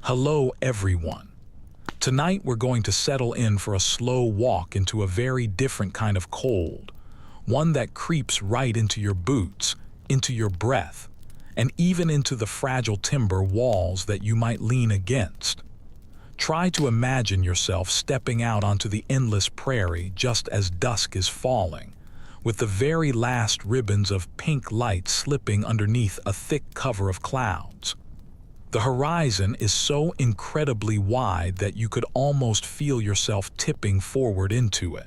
Hello everyone. Tonight we're going to settle in for a slow walk into a very different kind of cold, one that creeps right into your boots, into your breath, and even into the fragile timber walls that you might lean against. Try to imagine yourself stepping out onto the endless prairie just as dusk is falling, with the very last ribbons of pink light slipping underneath a thick cover of clouds. The horizon is so incredibly wide that you could almost feel yourself tipping forward into it.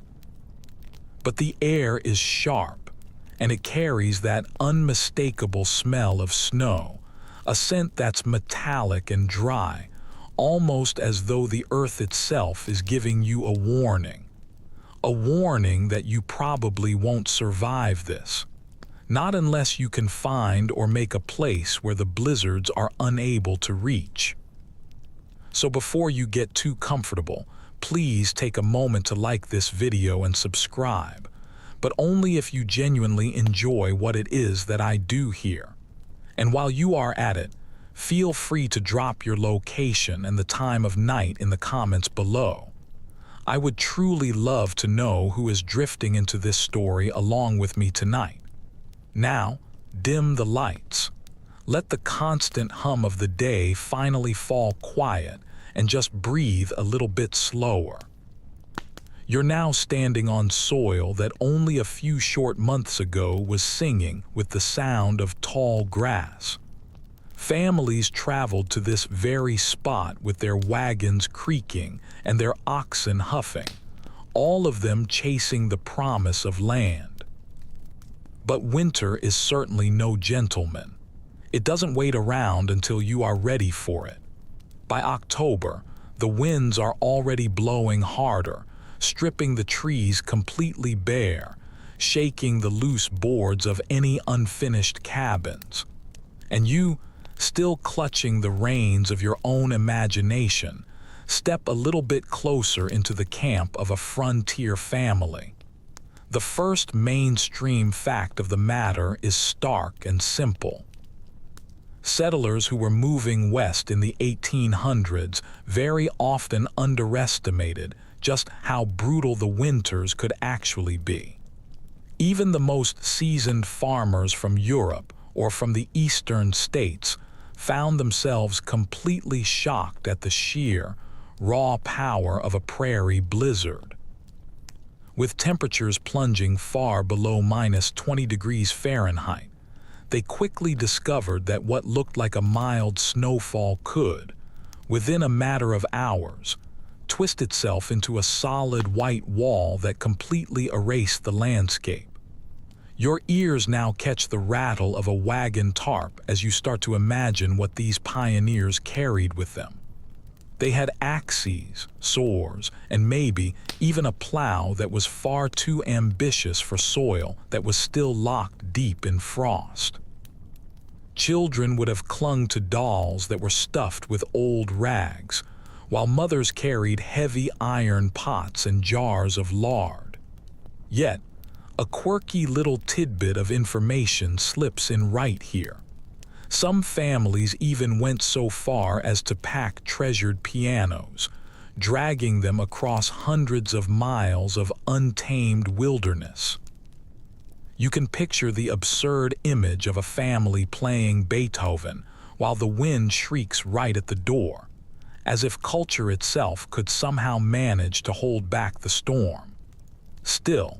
But the air is sharp, and it carries that unmistakable smell of snow, a scent that's metallic and dry, almost as though the earth itself is giving you a warning. A warning that you probably won't survive this. Not unless you can find or make a place where the blizzards are unable to reach. So before you get too comfortable, please take a moment to like this video and subscribe, but only if you genuinely enjoy what it is that I do here. And while you are at it, feel free to drop your location and the time of night in the comments below. I would truly love to know who is drifting into this story along with me tonight. Now, dim the lights. Let the constant hum of the day finally fall quiet and just breathe a little bit slower. You're now standing on soil that only a few short months ago was singing with the sound of tall grass. Families traveled to this very spot with their wagons creaking and their oxen huffing, all of them chasing the promise of land. But winter is certainly no gentleman. It doesn't wait around until you are ready for it. By October, the winds are already blowing harder, stripping the trees completely bare, shaking the loose boards of any unfinished cabins. And you, still clutching the reins of your own imagination, step a little bit closer into the camp of a frontier family. The first mainstream fact of the matter is stark and simple. Settlers who were moving west in the 1800s very often underestimated just how brutal the winters could actually be. Even the most seasoned farmers from Europe or from the eastern states found themselves completely shocked at the sheer, raw power of a prairie blizzard. With temperatures plunging far below -20 degrees Fahrenheit, they quickly discovered that what looked like a mild snowfall could, within a matter of hours, twist itself into a solid white wall that completely erased the landscape. Your ears now catch the rattle of a wagon tarp as you start to imagine what these pioneers carried with them. They had axes, saws, and maybe even a plow that was far too ambitious for soil that was still locked deep in frost. Children would have clung to dolls that were stuffed with old rags, while mothers carried heavy iron pots and jars of lard. Yet, a quirky little tidbit of information slips in right here. Some families even went so far as to pack treasured pianos, dragging them across hundreds of miles of untamed wilderness. You can picture the absurd image of a family playing Beethoven while the wind shrieks right at the door, as if culture itself could somehow manage to hold back the storm. Still,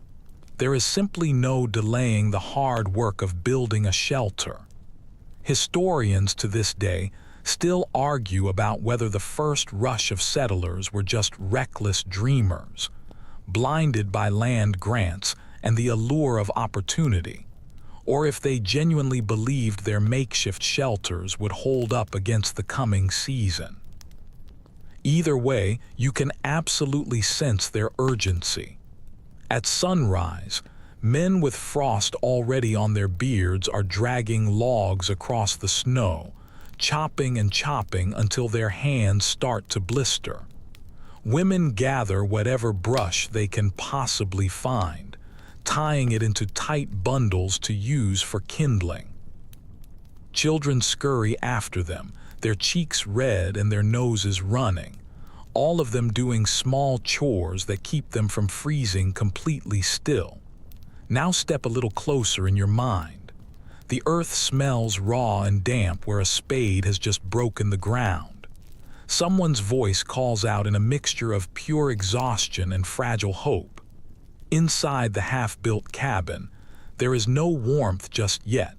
there is simply no delaying the hard work of building a shelter. Historians to this day still argue about whether the first rush of settlers were just reckless dreamers, blinded by land grants and the allure of opportunity, or if they genuinely believed their makeshift shelters would hold up against the coming season. Either way, you can absolutely sense their urgency. At sunrise, men with frost already on their beards are dragging logs across the snow, chopping and chopping until their hands start to blister. Women gather whatever brush they can possibly find, tying it into tight bundles to use for kindling. Children scurry after them, their cheeks red and their noses running, all of them doing small chores that keep them from freezing completely still. Now step a little closer in your mind. The earth smells raw and damp where a spade has just broken the ground. Someone's voice calls out in a mixture of pure exhaustion and fragile hope. Inside the half-built cabin, there is no warmth just yet,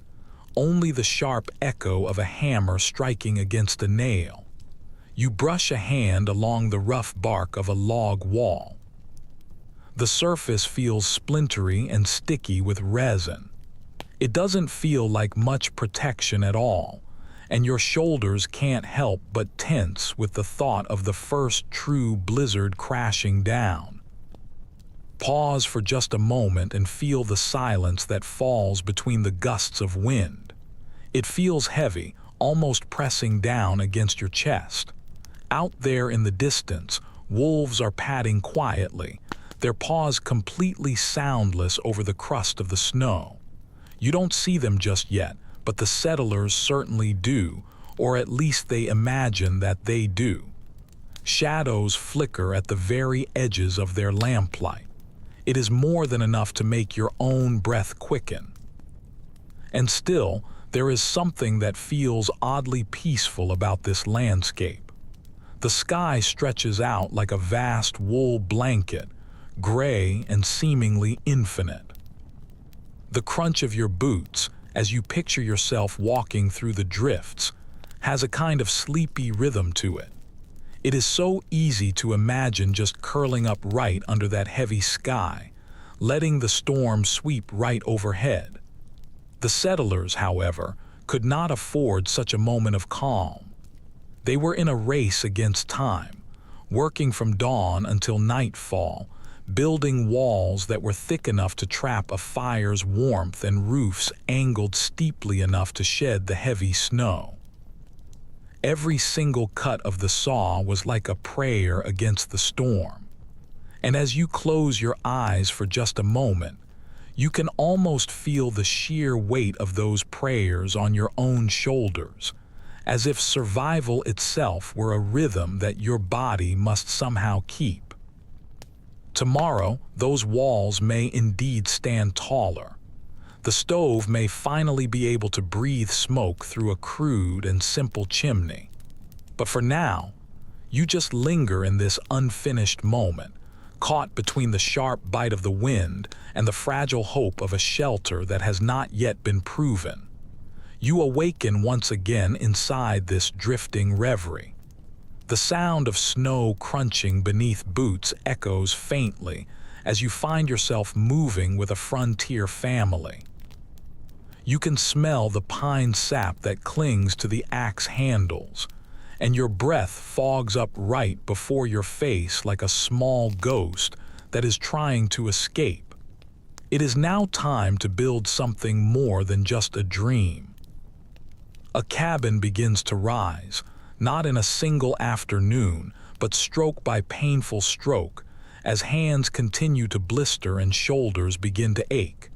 only the sharp echo of a hammer striking against a nail. You brush a hand along the rough bark of a log wall. The surface feels splintery and sticky with resin. It doesn't feel like much protection at all, and your shoulders can't help but tense with the thought of the first true blizzard crashing down. Pause for just a moment and feel the silence that falls between the gusts of wind. It feels heavy, almost pressing down against your chest. Out there in the distance, wolves are padding quietly, their paws completely soundless over the crust of the snow. You don't see them just yet, but the settlers certainly do, or at least they imagine that they do. Shadows flicker at the very edges of their lamplight. It is more than enough to make your own breath quicken. And still, there is something that feels oddly peaceful about this landscape. The sky stretches out like a vast wool blanket, gray and seemingly infinite. The crunch of your boots, as you picture yourself walking through the drifts, has a kind of sleepy rhythm to it. It is so easy to imagine just curling up right under that heavy sky, letting the storm sweep right overhead. The settlers, however, could not afford such a moment of calm. They were in a race against time, working from dawn until nightfall, building walls that were thick enough to trap a fire's warmth and roofs angled steeply enough to shed the heavy snow. Every single cut of the saw was like a prayer against the storm. And as you close your eyes for just a moment, you can almost feel the sheer weight of those prayers on your own shoulders, as if survival itself were a rhythm that your body must somehow keep. Tomorrow, those walls may indeed stand taller. The stove may finally be able to breathe smoke through a crude and simple chimney. But for now, you just linger in this unfinished moment, caught between the sharp bite of the wind and the fragile hope of a shelter that has not yet been proven. You awaken once again inside this drifting reverie. The sound of snow crunching beneath boots echoes faintly as you find yourself moving with a frontier family. You can smell the pine sap that clings to the axe handles, and your breath fogs up right before your face like a small ghost that is trying to escape. It is now time to build something more than just a dream. A cabin begins to rise, not in a single afternoon, but stroke by painful stroke, as hands continue to blister and shoulders begin to ache.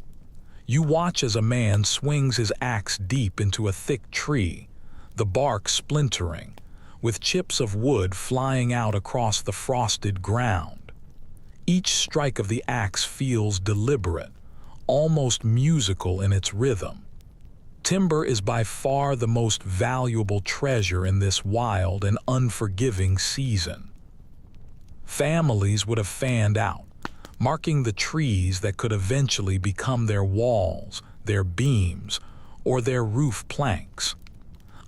You watch as a man swings his axe deep into a thick tree, the bark splintering, with chips of wood flying out across the frosted ground. Each strike of the axe feels deliberate, almost musical in its rhythm. Timber is by far the most valuable treasure in this wild and unforgiving season. Families would have fanned out, marking the trees that could eventually become their walls, their beams, or their roof planks.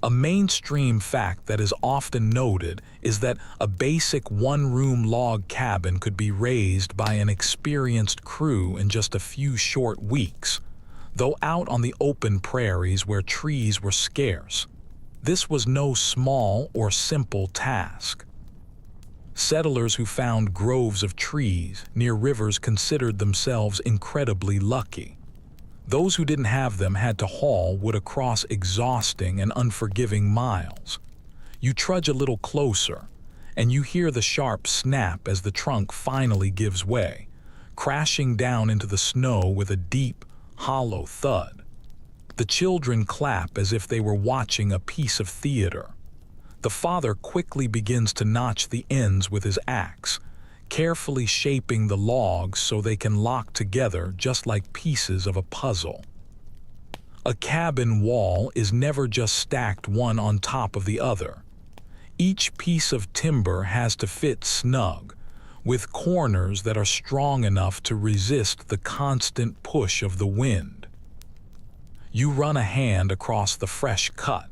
A mainstream fact that is often noted is that a basic one-room log cabin could be raised by an experienced crew in just a few short weeks, though out on the open prairies where trees were scarce. This was no small or simple task. Settlers who found groves of trees near rivers considered themselves incredibly lucky. Those who didn't have them had to haul wood across exhausting and unforgiving miles. You trudge a little closer, and you hear the sharp snap as the trunk finally gives way, crashing down into the snow with a deep, hollow thud. The children clap as if they were watching a piece of theater. The father quickly begins to notch the ends with his axe, carefully shaping the logs so they can lock together just like pieces of a puzzle. A cabin wall is never just stacked one on top of the other. Each piece of timber has to fit snug, with corners that are strong enough to resist the constant push of the wind. You run a hand across the fresh cut,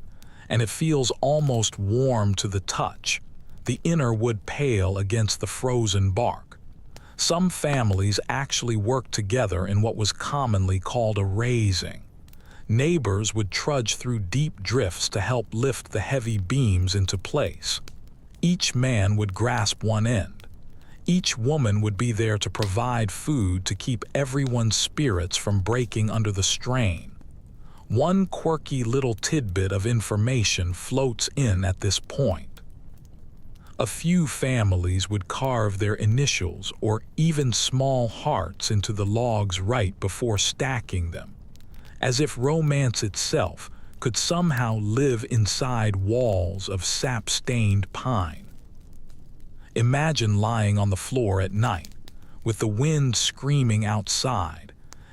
and it feels almost warm to the touch, the inner wood pale against the frozen bark. Some families actually work together in what was commonly called a raising. Neighbors would trudge through deep drifts to help lift the heavy beams into place. Each man would grasp one end. Each woman would be there to provide food to keep everyone's spirits from breaking under the strain. One quirky little tidbit of information floats in at this point. A few families would carve their initials or even small hearts into the logs right before stacking them, as if romance itself could somehow live inside walls of sap-stained pine. Imagine lying on the floor at night, with the wind screaming outside,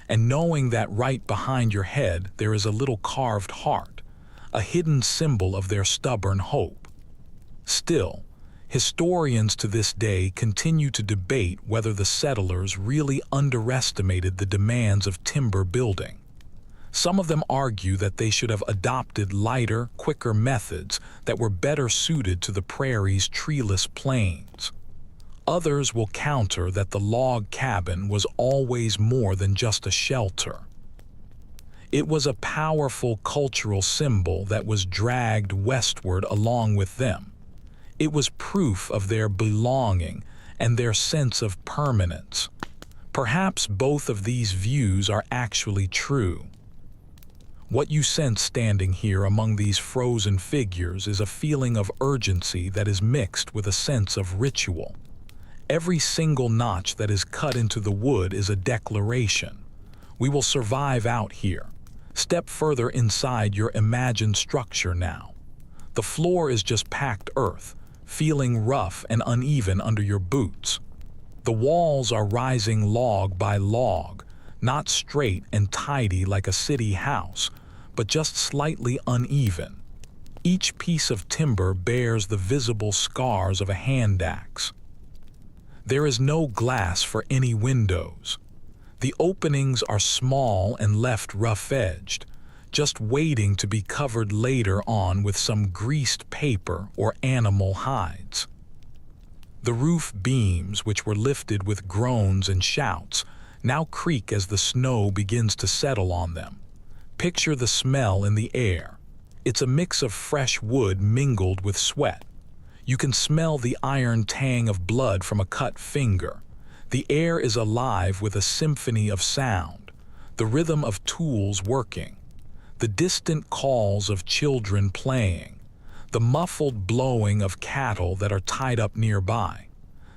and knowing that right behind your head there is a little carved heart, a hidden symbol of their stubborn hope. Still, historians to this day continue to debate whether the settlers really underestimated the demands of timber building. Some of them argue that they should have adopted lighter, quicker methods that were better suited to the prairie's treeless plains. Others will counter that the log cabin was always more than just a shelter. It was a powerful cultural symbol that was dragged westward along with them. It was proof of their belonging and their sense of permanence. Perhaps both of these views are actually true. What you sense standing here among these frozen figures is a feeling of urgency that is mixed with a sense of ritual. Every single notch that is cut into the wood is a declaration. We will survive out here. Step further inside your imagined structure now. The floor is just packed earth, feeling rough and uneven under your boots. The walls are rising log by log, not straight and tidy like a city house, but just slightly uneven. Each piece of timber bears the visible scars of a hand axe. There is no glass for any windows. The openings are small and left rough-edged, just waiting to be covered later on with some greased paper or animal hides. The roof beams, which were lifted with groans and shouts, now creak as the snow begins to settle on them. Picture the smell in the air. It's a mix of fresh wood mingled with sweat. You can smell the iron tang of blood from a cut finger. The air is alive with a symphony of sound, the rhythm of tools working, the distant calls of children playing, the muffled blowing of cattle that are tied up nearby.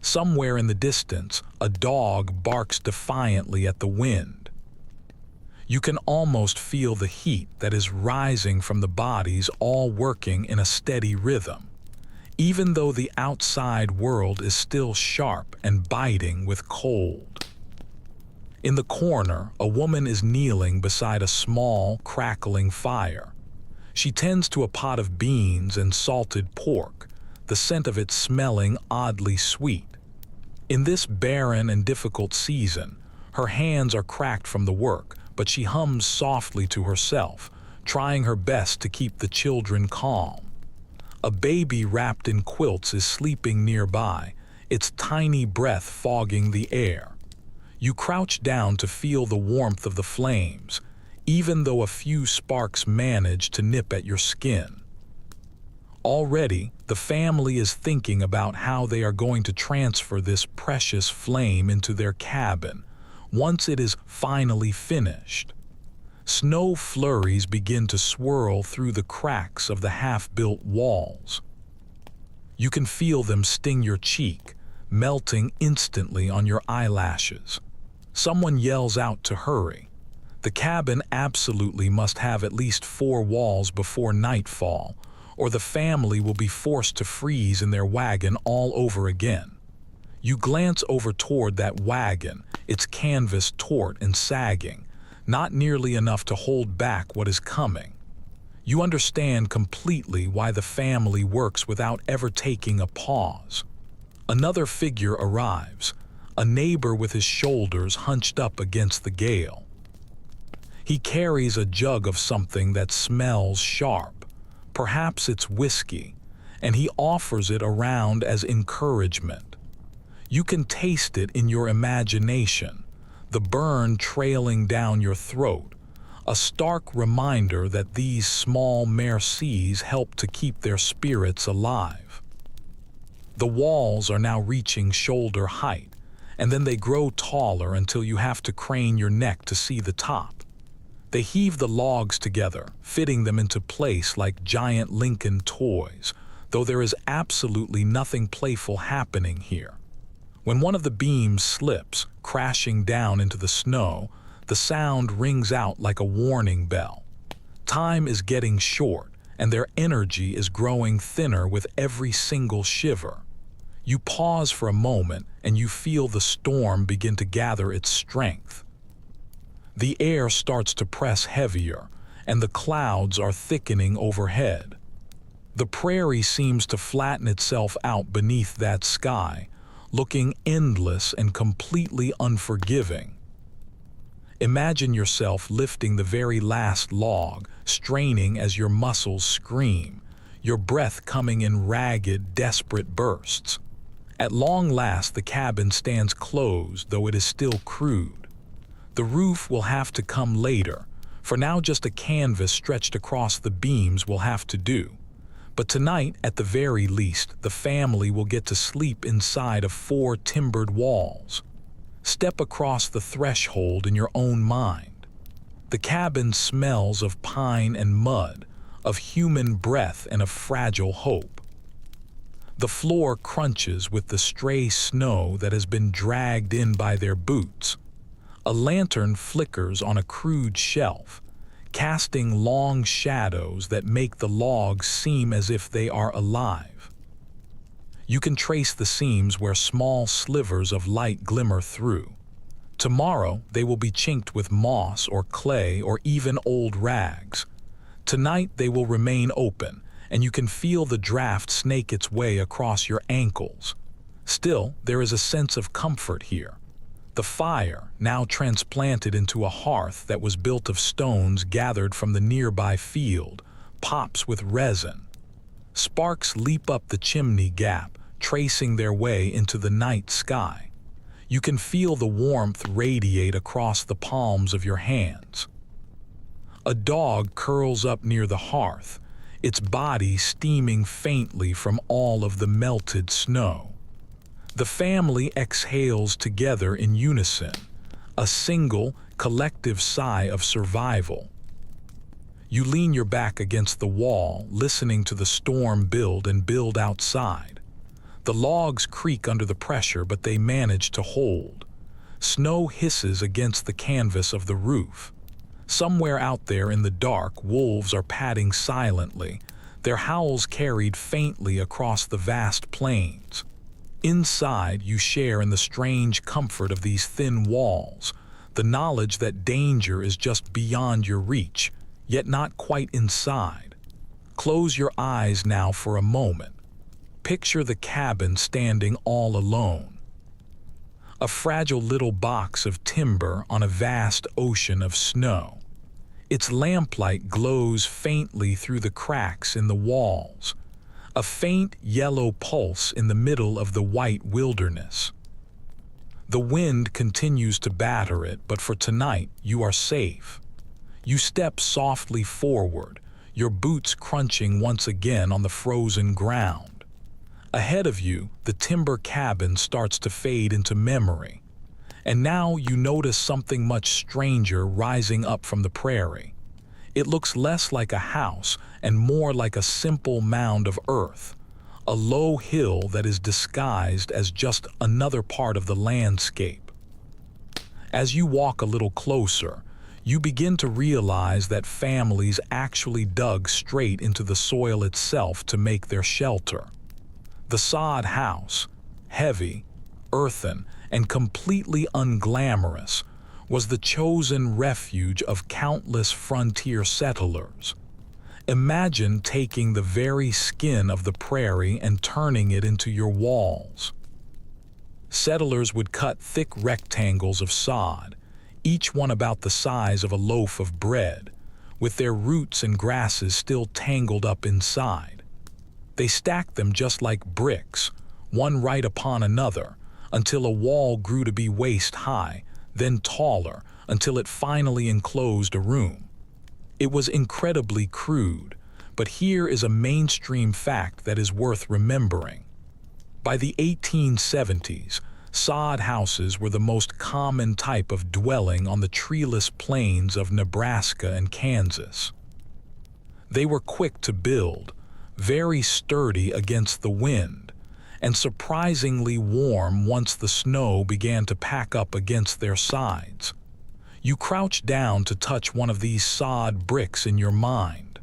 Somewhere in the distance, a dog barks defiantly at the wind. You can almost feel the heat that is rising from the bodies all working in a steady rhythm, even though the outside world is still sharp and biting with cold. In the corner, a woman is kneeling beside a small, crackling fire. She tends to a pot of beans and salted pork, the scent of it smelling oddly sweet. In this barren and difficult season, her hands are cracked from the work, but she hums softly to herself, trying her best to keep the children calm. A baby wrapped in quilts is sleeping nearby, its tiny breath fogging the air. You crouch down to feel the warmth of the flames, even though a few sparks manage to nip at your skin. Already, the family is thinking about how they are going to transfer this precious flame into their cabin once it is finally finished. Snow flurries begin to swirl through the cracks of the half-built walls. You can feel them sting your cheek, melting instantly on your eyelashes. Someone yells out to hurry. The cabin absolutely must have at least 4 walls before nightfall, or the family will be forced to freeze in their wagon all over again. You glance over toward that wagon, its canvas taut and sagging, not nearly enough to hold back what is coming. You understand completely why the family works without ever taking a pause. Another figure arrives, a neighbor with his shoulders hunched up against the gale. He carries a jug of something that smells sharp. Perhaps it's whiskey, and he offers it around as encouragement. You can taste it in your imagination, the burn trailing down your throat, a stark reminder that these small mercies help to keep their spirits alive. The walls are now reaching shoulder height, and then they grow taller until you have to crane your neck to see the top. They heave the logs together, fitting them into place like giant Lincoln toys, though there is absolutely nothing playful happening here. When one of the beams slips, crashing down into the snow, the sound rings out like a warning bell. Time is getting short, and their energy is growing thinner with every single shiver. You pause for a moment, and you feel the storm begin to gather its strength. The air starts to press heavier, and the clouds are thickening overhead. The prairie seems to flatten itself out beneath that sky, looking endless and completely unforgiving. Imagine yourself lifting the very last log, straining as your muscles scream, your breath coming in ragged, desperate bursts. At long last, the cabin stands closed, though it is still crude. The roof will have to come later. For now, just a canvas stretched across the beams will have to do. But tonight, at the very least, the family will get to sleep inside of 4 timbered walls. Step across the threshold in your own mind. The cabin smells of pine and mud, of human breath and of fragile hope. The floor crunches with the stray snow that has been dragged in by their boots. A lantern flickers on a crude shelf, casting long shadows that make the logs seem as if they are alive. You can trace the seams where small slivers of light glimmer through. Tomorrow they will be chinked with moss or clay or even old rags. Tonight they will remain open, and you can feel the draft snake its way across your ankles. Still, there is a sense of comfort here. The fire, now transplanted into a hearth that was built of stones gathered from the nearby field, pops with resin. Sparks leap up the chimney gap, tracing their way into the night sky. You can feel the warmth radiate across the palms of your hands. A dog curls up near the hearth, its body steaming faintly from all of the melted snow. The family exhales together in unison, a single, collective sigh of survival. You lean your back against the wall, listening to the storm build and build outside. The logs creak under the pressure, but they manage to hold. Snow hisses against the canvas of the roof. Somewhere out there in the dark, wolves are padding silently, their howls carried faintly across the vast plains. Inside, you share in the strange comfort of these thin walls, the knowledge that danger is just beyond your reach, yet not quite inside. Close your eyes now for a moment. Picture the cabin standing all alone. A fragile little box of timber on a vast ocean of snow. Its lamplight glows faintly through the cracks in the walls, a faint yellow pulse in the middle of the white wilderness. The wind continues to batter it, but for tonight you are safe. You step softly forward, your boots crunching once again on the frozen ground. Ahead of you, the timber cabin starts to fade into memory. And now you notice something much stranger rising up from the prairie. It looks less like a house and more like a simple mound of earth, a low hill that is disguised as just another part of the landscape. As you walk a little closer, You begin to realize that families actually dug straight into the soil itself to make their shelter. The sod house, heavy, earthen, and completely unglamorous, was the chosen refuge of countless frontier settlers. Imagine taking the very skin of the prairie and turning it into your walls. Settlers would cut thick rectangles of sod, each one about the size of a loaf of bread, with their roots and grasses still tangled up inside. They stacked them just like bricks, one right upon another, until a wall grew to be waist high, then taller, until it finally enclosed a room. It was incredibly crude, but here is a mainstream fact that is worth remembering. By the 1870s, sod houses were the most common type of dwelling on the treeless plains of Nebraska and Kansas. They were quick to build, very sturdy against the wind, and surprisingly warm once the snow began to pack up against their sides. You crouch down to touch one of these sod bricks in your mind.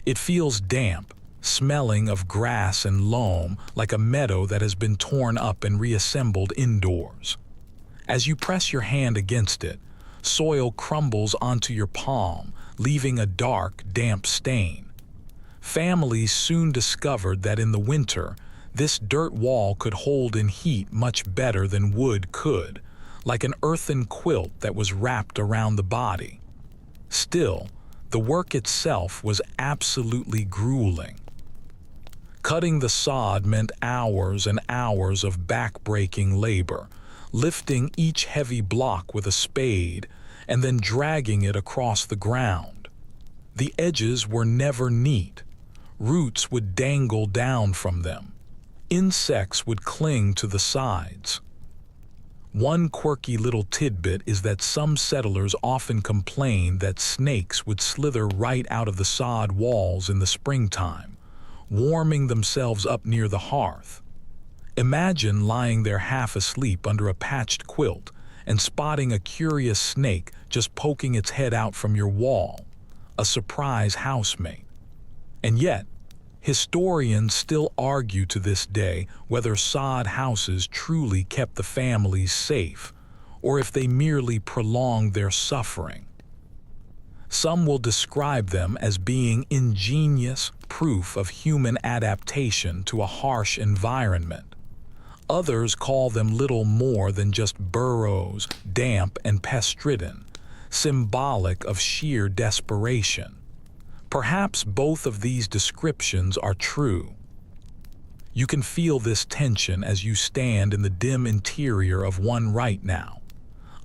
It feels damp, smelling of grass and loam, like a meadow that has been torn up and reassembled indoors. As you press your hand against it, soil crumbles onto your palm, leaving a dark, damp stain. Families soon discovered that in the winter, this dirt wall could hold in heat much better than wood could, like an earthen quilt that was wrapped around the body. Still, the work itself was absolutely grueling. Cutting the sod meant hours and hours of back-breaking labor, lifting each heavy block with a spade and then dragging it across the ground. The edges were never neat. Roots would dangle down from them. Insects would cling to the sides. One quirky little tidbit is that some settlers often complained that snakes would slither right out of the sod walls in the springtime, warming themselves up near the hearth. Imagine lying there half asleep under a patched quilt and spotting a curious snake just poking its head out from your wall, a surprise housemate. And yet, historians still argue to this day whether sod houses truly kept the families safe, or if they merely prolonged their suffering. Some will describe them as being ingenious proof of human adaptation to a harsh environment. Others call them little more than just burrows, damp and pest-ridden, symbolic of sheer desperation. Perhaps both of these descriptions are true. You can feel this tension as you stand in the dim interior of one right now.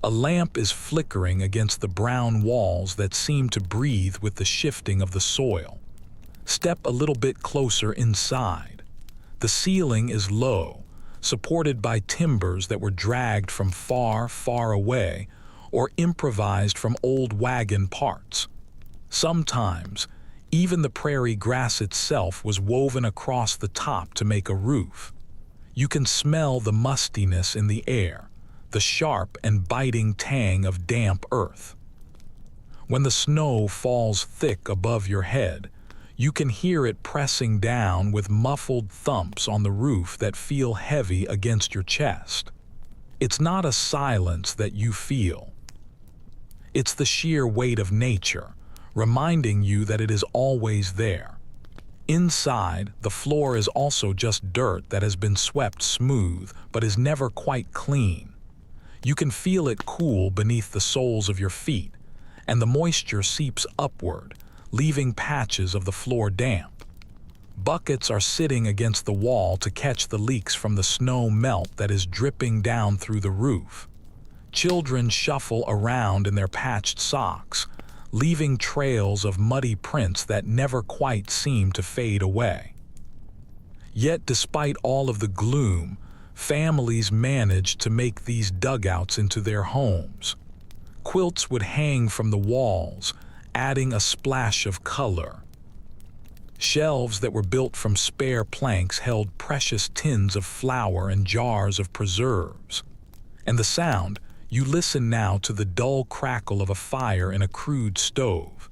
A lamp is flickering against the brown walls that seem to breathe with the shifting of the soil. Step a little bit closer inside. The ceiling is low, supported by timbers that were dragged from far, far away or improvised from old wagon parts. Sometimes, even the prairie grass itself was woven across the top to make a roof. You can smell the mustiness in the air, the sharp and biting tang of damp earth. When the snow falls thick above your head, you can hear it pressing down with muffled thumps on the roof that feel heavy against your chest. It's not a silence that you feel. It's the sheer weight of nature, reminding you that it is always there. Inside, the floor is also just dirt that has been swept smooth but is never quite clean. You can feel it cool beneath the soles of your feet, and the moisture seeps upward, leaving patches of the floor damp. Buckets are sitting against the wall to catch the leaks from the snow melt that is dripping down through the roof. Children shuffle around in their patched socks, leaving trails of muddy prints that never quite seem to fade away. Yet despite all of the gloom, families managed to make these dugouts into their homes. Quilts would hang from the walls, adding a splash of color. Shelves that were built from spare planks held precious tins of flour and jars of preserves. And the sound, You listen now to the dull crackle of a fire in a crude stove,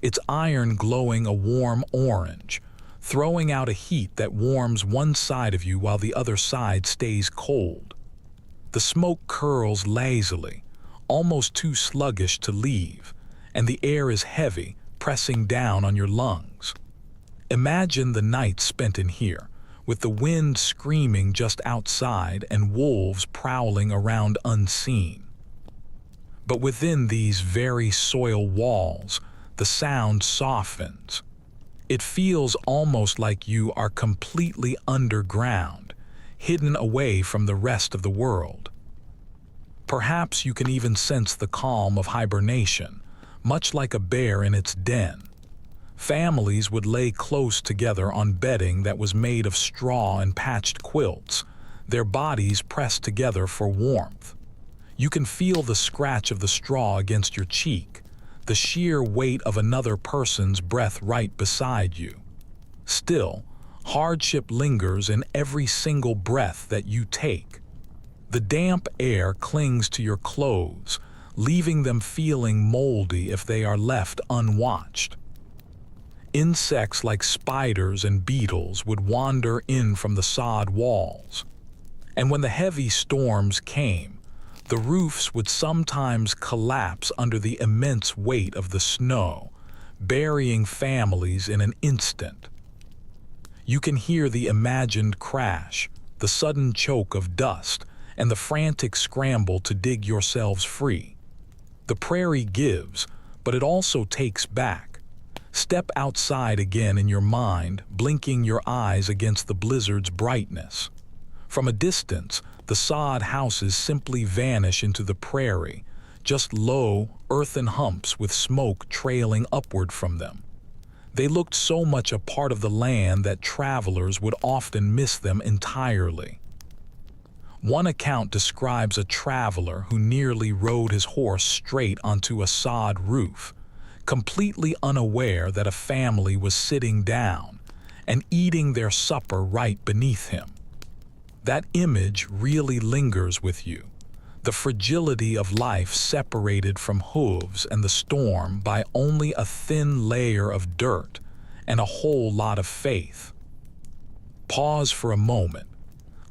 its iron glowing a warm orange, throwing out a heat that warms one side of you while the other side stays cold. The smoke curls lazily, almost too sluggish to leave, and the air is heavy, pressing down on your lungs. Imagine the night spent in here, with the wind screaming just outside and wolves prowling around unseen. But within these very soil walls, the sound softens. It feels almost like you are completely underground, hidden away from the rest of the world. Perhaps you can even sense the calm of hibernation, much like a bear in its den. Families would lay close together on bedding that was made of straw and patched quilts, their bodies pressed together for warmth. You can feel the scratch of the straw against your cheek, the sheer weight of another person's breath right beside you. Still, hardship lingers in every single breath that you take. The damp air clings to your clothes, leaving them feeling moldy if they are left unwatched. Insects like spiders and beetles would wander in from the sod walls. And when the heavy storms came, the roofs would sometimes collapse under the immense weight of the snow, burying families in an instant. You can hear the imagined crash, the sudden choke of dust, and the frantic scramble to dig yourselves free. The prairie gives, but it also takes back. Step outside again in your mind, blinking your eyes against the blizzard's brightness. From a distance, the sod houses simply vanish into the prairie, just low, earthen humps with smoke trailing upward from them. They looked so much a part of the land that travelers would often miss them entirely. One account describes a traveler who nearly rode his horse straight onto a sod roof, completely unaware that a family was sitting down and eating their supper right beneath him. That image really lingers with you, the fragility of life separated from hooves and the storm by only a thin layer of dirt and a whole lot of faith. Pause for a moment.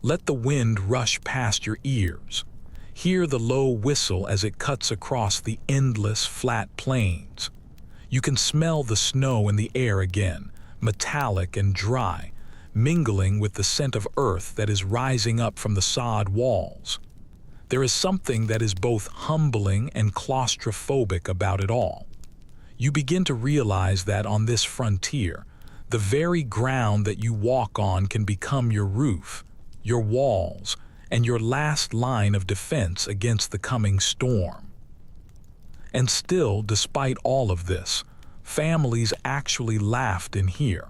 Let the wind rush past your ears. Hear the low whistle as it cuts across the endless flat plains. You can smell the snow in the air again, metallic and dry, mingling with the scent of earth that is rising up from the sod walls. There is something that is both humbling and claustrophobic about it all. You begin to realize that on this frontier, the very ground that you walk on can become your roof, your walls, and your last line of defense against the coming storm. And still, despite all of this, families actually laughed in here.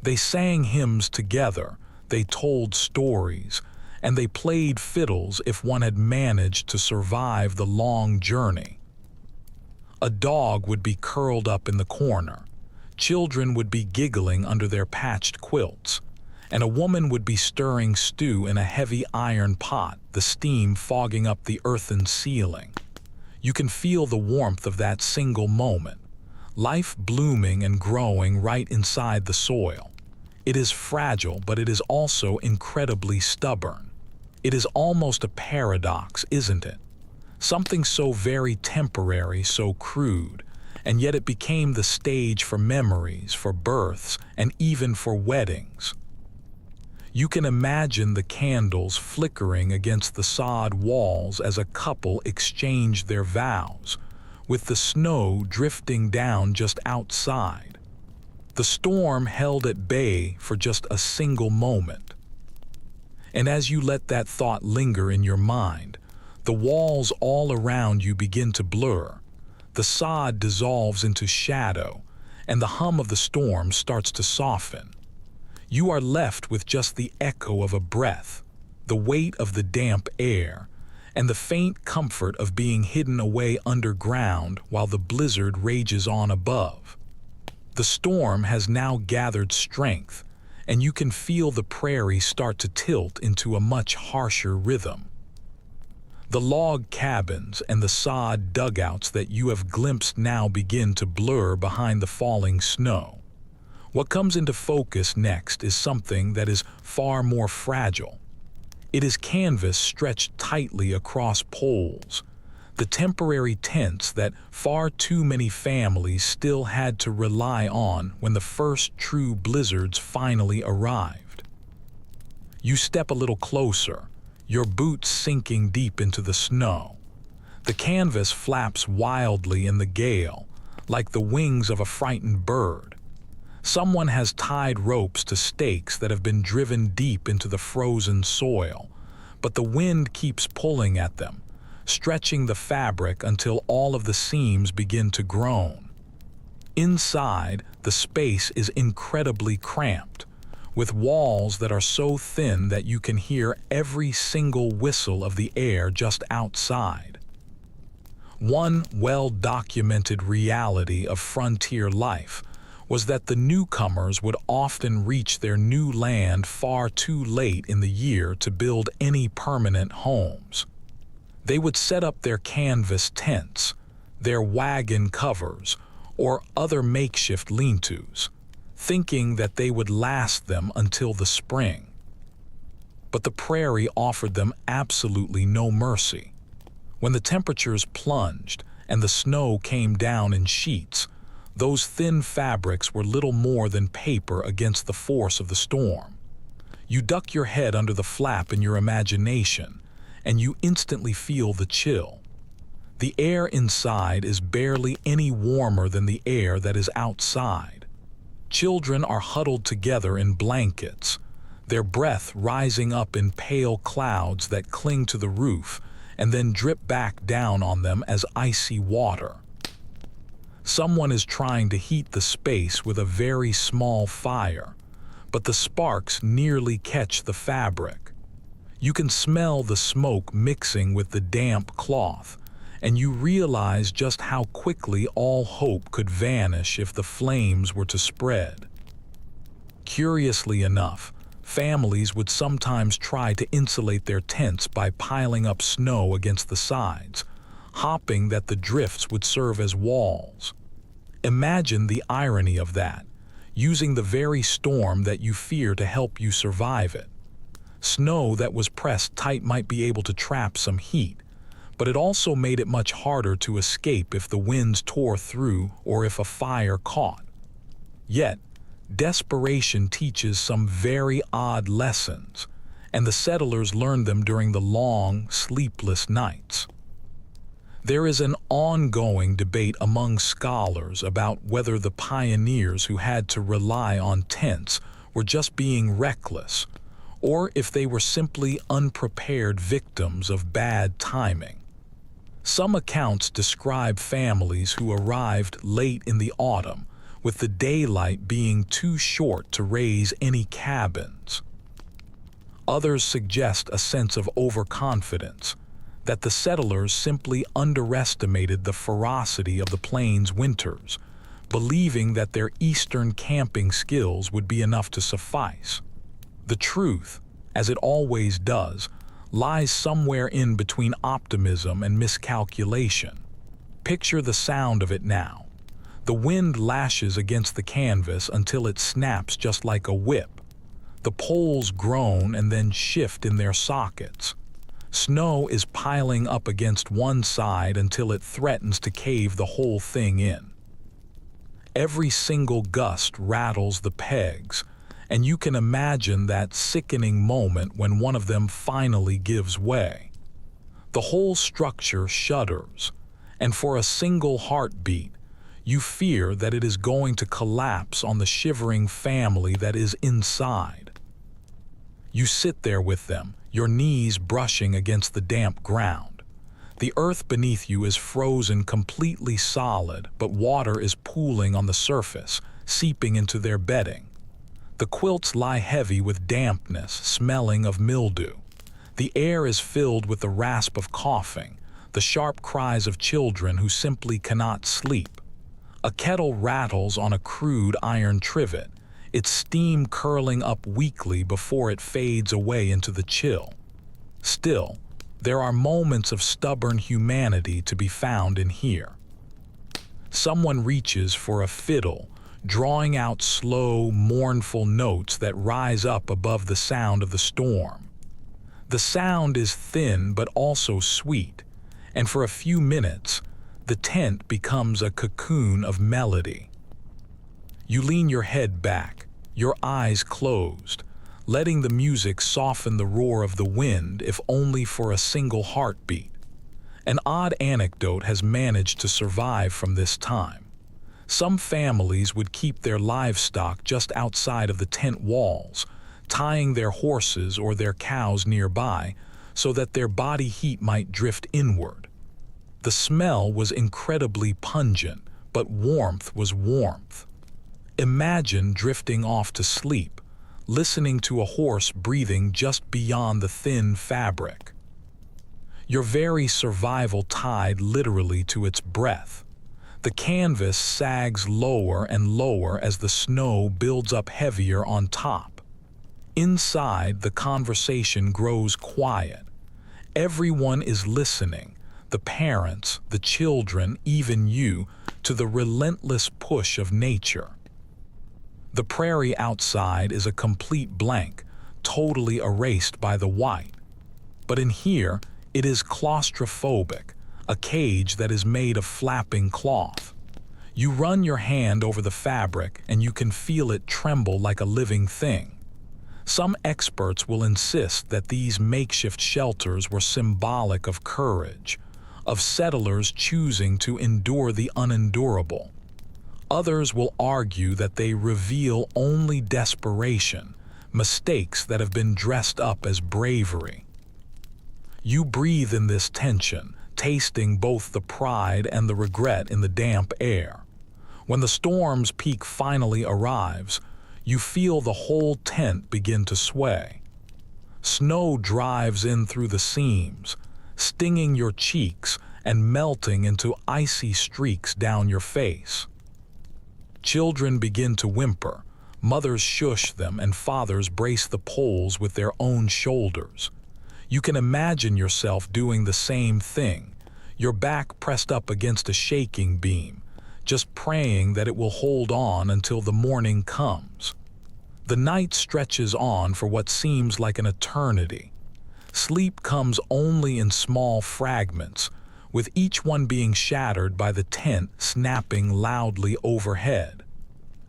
They sang hymns together, they told stories, and they played fiddles if one had managed to survive the long journey. A dog would be curled up in the corner, children would be giggling under their patched quilts, and a woman would be stirring stew in a heavy iron pot, the steam fogging up the earthen ceiling. You can feel the warmth of that single moment, life blooming and growing right inside the soil. It is fragile, but it is also incredibly stubborn. It is almost a paradox, isn't it? Something so very temporary, so crude, and yet it became the stage for memories, for births, and even for weddings. You can imagine the candles flickering against the sod walls as a couple exchanged their vows, with the snow drifting down just outside. The storm held at bay for just a single moment. And as you let that thought linger in your mind, the walls all around you begin to blur, the sod dissolves into shadow, and the hum of the storm starts to soften. You are left with just the echo of a breath, the weight of the damp air, and the faint comfort of being hidden away underground while the blizzard rages on above. The storm has now gathered strength, and you can feel the prairie start to tilt into a much harsher rhythm. The log cabins and the sod dugouts that you have glimpsed now begin to blur behind the falling snow. What comes into focus next is something that is far more fragile. It is canvas stretched tightly across poles, the temporary tents that far too many families still had to rely on when the first true blizzards finally arrived. You step a little closer, your boots sinking deep into the snow. The canvas flaps wildly in the gale, like the wings of a frightened bird. Someone has tied ropes to stakes that have been driven deep into the frozen soil, but the wind keeps pulling at them, stretching the fabric until all of the seams begin to groan. Inside, the space is incredibly cramped, with walls that are so thin that you can hear every single whistle of the air just outside. One well-documented reality of frontier life was that the newcomers would often reach their new land far too late in the year to build any permanent homes. They would set up their canvas tents, their wagon covers, or other makeshift lean-tos, thinking that they would last them until the spring. But the prairie offered them absolutely no mercy. When the temperatures plunged and the snow came down in sheets, those thin fabrics were little more than paper against the force of the storm. You duck your head under the flap in your imagination, and you instantly feel the chill. The air inside is barely any warmer than the air that is outside. Children are huddled together in blankets, their breath rising up in pale clouds that cling to the roof and then drip back down on them as icy water. Someone is trying to heat the space with a very small fire, but the sparks nearly catch the fabric. You can smell the smoke mixing with the damp cloth, and you realize just how quickly all hope could vanish if the flames were to spread. Curiously enough, families would sometimes try to insulate their tents by piling up snow against the sides, hoping that the drifts would serve as walls. Imagine the irony of that, using the very storm that you fear to help you survive it. Snow that was pressed tight might be able to trap some heat, but it also made it much harder to escape if the winds tore through or if a fire caught. Yet, desperation teaches some very odd lessons, and the settlers learned them during the long, sleepless nights. There is an ongoing debate among scholars about whether the pioneers who had to rely on tents were just being reckless, or if they were simply unprepared victims of bad timing. Some accounts describe families who arrived late in the autumn, with the daylight being too short to raise any cabins. Others suggest a sense of overconfidence, that the settlers simply underestimated the ferocity of the plains winters, believing that their eastern camping skills would be enough to suffice. The truth, as it always does, lies somewhere in between optimism and miscalculation. Picture the sound of it now. The wind lashes against the canvas until it snaps just like a whip. The poles groan and then shift in their sockets. Snow is piling up against one side until it threatens to cave the whole thing in. Every single gust rattles the pegs, and you can imagine that sickening moment when one of them finally gives way. The whole structure shudders, and for a single heartbeat, you fear that it is going to collapse on the shivering family that is inside. You sit there with them, your knees brushing against the damp ground. The earth beneath you is frozen completely solid, but water is pooling on the surface, seeping into their bedding. The quilts lie heavy with dampness, smelling of mildew. The air is filled with the rasp of coughing, the sharp cries of children who simply cannot sleep. A kettle rattles on a crude iron trivet, its steam curling up weakly before it fades away into the chill. Still, There are moments of stubborn humanity to be found in here. Someone reaches for a fiddle, drawing out slow, mournful notes that rise up above the sound of the storm. The sound is thin but also sweet, and for a few minutes, the tent becomes a cocoon of melody. You lean your head back, your eyes closed, letting the music soften the roar of the wind, if only for a single heartbeat. An odd anecdote has managed to survive from this time. Some families would keep their livestock just outside of the tent walls, tying their horses or their cows nearby so that their body heat might drift inward. The smell was incredibly pungent, but warmth was warmth. Imagine drifting off to sleep, listening to a horse breathing just beyond the thin fabric. Your very survival tied literally to its breath. The canvas sags lower and lower as the snow builds up heavier on top. Inside, the conversation grows quiet. Everyone is listening, the parents, the children, even you, to the relentless push of nature. The prairie outside is a complete blank, totally erased by the white. But in here, it is claustrophobic, a cage that is made of flapping cloth. You run your hand over the fabric and you can feel it tremble like a living thing. Some experts will insist that these makeshift shelters were symbolic of courage, of settlers choosing to endure the unendurable. Others will argue that they reveal only desperation, mistakes that have been dressed up as bravery. You breathe in this tension, tasting both the pride and the regret in the damp air. When the storm's peak finally arrives, you feel the whole tent begin to sway. Snow drives in through the seams, stinging your cheeks and melting into icy streaks down your face. Children begin to whimper, mothers shush them, and fathers brace the poles with their own shoulders. You can imagine yourself doing the same thing, your back pressed up against a shaking beam, just praying that it will hold on until the morning comes. The night stretches on for what seems like an eternity. Sleep comes only in small fragments, with each one being shattered by the tent snapping loudly overhead.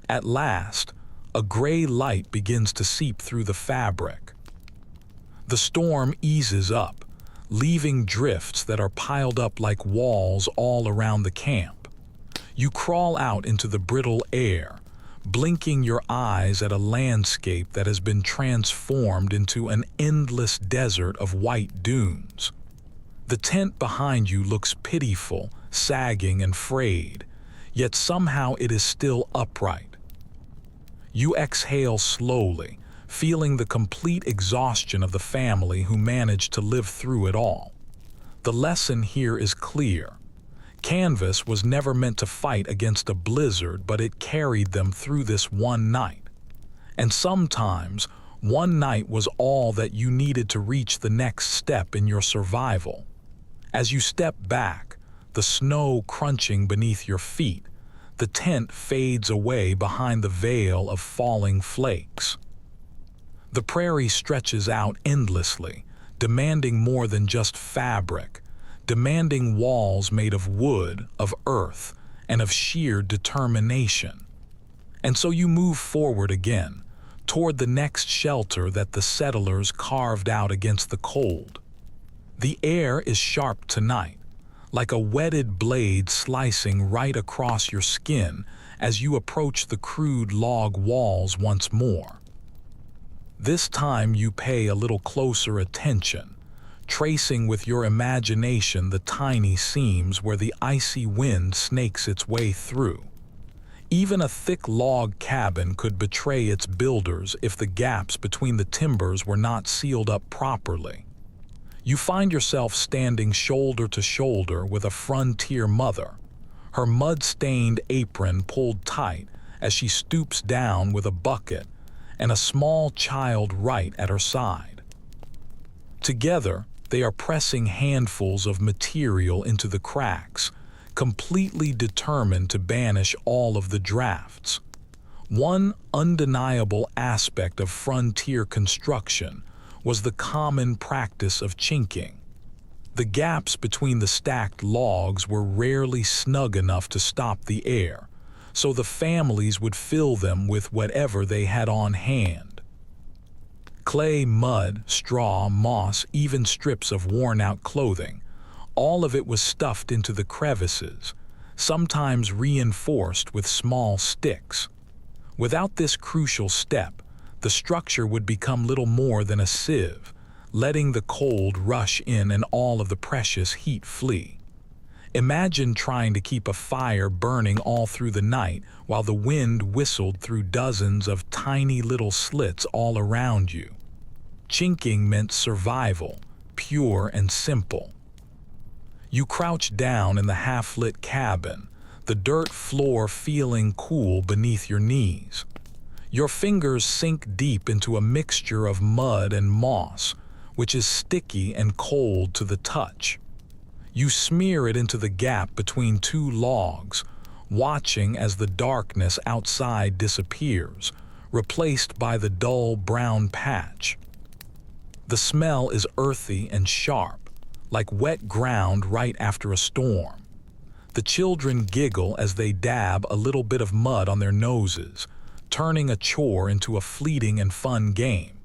At last, a gray light begins to seep through the fabric. The storm eases up, leaving drifts that are piled up like walls all around the camp. You crawl out into the brittle air, blinking your eyes at a landscape that has been transformed into an endless desert of white dunes. The tent behind you looks pitiful, sagging and frayed, yet somehow it is still upright. You exhale slowly, feeling the complete exhaustion of the family who managed to live through it all. The lesson here is clear. Canvas was never meant to fight against a blizzard, but it carried them through this one night. And sometimes, one night was all that you needed to reach the next step in your survival. As you step back, the snow crunching beneath your feet, the tent fades away behind the veil of falling flakes. The prairie stretches out endlessly, demanding more than just fabric, demanding walls made of wood, of earth, and of sheer determination. And so you move forward again, toward the next shelter that the settlers carved out against the cold. The air is sharp tonight, like a whetted blade slicing right across your skin as you approach the crude log walls once more. This time you pay a little closer attention, tracing with your imagination the tiny seams where the icy wind snakes its way through. Even a thick log cabin could betray its builders if the gaps between the timbers were not sealed up properly. You find yourself standing shoulder to shoulder with a frontier mother, her mud-stained apron pulled tight as she stoops down with a bucket and a small child right at her side. Together, They are pressing handfuls of material into the cracks, completely determined to banish all of the drafts. One undeniable aspect of frontier construction was the common practice of chinking. The gaps between the stacked logs were rarely snug enough to stop the air, so the families would fill them with whatever they had on hand. Clay, mud, straw, moss, even strips of worn-out clothing, all of it was stuffed into the crevices, sometimes reinforced with small sticks. Without this crucial step, the structure would become little more than a sieve, letting the cold rush in and all of the precious heat flee. Imagine trying to keep a fire burning all through the night while the wind whistled through dozens of tiny little slits all around you. Chinking meant survival, pure and simple. You crouched down in the half-lit cabin, the dirt floor feeling cool beneath your knees. Your fingers sink deep into a mixture of mud and moss, which is sticky and cold to the touch. You smear it into the gap between two logs, watching as the darkness outside disappears, replaced by the dull brown patch. The smell is earthy and sharp, like wet ground right after a storm. The children giggle as they dab a little bit of mud on their noses, turning a chore into a fleeting and fun game.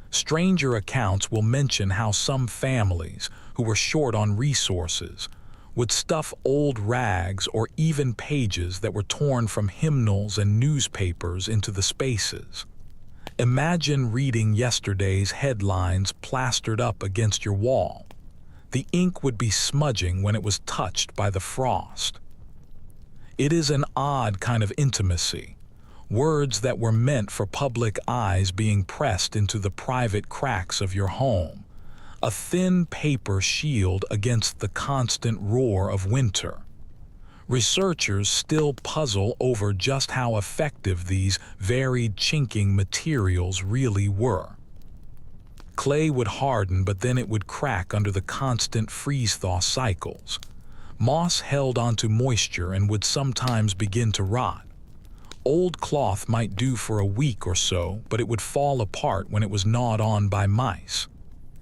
Stranger accounts will mention how some families, who were short on resources, would stuff old rags or even pages that were torn from hymnals and newspapers into the spaces. Imagine reading yesterday's headlines plastered up against your wall. The ink would be smudging when it was touched by the frost. It is an odd kind of intimacy, words that were meant for public eyes being pressed into the private cracks of your home, a thin paper shield against the constant roar of winter. Researchers still puzzle over just how effective these varied chinking materials really were. Clay would harden, but then it would crack under the constant freeze-thaw cycles. Moss held onto moisture and would sometimes begin to rot. Old cloth might do for a week or so, but it would fall apart when it was gnawed on by mice.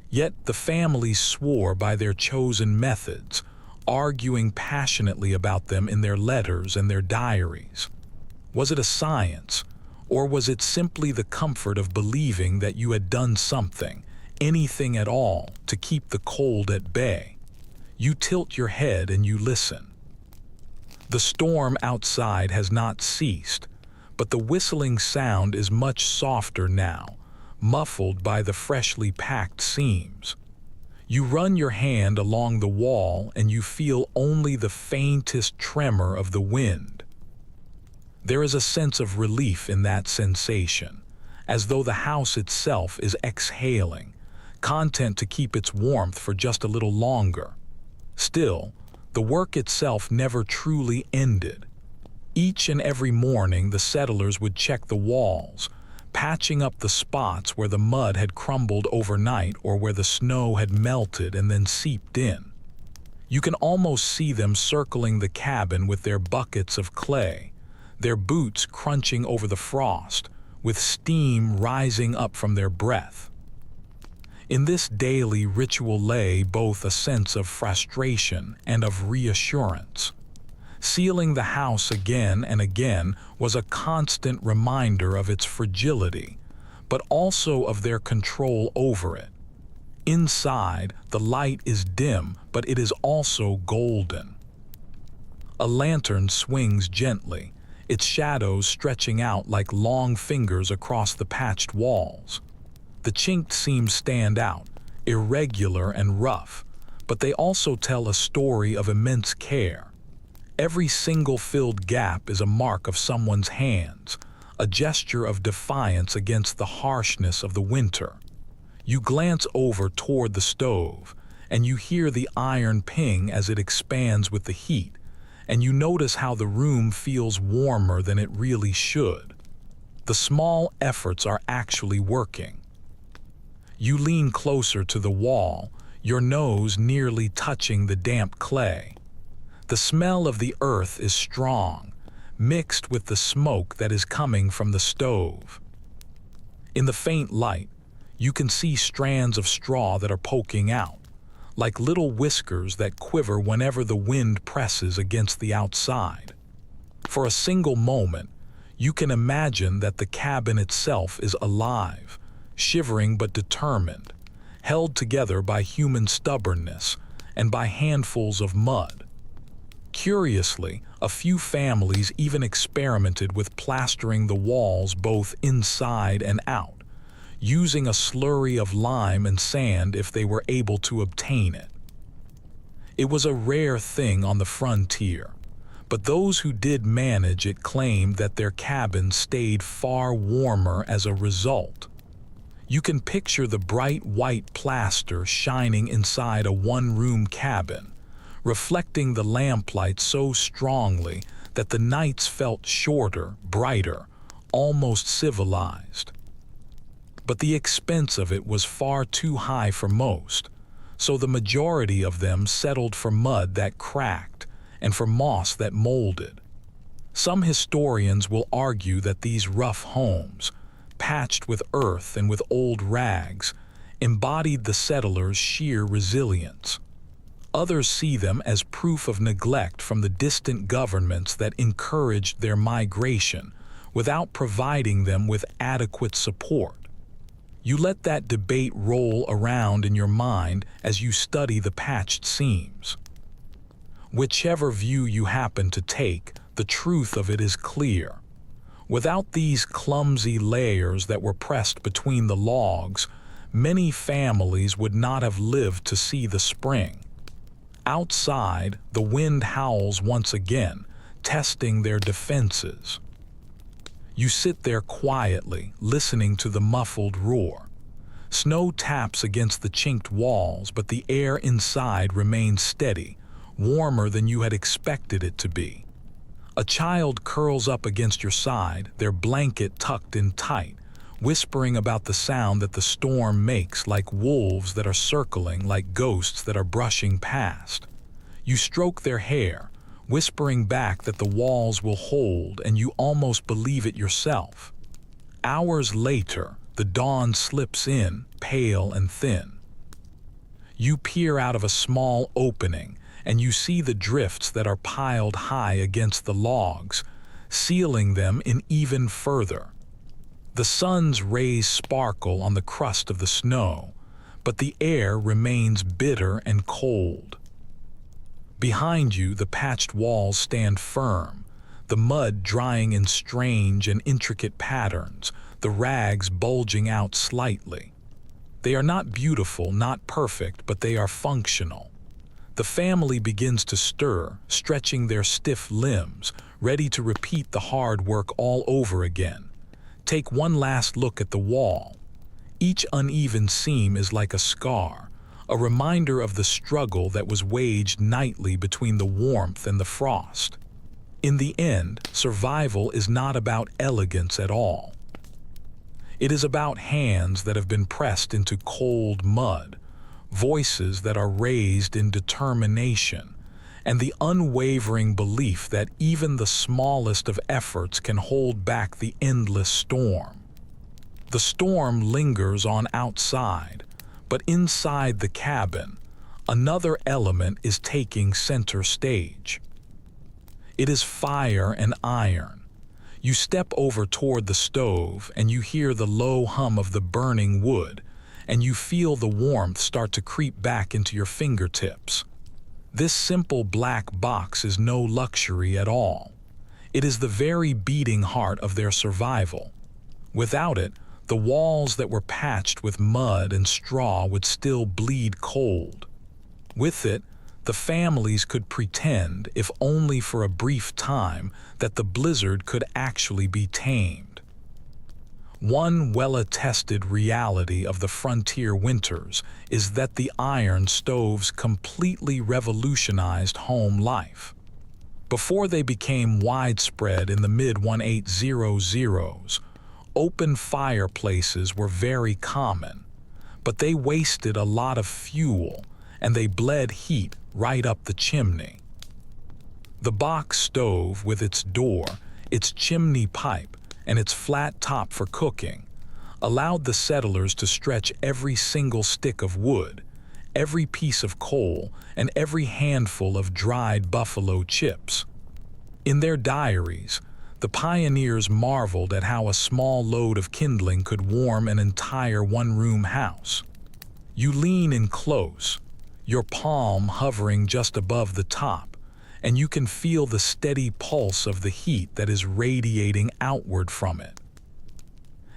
Yet the families swore by their chosen methods, arguing passionately about them in their letters and their diaries. Was it a science, or was it simply the comfort of believing that you had done something, anything at all, to keep the cold at bay? You tilt your head and you listen. The storm outside has not ceased, but the whistling sound is much softer now, muffled by the freshly packed seams. You run your hand along the wall and you feel only the faintest tremor of the wind. There is a sense of relief in that sensation, as though the house itself is exhaling, content to keep its warmth for just a little longer. Still, the work itself never truly ended. Each and every morning the settlers would check the walls, patching up the spots where the mud had crumbled overnight or where the snow had melted and then seeped in. You can almost see them circling the cabin with their buckets of clay, their boots crunching over the frost, with steam rising up from their breath. In this daily ritual lay both a sense of frustration and of reassurance. Sealing the house again and again was a constant reminder of its fragility, but also of their control over it. Inside, the light is dim, but it is also golden. A lantern swings gently, its shadows stretching out like long fingers across the patched walls. The chinked seams stand out, irregular and rough, but they also tell a story of immense care. Every single filled gap is a mark of someone's hands, a gesture of defiance against the harshness of the winter. You glance over toward the stove, and you hear the iron ping as it expands with the heat, and you notice how the room feels warmer than it really should. The small efforts are actually working. You lean closer to the wall, your nose nearly touching the damp clay. The smell of the earth is strong, mixed with the smoke that is coming from the stove. In the faint light, you can see strands of straw that are poking out, like little whiskers that quiver whenever the wind presses against the outside. For a single moment, you can imagine that the cabin itself is alive, shivering but determined, held together by human stubbornness and by handfuls of mud. Curiously, a few families even experimented with plastering the walls both inside and out, using a slurry of lime and sand if they were able to obtain it. It was a rare thing on the frontier, but those who did manage it claimed that their cabins stayed far warmer as a result. You can picture the bright white plaster shining inside a one-room cabin, reflecting the lamplight so strongly that the nights felt shorter, brighter, almost civilized. But the expense of it was far too high for most, so the majority of them settled for mud that cracked and for moss that molded. Some historians will argue that these rough homes, patched with earth and with old rags, embodied the settlers' sheer resilience. Others see them as proof of neglect from the distant governments that encouraged their migration without providing them with adequate support. You let that debate roll around in your mind as you study the patched seams. Whichever view you happen to take, the truth of it is clear. Without these clumsy layers that were pressed between the logs, many families would not have lived to see the spring. Outside, the wind howls once again, testing their defenses. You sit there quietly, listening to the muffled roar. Snow taps against the chinked walls, but the air inside remains steady, warmer than you had expected it to be. A child curls up against your side, their blanket tucked in tight, whispering about the sound that the storm makes, like wolves that are circling, like ghosts that are brushing past. You stroke their hair, whispering back that the walls will hold, and you almost believe it yourself. Hours later, the dawn slips in, pale and thin. You peer out of a small opening, and you see the drifts that are piled high against the logs, sealing them in even further. The sun's rays sparkle on the crust of the snow, but the air remains bitter and cold. Behind you, the patched walls stand firm, the mud drying in strange and intricate patterns, the rags bulging out slightly. They are not beautiful, not perfect, but they are functional. The family begins to stir, stretching their stiff limbs, ready to repeat the hard work all over again. Take one last look at the wall. Each uneven seam is like a scar, a reminder of the struggle that was waged nightly between the warmth and the frost. In the end, survival is not about elegance at all. It is about hands that have been pressed into cold mud, voices that are raised in determination, and the unwavering belief that even the smallest of efforts can hold back the endless storm. The storm lingers on outside, but inside the cabin, another element is taking center stage. It is fire and iron. You step over toward the stove and you hear the low hum of the burning wood, and you feel the warmth start to creep back into your fingertips. This simple black box is no luxury at all. It is the very beating heart of their survival. Without it, the walls that were patched with mud and straw would still bleed cold. With it, the families could pretend, if only for a brief time, that the blizzard could actually be tamed. One well-attested reality of the frontier winters is that the iron stoves completely revolutionized home life. Before they became widespread in the mid-1800s, open fireplaces were very common, but they wasted a lot of fuel and they bled heat right up the chimney. The box stove with its door, its chimney pipe, and its flat top for cooking allowed the settlers to stretch every single stick of wood, every piece of coal, and every handful of dried buffalo chips. In their diaries, the pioneers marveled at how a small load of kindling could warm an entire one-room house. You lean in close, your palm hovering just above the top, and you can feel the steady pulse of the heat that is radiating outward from it.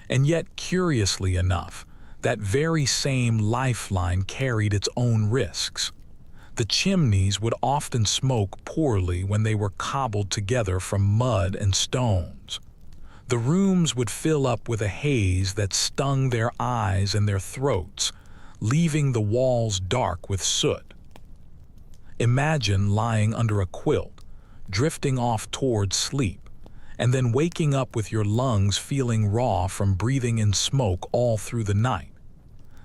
And yet, curiously enough, that very same lifeline carried its own risks. The chimneys would often smoke poorly when they were cobbled together from mud and stones. The rooms would fill up with a haze that stung their eyes and their throats, leaving the walls dark with soot. Imagine lying under a quilt, drifting off towards sleep, and then waking up with your lungs feeling raw from breathing in smoke all through the night.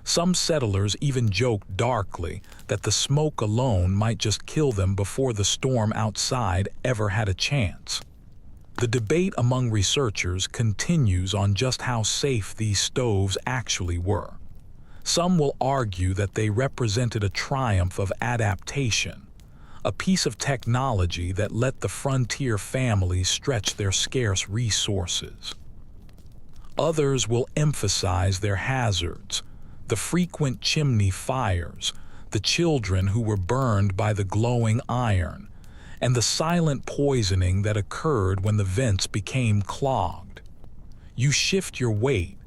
Some settlers even joked darkly that the smoke alone might just kill them before the storm outside ever had a chance. The debate among researchers continues on just how safe these stoves actually were. Some will argue that they represented a triumph of adaptation, a piece of technology that let the frontier families stretch their scarce resources. Others will emphasize their hazards, the frequent chimney fires, the children who were burned by the glowing iron, and the silent poisoning that occurred when the vents became clogged. You shift your weight,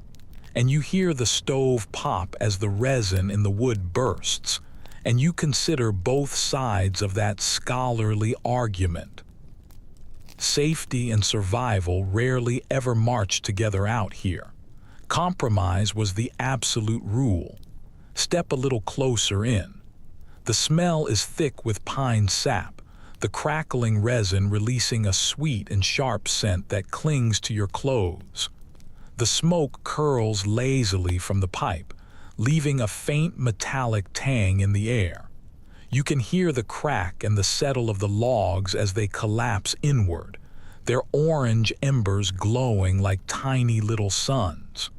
and you hear the stove pop as the resin in the wood bursts, and you consider both sides of that scholarly argument. Safety and survival rarely ever march together out here. Compromise was the absolute rule. Step a little closer in. The smell is thick with pine sap, the crackling resin releasing a sweet and sharp scent that clings to your clothes. The smoke curls lazily from the pipe, leaving a faint metallic tang in the air. You can hear the crack and the settle of the logs as they collapse inward, their orange embers glowing like tiny little suns.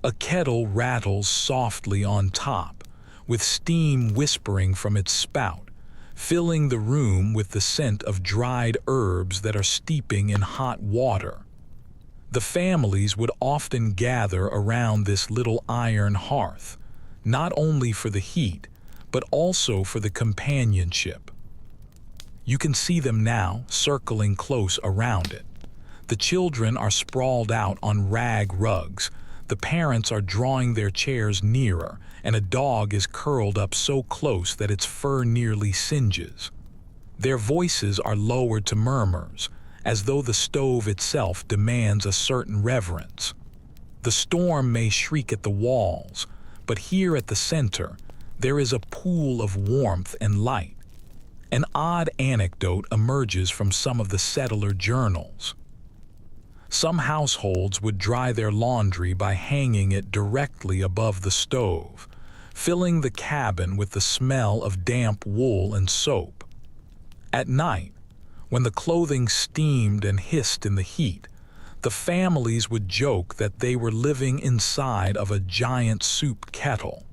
A kettle rattles softly on top, with steam whispering from its spout, filling the room with the scent of dried herbs that are steeping in hot water. The families would often gather around this little iron hearth, not only for the heat, but also for the companionship. You can see them now, circling close around it. The children are sprawled out on rag rugs, the parents are drawing their chairs nearer, and a dog is curled up so close that its fur nearly singes. Their voices are lowered to murmurs, as though the stove itself demands a certain reverence. The storm may shriek at the walls, but here at the center, there is a pool of warmth and light. An odd anecdote emerges from some of the settler journals. Some households would dry their laundry by hanging it directly above the stove, filling the cabin with the smell of damp wool and soap. At night, when the clothing steamed and hissed in the heat, the families would joke that they were living inside of a giant soup kettle.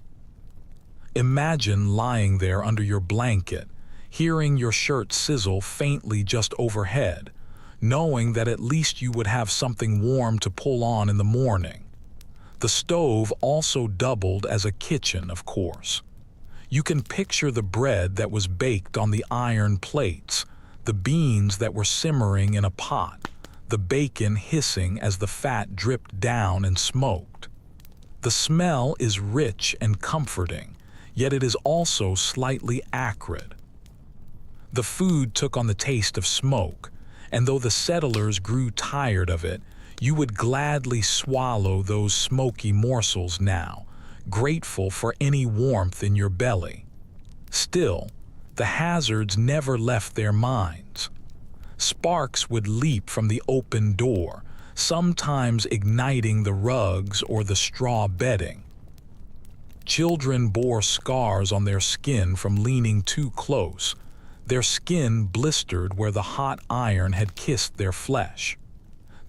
Imagine lying there under your blanket, hearing your shirt sizzle faintly just overhead, knowing that at least you would have something warm to pull on in the morning. The stove also doubled as a kitchen, of course. You can picture the bread that was baked on the iron plates, the beans that were simmering in a pot, the bacon hissing as the fat dripped down and smoked. The smell is rich and comforting, yet it is also slightly acrid. The food took on the taste of smoke, and though the settlers grew tired of it, you would gladly swallow those smoky morsels now, grateful for any warmth in your belly. Still, the hazards never left their minds. Sparks would leap from the open door, sometimes igniting the rugs or the straw bedding. Children bore scars on their skin from leaning too close, their skin blistered where the hot iron had kissed their flesh.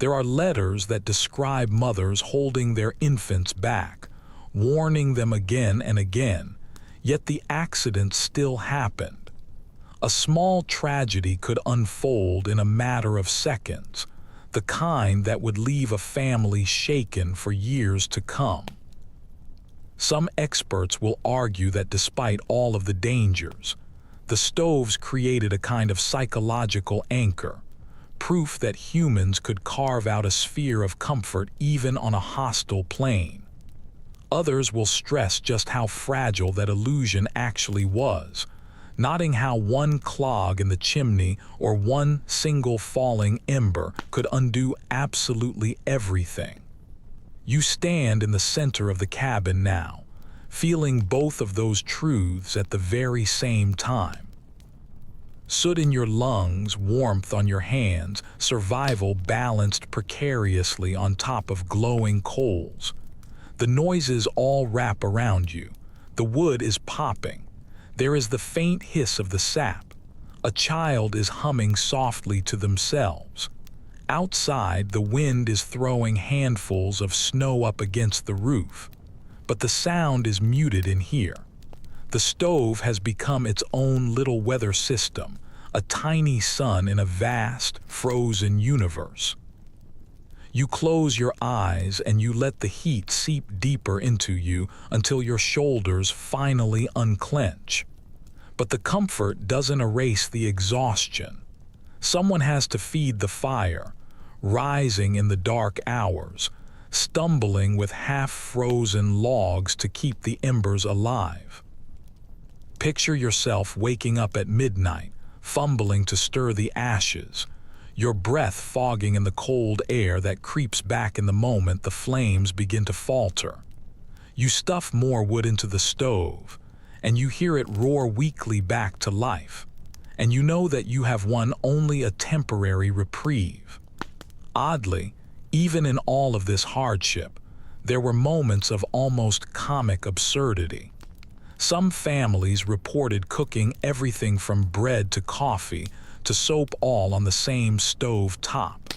There are letters that describe mothers holding their infants back, warning them again and again, yet the accident still happened. A small tragedy could unfold in a matter of seconds, the kind that would leave a family shaken for years to come. Some experts will argue that despite all of the dangers, the stoves created a kind of psychological anchor, proof that humans could carve out a sphere of comfort even on a hostile plane. Others will stress just how fragile that illusion actually was, noting how one clog in the chimney or one single falling ember could undo absolutely everything. You stand in the center of the cabin now, feeling both of those truths at the very same time. Soot in your lungs, warmth on your hands, survival balanced precariously on top of glowing coals. The noises all wrap around you. The wood is popping. There is the faint hiss of the sap. A child is humming softly to themselves. Outside, the wind is throwing handfuls of snow up against the roof. But the sound is muted in here. The stove has become its own little weather system, a tiny sun in a vast, frozen universe. You close your eyes and you let the heat seep deeper into you until your shoulders finally unclench. But the comfort doesn't erase the exhaustion. Someone has to feed the fire, rising in the dark hours, stumbling with half-frozen logs to keep the embers alive. Picture yourself waking up at midnight, fumbling to stir the ashes, your breath fogging in the cold air that creeps back in the moment the flames begin to falter. You stuff more wood into the stove, and you hear it roar weakly back to life, and you know that you have won only a temporary reprieve. Oddly, even in all of this hardship, there were moments of almost comic absurdity. Some families reported cooking everything from bread to coffee to soap all on the same stove top.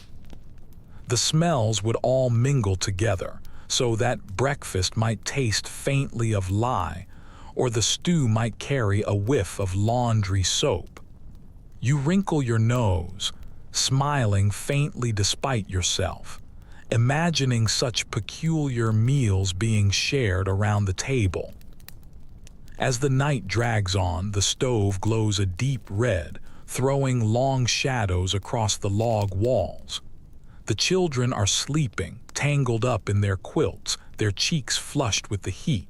The smells would all mingle together so that breakfast might taste faintly of lye, or the stew might carry a whiff of laundry soap. You wrinkle your nose, smiling faintly despite yourself, imagining such peculiar meals being shared around the table. As the night drags on, the stove glows a deep red, throwing long shadows across the log walls. The children are sleeping, tangled up in their quilts, their cheeks flushed with the heat.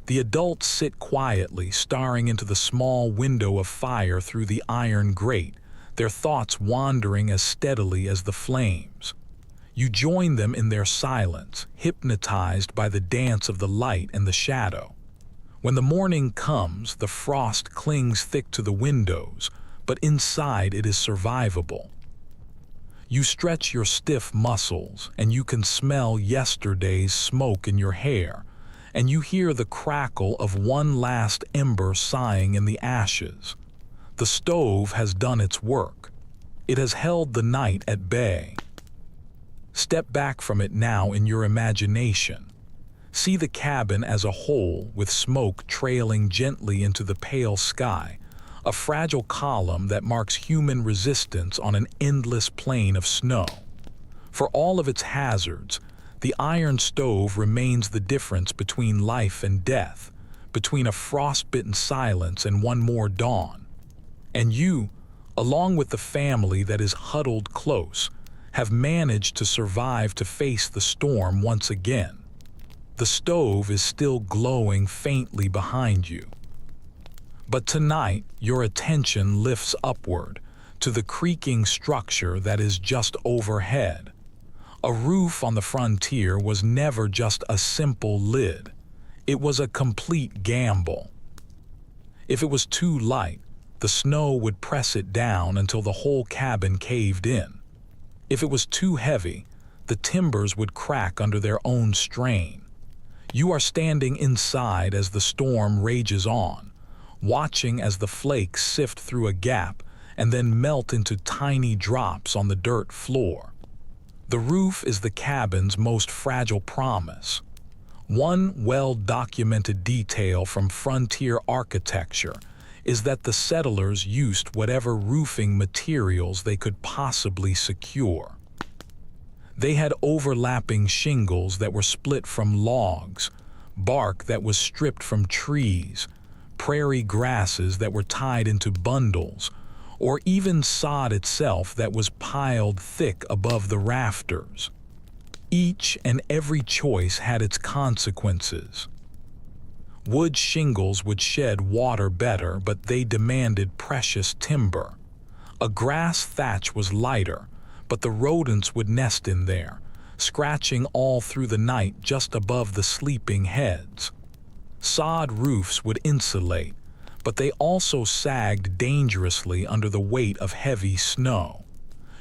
The adults sit quietly, staring into the small window of fire through the iron grate, their thoughts wandering as steadily as the flames. You join them in their silence, hypnotized by the dance of the light and the shadow. When the morning comes, the frost clings thick to the windows, but inside it is survivable. You stretch your stiff muscles, and you can smell yesterday's smoke in your hair, and you hear the crackle of one last ember sighing in the ashes. The stove has done its work. It has held the night at bay. Step back from it now in your imagination. See the cabin as a whole, with smoke trailing gently into the pale sky, a fragile column that marks human resistance on an endless plain of snow. For all of its hazards, the iron stove remains the difference between life and death, between a frostbitten silence and one more dawn. And you, along with the family that is huddled close, have managed to survive to face the storm once again. The stove is still glowing faintly behind you. But tonight, your attention lifts upward to the creaking structure that is just overhead. A roof on the frontier was never just a simple lid. It was a complete gamble. If it was too light, the snow would press it down until the whole cabin caved in. If it was too heavy, the timbers would crack under their own strain. You are standing inside as the storm rages on, watching as the flakes sift through a gap and then melt into tiny drops on the dirt floor. The roof is the cabin's most fragile promise. One well-documented detail from frontier architecture is that the settlers used whatever roofing materials they could possibly secure. They had overlapping shingles that were split from logs, bark that was stripped from trees, prairie grasses that were tied into bundles, or even sod itself that was piled thick above the rafters. Each and every choice had its consequences. Wood shingles would shed water better, but they demanded precious timber. A grass thatch was lighter, but the rodents would nest in there, scratching all through the night just above the sleeping heads. Sod roofs would insulate, but they also sagged dangerously under the weight of heavy snow.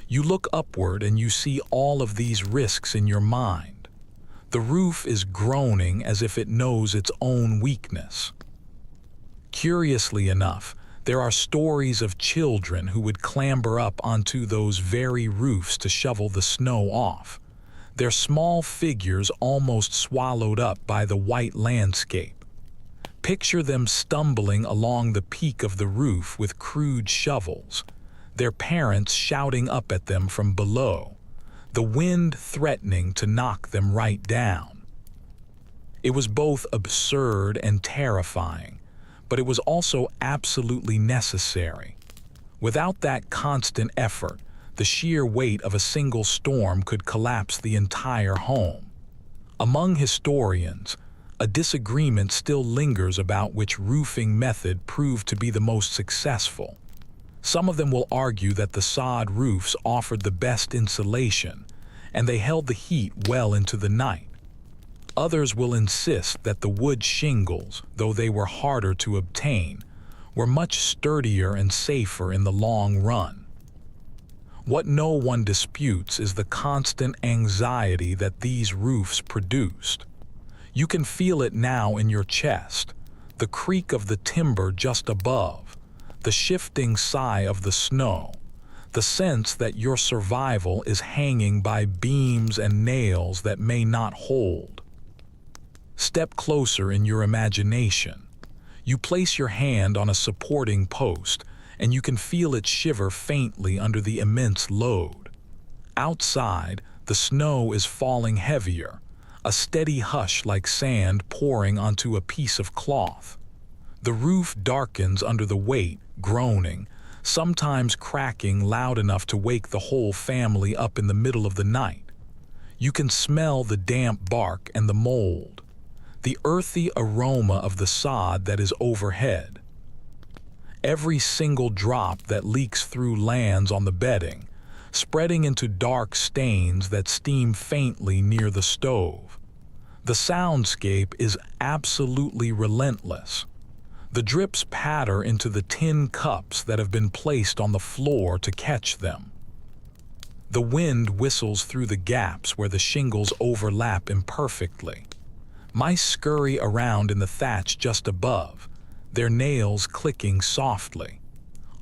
You look upward and you see all of these risks in your mind. The roof is groaning as if it knows its own weakness. Curiously enough, there are stories of children who would clamber up onto those very roofs to shovel the snow off, their small figures almost swallowed up by the white landscape. Picture them stumbling along the peak of the roof with crude shovels, their parents shouting up at them from below, the wind threatening to knock them right down. It was both absurd and terrifying, but it was also absolutely necessary. Without that constant effort, the sheer weight of a single storm could collapse the entire home. Among historians, a disagreement still lingers about which roofing method proved to be the most successful. Some of them will argue that the sod roofs offered the best insulation, and they held the heat well into the night. Others will insist that the wood shingles, though they were harder to obtain, were much sturdier and safer in the long run. What no one disputes is the constant anxiety that these roofs produced. You can feel it now in your chest, the creak of the timber just above, the shifting sigh of the snow, the sense that your survival is hanging by beams and nails that may not hold. Step closer in your imagination. You place your hand on a supporting post, and you can feel it shiver faintly under the immense load. Outside, the snow is falling heavier, a steady hush like sand pouring onto a piece of cloth. The roof darkens under the weight, groaning, sometimes cracking loud enough to wake the whole family up in the middle of the night. You can smell the damp bark and the mold, the earthy aroma of the sod that is overhead. Every single drop that leaks through lands on the bedding, spreading into dark stains that steam faintly near the stove. The soundscape is absolutely relentless. The drips patter into the tin cups that have been placed on the floor to catch them. The wind whistles through the gaps where the shingles overlap imperfectly. Mice scurry around in the thatch just above, their nails clicking softly.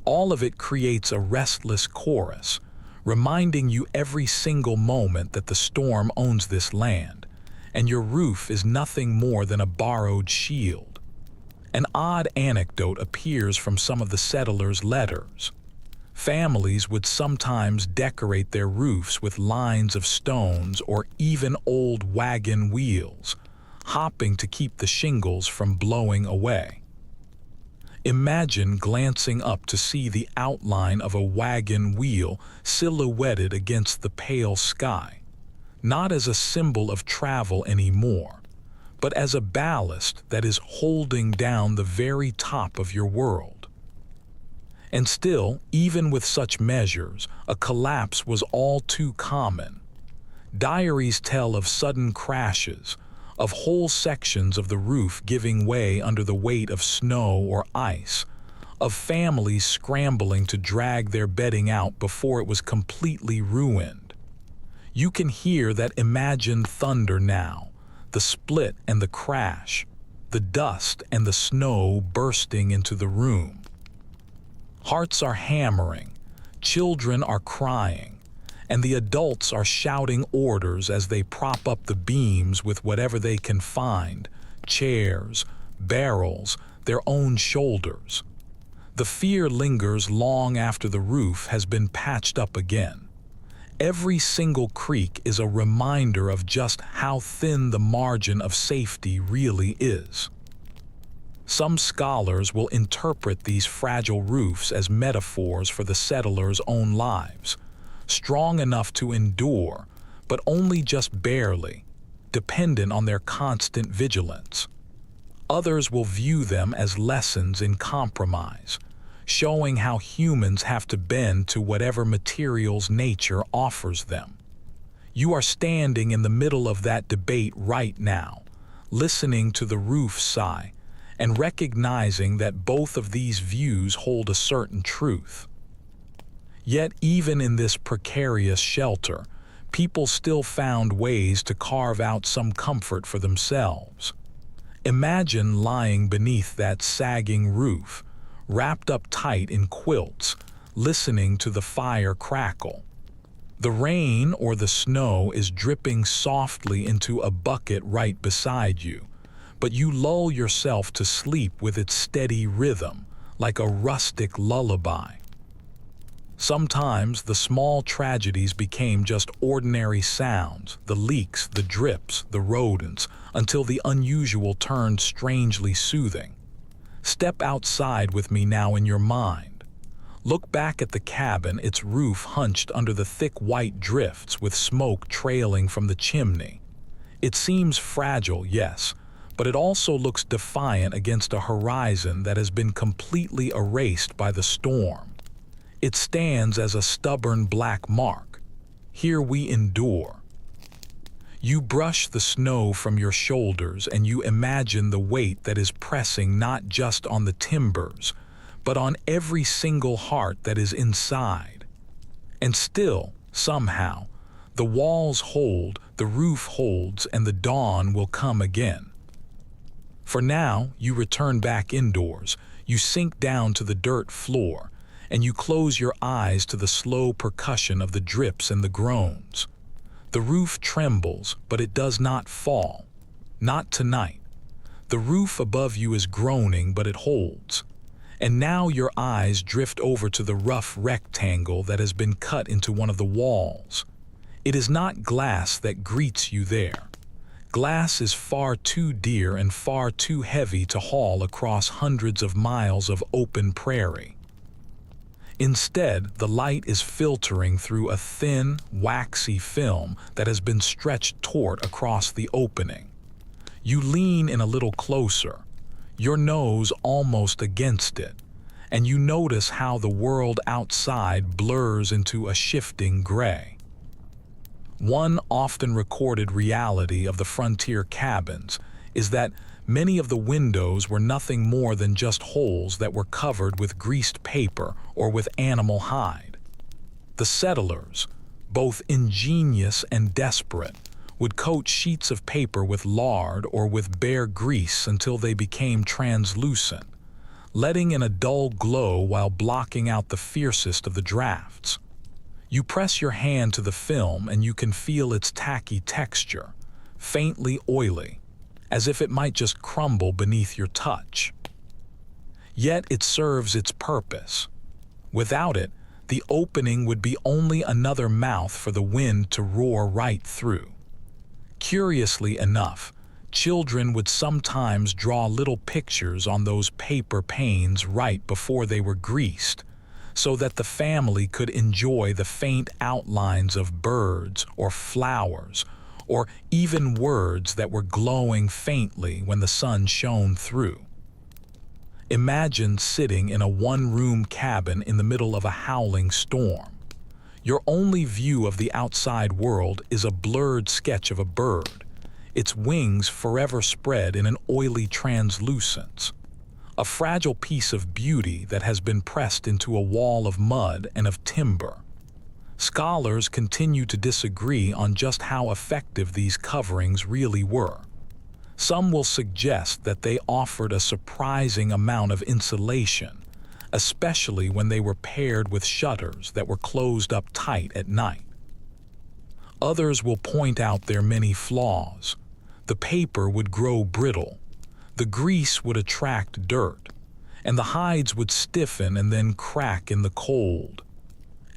All of it creates a restless chorus, reminding you every single moment that the storm owns this land, and your roof is nothing more than a borrowed shield. An odd anecdote appears from some of the settlers' letters. Families would sometimes decorate their roofs with lines of stones or even old wagon wheels, hopping to keep the shingles from blowing away. Imagine glancing up to see the outline of a wagon wheel silhouetted against the pale sky, not as a symbol of travel anymore, but as a ballast that is holding down the very top of your world. And still, even with such measures, a collapse was all too common. Diaries tell of sudden crashes, of whole sections of the roof giving way under the weight of snow or ice, of families scrambling to drag their bedding out before it was completely ruined. You can hear that imagined thunder now, the split and the crash, the dust and the snow bursting into the room. Hearts are hammering, children are crying, and the adults are shouting orders as they prop up the beams with whatever they can find: chairs, barrels, their own shoulders. The fear lingers long after the roof has been patched up again. Every single creak is a reminder of just how thin the margin of safety really is. Some scholars will interpret these fragile roofs as metaphors for the settlers' own lives, strong enough to endure, but only just barely, dependent on their constant vigilance. Others will view them as lessons in compromise, showing how humans have to bend to whatever materials nature offers them. You are standing in the middle of that debate right now, listening to the roof sigh, and recognizing that both of these views hold a certain truth. Yet even in this precarious shelter, people still found ways to carve out some comfort for themselves. Imagine lying beneath that sagging roof, wrapped up tight in quilts, listening to the fire crackle. The rain or the snow is dripping softly into a bucket right beside you, but you lull yourself to sleep with its steady rhythm, like a rustic lullaby. Sometimes the small tragedies became just ordinary sounds, the leaks, the drips, the rodents, until the unusual turned strangely soothing. Step outside with me now in your mind. Look back at the cabin, its roof hunched under the thick white drifts with smoke trailing from the chimney. It seems fragile, yes, but it also looks defiant against a horizon that has been completely erased by the storm. It stands as a stubborn black mark. Here we endure. You brush the snow from your shoulders and you imagine the weight that is pressing not just on the timbers, but on every single heart that is inside. And still, somehow, the walls hold, the roof holds, and the dawn will come again. For now, you return back indoors, you sink down to the dirt floor, and you close your eyes to the slow percussion of the drips and the groans. The roof trembles, but it does not fall. Not tonight. The roof above you is groaning, but it holds. And now your eyes drift over to the rough rectangle that has been cut into one of the walls. It is not glass that greets you there. Glass is far too dear and far too heavy to haul across hundreds of miles of open prairie. Instead, the light is filtering through a thin, waxy film that has been stretched taut across the opening. You lean in a little closer, your nose almost against it, and you notice how the world outside blurs into a shifting gray. One often recorded reality of the frontier cabins is that many of the windows were nothing more than just holes that were covered with greased paper or with animal hide. The settlers, both ingenious and desperate, would coat sheets of paper with lard or with bare grease until they became translucent, letting in a dull glow while blocking out the fiercest of the drafts. You press your hand to the film and you can feel its tacky texture, faintly oily, as if it might just crumble beneath your touch. Yet it serves its purpose. Without it, the opening would be only another mouth for the wind to roar right through. Curiously enough, children would sometimes draw little pictures on those paper panes right before they were greased, so that the family could enjoy the faint outlines of birds or flowers, or even words that were glowing faintly when the sun shone through. Imagine sitting in a one-room cabin in the middle of a howling storm. Your only view of the outside world is a blurred sketch of a bird, its wings forever spread in an oily translucence. A fragile piece of beauty that has been pressed into a wall of mud and of timber. Scholars continue to disagree on just how effective these coverings really were. Some will suggest that they offered a surprising amount of insulation, especially when they were paired with shutters that were closed up tight at night. Others will point out their many flaws. The paper would grow brittle, the grease would attract dirt, and the hides would stiffen and then crack in the cold.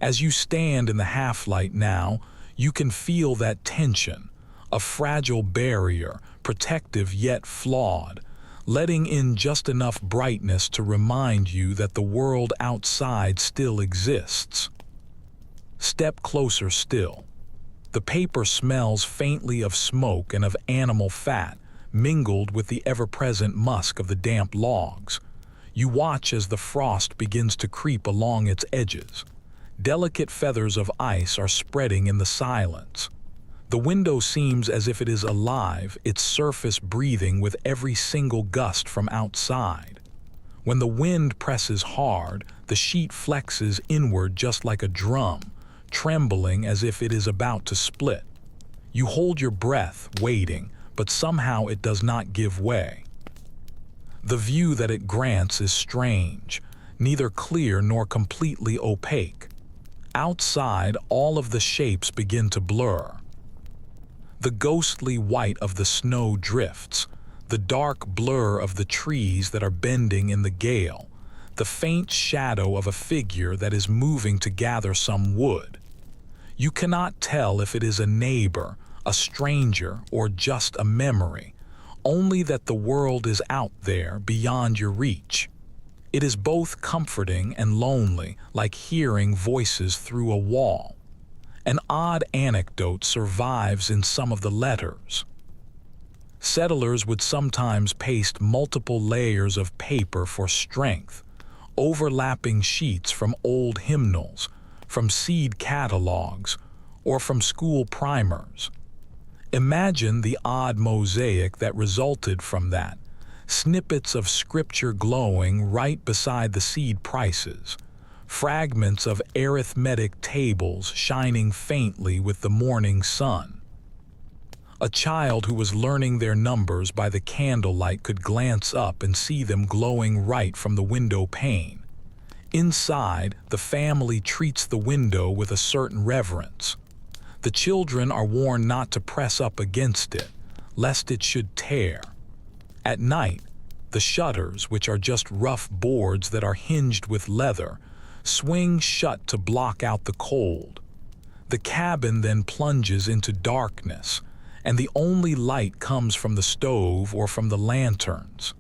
As you stand in the half-light now, you can feel that tension, a fragile barrier, protective yet flawed, letting in just enough brightness to remind you that the world outside still exists. Step closer still. The paper smells faintly of smoke and of animal fat, mingled with the ever-present musk of the damp logs. You watch as the frost begins to creep along its edges. Delicate feathers of ice are spreading in the silence. The window seems as if it is alive, its surface breathing with every single gust from outside. When the wind presses hard, the sheet flexes inward just like a drum, trembling as if it is about to split. You hold your breath, waiting, but somehow it does not give way. The view that it grants is strange, neither clear nor completely opaque. Outside, all of the shapes begin to blur. The ghostly white of the snow drifts, the dark blur of the trees that are bending in the gale, the faint shadow of a figure that is moving to gather some wood. You cannot tell if it is a neighbor, a stranger, or just a memory, only that the world is out there beyond your reach. It is both comforting and lonely, like hearing voices through a wall. An odd anecdote survives in some of the letters. Settlers would sometimes paste multiple layers of paper for strength, overlapping sheets from old hymnals, from seed catalogs, or from school primers. Imagine the odd mosaic that resulted from that, snippets of scripture glowing right beside the seed prices, fragments of arithmetic tables shining faintly with the morning sun. A child who was learning their numbers by the candlelight could glance up and see them glowing right from the window pane. Inside, the family treats the window with a certain reverence. The children are warned not to press up against it, lest it should tear. At night, the shutters, which are just rough boards that are hinged with leather, swing shut to block out the cold. The cabin then plunges into darkness, and the only light comes from the stove or from the lanterns.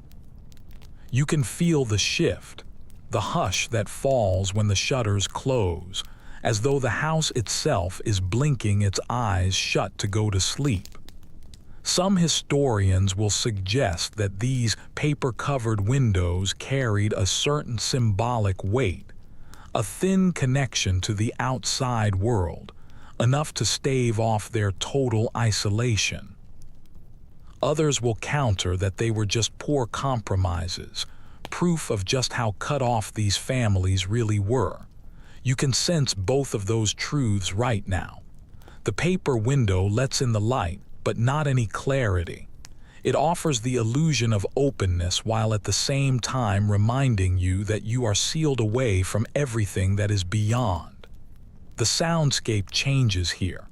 You can feel the shift, the hush that falls when the shutters close, as though the house itself is blinking its eyes shut to go to sleep. Some historians will suggest that these paper-covered windows carried a certain symbolic weight, a thin connection to the outside world, enough to stave off their total isolation. Others will counter that they were just poor compromises, proof of just how cut off these families really were. You can sense both of those truths right now. The paper window lets in the light, but not any clarity. It offers the illusion of openness while at the same time reminding you that you are sealed away from everything that is beyond. The soundscape changes here.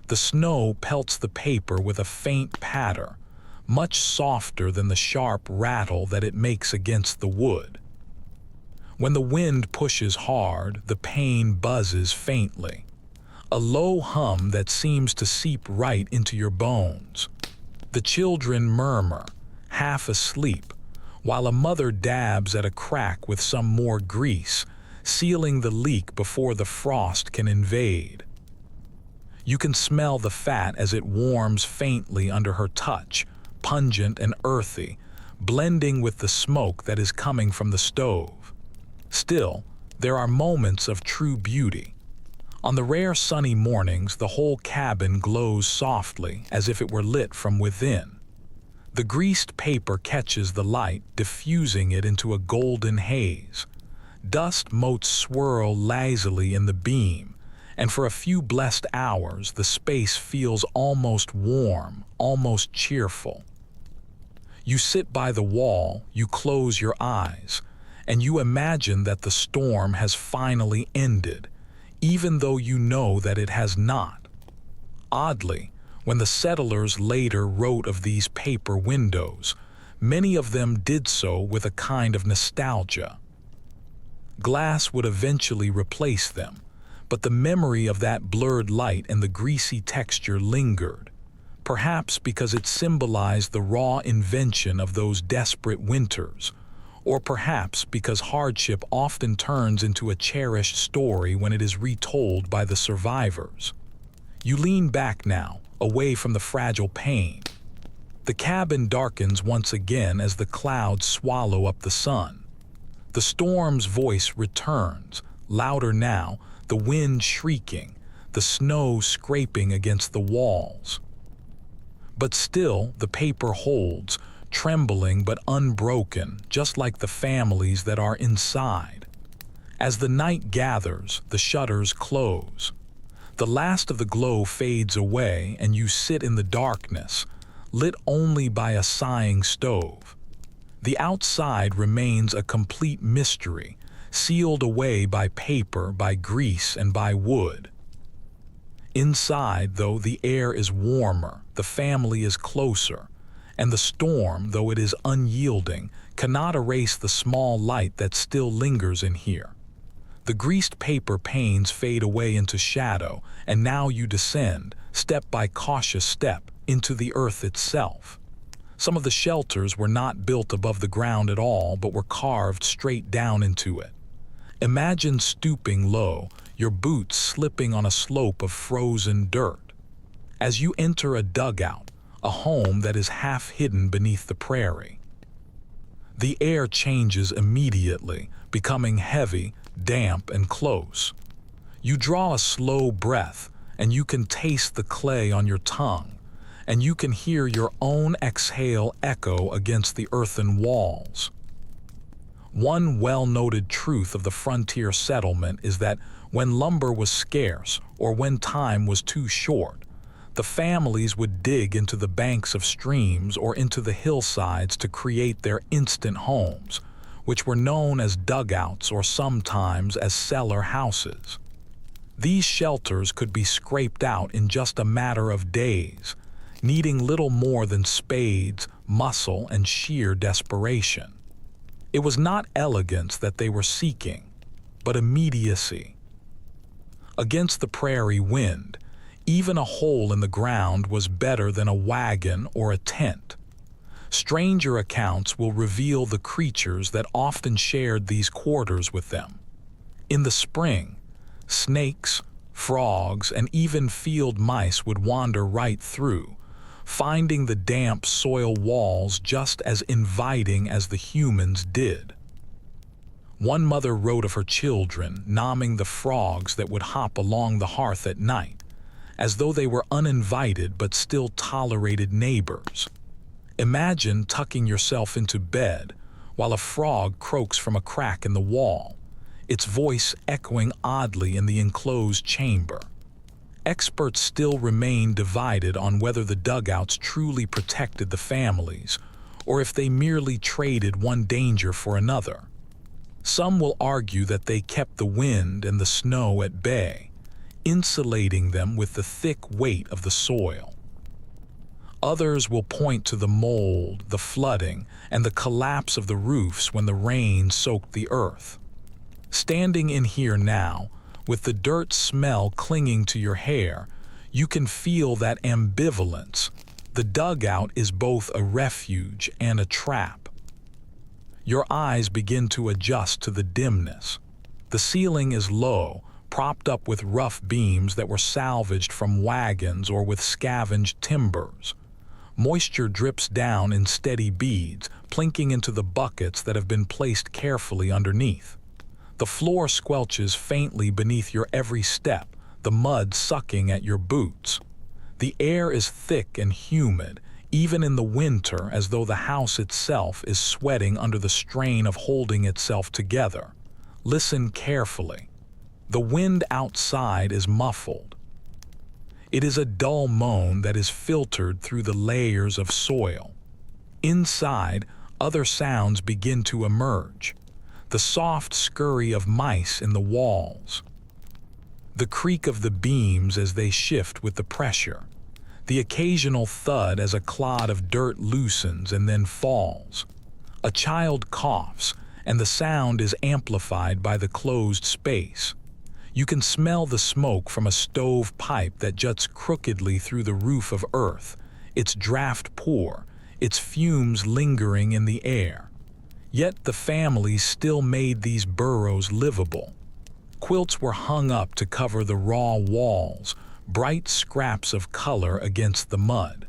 The snow pelts the paper with a faint patter, much softer than the sharp rattle that it makes against the wood. When the wind pushes hard, the pane buzzes faintly, a low hum that seems to seep right into your bones. The children murmur, half asleep, while a mother dabs at a crack with some more grease, sealing the leak before the frost can invade. You can smell the fat as it warms faintly under her touch, pungent and earthy, blending with the smoke that is coming from the stove. Still, there are moments of true beauty. On the rare sunny mornings, the whole cabin glows softly, as if it were lit from within. The greased paper catches the light, diffusing it into a golden haze. Dust motes swirl lazily in the beam, and for a few blessed hours, the space feels almost warm, almost cheerful. You sit by the wall, you close your eyes, and you imagine that the storm has finally ended, even though you know that it has not. Oddly, when the settlers later wrote of these paper windows, many of them did so with a kind of nostalgia. Glass would eventually replace them, but the memory of that blurred light and the greasy texture lingered, perhaps because it symbolized the raw invention of those desperate winters, or perhaps because hardship often turns into a cherished story when it is retold by the survivors. You lean back now, away from the fragile pane. The cabin darkens once again as the clouds swallow up the sun. The storm's voice returns, louder now, the wind shrieking, the snow scraping against the walls. But still, the paper holds, trembling but unbroken, just like the families that are inside. As the night gathers, the shutters close. The last of the glow fades away, and you sit in the darkness, lit only by a sighing stove. The outside remains a complete mystery, sealed away by paper, by grease, and by wood. Inside, though, the air is warmer, the family is closer, and the storm, though it is unyielding, cannot erase the small light that still lingers in here. The greased paper panes fade away into shadow, and now you descend, step by cautious step, into the earth itself. Some of the shelters were not built above the ground at all, but were carved straight down into it. Imagine stooping low, your boots slipping on a slope of frozen dirt. As you enter a dugout, a home that is half hidden beneath the prairie. The air changes immediately, becoming heavy, damp, and close. You draw a slow breath, and you can taste the clay on your tongue, and you can hear your own exhale echo against the earthen walls. One well-noted truth of the frontier settlement is that when lumber was scarce or when time was too short, the families would dig into the banks of streams or into the hillsides to create their instant homes, which were known as dugouts or sometimes as cellar houses. These shelters could be scraped out in just a matter of days, needing little more than spades, muscle, and sheer desperation. It was not elegance that they were seeking, but immediacy. Against the prairie wind, even a hole in the ground was better than a wagon or a tent. Stranger accounts will reveal the creatures that often shared these quarters with them. In the spring, snakes, frogs, and even field mice would wander right through, finding the damp soil walls just as inviting as the humans did. One mother wrote of her children nomming the frogs that would hop along the hearth at night, as though they were uninvited but still tolerated neighbors. Imagine tucking yourself into bed while a frog croaks from a crack in the wall, its voice echoing oddly in the enclosed chamber. Experts still remain divided on whether the dugouts truly protected the families, or if they merely traded one danger for another. Some will argue that they kept the wind and the snow at bay, insulating them with the thick weight of the soil. Others will point to the mold, the flooding, and the collapse of the roofs when the rain soaked the earth. Standing in here now, with the dirt smell clinging to your hair, you can feel that ambivalence. The dugout is both a refuge and a trap. Your eyes begin to adjust to the dimness. The ceiling is low, propped up with rough beams that were salvaged from wagons or with scavenged timbers. Moisture drips down in steady beads, plinking into the buckets that have been placed carefully underneath. The floor squelches faintly beneath your every step, the mud sucking at your boots. The air is thick and humid, even in the winter, as though the house itself is sweating under the strain of holding itself together. Listen carefully. The wind outside is muffled. It is a dull moan that is filtered through the layers of soil. Inside, other sounds begin to emerge. The soft scurry of mice in the walls, the creak of the beams as they shift with the pressure, the occasional thud as a clod of dirt loosens and then falls. A child coughs, and the sound is amplified by the closed space. You can smell the smoke from a stove pipe that juts crookedly through the roof of earth, its draft poor, its fumes lingering in the air. Yet the families still made these burrows livable. Quilts were hung up to cover the raw walls, bright scraps of color against the mud.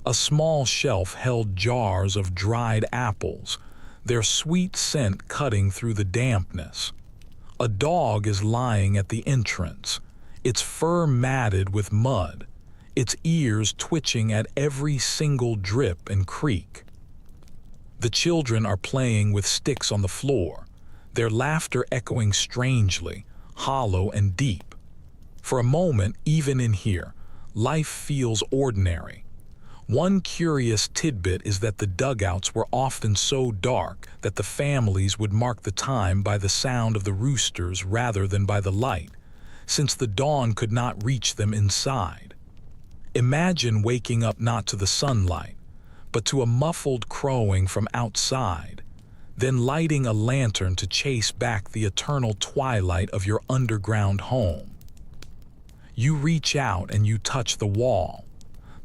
A small shelf held jars of dried apples, their sweet scent cutting through the dampness. A dog is lying at the entrance, its fur matted with mud, its ears twitching at every single drip and creak. The children are playing with sticks on the floor, their laughter echoing strangely, hollow and deep. For a moment, even in here, life feels ordinary. One curious tidbit is that the dugouts were often so dark that the families would mark the time by the sound of the roosters rather than by the light, since the dawn could not reach them inside. Imagine waking up not to the sunlight, but to a muffled crowing from outside, then lighting a lantern to chase back the eternal twilight of your underground home. You reach out and you touch the wall.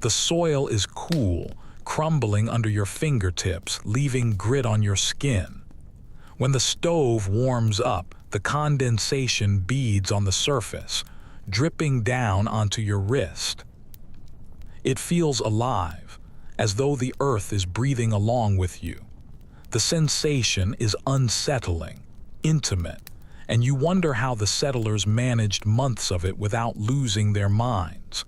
The soil is cool, crumbling under your fingertips, leaving grit on your skin. When the stove warms up, the condensation beads on the surface, dripping down onto your wrist. It feels alive, as though the earth is breathing along with you. The sensation is unsettling, intimate, and you wonder how the settlers managed months of it without losing their minds.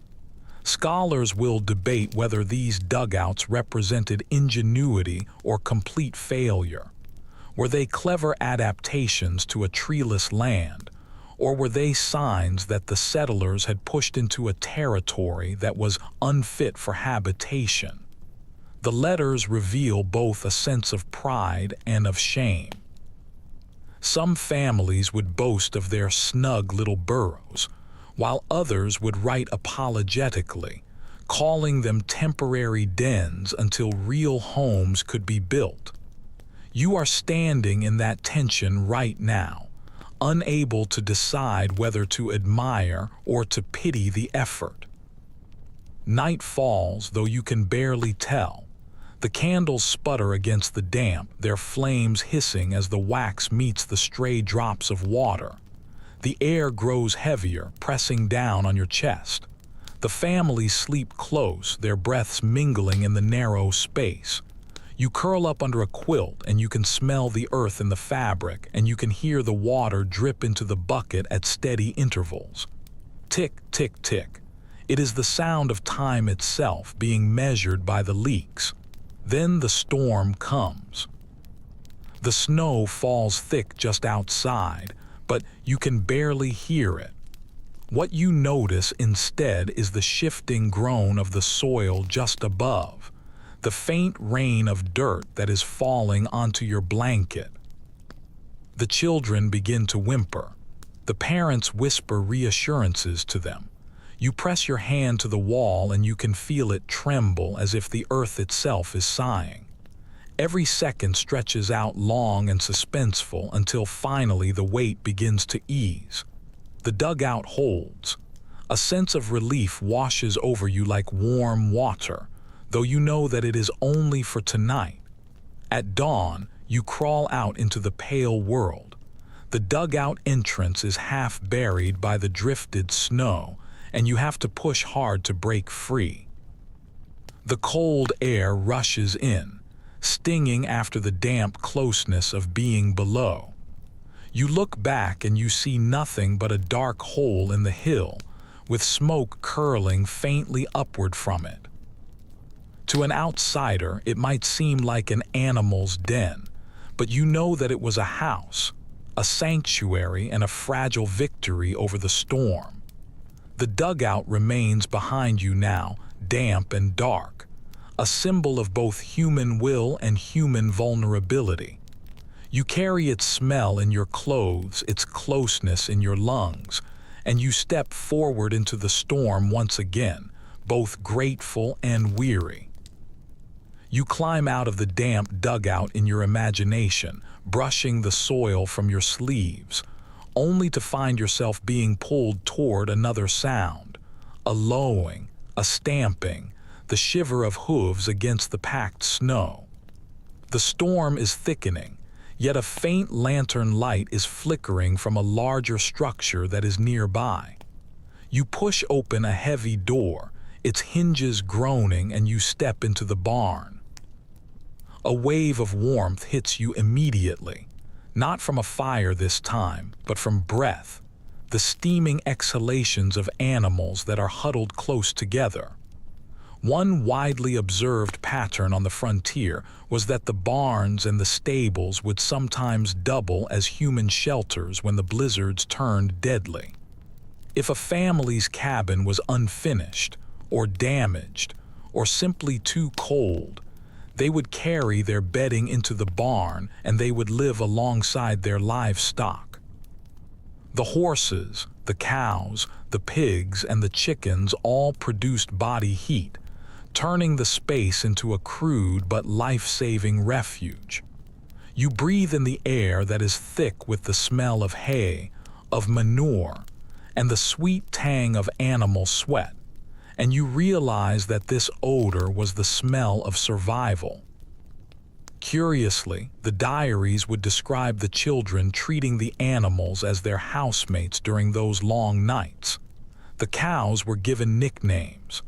Scholars will debate whether these dugouts represented ingenuity or complete failure. Were they clever adaptations to a treeless land, or were they signs that the settlers had pushed into a territory that was unfit for habitation? The letters reveal both a sense of pride and of shame. Some families would boast of their snug little burrows, while others would write apologetically, calling them temporary dens until real homes could be built. You are standing in that tension right now, unable to decide whether to admire or to pity the effort. Night falls, though you can barely tell. The candles sputter against the damp, their flames hissing as the wax meets the stray drops of water. The air grows heavier, pressing down on your chest. The families sleep close, their breaths mingling in the narrow space. You curl up under a quilt and you can smell the earth in the fabric, and you can hear the water drip into the bucket at steady intervals. Tick, tick, tick. It is the sound of time itself being measured by the leaks. Then the storm comes. The snow falls thick just outside, but you can barely hear it. What you notice instead is the shifting groan of the soil just above, the faint rain of dirt that is falling onto your blanket. The children begin to whimper. The parents whisper reassurances to them. You press your hand to the wall and you can feel it tremble as if the earth itself is sighing. Every second stretches out long and suspenseful until finally the weight begins to ease. The dugout holds. A sense of relief washes over you like warm water, though you know that it is only for tonight. At dawn, you crawl out into the pale world. The dugout entrance is half buried by the drifted snow, and you have to push hard to break free. The cold air rushes in, stinging after the damp closeness of being below. You look back and you see nothing but a dark hole in the hill, with smoke curling faintly upward from it. To an outsider, it might seem like an animal's den, but you know that it was a house, a sanctuary, and a fragile victory over the storm. The dugout remains behind you now, damp and dark, a symbol of both human will and human vulnerability. You carry its smell in your clothes, its closeness in your lungs, and you step forward into the storm once again, both grateful and weary. You climb out of the damp dugout in your imagination, brushing the soil from your sleeves, only to find yourself being pulled toward another sound, a lowing, a stamping, the shiver of hooves against the packed snow. The storm is thickening, yet a faint lantern light is flickering from a larger structure that is nearby. You push open a heavy door, its hinges groaning, and you step into the barn. A wave of warmth hits you immediately, not from a fire this time, but from breath, the steaming exhalations of animals that are huddled close together. One widely observed pattern on the frontier was that the barns and the stables would sometimes double as human shelters when the blizzards turned deadly. If a family's cabin was unfinished, or damaged, or simply too cold, they would carry their bedding into the barn and they would live alongside their livestock. The horses, the cows, the pigs, and the chickens all produced body heat, turning the space into a crude but life-saving refuge. You breathe in the air that is thick with the smell of hay, of manure, and the sweet tang of animal sweat, and you realize that this odor was the smell of survival. Curiously, the diaries would describe the children treating the animals as their housemates during those long nights. The cows were given nicknames.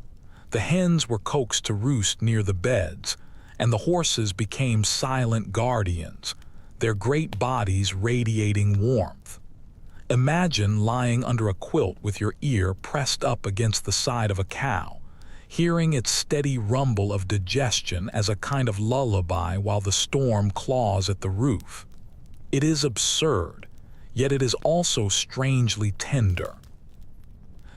The hens were coaxed to roost near the beds, and the horses became silent guardians, their great bodies radiating warmth. Imagine lying under a quilt with your ear pressed up against the side of a cow, hearing its steady rumble of digestion as a kind of lullaby while the storm claws at the roof. It is absurd, yet it is also strangely tender.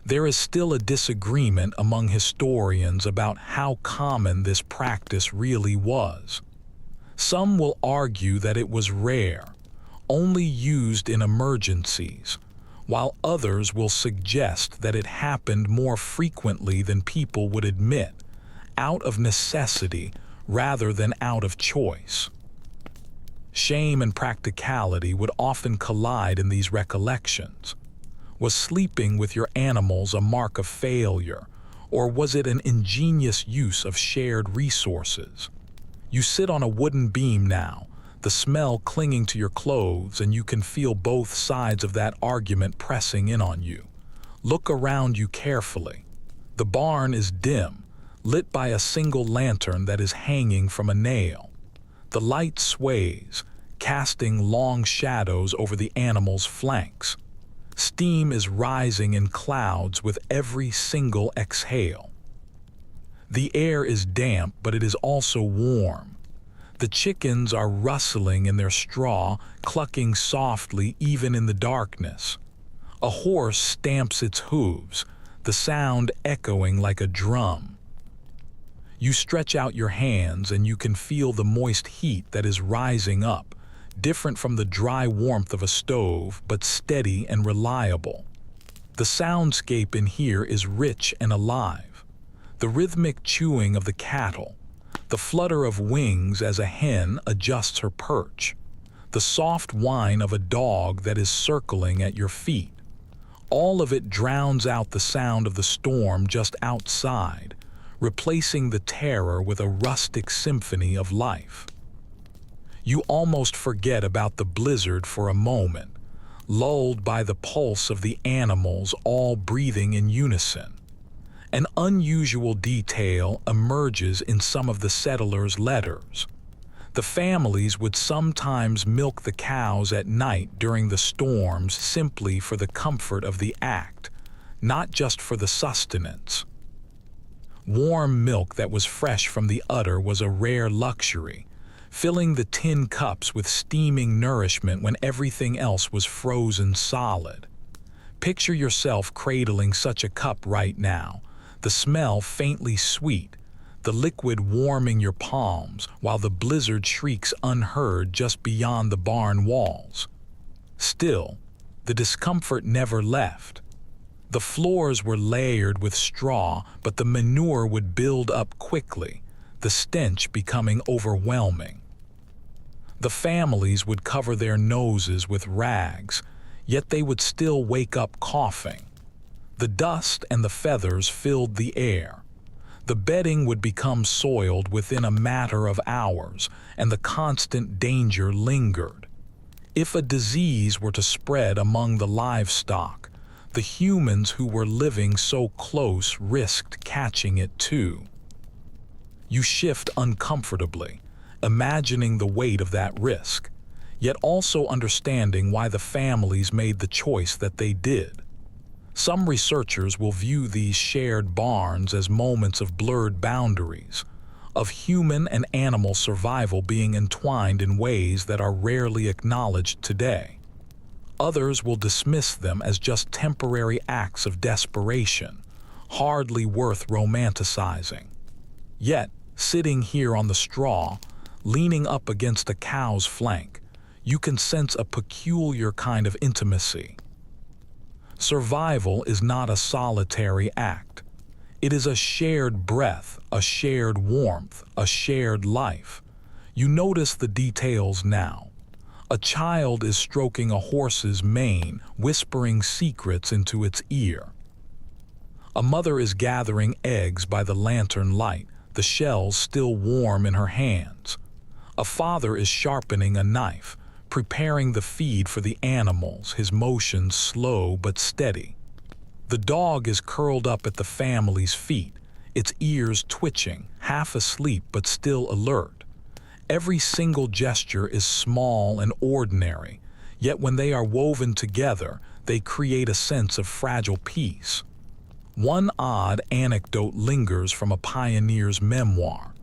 There is still a disagreement among historians about how common this practice really was. Some will argue that it was rare, only used in emergencies, while others will suggest that it happened more frequently than people would admit, out of necessity rather than out of choice. Shame and practicality would often collide in these recollections. Was sleeping with your animals a mark of failure, or was it an ingenious use of shared resources? You sit on a wooden beam now, the smell clinging to your clothes, and you can feel both sides of that argument pressing in on you. Look around you carefully. The barn is dim, lit by a single lantern that is hanging from a nail. The light sways, casting long shadows over the animals' flanks. Steam is rising in clouds with every single exhale. The air is damp, but it is also warm. The chickens are rustling in their straw, clucking softly even in the darkness. A horse stamps its hooves, the sound echoing like a drum. You stretch out your hands and you can feel the moist heat that is rising up, different from the dry warmth of a stove, but steady and reliable. The soundscape in here is rich and alive. The rhythmic chewing of the cattle, the flutter of wings as a hen adjusts her perch, the soft whine of a dog that is circling at your feet. All of it drowns out the sound of the storm just outside, replacing the terror with a rustic symphony of life. You almost forget about the blizzard for a moment, lulled by the pulse of the animals all breathing in unison. An unusual detail emerges in some of the settlers' letters. The families would sometimes milk the cows at night during the storms simply for the comfort of the act, not just for the sustenance. Warm milk that was fresh from the udder was a rare luxury, filling the tin cups with steaming nourishment when everything else was frozen solid. Picture yourself cradling such a cup right now, the smell faintly sweet, the liquid warming your palms while the blizzard shrieks unheard just beyond the barn walls. Still, the discomfort never left. The floors were layered with straw, but the manure would build up quickly, the stench becoming overwhelming. The families would cover their noses with rags, yet they would still wake up coughing. The dust and the feathers filled the air. The bedding would become soiled within a matter of hours, and the constant danger lingered. If a disease were to spread among the livestock, the humans who were living so close risked catching it too. You shift uncomfortably, imagining the weight of that risk, yet also understanding why the families made the choice that they did. Some researchers will view these shared barns as moments of blurred boundaries, of human and animal survival being entwined in ways that are rarely acknowledged today. Others will dismiss them as just temporary acts of desperation, hardly worth romanticizing. Yet, sitting here on the straw, leaning up against a cow's flank, you can sense a peculiar kind of intimacy. Survival is not a solitary act. It is a shared breath, a shared warmth, a shared life. You notice the details now. A child is stroking a horse's mane, whispering secrets into its ear. A mother is gathering eggs by the lantern light, the shells still warm in her hands. A father is sharpening a knife, preparing the feed for the animals, his motions slow but steady. The dog is curled up at the family's feet, its ears twitching, half asleep but still alert. Every single gesture is small and ordinary, yet when they are woven together, they create a sense of fragile peace. One odd anecdote lingers from a pioneer's memoir.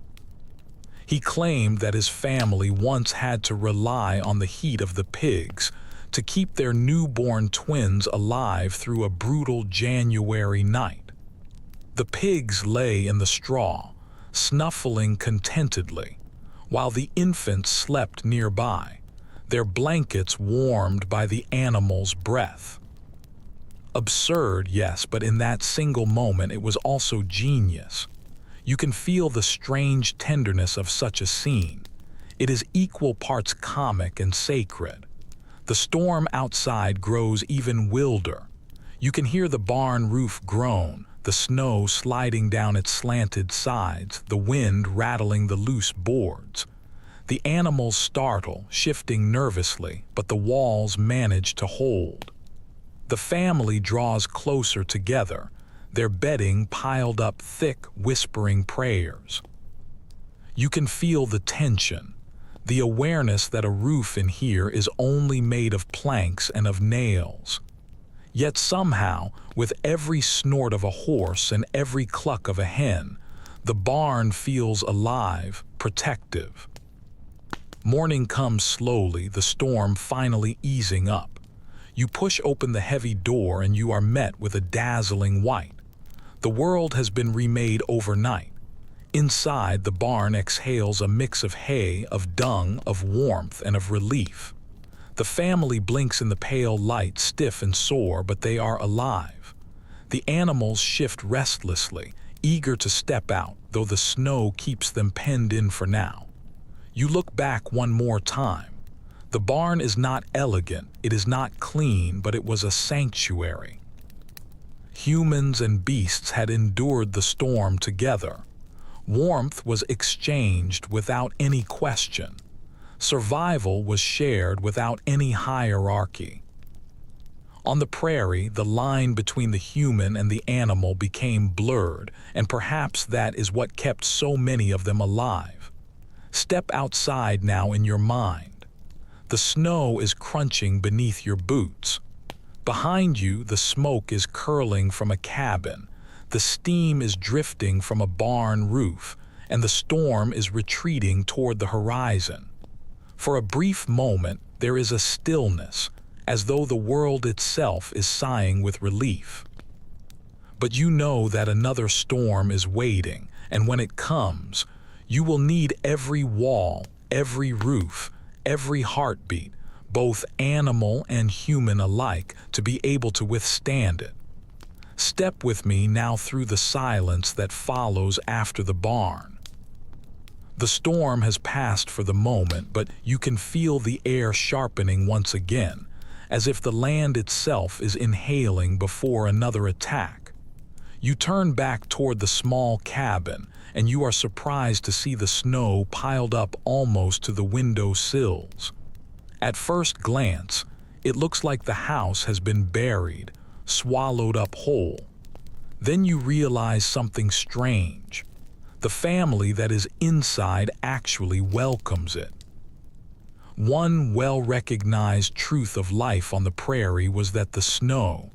He claimed that his family once had to rely on the heat of the pigs to keep their newborn twins alive through a brutal January night. The pigs lay in the straw, snuffling contentedly, while the infants slept nearby, their blankets warmed by the animals' breath. Absurd, yes, but in that single moment it was also genius. You can feel the strange tenderness of such a scene. It is equal parts comic and sacred. The storm outside grows even wilder. You can hear the barn roof groan, the snow sliding down its slanted sides, the wind rattling the loose boards. The animals startle, shifting nervously, but the walls manage to hold. The family draws closer together, their bedding piled up thick, whispering prayers. You can feel the tension, the awareness that a roof in here is only made of planks and of nails. Yet somehow, with every snort of a horse and every cluck of a hen, the barn feels alive, protective. Morning comes slowly, the storm finally easing up. You push open the heavy door and you are met with a dazzling white. The world has been remade overnight. Inside, the barn exhales a mix of hay, of dung, of warmth, and of relief. The family blinks in the pale light, stiff and sore, but they are alive. The animals shift restlessly, eager to step out, though the snow keeps them penned in for now. You look back one more time. The barn is not elegant, it is not clean, but it was a sanctuary. Humans and beasts had endured the storm together. Warmth was exchanged without any question. Survival was shared without any hierarchy. On the prairie, the line between the human and the animal became blurred, and perhaps that is what kept so many of them alive. Step outside now in your mind. The snow is crunching beneath your boots. Behind you, the smoke is curling from a cabin. The steam is drifting from a barn roof, and the storm is retreating toward the horizon. For a brief moment, there is a stillness, as though the world itself is sighing with relief. But you know that another storm is waiting, And when it comes, you will need every wall, every roof, every heartbeat, both animal and human alike, to be able to withstand it. Step with me now through the silence that follows after the barn. The storm has passed for the moment, but you can feel the air sharpening once again, as if the land itself is inhaling before another attack. You turn back toward the small cabin, and you are surprised to see the snow piled up almost to the window sills. At first glance, it looks like the house has been buried, swallowed up whole. Then you realize something strange. The family that is inside actually welcomes it. One well-recognized truth of life on the prairie was that the snow,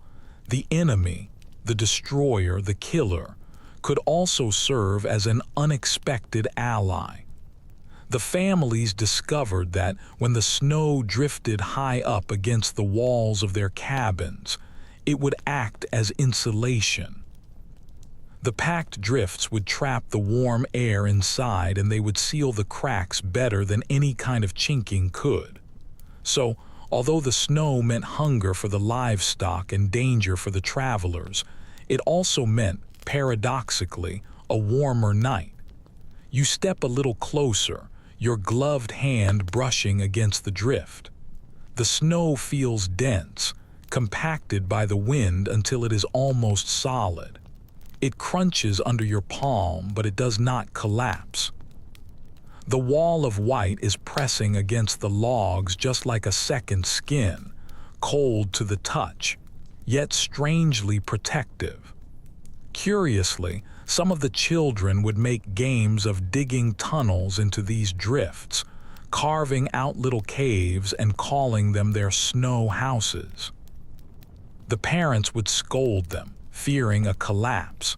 the enemy, the destroyer, the killer, could also serve as an unexpected ally. The families discovered that when the snow drifted high up against the walls of their cabins, it would act as insulation. The packed drifts would trap the warm air inside, and they would seal the cracks better than any kind of chinking could. So, although the snow meant hunger for the livestock and danger for the travelers, it also meant, paradoxically, a warmer night. You step a little closer, your gloved hand brushing against the drift. The snow feels dense, compacted by the wind until it is almost solid. It crunches under your palm, but it does not collapse. The wall of white is pressing against the logs just like a second skin, cold to the touch, yet strangely protective. Curiously, some of the children would make games of digging tunnels into these drifts, carving out little caves and calling them their snow houses. The parents would scold them, fearing a collapse,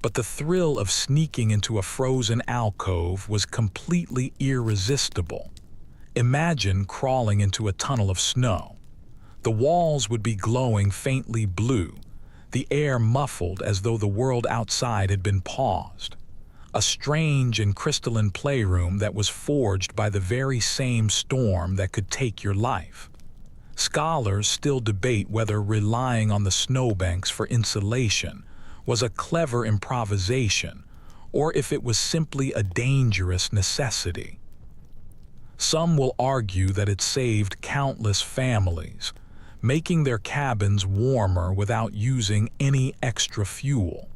but the thrill of sneaking into a frozen alcove was completely irresistible. Imagine crawling into a tunnel of snow. The walls would be glowing faintly blue, the air muffled as though the world outside had been paused. A strange and crystalline playroom that was forged by the very same storm that could take your life. Scholars still debate whether relying on the snowbanks for insulation was a clever improvisation, or if it was simply a dangerous necessity. Some will argue that it saved countless families, making their cabins warmer without using any extra fuel.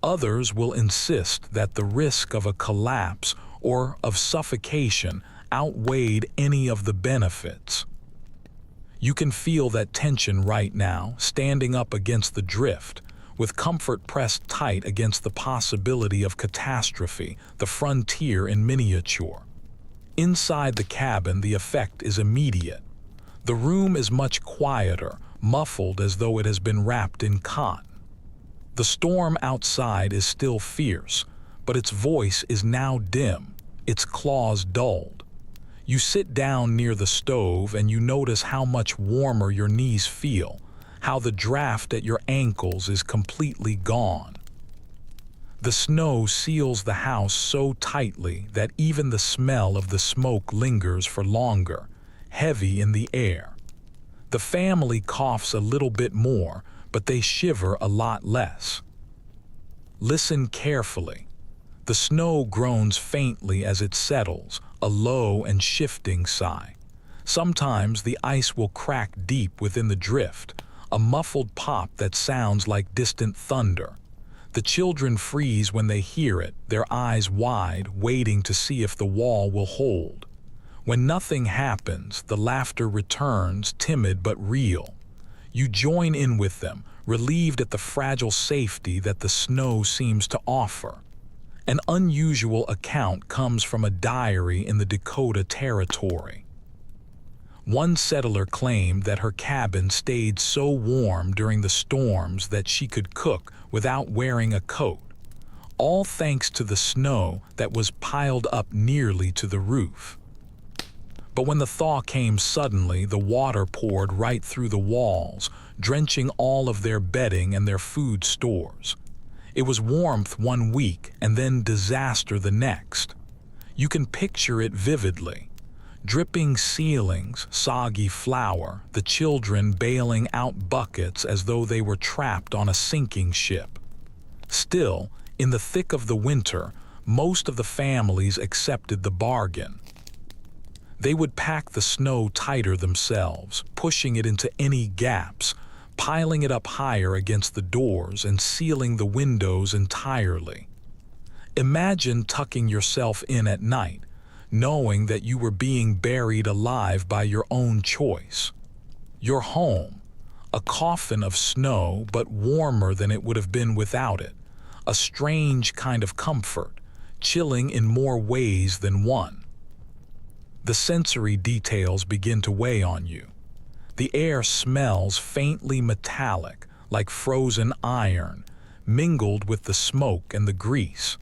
Others will insist that the risk of a collapse or of suffocation outweighed any of the benefits. You can feel that tension right now, standing up against the drift, with comfort pressed tight against the possibility of catastrophe, the frontier in miniature. Inside the cabin, the effect is immediate. The room is much quieter, muffled as though it has been wrapped in cotton. The storm outside is still fierce, but its voice is now dim, its claws dulled. You sit down near the stove and you notice how much warmer your knees feel, how the draft at your ankles is completely gone. The snow seals the house so tightly that even the smell of the smoke lingers for longer, heavy in the air. The family coughs a little bit more, but they shiver a lot less. Listen carefully. The snow groans faintly as it settles, a low and shifting sigh. Sometimes the ice will crack deep within the drift, a muffled pop that sounds like distant thunder. The children freeze when they hear it, their eyes wide, waiting to see if the wall will hold. When nothing happens, the laughter returns, timid but real. You join in with them, relieved at the fragile safety that the snow seems to offer. An unusual account comes from a diary in the Dakota Territory. One settler claimed that her cabin stayed so warm during the storms that she could cook without wearing a coat, all thanks to the snow that was piled up nearly to the roof. But when the thaw came suddenly, the water poured right through the walls, drenching all of their bedding and their food stores. It was warmth one week and then disaster the next. You can picture it vividly. Dripping ceilings, soggy flour, the children bailing out buckets as though they were trapped on a sinking ship. Still, in the thick of the winter, most of the families accepted the bargain. They would pack the snow tighter themselves, pushing it into any gaps, piling it up higher against the doors and sealing the windows entirely. Imagine tucking yourself in at night, knowing that you were being buried alive by your own choice. Your home, a coffin of snow but warmer than it would have been without it, a strange kind of comfort, chilling in more ways than one. The sensory details begin to weigh on you. The air smells faintly metallic, like frozen iron, mingled with the smoke and the grease.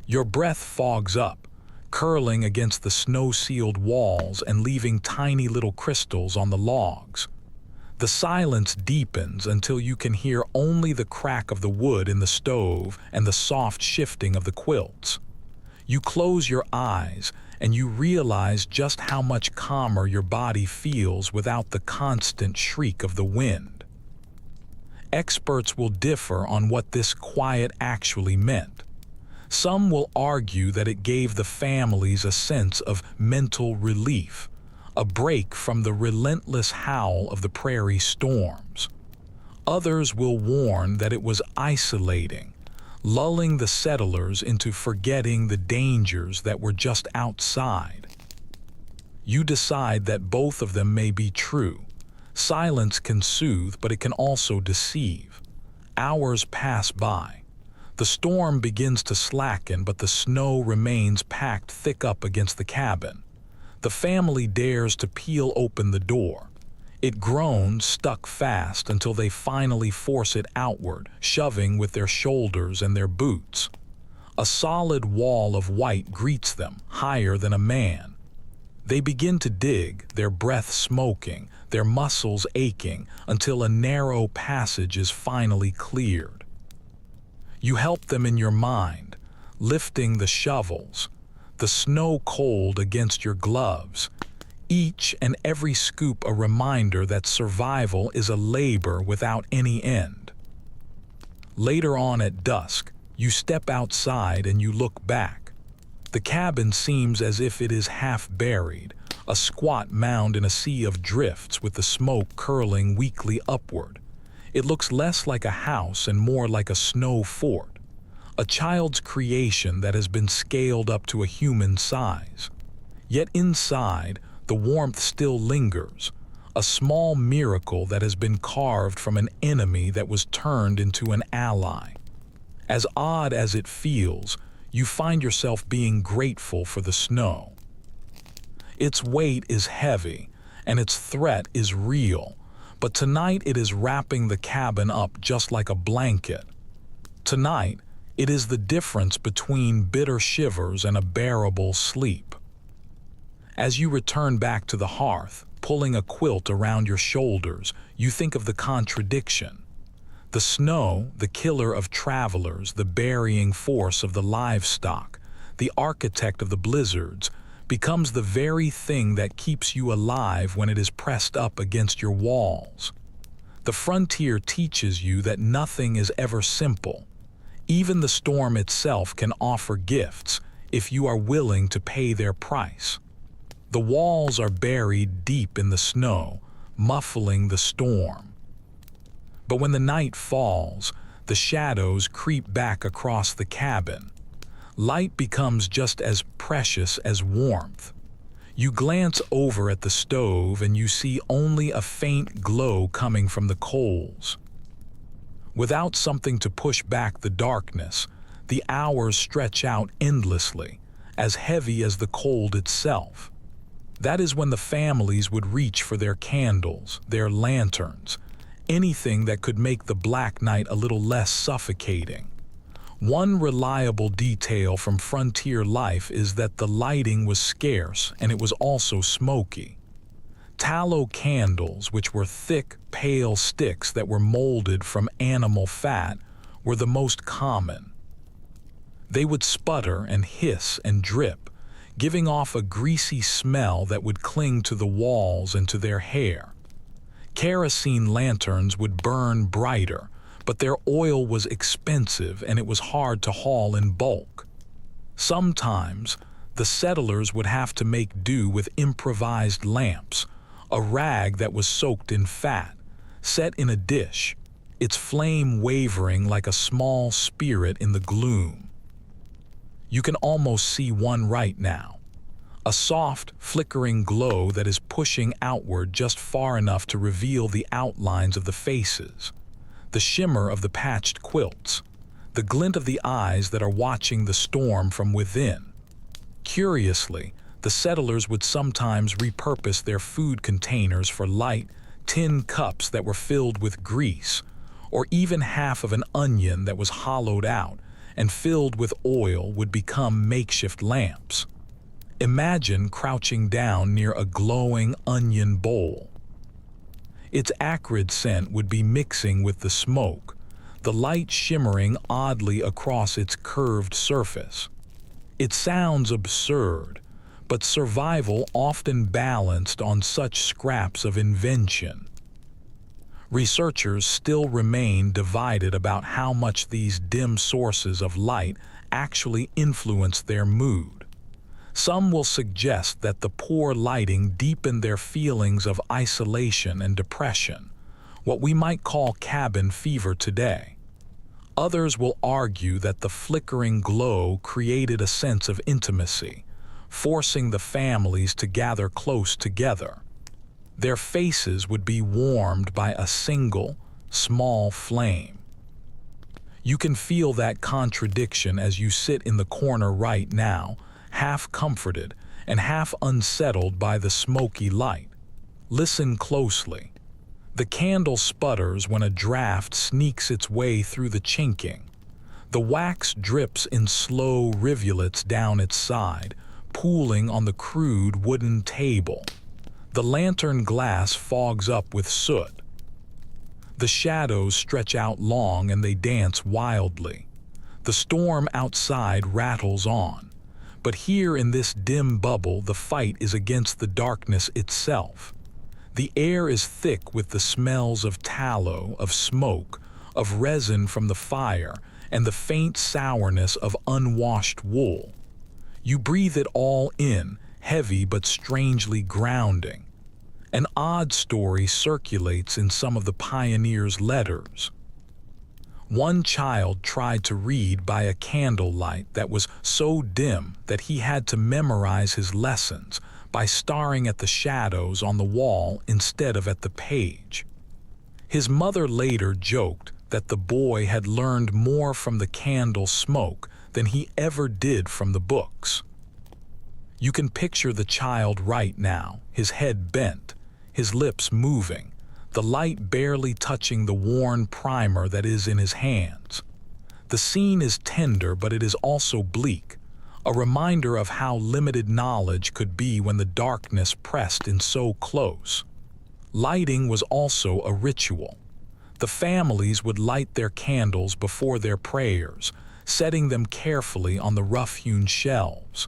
Your breath fogs up, curling against the snow-sealed walls and leaving tiny little crystals on the logs. The silence deepens until you can hear only the crack of the wood in the stove and the soft shifting of the quilts. You close your eyes and you realize just how much calmer your body feels without the constant shriek of the wind. Experts will differ on what this quiet actually meant. Some will argue that it gave the families a sense of mental relief, a break from the relentless howl of the prairie storms. Others will warn that it was isolating, lulling the settlers into forgetting the dangers that were just outside. You decide that both of them may be true. Silence can soothe, but it can also deceive. Hours pass by. The storm begins to slacken, but the snow remains packed thick up against the cabin. The family dares to peel open the door. It groans, stuck fast, until they finally force it outward, shoving with their shoulders and their boots. A solid wall of white greets them, higher than a man. They begin to dig, their breath smoking, their muscles aching, until a narrow passage is finally cleared. You help them in your mind, lifting the shovels, the snow cold against your gloves, each and every scoop a reminder that survival is a labor without any end. Later on at dusk, you step outside and you look back. The cabin seems as if it is half buried, a squat mound in a sea of drifts with the smoke curling weakly upward. It looks less like a house and more like a snow fort, a child's creation that has been scaled up to a human size. Yet inside, the warmth still lingers, a small miracle that has been carved from an enemy that was turned into an ally. As odd as it feels, you find yourself being grateful for the snow. Its weight is heavy, and its threat is real, but tonight it is wrapping the cabin up just like a blanket. Tonight, it is the difference between bitter shivers and a bearable sleep. As you return back to the hearth, pulling a quilt around your shoulders, you think of the contradiction. The snow, the killer of travelers, the burying force of the livestock, the architect of the blizzards, becomes the very thing that keeps you alive when it is pressed up against your walls. The frontier teaches you that nothing is ever simple. Even the storm itself can offer gifts if you are willing to pay their price. The walls are buried deep in the snow, muffling the storm. But when the night falls, the shadows creep back across the cabin. Light becomes just as precious as warmth. You glance over at the stove and you see only a faint glow coming from the coals. Without something to push back the darkness, the hours stretch out endlessly, as heavy as the cold itself. That is when the families would reach for their candles, their lanterns, anything that could make the black night a little less suffocating. One reliable detail from frontier life is that the lighting was scarce and it was also smoky. Tallow candles, which were thick, pale sticks that were molded from animal fat, were the most common. They would sputter and hiss and drip, giving off a greasy smell that would cling to the walls and to their hair. Kerosene lanterns would burn brighter, but their oil was expensive and it was hard to haul in bulk. Sometimes, the settlers would have to make do with improvised lamps, a rag that was soaked in fat, set in a dish, its flame wavering like a small spirit in the gloom. You can almost see one right now, a soft, flickering glow that is pushing outward just far enough to reveal the outlines of the faces, the shimmer of the patched quilts, the glint of the eyes that are watching the storm from within. Curiously, the settlers would sometimes repurpose their food containers for light, tin cups that were filled with grease, or even half of an onion that was hollowed out and filled with oil would become makeshift lamps. Imagine crouching down near a glowing onion bowl. Its acrid scent would be mixing with the smoke, the light shimmering oddly across its curved surface. It sounds absurd, but survival often balanced on such scraps of invention. Researchers still remain divided about how much these dim sources of light actually influence their mood. Some will suggest that the poor lighting deepened their feelings of isolation and depression, what we might call cabin fever today. Others will argue that the flickering glow created a sense of intimacy, forcing the families to gather close together. Their faces would be warmed by a single, small flame. You can feel that contradiction as you sit in the corner right now, half comforted and half unsettled by the smoky light. Listen closely. The candle sputters when a draft sneaks its way through the chinking. The wax drips in slow rivulets down its side, pooling on the crude wooden table. The lantern glass fogs up with soot. The shadows stretch out long and they dance wildly. The storm outside rattles on. But here in this dim bubble, the fight is against the darkness itself. The air is thick with the smells of tallow, of smoke, of resin from the fire, and the faint sourness of unwashed wool. You breathe it all in, heavy but strangely grounding. An odd story circulates in some of the pioneers' letters. One child tried to read by a candlelight that was so dim that he had to memorize his lessons by staring at the shadows on the wall instead of at the page. His mother later joked that the boy had learned more from the candle smoke than he ever did from the books. You can picture the child right now, his head bent, his lips moving, the light barely touching the worn primer that is in his hands. The scene is tender, but it is also bleak, a reminder of how limited knowledge could be when the darkness pressed in so close. Lighting was also a ritual. The families would light their candles before their prayers, setting them carefully on the rough-hewn shelves.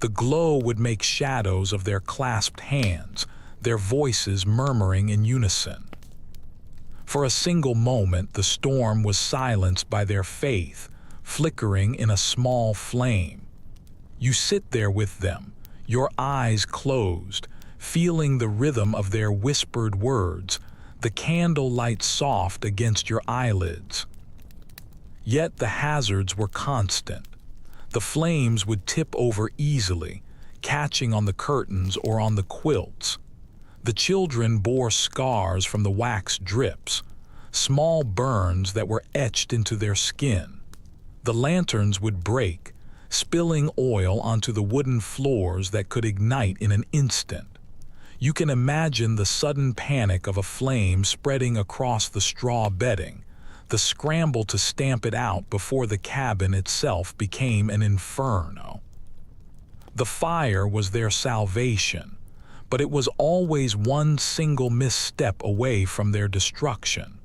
The glow would make shadows of their clasped hands, their voices murmuring in unison. For a single moment, the storm was silenced by their faith, flickering in a small flame. You sit there with them, your eyes closed, feeling the rhythm of their whispered words, the candlelight soft against your eyelids. Yet the hazards were constant. The flames would tip over easily, catching on the curtains or on the quilts. The children bore scars from the wax drips, small burns that were etched into their skin. The lanterns would break, spilling oil onto the wooden floors that could ignite in an instant. You can imagine the sudden panic of a flame spreading across the straw bedding, the scramble to stamp it out before the cabin itself became an inferno. The fire was their salvation, but it was always one single misstep away from their destruction.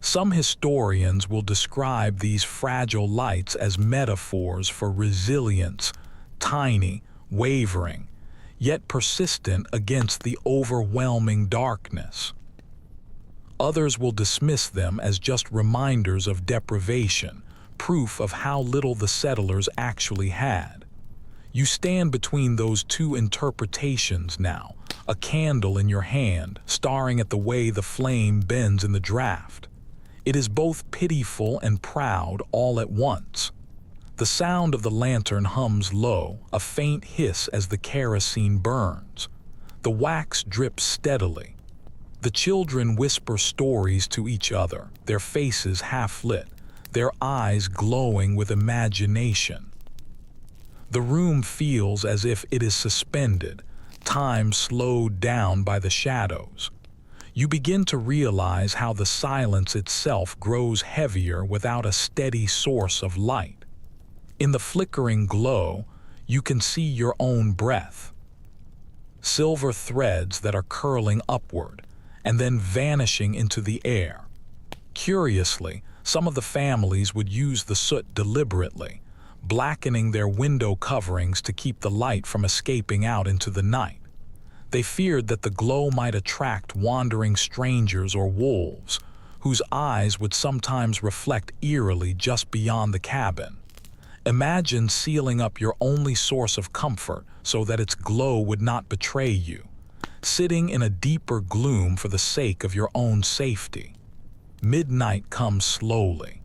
Some historians will describe these fragile lights as metaphors for resilience, tiny, wavering, yet persistent against the overwhelming darkness. Others will dismiss them as just reminders of deprivation, proof of how little the settlers actually had. You stand between those two interpretations now, a candle in your hand, staring at the way the flame bends in the draft. It is both pitiful and proud all at once. The sound of the lantern hums low, a faint hiss as the kerosene burns. The wax drips steadily. The children whisper stories to each other, their faces half-lit, their eyes glowing with imagination. The room feels as if it is suspended, time slowed down by the shadows. You begin to realize how the silence itself grows heavier without a steady source of light. In the flickering glow, you can see your own breath. Silver threads that are curling upward and then vanishing into the air. Curiously, some of the families would use the soot deliberately, blackening their window coverings to keep the light from escaping out into the night. They feared that the glow might attract wandering strangers or wolves, whose eyes would sometimes reflect eerily just beyond the cabin. Imagine sealing up your only source of comfort so that its glow would not betray you, sitting in a deeper gloom for the sake of your own safety. Midnight comes slowly.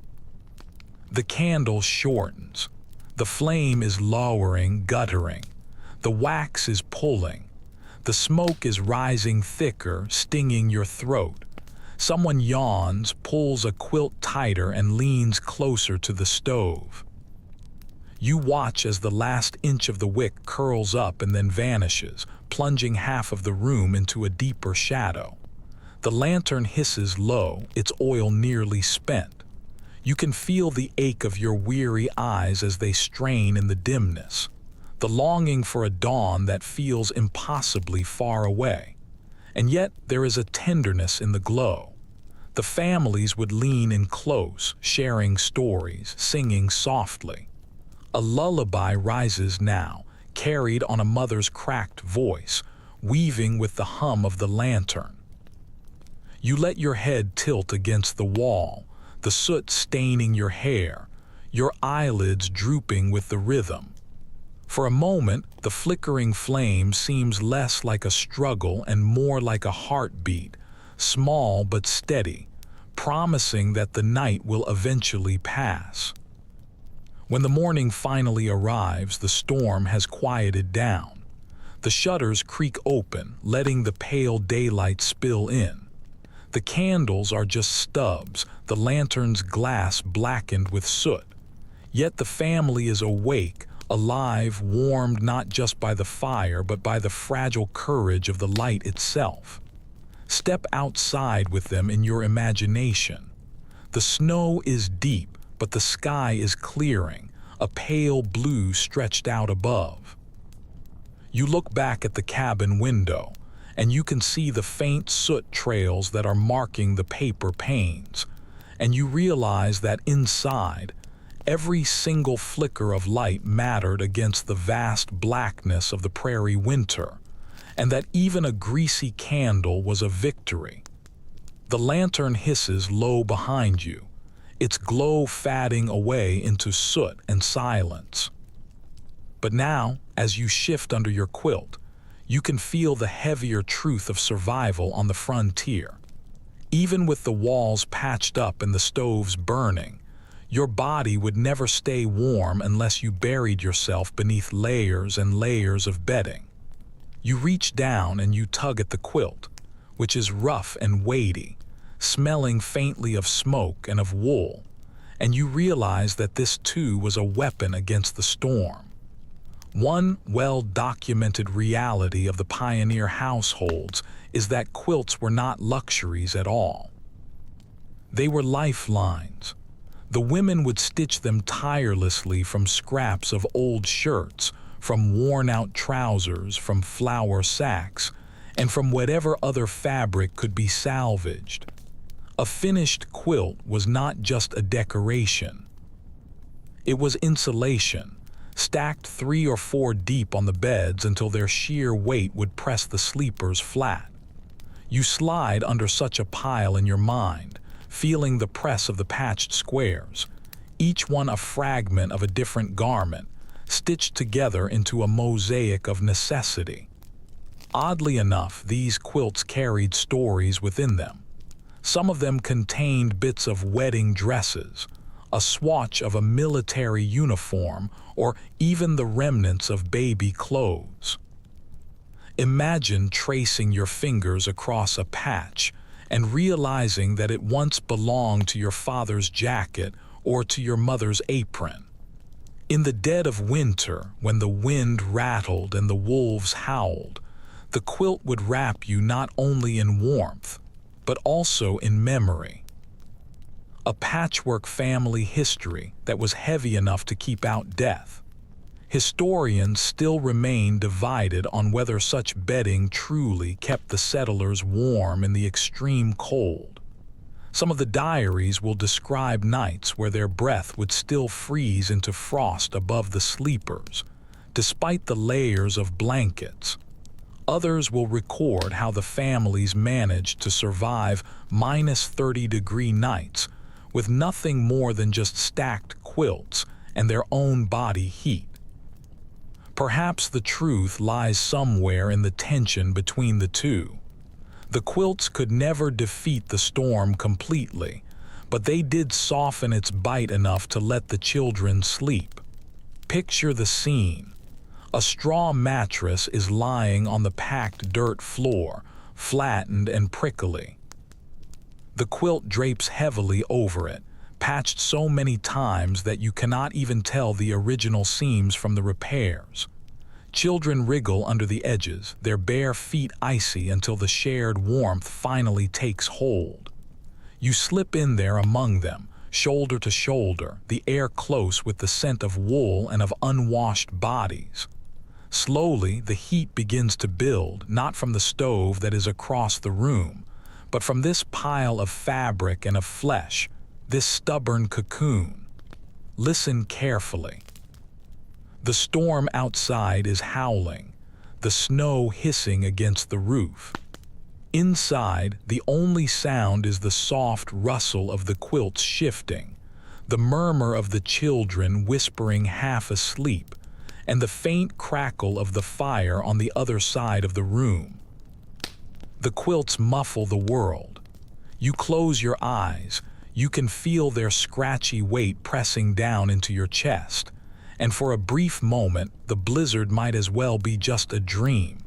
The candle shortens. The flame is lowering, guttering. The wax is pulling. The smoke is rising thicker, stinging your throat. Someone yawns, pulls a quilt tighter, and leans closer to the stove. You watch as the last inch of the wick curls up and then vanishes, plunging half of the room into a deeper shadow. The lantern hisses low, its oil nearly spent. You can feel the ache of your weary eyes as they strain in the dimness, the longing for a dawn that feels impossibly far away. And yet there is a tenderness in the glow. The families would lean in close, sharing stories, singing softly. A lullaby rises now, carried on a mother's cracked voice, weaving with the hum of the lantern. You let your head tilt against the wall, the soot staining your hair, your eyelids drooping with the rhythm. For a moment, the flickering flame seems less like a struggle and more like a heartbeat, small but steady, promising that the night will eventually pass. When the morning finally arrives, the storm has quieted down. The shutters creak open, letting the pale daylight spill in. The candles are just stubs, the lantern's glass blackened with soot. Yet the family is awake, alive, warmed not just by the fire but by the fragile courage of the light itself. Step outside with them in your imagination. The snow is deep, but the sky is clearing, a pale blue stretched out above. You look back at the cabin window, and you can see the faint soot trails that are marking the paper panes, and you realize that inside, every single flicker of light mattered against the vast blackness of the prairie winter, and that even a greasy candle was a victory. The lantern hisses low behind you, its glow fading away into soot and silence. But now, as you shift under your quilt, you can feel the heavier truth of survival on the frontier. Even with the walls patched up and the stoves burning, your body would never stay warm unless you buried yourself beneath layers and layers of bedding. You reach down and you tug at the quilt, which is rough and weighty, smelling faintly of smoke and of wool, and you realize that this too was a weapon against the storm. One well-documented reality of the pioneer households is that quilts were not luxuries at all. They were lifelines. The women would stitch them tirelessly from scraps of old shirts, from worn-out trousers, from flour sacks, and from whatever other fabric could be salvaged. A finished quilt was not just a decoration. It was insulation, stacked 3 or 4 deep on the beds until their sheer weight would press the sleepers flat. You slide under such a pile in your mind, feeling the press of the patched squares, each one a fragment of a different garment, stitched together into a mosaic of necessity. Oddly enough, these quilts carried stories within them. Some of them contained bits of wedding dresses, a swatch of a military uniform, or even the remnants of baby clothes. Imagine tracing your fingers across a patch and realizing that it once belonged to your father's jacket or to your mother's apron. In the dead of winter, when the wind rattled and the wolves howled, the quilt would wrap you not only in warmth, but also in memory. A patchwork family history that was heavy enough to keep out death. Historians still remain divided on whether such bedding truly kept the settlers warm in the extreme cold. Some of the diaries will describe nights where their breath would still freeze into frost above the sleepers, despite the layers of blankets. Others will record how the families managed to survive -30-degree nights with nothing more than just stacked quilts and their own body heat. Perhaps the truth lies somewhere in the tension between the two. The quilts could never defeat the storm completely, but they did soften its bite enough to let the children sleep. Picture the scene. A straw mattress is lying on the packed dirt floor, flattened and prickly. The quilt drapes heavily over it, patched so many times that you cannot even tell the original seams from the repairs. Children wriggle under the edges, their bare feet icy until the shared warmth finally takes hold. You slip in there among them, shoulder to shoulder, the air close with the scent of wool and of unwashed bodies. Slowly, the heat begins to build, not from the stove that is across the room, but from this pile of fabric and of flesh, this stubborn cocoon. Listen carefully. The storm outside is howling, the snow hissing against the roof. Inside, the only sound is the soft rustle of the quilts shifting, the murmur of the children whispering half asleep, and the faint crackle of the fire on the other side of the room. The quilts muffle the world. You close your eyes, you can feel their scratchy weight pressing down into your chest, and for a brief moment, the blizzard might as well be just a dream.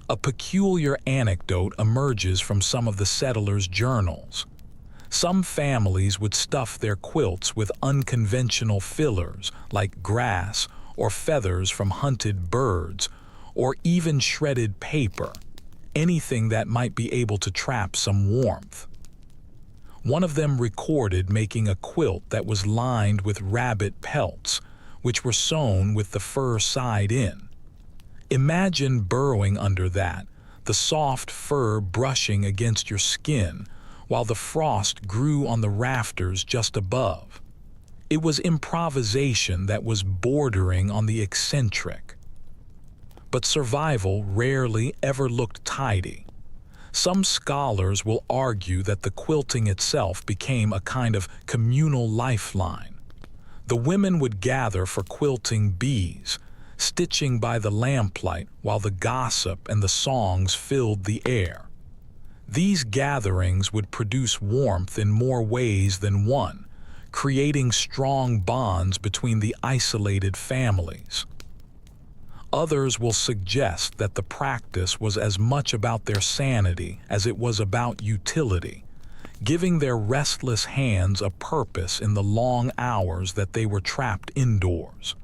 A peculiar anecdote emerges from some of the settlers' journals. Some families would stuff their quilts with unconventional fillers like grass or feathers from hunted birds, or even shredded paper, anything that might be able to trap some warmth. One of them recorded making a quilt that was lined with rabbit pelts, which were sewn with the fur side in. Imagine burrowing under that, the soft fur brushing against your skin, while the frost grew on the rafters just above. It was improvisation that was bordering on the eccentric. But survival rarely ever looked tidy. Some scholars will argue that the quilting itself became a kind of communal lifeline. The women would gather for quilting bees, stitching by the lamplight while the gossip and the songs filled the air. These gatherings would produce warmth in more ways than one, creating strong bonds between the isolated families. Others will suggest that the practice was as much about their sanity as it was about utility, giving their restless hands a purpose in the long hours that they were trapped indoors.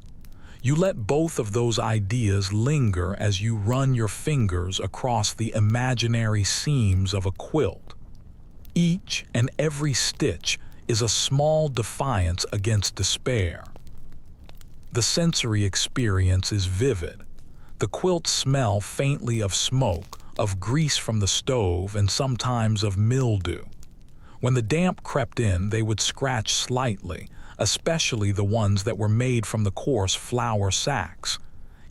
You let both of those ideas linger as you run your fingers across the imaginary seams of a quilt. Each and every stitch is a small defiance against despair. The sensory experience is vivid. The quilts smell faintly of smoke, of grease from the stove, and sometimes of mildew. When the damp crept in, they would scratch slightly, especially the ones that were made from the coarse flour sacks.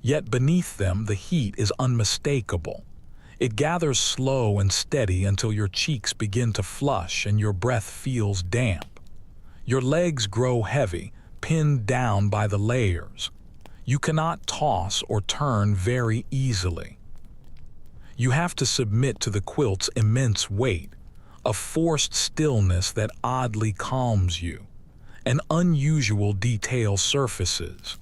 Yet beneath them, the heat is unmistakable. It gathers slow and steady until your cheeks begin to flush and your breath feels damp. Your legs grow heavy, pinned down by the layers. You cannot toss or turn very easily. You have to submit to the quilt's immense weight, a forced stillness that oddly calms you. An unusual detail surfaces.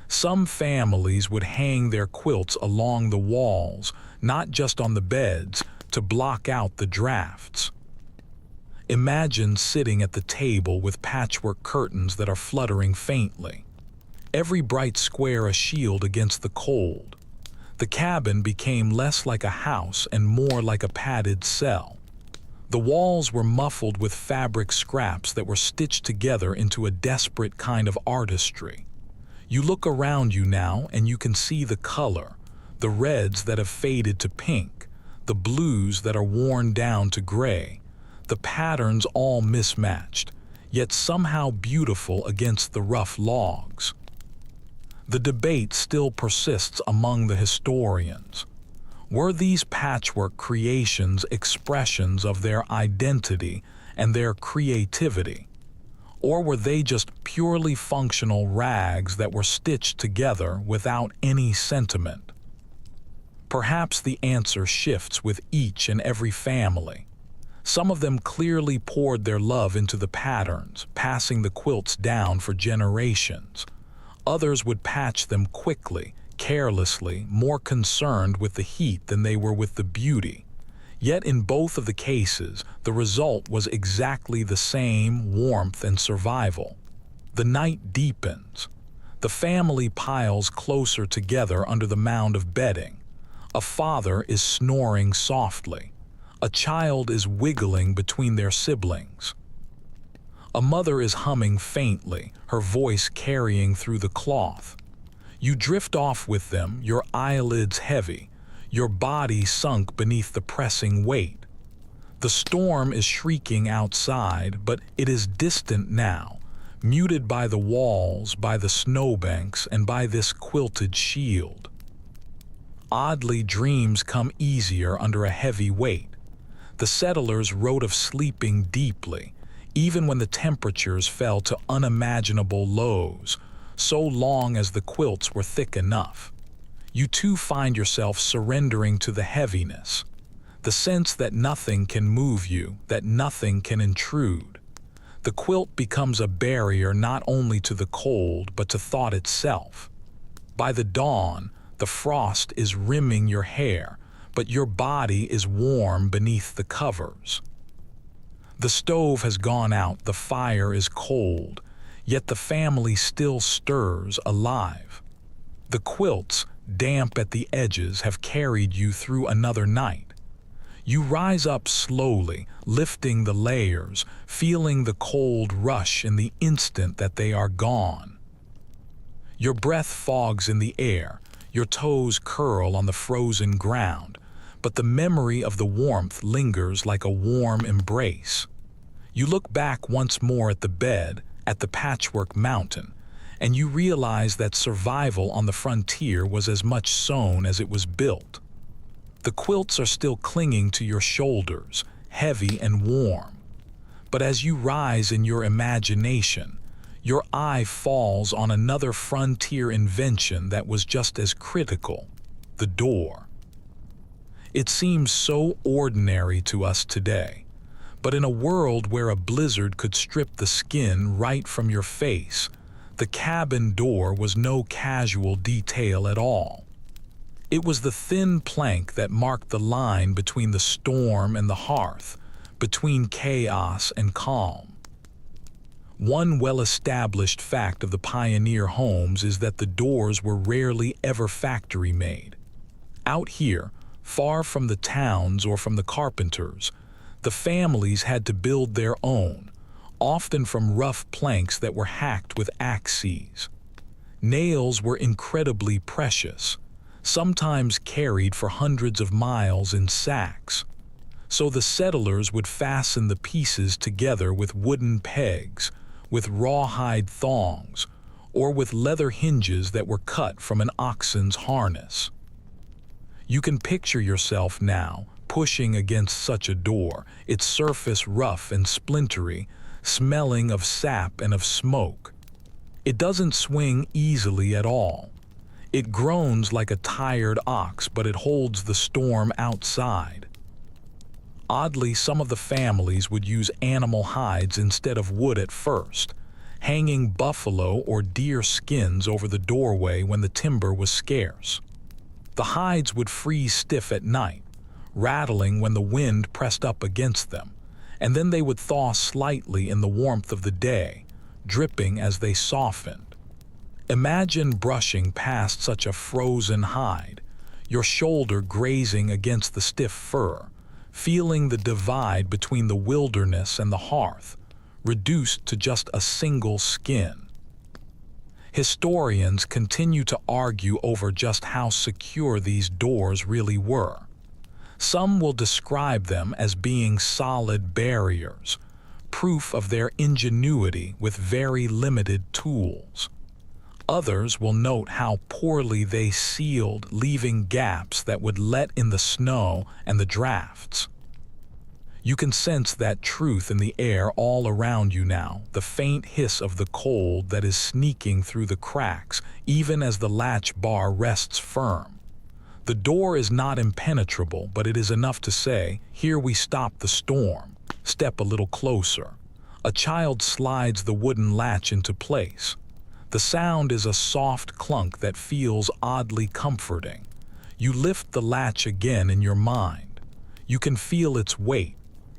Some families would hang their quilts along the walls, not just on the beds, to block out the drafts. Imagine sitting at the table with patchwork curtains that are fluttering faintly. Every bright square a shield against the cold. The cabin became less like a house and more like a padded cell. The walls were muffled with fabric scraps that were stitched together into a desperate kind of artistry. You look around you now and you can see the color, the reds that have faded to pink, the blues that are worn down to gray, the patterns all mismatched, yet somehow beautiful against the rough logs. The debate still persists among the historians. Were these patchwork creations expressions of their identity and their creativity? Or were they just purely functional rags that were stitched together without any sentiment? Perhaps the answer shifts with each and every family. Some of them clearly poured their love into the patterns, passing the quilts down for generations. Others would patch them quickly, carelessly, more concerned with the heat than they were with the beauty. Yet in both of the cases, the result was exactly the same: warmth and survival. The night deepens. The family piles closer together under the mound of bedding. A father is snoring softly. A child is wiggling between their siblings. A mother is humming faintly, her voice carrying through the cloth. You drift off with them, your eyelids heavy, your body sunk beneath the pressing weight. The storm is shrieking outside, but it is distant now, muted by the walls, by the snowbanks, and by this quilted shield. Oddly, dreams come easier under a heavy weight. The settlers wrote of sleeping deeply, even when the temperatures fell to unimaginable lows, so long as the quilts were thick enough. You too find yourself surrendering to the heaviness, the sense that nothing can move you, that nothing can intrude. The quilt becomes a barrier not only to the cold but to thought itself. By the dawn, the frost is rimming your hair, but your body is warm beneath the covers. The stove has gone out, the fire is cold, yet the family still stirs alive. The quilts, damp at the edges, have carried you through another night. You rise up slowly, lifting the layers, feeling the cold rush in the instant that they are gone. Your breath fogs in the air, your toes curl on the frozen ground, but the memory of the warmth lingers like a warm embrace. You look back once more at the bed, at the patchwork mountain, and you realize that survival on the frontier was as much sown as it was built. The quilts are still clinging to your shoulders, heavy and warm. But as you rise in your imagination, your eye falls on another frontier invention that was just as critical: the door. It seems so ordinary to us today, but in a world where a blizzard could strip the skin right from your face, the cabin door was no casual detail at all. It was the thin plank that marked the line between the storm and the hearth, between chaos and calm. One well-established fact of the pioneer homes is that the doors were rarely ever factory-made. Out here, far from the towns or from the carpenters, the families had to build their own, often from rough planks that were hacked with axes. Nails were incredibly precious, sometimes carried for hundreds of miles in sacks. So the settlers would fasten the pieces together with wooden pegs, with rawhide thongs, or with leather hinges that were cut from an oxen's harness. You can picture yourself now pushing against such a door, its surface rough and splintery, smelling of sap and of smoke. It doesn't swing easily at all. It groans like a tired ox, but it holds the storm outside. Oddly, some of the families would use animal hides instead of wood at first, hanging buffalo or deer skins over the doorway when the timber was scarce. The hides would freeze stiff at night, rattling when the wind pressed up against them, and then they would thaw slightly in the warmth of the day, dripping as they softened. Imagine brushing past such a frozen hide, your shoulder grazing against the stiff fur, feeling the divide between the wilderness and the hearth, reduced to just a single skin. Historians continue to argue over just how secure these doors really were. Some will describe them as being solid barriers, proof of their ingenuity with very limited tools. Others will note how poorly they sealed, leaving gaps that would let in the snow and the drafts. You can sense that truth in the air all around you now, the faint hiss of the cold that is sneaking through the cracks, even as the latch bar rests firm. The door is not impenetrable, but it is enough to say, "Here we stop the storm. Step a little closer." A child slides the wooden latch into place. The sound is a soft clunk that feels oddly comforting. You lift the latch again in your mind. You can feel its weight.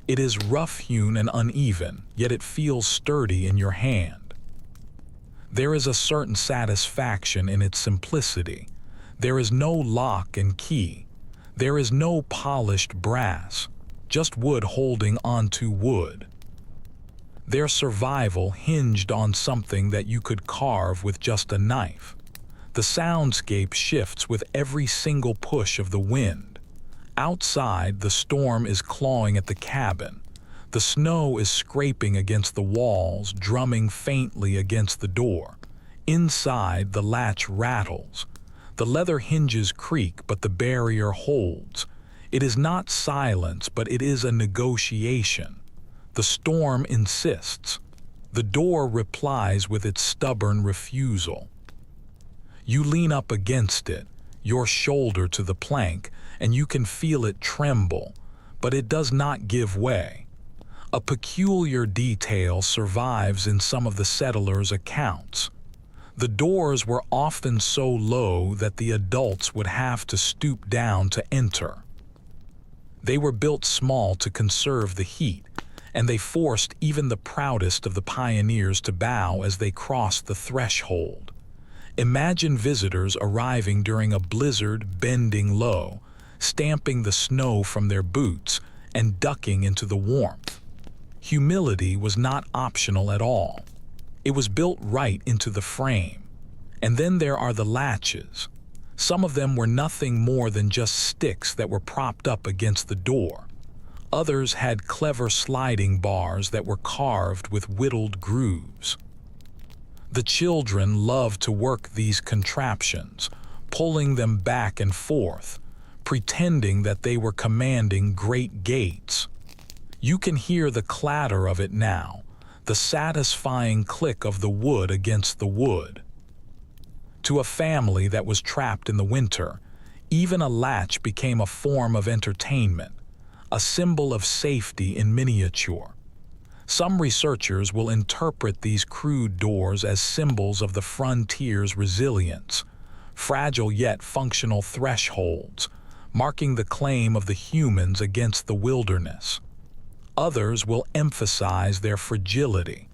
It is rough-hewn and uneven, yet it feels sturdy in your hand. There is a certain satisfaction in its simplicity. There is no lock and key. There is no polished brass, just wood holding onto wood. Their survival hinged on something that you could carve with just a knife. The soundscape shifts with every single push of the wind. Outside, the storm is clawing at the cabin. The snow is scraping against the walls, drumming faintly against the door. Inside, the latch rattles. The leather hinges creak, but the barrier holds. It is not silence, but it is a negotiation. The storm insists. The door replies with its stubborn refusal. You lean up against it, your shoulder to the plank, and you can feel it tremble, but it does not give way. A peculiar detail survives in some of the settlers' accounts. The doors were often so low that the adults would have to stoop down to enter. They were built small to conserve the heat, and they forced even the proudest of the pioneers to bow as they crossed the threshold. Imagine visitors arriving during a blizzard, bending low, stamping the snow from their boots and ducking into the warmth. Humility was not optional at all. It was built right into the frame. And then there are the latches. Some of them were nothing more than just sticks that were propped up against the door. Others had clever sliding bars that were carved with whittled grooves. The children loved to work these contraptions, pulling them back and forth, pretending that they were commanding great gates. You can hear the clatter of it now, the satisfying click of the wood against the wood. To a family that was trapped in the winter, even a latch became a form of entertainment, a symbol of safety in miniature. Some researchers will interpret these crude doors as symbols of the frontier's resilience, fragile yet functional thresholds, marking the claim of the humans against the wilderness. Others will emphasize their fragility.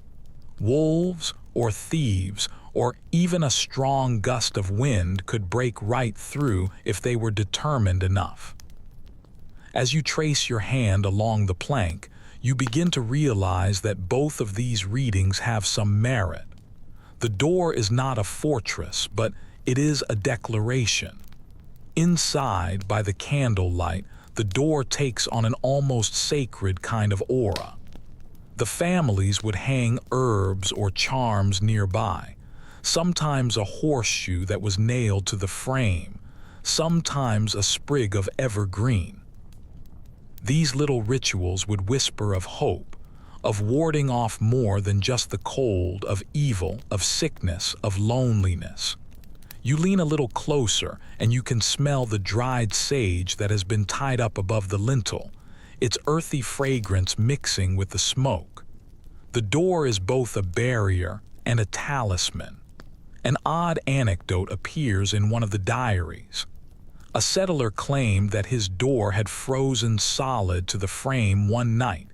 Wolves or thieves or even a strong gust of wind could break right through if they were determined enough. As you trace your hand along the plank, you begin to realize that both of these readings have some merit. The door is not a fortress, but it is a declaration. Inside, by the candlelight, the door takes on an almost sacred kind of aura. The families would hang herbs or charms nearby, sometimes a horseshoe that was nailed to the frame, sometimes a sprig of evergreen. These little rituals would whisper of hope, of warding off more than just the cold, of evil, of sickness, of loneliness. You lean a little closer and you can smell the dried sage that has been tied up above the lintel, its earthy fragrance mixing with the smoke. The door is both a barrier and a talisman. An odd anecdote appears in one of the diaries. A settler claimed that his door had frozen solid to the frame one night,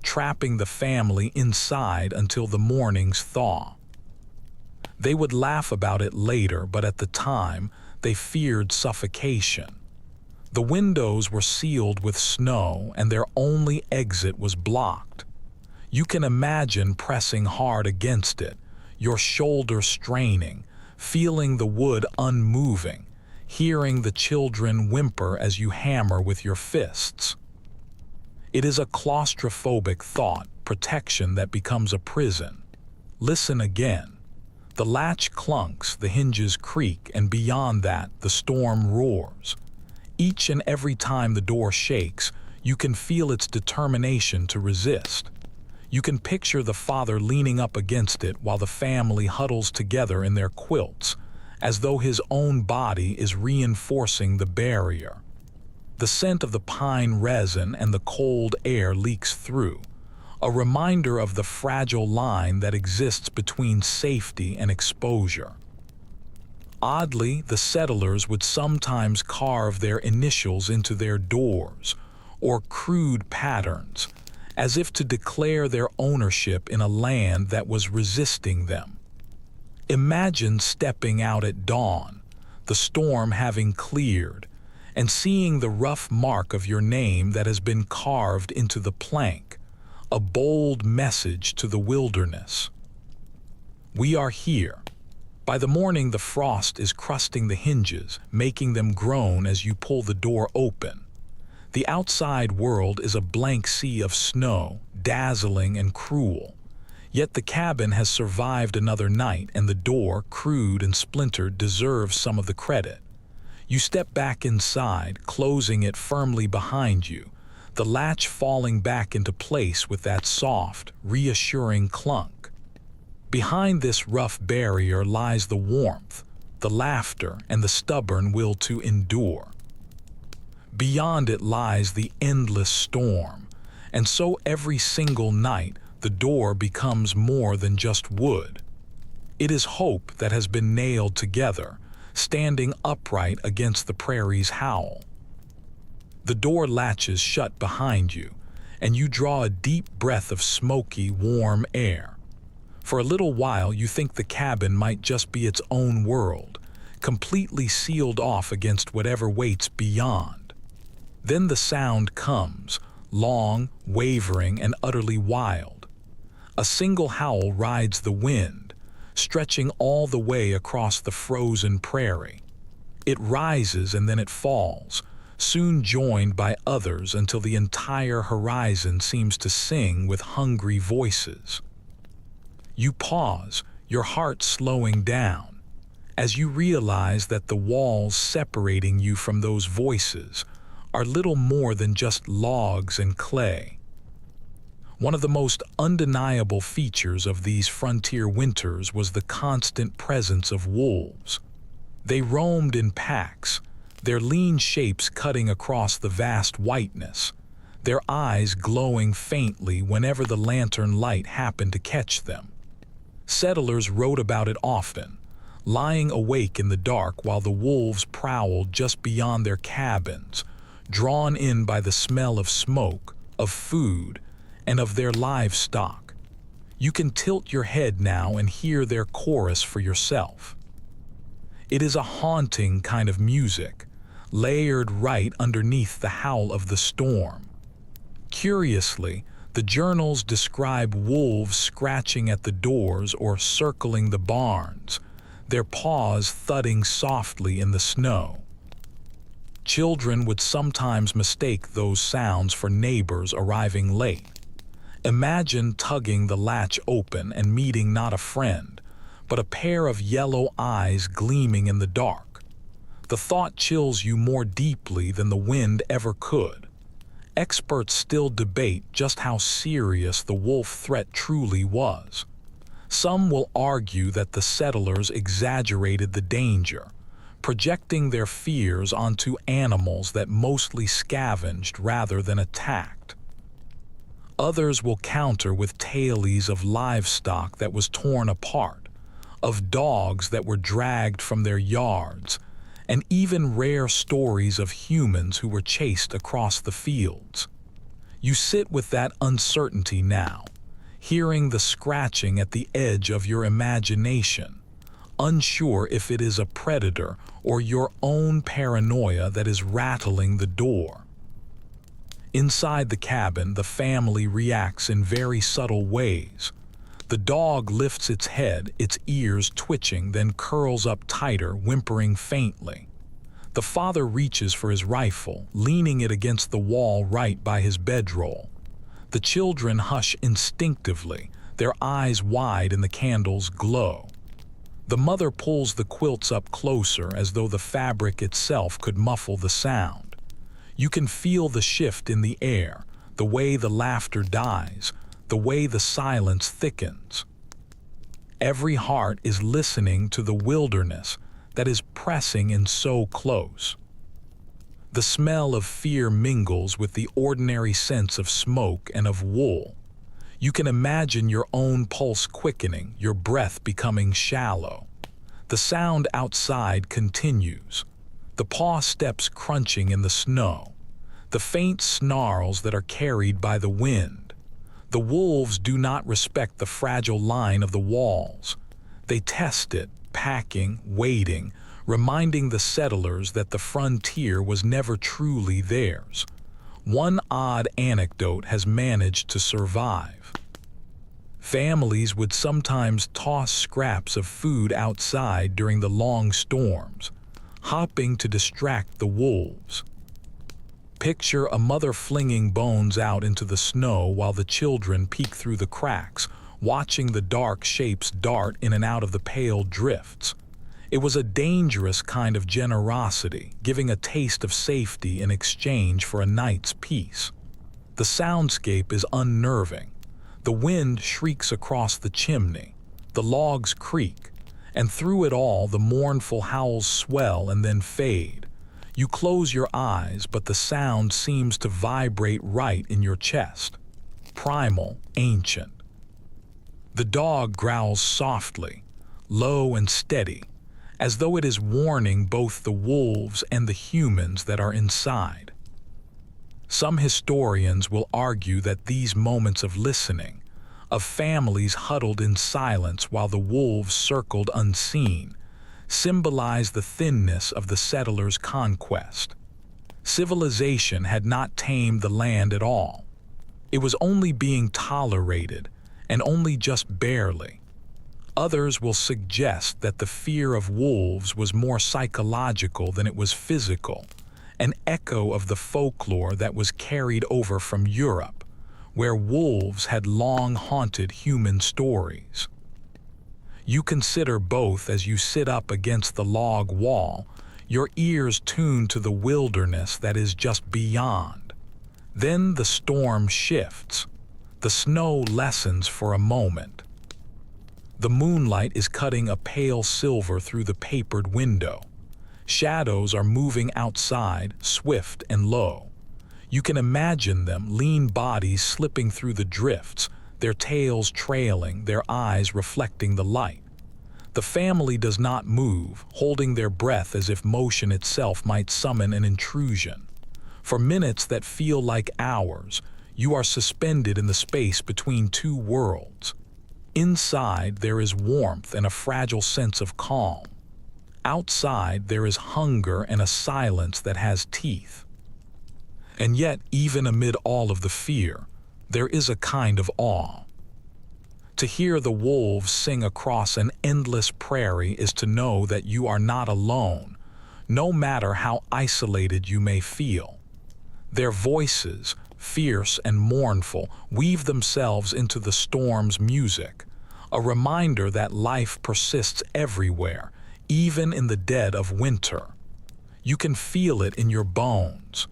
trapping the family inside until the morning's thaw. They would laugh about it later, but at the time, they feared suffocation. The windows were sealed with snow, and their only exit was blocked. You can imagine pressing hard against it, your shoulder straining, feeling the wood unmoving, hearing the children whimper as you hammer with your fists. It is a claustrophobic thought, protection that becomes a prison. Listen again. The latch clunks, the hinges creak, and beyond that, the storm roars. Each and every time the door shakes, you can feel its determination to resist. You can picture the father leaning up against it while the family huddles together in their quilts, as though his own body is reinforcing the barrier. The scent of the pine resin and the cold air leaks through, a reminder of the fragile line that exists between safety and exposure. Oddly, the settlers would sometimes carve their initials into their doors, or crude patterns, as if to declare their ownership in a land that was resisting them. Imagine stepping out at dawn, the storm having cleared, and seeing the rough mark of your name that has been carved into the plank, a bold message to the wilderness. We are here. By the morning, the frost is crusting the hinges, making them groan as you pull the door open. The outside world is a blank sea of snow, dazzling and cruel. Yet the cabin has survived another night, and the door, crude and splintered, deserves some of the credit. You step back inside, closing it firmly behind you, the latch falling back into place with that soft, reassuring clunk. Behind this rough barrier lies the warmth, the laughter, and the stubborn will to endure. Beyond it lies the endless storm, and so every single night the door becomes more than just wood. It is hope that has been nailed together, standing upright against the prairie's howl. The door latches shut behind you, and you draw a deep breath of smoky, warm air. For a little while you think the cabin might just be its own world, completely sealed off against whatever waits beyond. Then the sound comes, long, wavering, and utterly wild. A single howl rides the wind, stretching all the way across the frozen prairie. It rises and then it falls, soon joined by others until the entire horizon seems to sing with hungry voices. You pause, your heart slowing down, as you realize that the walls separating you from those voices are little more than just logs and clay. One of the most undeniable features of these frontier winters was the constant presence of wolves. They roamed in packs, their lean shapes cutting across the vast whiteness, their eyes glowing faintly whenever the lantern light happened to catch them. Settlers wrote about it often, lying awake in the dark while the wolves prowled just beyond their cabins, drawn in by the smell of smoke, of food, and of their livestock. You can tilt your head now and hear their chorus for yourself. It is a haunting kind of music, layered right underneath the howl of the storm. Curiously, the journals describe wolves scratching at the doors or circling the barns, their paws thudding softly in the snow. Children would sometimes mistake those sounds for neighbors arriving late. Imagine tugging the latch open and meeting not a friend, but a pair of yellow eyes gleaming in the dark. The thought chills you more deeply than the wind ever could. Experts still debate just how serious the wolf threat truly was. Some will argue that the settlers exaggerated the danger, projecting their fears onto animals that mostly scavenged rather than attacked. Others will counter with tales of livestock that was torn apart, of dogs that were dragged from their yards, and even rare stories of humans who were chased across the fields. You sit with that uncertainty now, hearing the scratching at the edge of your imagination, unsure if it is a predator or your own paranoia that is rattling the door. Inside the cabin, the family reacts in very subtle ways. The dog lifts its head, its ears twitching, then curls up tighter, whimpering faintly. The father reaches for his rifle, leaning it against the wall right by his bedroll. The children hush instinctively, their eyes wide in the candle's glow. The mother pulls the quilts up closer as though the fabric itself could muffle the sound. You can feel the shift in the air, the way the laughter dies, the way the silence thickens. Every heart is listening to the wilderness that is pressing in so close. The smell of fear mingles with the ordinary sense of smoke and of wool. You can imagine your own pulse quickening, your breath becoming shallow. The sound outside continues, the paw steps crunching in the snow, the faint snarls that are carried by the wind. The wolves do not respect the fragile line of the walls. They test it, packing, waiting, reminding the settlers that the frontier was never truly theirs. One odd anecdote has managed to survive. Families would sometimes toss scraps of food outside during the long storms, hopping to distract the wolves. Picture a mother flinging bones out into the snow while the children peek through the cracks, watching the dark shapes dart in and out of the pale drifts. It was a dangerous kind of generosity, giving a taste of safety in exchange for a night's peace. The soundscape is unnerving. The wind shrieks across the chimney, the logs creak, and through it all the mournful howls swell and then fade. You close your eyes, but the sound seems to vibrate right in your chest. Primal, ancient. The dog growls softly, low and steady, as though it is warning both the wolves and the humans that are inside. Some historians will argue that these moments of listening, of families huddled in silence while the wolves circled unseen, symbolize the thinness of the settlers' conquest. Civilization had not tamed the land at all. It was only being tolerated, and only just barely. Others will suggest that the fear of wolves was more psychological than it was physical, an echo of the folklore that was carried over from Europe, where wolves had long haunted human stories. You consider both as you sit up against the log wall, your ears tuned to the wilderness that is just beyond. Then the storm shifts. The snow lessens for a moment. The moonlight is cutting a pale silver through the papered window. Shadows are moving outside, swift and low. You can imagine them, lean bodies slipping through the drifts, their tails trailing, their eyes reflecting the light. The family does not move, holding their breath as if motion itself might summon an intrusion. For minutes that feel like hours, you are suspended in the space between two worlds. Inside, there is warmth and a fragile sense of calm. Outside, there is hunger and a silence that has teeth. And yet, even amid all of the fear, there is a kind of awe. To hear the wolves sing across an endless prairie is to know that you are not alone, no matter how isolated you may feel. Their voices, fierce and mournful, weave themselves into the storm's music, a reminder that life persists everywhere, even in the dead of winter. You can feel it in your bones.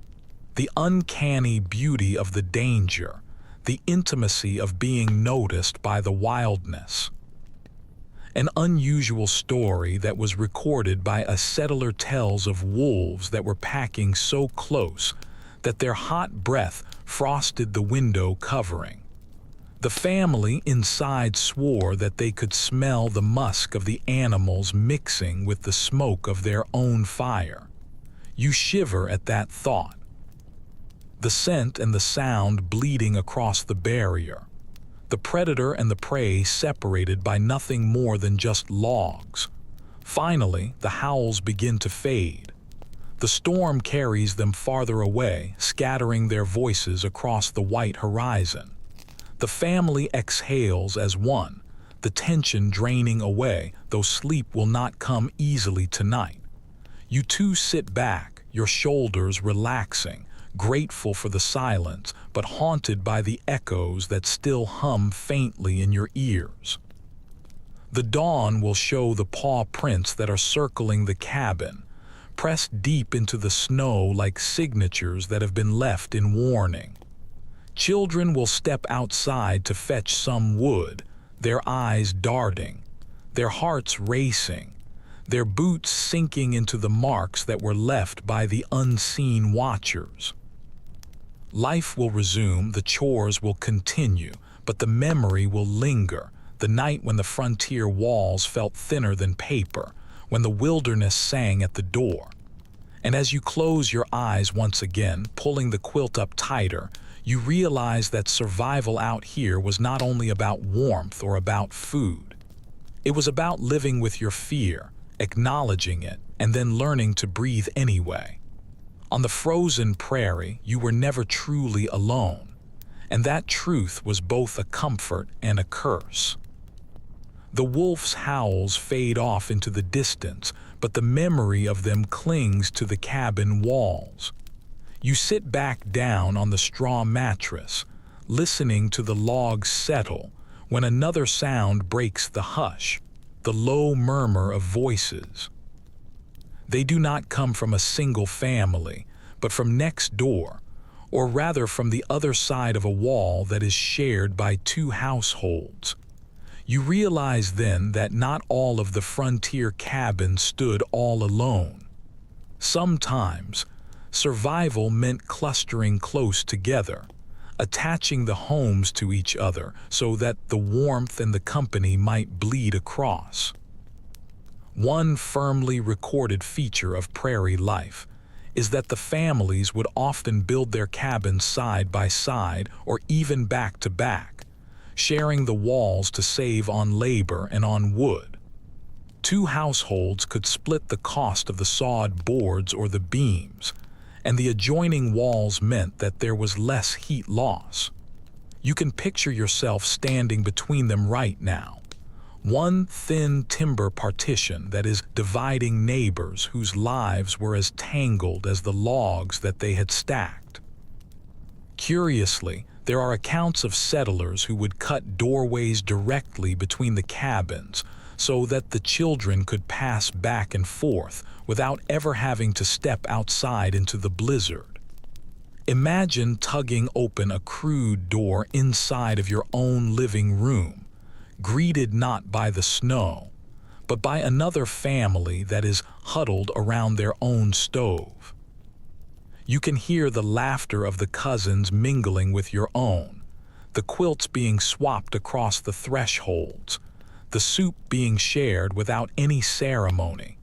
The uncanny beauty of the danger, the intimacy of being noticed by the wildness. An unusual story that was recorded by a settler tells of wolves that were packing so close that their hot breath frosted the window covering. The family inside swore that they could smell the musk of the animals mixing with the smoke of their own fire. You shiver at that thought. The scent and the sound bleeding across the barrier. The predator and the prey separated by nothing more than just logs. Finally, the howls begin to fade. The storm carries them farther away, scattering their voices across the white horizon. The family exhales as one, the tension draining away, though sleep will not come easily tonight. You two sit back, your shoulders relaxing, grateful for the silence, but haunted by the echoes that still hum faintly in your ears. The dawn will show the paw prints that are circling the cabin, pressed deep into the snow like signatures that have been left in warning. Children will step outside to fetch some wood, their eyes darting, their hearts racing, their boots sinking into the marks that were left by the unseen watchers. Life will resume, the chores will continue, but the memory will linger, the night when the frontier walls felt thinner than paper, when the wilderness sang at the door. And as you close your eyes once again, pulling the quilt up tighter, you realize that survival out here was not only about warmth or about food. It was about living with your fear, acknowledging it, and then learning to breathe anyway. On the frozen prairie, you were never truly alone, and that truth was both a comfort and a curse. The wolf's howls fade off into the distance, but the memory of them clings to the cabin walls. You sit back down on the straw mattress, listening to the logs settle, when another sound breaks the hush, the low murmur of voices. They do not come from a single family, but from next door, or rather from the other side of a wall that is shared by two households. You realize then that not all of the frontier cabins stood all alone. Sometimes, survival meant clustering close together, attaching the homes to each other so that the warmth and the company might bleed across. One firmly recorded feature of prairie life is that the families would often build their cabins side by side or even back to back, sharing the walls to save on labor and on wood. Two households could split the cost of the sawed boards or the beams, and the adjoining walls meant that there was less heat loss. You can picture yourself standing between them right now. One thin timber partition that is dividing neighbors whose lives were as tangled as the logs that they had stacked. Curiously, there are accounts of settlers who would cut doorways directly between the cabins so that the children could pass back and forth without ever having to step outside into the blizzard. Imagine tugging open a crude door inside of your own living room, greeted not by the snow, but by another family that is huddled around their own stove. You can hear the laughter of the cousins mingling with your own, the quilts being swapped across the thresholds, the soup being shared without any ceremony,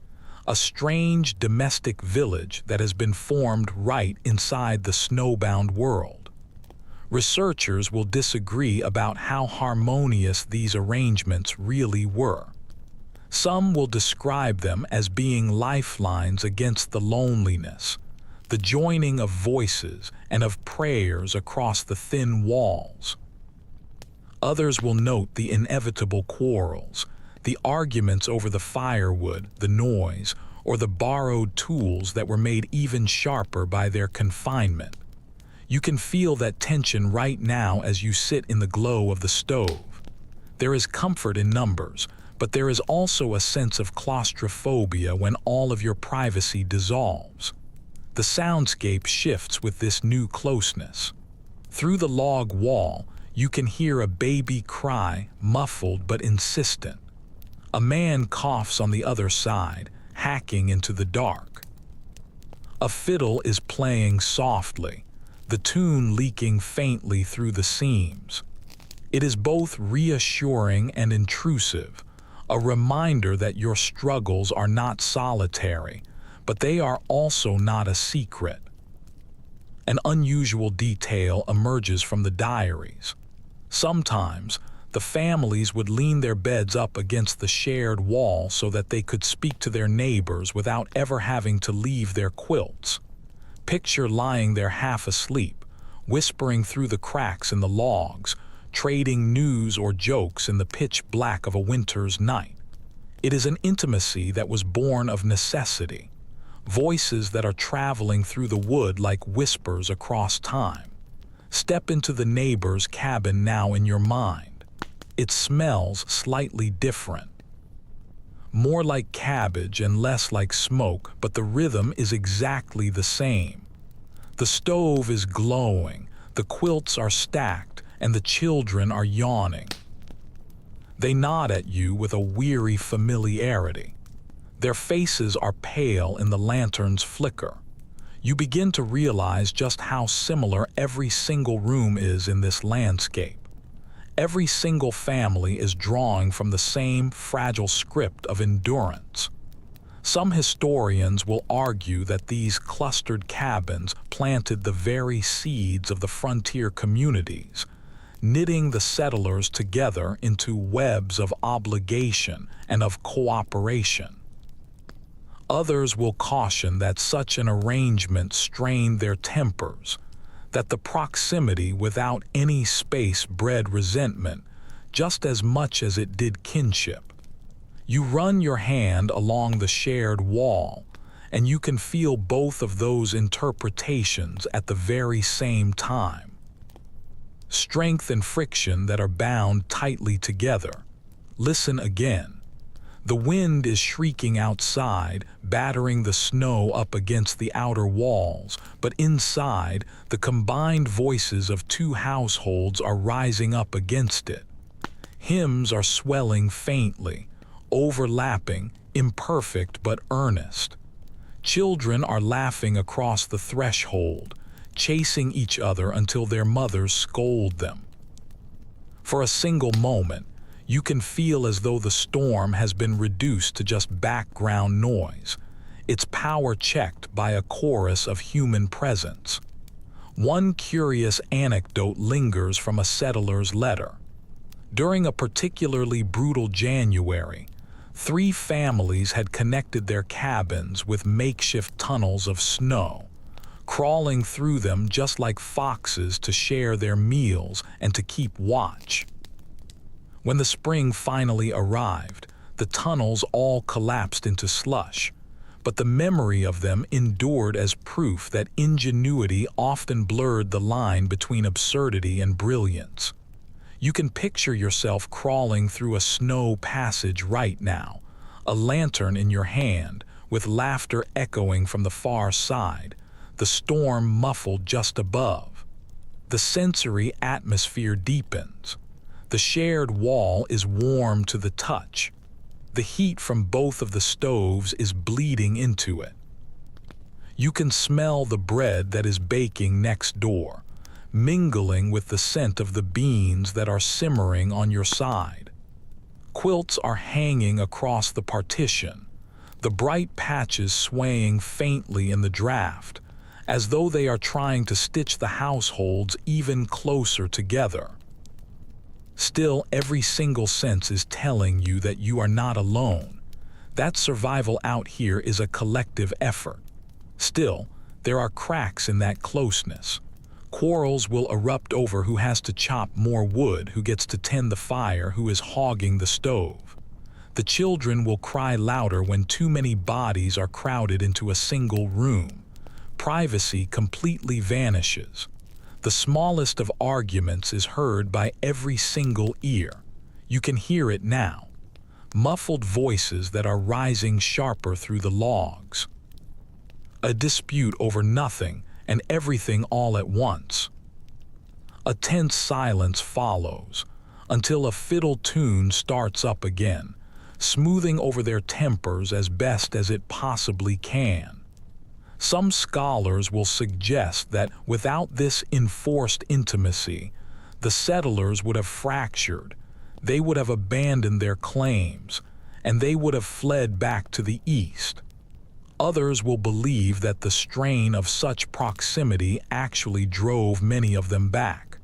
a strange domestic village that has been formed right inside the snowbound world. Researchers will disagree about how harmonious these arrangements really were. Some will describe them as being lifelines against the loneliness, the joining of voices and of prayers across the thin walls. Others will note the inevitable quarrels, the arguments over the firewood, the noise, or the borrowed tools that were made even sharper by their confinement. You can feel that tension right now as you sit in the glow of the stove. There is comfort in numbers, but there is also a sense of claustrophobia when all of your privacy dissolves. The soundscape shifts with this new closeness. Through the log wall, you can hear a baby cry, muffled but insistent. A man coughs on the other side, hacking into the dark. A fiddle is playing softly, the tune leaking faintly through the seams. It is both reassuring and intrusive, a reminder that your struggles are not solitary, but they are also not a secret. An unusual detail emerges from the diaries. Sometimes, the families would lean their beds up against the shared wall so that they could speak to their neighbors without ever having to leave their quilts. Picture lying there half asleep, whispering through the cracks in the logs, trading news or jokes in the pitch black of a winter's night. It is an intimacy that was born of necessity, voices that are traveling through the wood like whispers across time. Step into the neighbor's cabin now in your mind. It smells slightly different. More like cabbage and less like smoke, but the rhythm is exactly the same. The stove is glowing, the quilts are stacked, and the children are yawning. They nod at you with a weary familiarity. Their faces are pale in the lantern's flicker. You begin to realize just how similar every single room is in this landscape. Every single family is drawing from the same fragile script of endurance. Some historians will argue that these clustered cabins planted the very seeds of the frontier communities, knitting the settlers together into webs of obligation and of cooperation. Others will caution that such an arrangement strained their tempers, that the proximity without any space bred resentment just as much as it did kinship. You run your hand along the shared wall, and you can feel both of those interpretations at the very same time. Strength and friction that are bound tightly together. Listen again. The wind is shrieking outside, battering the snow up against the outer walls, but inside, the combined voices of two households are rising up against it. Hymns are swelling faintly, overlapping, imperfect but earnest. Children are laughing across the threshold, chasing each other until their mothers scold them. For a single moment, you can feel as though the storm has been reduced to just background noise, its power checked by a chorus of human presence. One curious anecdote lingers from a settler's letter. During a particularly brutal January, 3 families had connected their cabins with makeshift tunnels of snow, crawling through them just like foxes to share their meals and to keep watch. When the spring finally arrived, the tunnels all collapsed into slush, but the memory of them endured as proof that ingenuity often blurred the line between absurdity and brilliance. You can picture yourself crawling through a snow passage right now, a lantern in your hand, with laughter echoing from the far side, the storm muffled just above. The sensory atmosphere deepens. The shared wall is warm to the touch. The heat from both of the stoves is bleeding into it. You can smell the bread that is baking next door, mingling with the scent of the beans that are simmering on your side. Quilts are hanging across the partition, the bright patches swaying faintly in the draft, as though they are trying to stitch the households even closer together. Still, every single sense is telling you that you are not alone. That survival out here is a collective effort. Still, there are cracks in that closeness. Quarrels will erupt over who has to chop more wood, who gets to tend the fire, who is hogging the stove. The children will cry louder when too many bodies are crowded into a single room. Privacy completely vanishes. The smallest of arguments is heard by every single ear. You can hear it now. Muffled voices that are rising sharper through the logs. A dispute over nothing and everything all at once. A tense silence follows, until a fiddle tune starts up again, smoothing over their tempers as best as it possibly can. Some scholars will suggest that without this enforced intimacy, the settlers would have fractured, they would have abandoned their claims, and they would have fled back to the east. Others will believe that the strain of such proximity actually drove many of them back.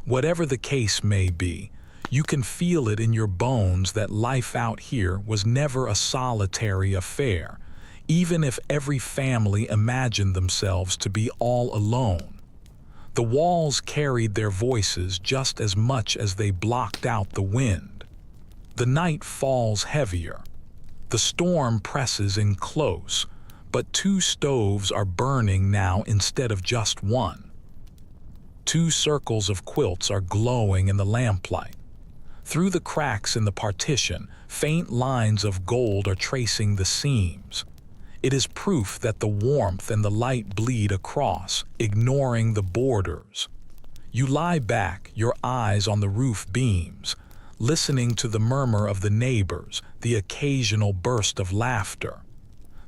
Whatever the case may be, you can feel it in your bones that life out here was never a solitary affair, even if every family imagined themselves to be all alone. The walls carried their voices just as much as they blocked out the wind. The night falls heavier. The storm presses in close, but 2 stoves are burning now instead of just one. 2 circles of quilts are glowing in the lamplight. Through the cracks in the partition, faint lines of gold are tracing the seams. It is proof that the warmth and the light bleed across, ignoring the borders. You lie back, your eyes on the roof beams, listening to the murmur of the neighbors, the occasional burst of laughter.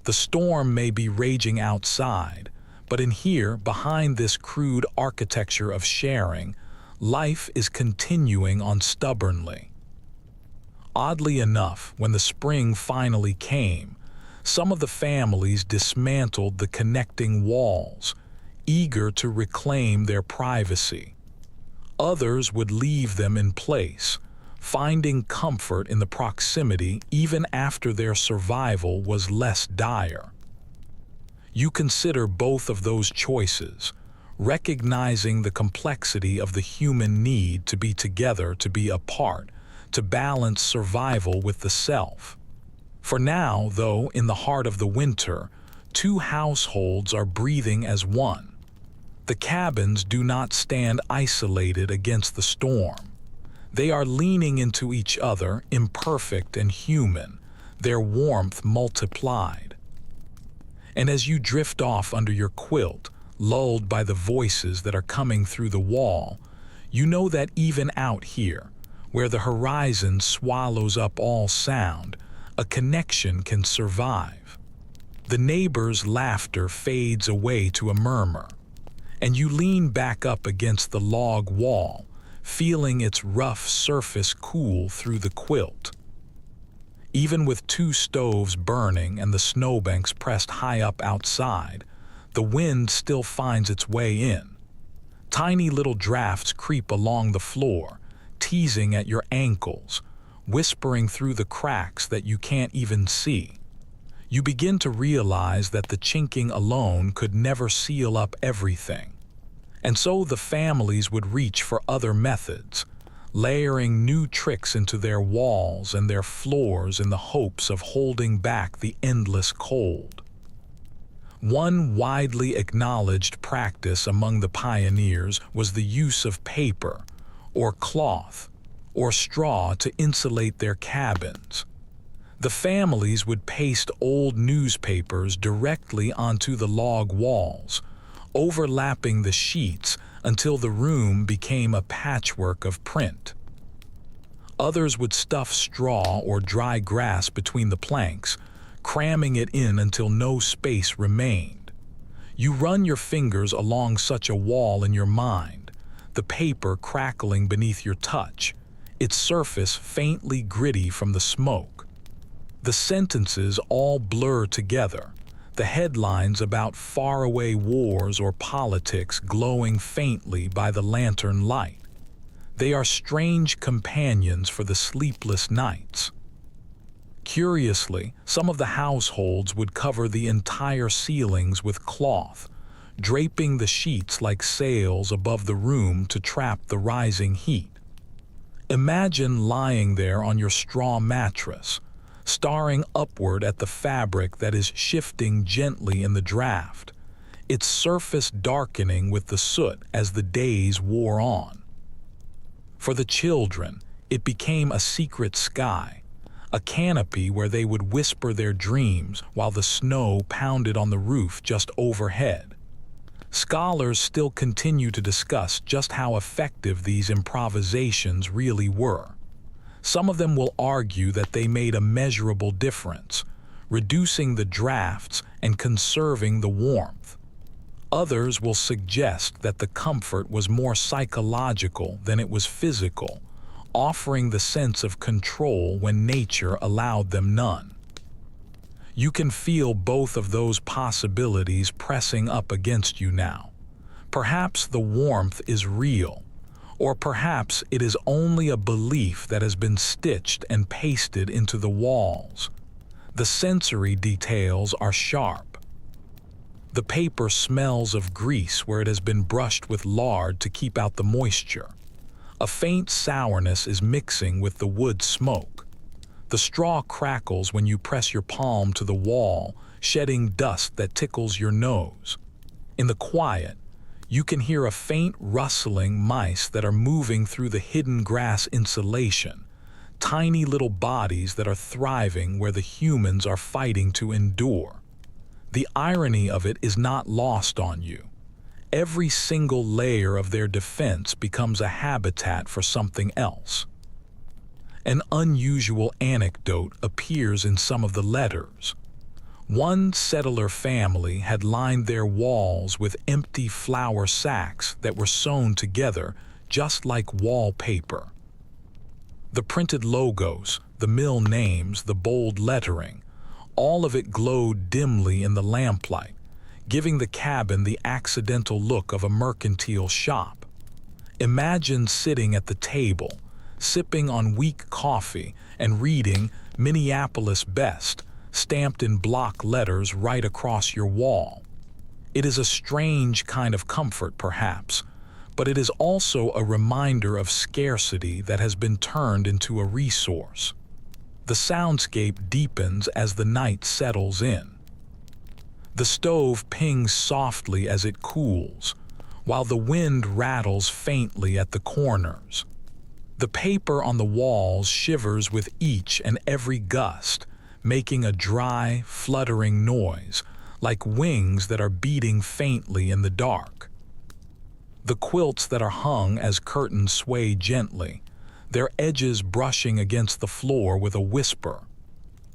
The storm may be raging outside, but in here, behind this crude architecture of sharing, life is continuing on stubbornly. Oddly enough, when the spring finally came, some of the families dismantled the connecting walls, eager to reclaim their privacy. Others would leave them in place, finding comfort in the proximity even after their survival was less dire. You consider both of those choices, recognizing the complexity of the human need to be together, to be apart, to balance survival with the self. For now, though, in the heart of the winter, 2 households are breathing as one. The cabins do not stand isolated against the storm. They are leaning into each other, imperfect and human, their warmth multiplied. And as you drift off under your quilt, lulled by the voices that are coming through the wall, you know that even out here, where the horizon swallows up all sound, a connection can survive. The neighbor's laughter fades away to a murmur, and you lean back up against the log wall, feeling its rough surface cool through the quilt. Even with 2 stoves burning and the snowbanks pressed high up outside, the wind still finds its way in. Tiny little drafts creep along the floor, teasing at your ankles, whispering through the cracks that you can't even see. You begin to realize that the chinking alone could never seal up everything. And so the families would reach for other methods, layering new tricks into their walls and their floors in the hopes of holding back the endless cold. One widely acknowledged practice among the pioneers was the use of paper, or cloth, or straw to insulate their cabins. The families would paste old newspapers directly onto the log walls, overlapping the sheets until the room became a patchwork of print. Others would stuff straw or dry grass between the planks, cramming it in until no space remained. You run your fingers along such a wall in your mind, the paper crackling beneath your touch, its surface faintly gritty from the smoke. The sentences all blur together, the headlines about faraway wars or politics glowing faintly by the lantern light. They are strange companions for the sleepless nights. Curiously, some of the households would cover the entire ceilings with cloth, draping the sheets like sails above the room to trap the rising heat. Imagine lying there on your straw mattress, staring upward at the fabric that is shifting gently in the draft, its surface darkening with the soot as the days wore on. For the children, it became a secret sky, a canopy where they would whisper their dreams while the snow pounded on the roof just overhead. Scholars still continue to discuss just how effective these improvisations really were. Some of them will argue that they made a measurable difference, reducing the drafts and conserving the warmth. Others will suggest that the comfort was more psychological than it was physical, offering the sense of control when nature allowed them none. You can feel both of those possibilities pressing up against you now. Perhaps the warmth is real, or perhaps it is only a belief that has been stitched and pasted into the walls. The sensory details are sharp. The paper smells of grease where it has been brushed with lard to keep out the moisture. A faint sourness is mixing with the wood smoke. The straw crackles when you press your palm to the wall, shedding dust that tickles your nose. In the quiet, you can hear a faint rustling mice that are moving through the hidden grass insulation, tiny little bodies that are thriving where the humans are fighting to endure. The irony of it is not lost on you. Every single layer of their defense becomes a habitat for something else. An unusual anecdote appears in some of the letters. One settler family had lined their walls with empty flour sacks that were sewn together just like wallpaper. The printed logos, the mill names, the bold lettering, all of it glowed dimly in the lamplight, giving the cabin the accidental look of a mercantile shop. Imagine sitting at the table, sipping on weak coffee and reading Minneapolis Best, stamped in block letters right across your wall. It is a strange kind of comfort, perhaps, but it is also a reminder of scarcity that has been turned into a resource. The soundscape deepens as the night settles in. The stove pings softly as it cools, while the wind rattles faintly at the corners. The paper on the walls shivers with each and every gust, making a dry, fluttering noise, like wings that are beating faintly in the dark. The quilts that are hung as curtains sway gently, their edges brushing against the floor with a whisper.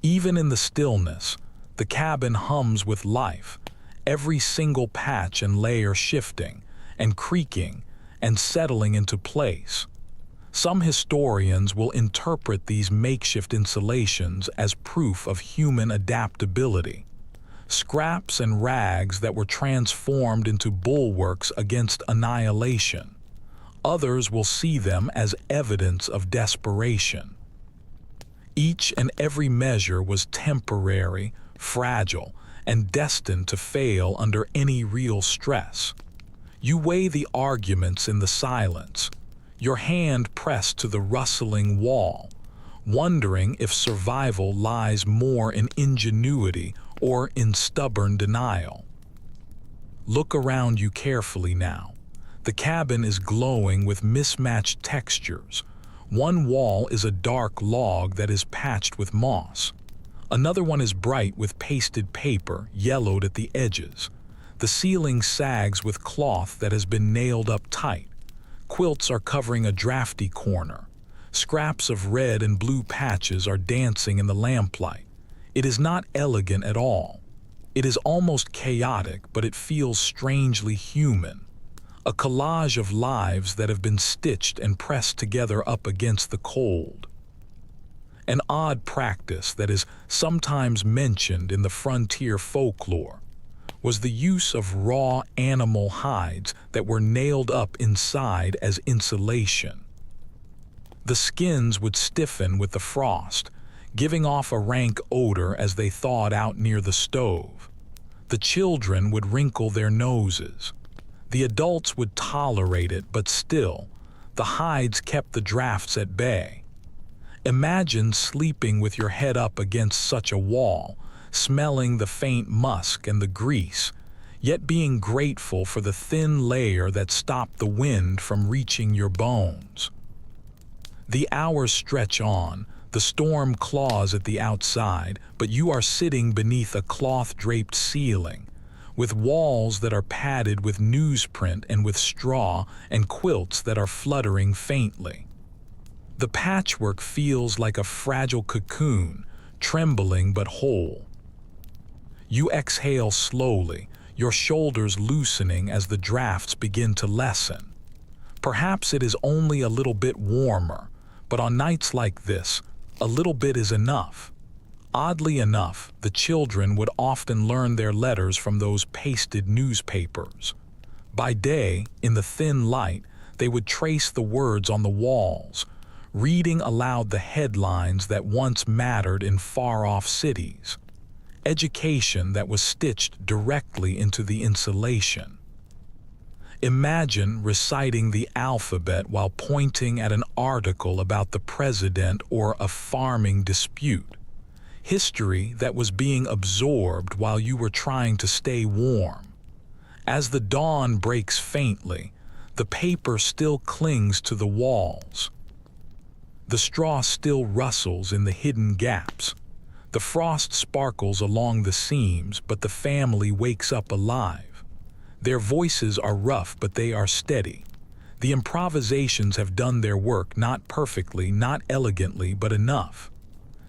Even in the stillness, the cabin hums with life, every single patch and layer shifting and creaking and settling into place. Some historians will interpret these makeshift insulations as proof of human adaptability, scraps and rags that were transformed into bulwarks against annihilation. Others will see them as evidence of desperation. Each and every measure was temporary, fragile, and destined to fail under any real stress. You weigh the arguments in the silence, your hand pressed to the rustling wall, wondering if survival lies more in ingenuity or in stubborn denial. Look around you carefully now. The cabin is glowing with mismatched textures. One wall is a dark log that is patched with moss. Another one is bright with pasted paper, yellowed at the edges. The ceiling sags with cloth that has been nailed up tight. Quilts are covering a drafty corner. Scraps of red and blue patches are dancing in the lamplight. It is not elegant at all. It is almost chaotic, but it feels strangely human. A collage of lives that have been stitched and pressed together up against the cold. An odd practice that is sometimes mentioned in the frontier folklore was the use of raw animal hides that were nailed up inside as insulation. The skins would stiffen with the frost, giving off a rank odor as they thawed out near the stove. The children would wrinkle their noses. The adults would tolerate it, but still, The hides kept the drafts at bay. Imagine sleeping with your head up against such a wall, smelling the faint musk and the grease, yet being grateful for the thin layer that stopped the wind from reaching your bones. The hours stretch on, the storm claws at the outside, but you are sitting beneath a cloth-draped ceiling, with walls that are padded with newsprint and with straw, and quilts that are fluttering faintly. The patchwork feels like a fragile cocoon, trembling but whole. You exhale slowly, your shoulders loosening as the drafts begin to lessen. Perhaps it is only a little bit warmer, but on nights like this, a little bit is enough. Oddly enough, the children would often learn their letters from those pasted newspapers. By day, in the thin light, they would trace the words on the walls, reading aloud the headlines that once mattered in far-off cities. Education that was stitched directly into the insulation. Imagine reciting the alphabet while pointing at an article about the president or a farming dispute. History that was being absorbed while you were trying to stay warm. As the dawn breaks faintly, the paper still clings to the walls. The straw still rustles in the hidden gaps. The frost sparkles along the seams, but the family wakes up alive. Their voices are rough, but they are steady. The improvisations have done their work, not perfectly, not elegantly, but enough.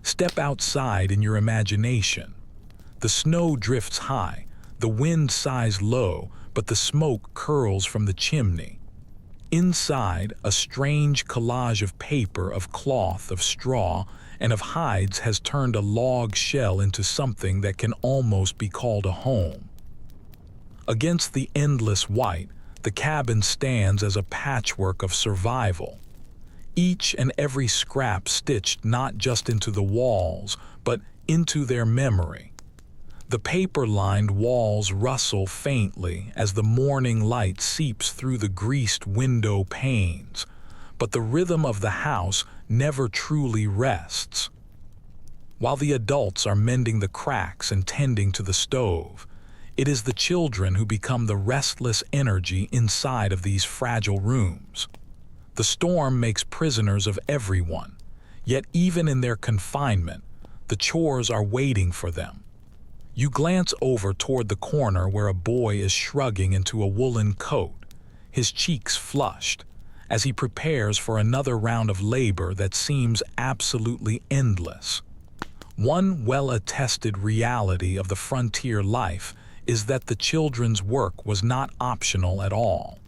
Step outside in your imagination. The snow drifts high, the wind sighs low, but the smoke curls from the chimney. Inside, a strange collage of paper, of cloth, of straw, and of hides has turned a log shell into something that can almost be called a home. Against the endless white, the cabin stands as a patchwork of survival. Each and every scrap stitched not just into the walls, but into their memory. The paper-lined walls rustle faintly as the morning light seeps through the greased window panes, but the rhythm of the house never truly rests. While the adults are mending the cracks and tending to the stove, it is the children who become the restless energy inside of these fragile rooms. The storm makes prisoners of everyone, yet even in their confinement, the chores are waiting for them. You glance over toward the corner where a boy is shrugging into a woolen coat, his cheeks flushed, as he prepares for another round of labor that seems absolutely endless. One well-attested reality of the frontier life is that the children's work was not optional at all.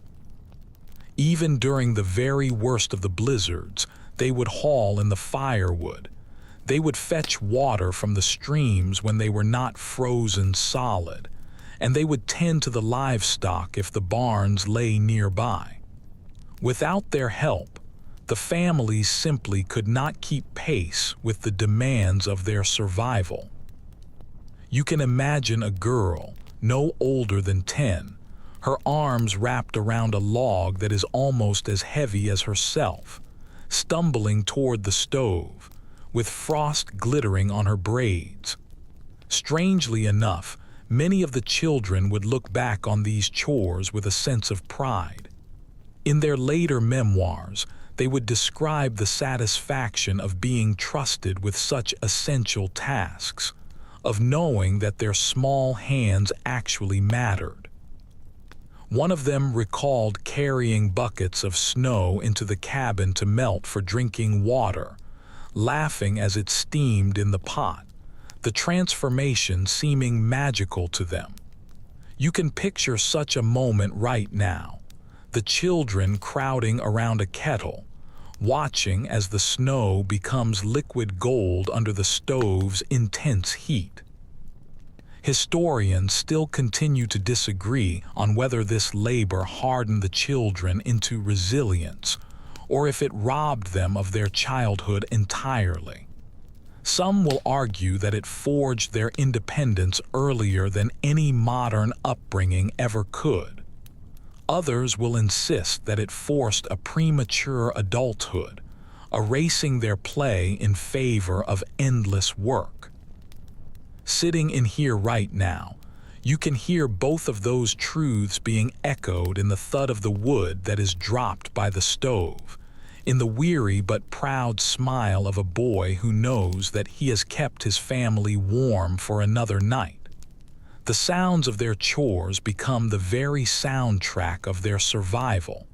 Even during the very worst of the blizzards, they would haul in the firewood. They would fetch water from the streams when they were not frozen solid, and they would tend to the livestock if the barns lay nearby. Without their help, the families simply could not keep pace with the demands of their survival. You can imagine a girl, no older than 10, her arms wrapped around a log that is almost as heavy as herself, stumbling toward the stove, with frost glittering on her braids. Strangely enough, many of the children would look back on these chores with a sense of pride. In their later memoirs, they would describe the satisfaction of being trusted with such essential tasks, of knowing that their small hands actually mattered. One of them recalled carrying buckets of snow into the cabin to melt for drinking water, laughing as it steamed in the pot, the transformation seeming magical to them. You can picture such a moment right now, the children crowding around a kettle, watching as the snow becomes liquid gold under the stove's intense heat. Historians still continue to disagree on whether this labor hardened the children into resilience or if it robbed them of their childhood entirely. Some will argue that it forged their independence earlier than any modern upbringing ever could. Others will insist that it forced a premature adulthood, erasing their play in favor of endless work. Sitting in here right now, you can hear both of those truths being echoed in the thud of the wood that is dropped by the stove, in the weary but proud smile of a boy who knows that he has kept his family warm for another night. The sounds of their chores become the very soundtrack of their survival.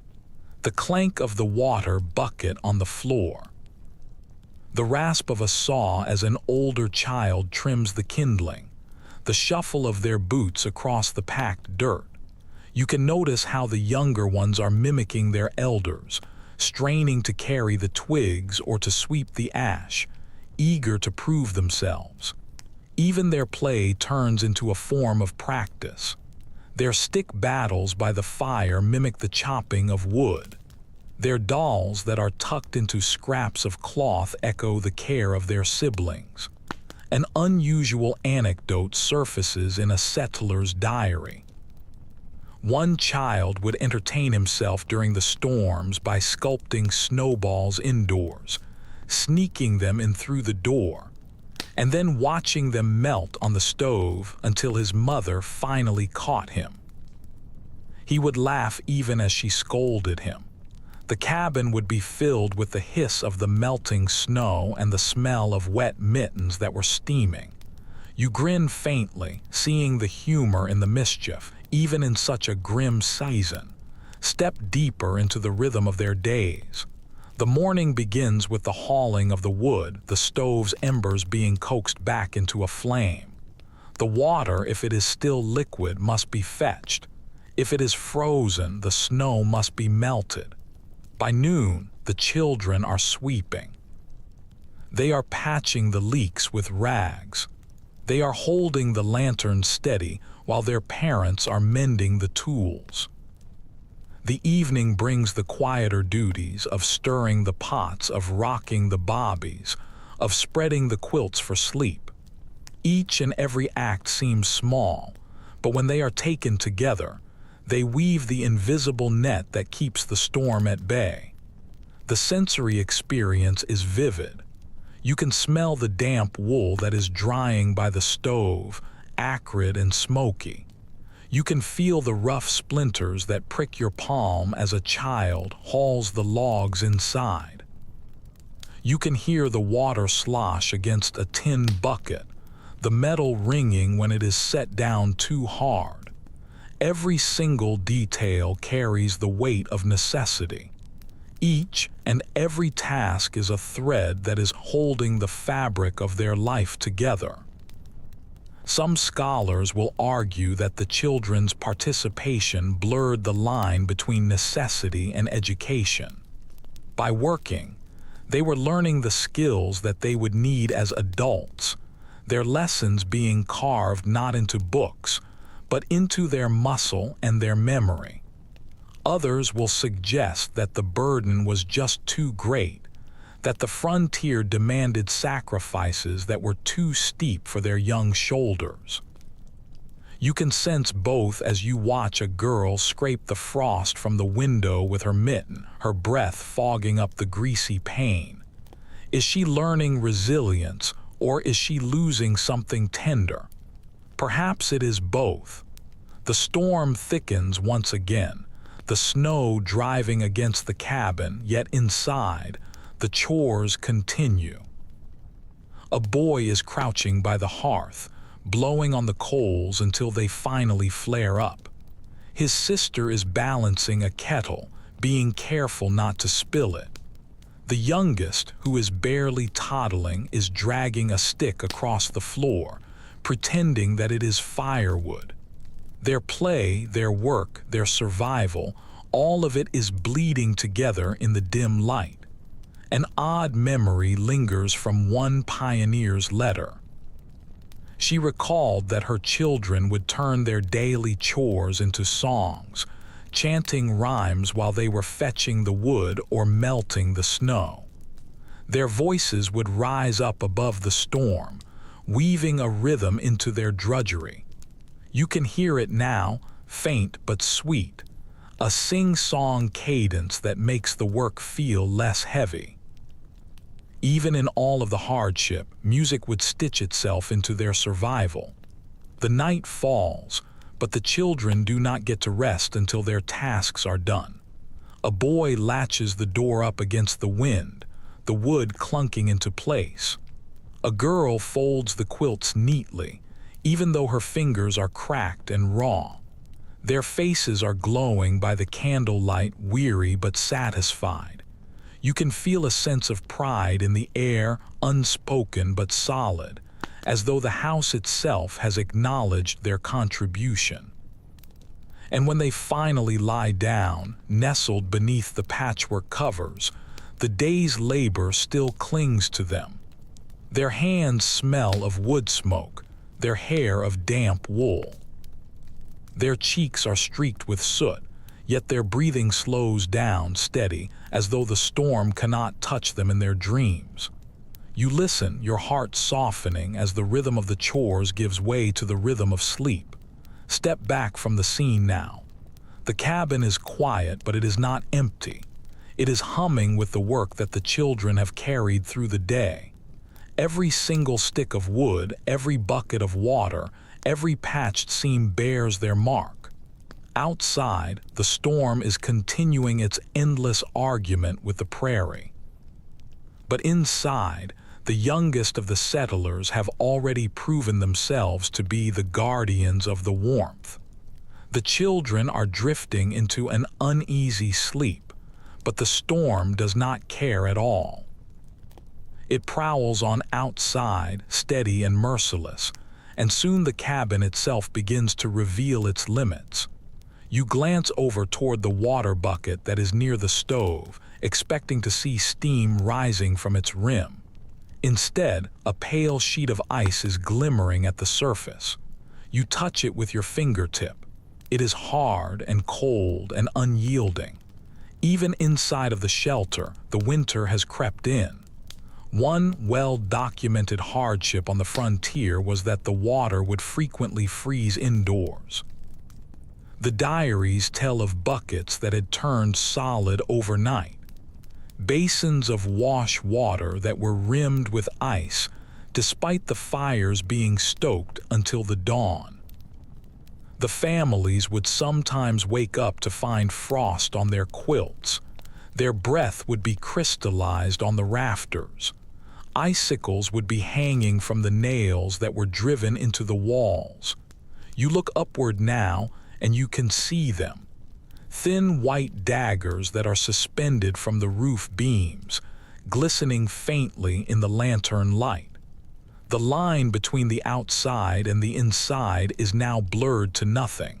The clank of the water bucket on the floor. The rasp of a saw as an older child trims the kindling. The shuffle of their boots across the packed dirt. You can notice how the younger ones are mimicking their elders, straining to carry the twigs or to sweep the ash, eager to prove themselves. Even their play turns into a form of practice. Their stick battles by the fire mimic the chopping of wood. Their dolls that are tucked into scraps of cloth echo the care of their siblings. An unusual anecdote surfaces in a settler's diary. One child would entertain himself during the storms by sculpting snowballs indoors, sneaking them in through the door, and then watching them melt on the stove until his mother finally caught him. He would laugh even as she scolded him. The cabin would be filled with the hiss of the melting snow and the smell of wet mittens that were steaming. You grin faintly, seeing the humor in the mischief, even in such a grim season. Step deeper into the rhythm of their days. The morning begins with the hauling of the wood, the stove's embers being coaxed back into a flame. The water, if it is still liquid, must be fetched. If it is frozen, the snow must be melted. By noon, the children are sweeping. They are patching the leaks with rags. They are holding the lantern steady while their parents are mending the tools. The evening brings the quieter duties of stirring the pots, of rocking the bobbies, of spreading the quilts for sleep. Each and every act seems small, but when they are taken together, they weave the invisible net that keeps the storm at bay. The sensory experience is vivid. You can smell the damp wool that is drying by the stove, acrid and smoky. You can feel the rough splinters that prick your palm as a child hauls the logs inside. You can hear the water slosh against a tin bucket, the metal ringing when it is set down too hard. Every single detail carries the weight of necessity. Each and every task is a thread that is holding the fabric of their life together. Some scholars will argue that the children's participation blurred the line between necessity and education. By working, they were learning the skills that they would need as adults, their lessons being carved not into books, but into their muscle and their memory. Others will suggest that the burden was just too great, that the frontier demanded sacrifices that were too steep for their young shoulders. You can sense both as you watch a girl scrape the frost from the window with her mitten, her breath fogging up the greasy pane. Is she learning resilience, or is she losing something tender? Perhaps it is both. The storm thickens once again, the snow driving against the cabin, yet inside, the chores continue. A boy is crouching by the hearth, blowing on the coals until they finally flare up. His sister is balancing a kettle, being careful not to spill it. The youngest, who is barely toddling, is dragging a stick across the floor, pretending that it is firewood. Their play, their work, their survival, all of it is bleeding together in the dim light. An odd memory lingers from one pioneer's letter. She recalled that her children would turn their daily chores into songs, chanting rhymes while they were fetching the wood or melting the snow. Their voices would rise up above the storm, weaving a rhythm into their drudgery. You can hear it now, faint but sweet, a sing-song cadence that makes the work feel less heavy. Even in all of the hardship, music would stitch itself into their survival. The night falls, but the children do not get to rest until their tasks are done. A boy latches the door up against the wind, the wood clunking into place. A girl folds the quilts neatly, even though her fingers are cracked and raw. Their faces are glowing by the candlelight, weary but satisfied. You can feel a sense of pride in the air, unspoken but solid, as though the house itself has acknowledged their contribution. And when they finally lie down, nestled beneath the patchwork covers, the day's labor still clings to them. Their hands smell of wood smoke, their hair of damp wool. Their cheeks are streaked with soot, yet their breathing slows down steady, as though the storm cannot touch them in their dreams. You listen, your heart softening as the rhythm of the chores gives way to the rhythm of sleep. Step back from the scene now. The cabin is quiet, but it is not empty. It is humming with the work that the children have carried through the day. Every single stick of wood, every bucket of water, every patched seam bears their mark. Outside, the storm is continuing its endless argument with the prairie. But inside, the youngest of the settlers have already proven themselves to be the guardians of the warmth. The children are drifting into an uneasy sleep, but the storm does not care at all. It prowls on outside, steady and merciless, and soon the cabin itself begins to reveal its limits. You glance over toward the water bucket that is near the stove, expecting to see steam rising from its rim. Instead, a pale sheet of ice is glimmering at the surface. You touch it with your fingertip. It is hard and cold and unyielding. Even inside of the shelter, the winter has crept in. One well-documented hardship on the frontier was that the water would frequently freeze indoors. The diaries tell of buckets that had turned solid overnight, basins of wash water that were rimmed with ice, despite the fires being stoked until the dawn. The families would sometimes wake up to find frost on their quilts. Their breath would be crystallized on the rafters. Icicles would be hanging from the nails that were driven into the walls. You look upward now, and you can see them. Thin white daggers that are suspended from the roof beams, glistening faintly in the lantern light. The line between the outside and the inside is now blurred to nothing.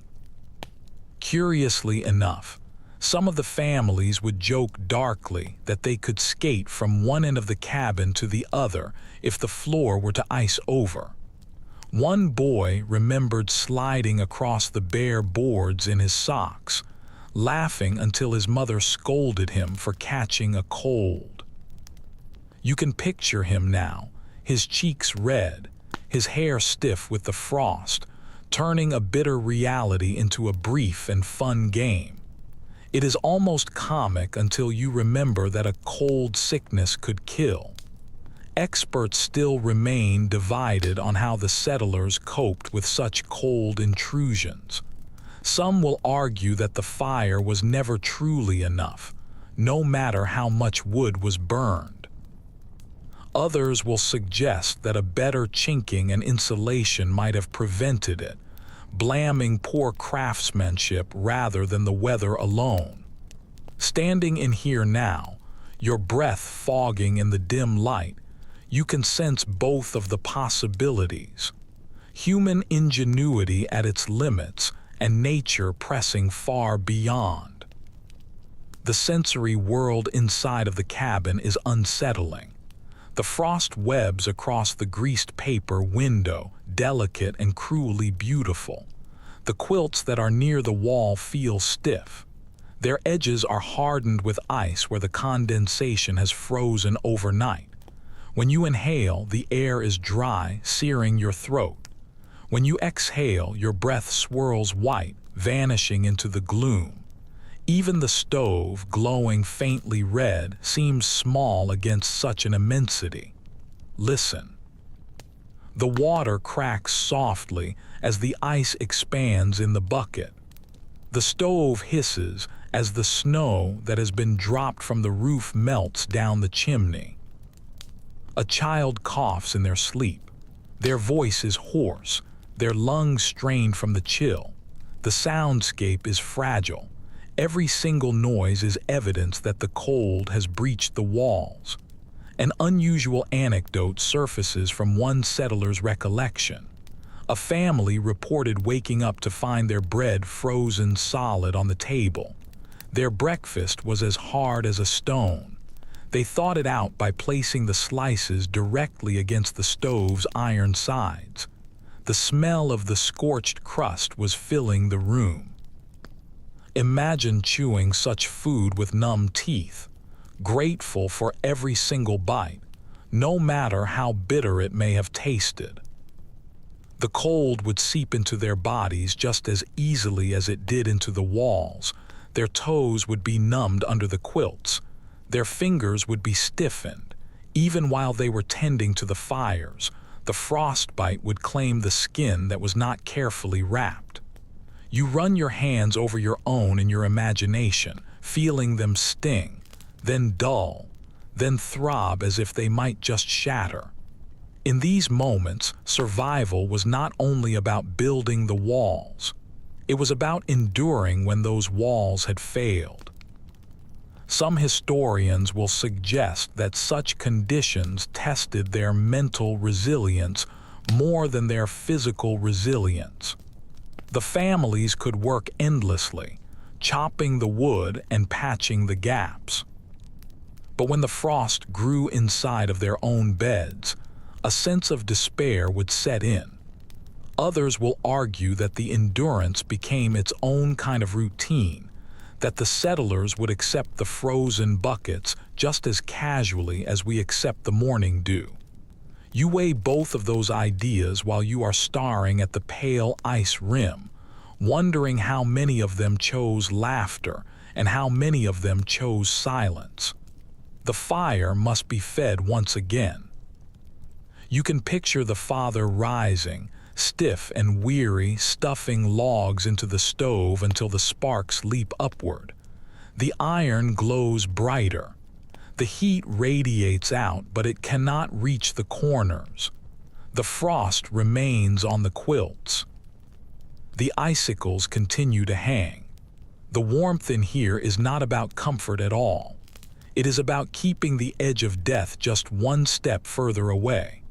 Curiously enough, some of the families would joke darkly that they could skate from one end of the cabin to the other if the floor were to ice over. One boy remembered sliding across the bare boards in his socks, laughing until his mother scolded him for catching a cold. You can picture him now, his cheeks red, his hair stiff with the frost, turning a bitter reality into a brief and fun game. It is almost comic until you remember that a cold sickness could kill. Experts still remain divided on how the settlers coped with such cold intrusions. Some will argue that the fire was never truly enough, no matter how much wood was burned. Others will suggest that a better chinking and insulation might have prevented it, blaming poor craftsmanship rather than the weather alone. Standing in here now, your breath fogging in the dim light, you can sense both of the possibilities. Human ingenuity at its limits and nature pressing far beyond. The sensory world inside of the cabin is unsettling. The frost webs across the greased paper window, delicate and cruelly beautiful. The quilts that are near the wall feel stiff. Their edges are hardened with ice where the condensation has frozen overnight. When you inhale, the air is dry, searing your throat. When you exhale, your breath swirls white, vanishing into the gloom. Even the stove, glowing faintly red, seems small against such an immensity. Listen. The water cracks softly as the ice expands in the bucket. The stove hisses as the snow that has been dropped from the roof melts down the chimney. A child coughs in their sleep. Their voice is hoarse, their lungs strained from the chill. The soundscape is fragile. Every single noise is evidence that the cold has breached the walls. An unusual anecdote surfaces from one settler's recollection. A family reported waking up to find their bread frozen solid on the table. Their breakfast was as hard as a stone. They thought it out by placing the slices directly against the stove's iron sides. The smell of the scorched crust was filling the room. Imagine chewing such food with numb teeth, grateful for every single bite, no matter how bitter it may have tasted. The cold would seep into their bodies just as easily as it did into the walls. Their toes would be numbed under the quilts. Their fingers would be stiffened. Even while they were tending to the fires, the frostbite would claim the skin that was not carefully wrapped. You run your hands over your own in your imagination, feeling them sting, then dull, then throb as if they might just shatter. In these moments, survival was not only about building the walls. It was about enduring when those walls had failed. Some historians will suggest that such conditions tested their mental resilience more than their physical resilience. The families could work endlessly, chopping the wood and patching the gaps. But when the frost grew inside of their own beds, a sense of despair would set in. Others will argue that the endurance became its own kind of routine, that the settlers would accept the frozen buckets just as casually as we accept the morning dew. You weigh both of those ideas while you are staring at the pale ice rim, wondering how many of them chose laughter and how many of them chose silence. The fire must be fed once again. You can picture the father rising, stiff and weary, stuffing logs into the stove until the sparks leap upward. The iron glows brighter. The heat radiates out, but it cannot reach the corners. The frost remains on the quilts. The icicles continue to hang. The warmth in here is not about comfort at all. It is about keeping the edge of death just one step further away.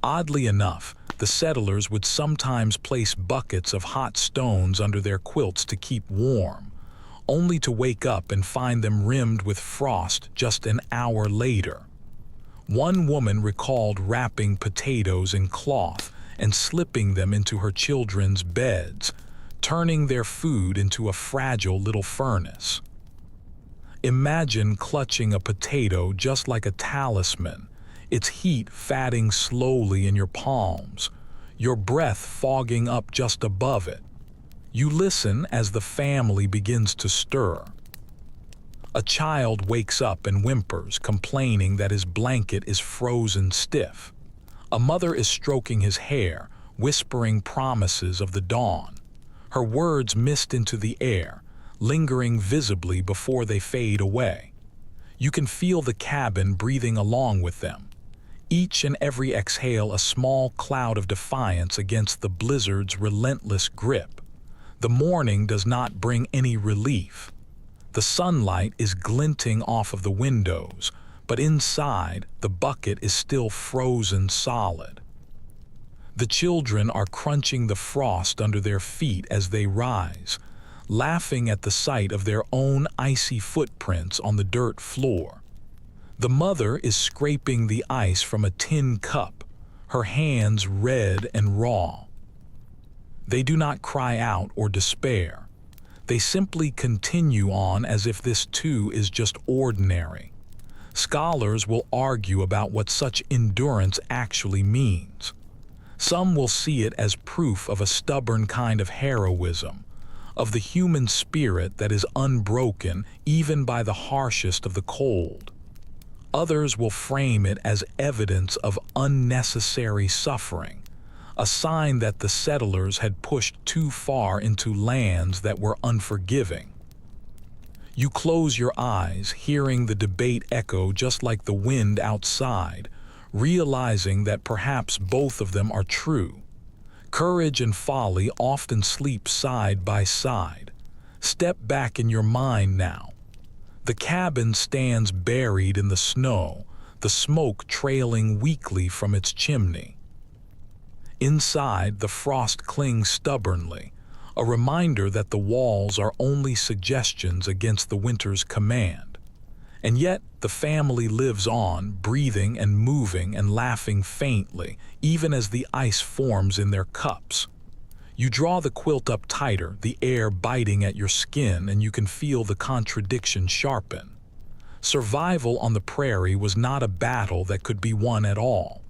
Oddly enough, the settlers would sometimes place buckets of hot stones under their quilts to keep warm, only to wake up and find them rimmed with frost just an hour later. One woman recalled wrapping potatoes in cloth and slipping them into her children's beds, turning their food into a fragile little furnace. Imagine clutching a potato just like a talisman, its heat fatting slowly in your palms, your breath fogging up just above it. You listen as the family begins to stir. A child wakes up and whimpers, complaining that his blanket is frozen stiff. A mother is stroking his hair, whispering promises of the dawn. Her words mist into the air, lingering visibly before they fade away. You can feel the cabin breathing along with them. Each and every exhale a small cloud of defiance against the blizzard's relentless grip. The morning does not bring any relief. The sunlight is glinting off of the windows, but inside, the bucket is still frozen solid. The children are crunching the frost under their feet as they rise, laughing at the sight of their own icy footprints on the dirt floor. The mother is scraping the ice from a tin cup, her hands red and raw. They do not cry out or despair. They simply continue on as if this too is just ordinary. Scholars will argue about what such endurance actually means. Some will see it as proof of a stubborn kind of heroism, of the human spirit that is unbroken even by the harshest of the cold. Others will frame it as evidence of unnecessary suffering, a sign that the settlers had pushed too far into lands that were unforgiving. You close your eyes, hearing the debate echo just like the wind outside, realizing that perhaps both of them are true. Courage and folly often sleep side by side. Step back in your mind now. The cabin stands buried in the snow, the smoke trailing weakly from its chimney. Inside, the frost clings stubbornly, a reminder that the walls are only suggestions against the winter's command. And yet, the family lives on, breathing and moving and laughing faintly, even as the ice forms in their cups. You draw the quilt up tighter, the air biting at your skin, and you can feel the contradiction sharpen. Survival on the prairie was not a battle that could be won at all.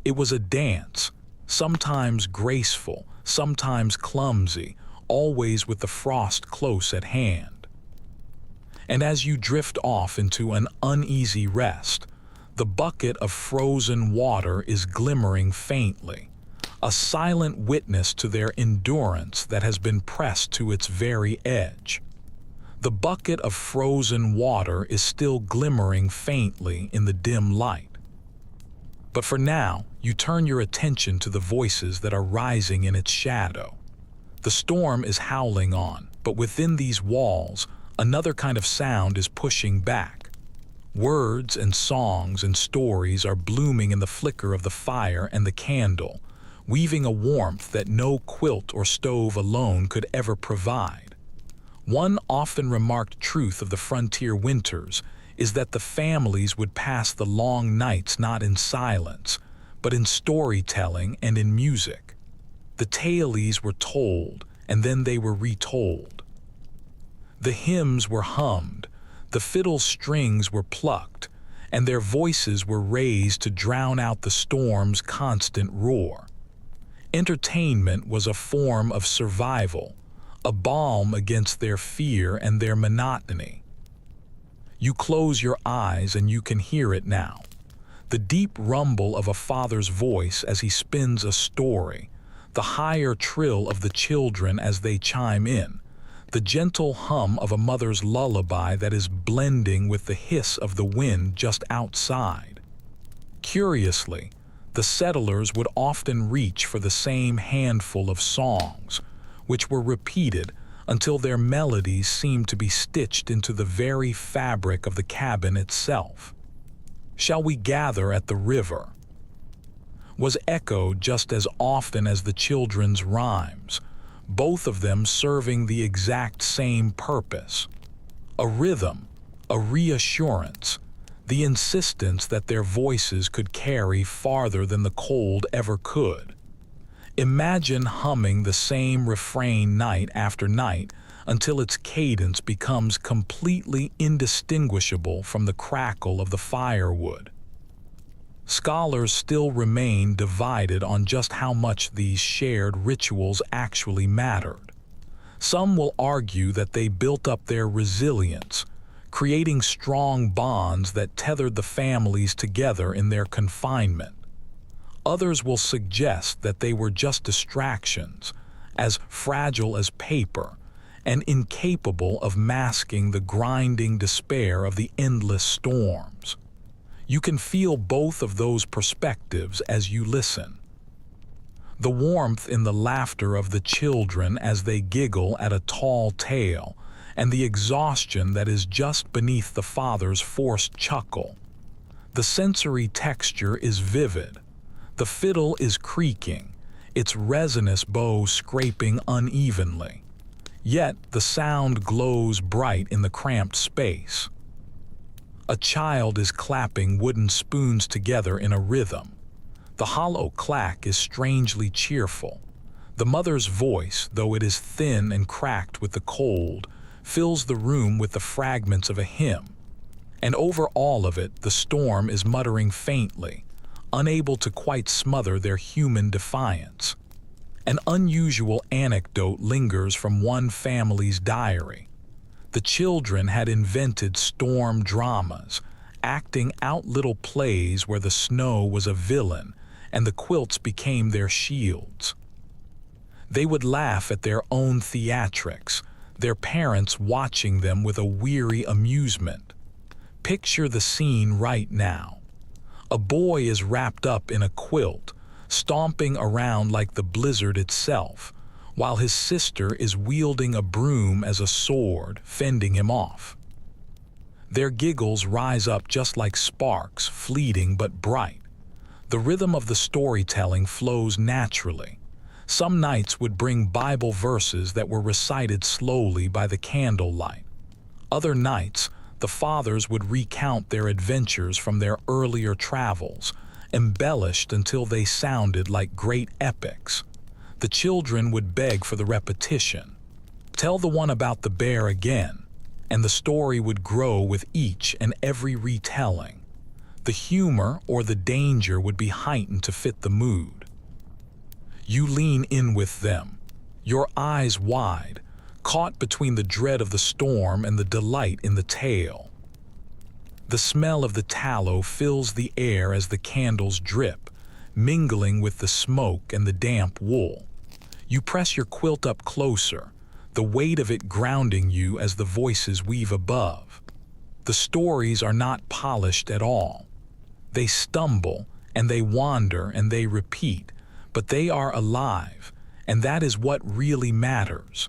It was a dance, sometimes graceful, sometimes clumsy, always with the frost close at hand. And as you drift off into an uneasy rest, the bucket of frozen water is glimmering faintly, a silent witness to their endurance that has been pressed to its very edge. The bucket of frozen water is still glimmering faintly in the dim light. But for now, you turn your attention to the voices that are rising in its shadow. The storm is howling on, but within these walls, another kind of sound is pushing back. Words and songs and stories are blooming in the flicker of the fire and the candle, weaving a warmth that no quilt or stove alone could ever provide. One often remarked truth of the frontier winters is that the families would pass the long nights not in silence, but in storytelling and in music. The tales were told, and then they were retold. The hymns were hummed, the fiddle strings were plucked, and their voices were raised to drown out the storm's constant roar. Entertainment was a form of survival, a balm against their fear and their monotony. You close your eyes and you can hear it now. The deep rumble of a father's voice as he spins a story, the higher trill of the children as they chime in, the gentle hum of a mother's lullaby that is blending with the hiss of the wind just outside. Curiously, the settlers would often reach for the same handful of songs, which were repeated until their melodies seemed to be stitched into the very fabric of the cabin itself. "Shall we gather at the river?" was echoed just as often as the children's rhymes, both of them serving the exact same purpose. A rhythm, a reassurance, the insistence that their voices could carry farther than the cold ever could. Imagine humming the same refrain night after night until its cadence becomes completely indistinguishable from the crackle of the firewood. Scholars still remain divided on just how much these shared rituals actually mattered. Some will argue that they built up their resilience, creating strong bonds that tethered the families together in their confinement. Others will suggest that they were just distractions, as fragile as paper, and incapable of masking the grinding despair of the endless storms. You can feel both of those perspectives as you listen. The warmth in the laughter of the children as they giggle at a tall tale, and the exhaustion that is just beneath the father's forced chuckle. The sensory texture is vivid. The fiddle is creaking, its resinous bow scraping unevenly. Yet the sound glows bright in the cramped space. A child is clapping wooden spoons together in a rhythm. The hollow clack is strangely cheerful. The mother's voice, though it is thin and cracked with the cold, fills the room with the fragments of a hymn. And over all of it, the storm is muttering faintly, unable to quite smother their human defiance. An unusual anecdote lingers from one family's diary. The children had invented storm dramas, acting out little plays where the snow was a villain and the quilts became their shields. They would laugh at their own theatrics, their parents watching them with a weary amusement. Picture the scene right now. A boy is wrapped up in a quilt, stomping around like the blizzard itself, while his sister is wielding a broom as a sword, fending him off. Their giggles rise up just like sparks, fleeting but bright. The rhythm of the storytelling flows naturally. Some nights would bring Bible verses that were recited slowly by the candlelight. Other nights, the fathers would recount their adventures from their earlier travels, embellished until they sounded like great epics. The children would beg for the repetition. Tell the one about the bear again, and the story would grow with each and every retelling. The humor or the danger would be heightened to fit the mood. You lean in with them, your eyes wide, caught between the dread of the storm and the delight in the tale. The smell of the tallow fills the air as the candles drip, mingling with the smoke and the damp wool. You press your quilt up closer, the weight of it grounding you as the voices weave above. The stories are not polished at all. They stumble, and they wander, and they repeat, but they are alive, and that is what really matters.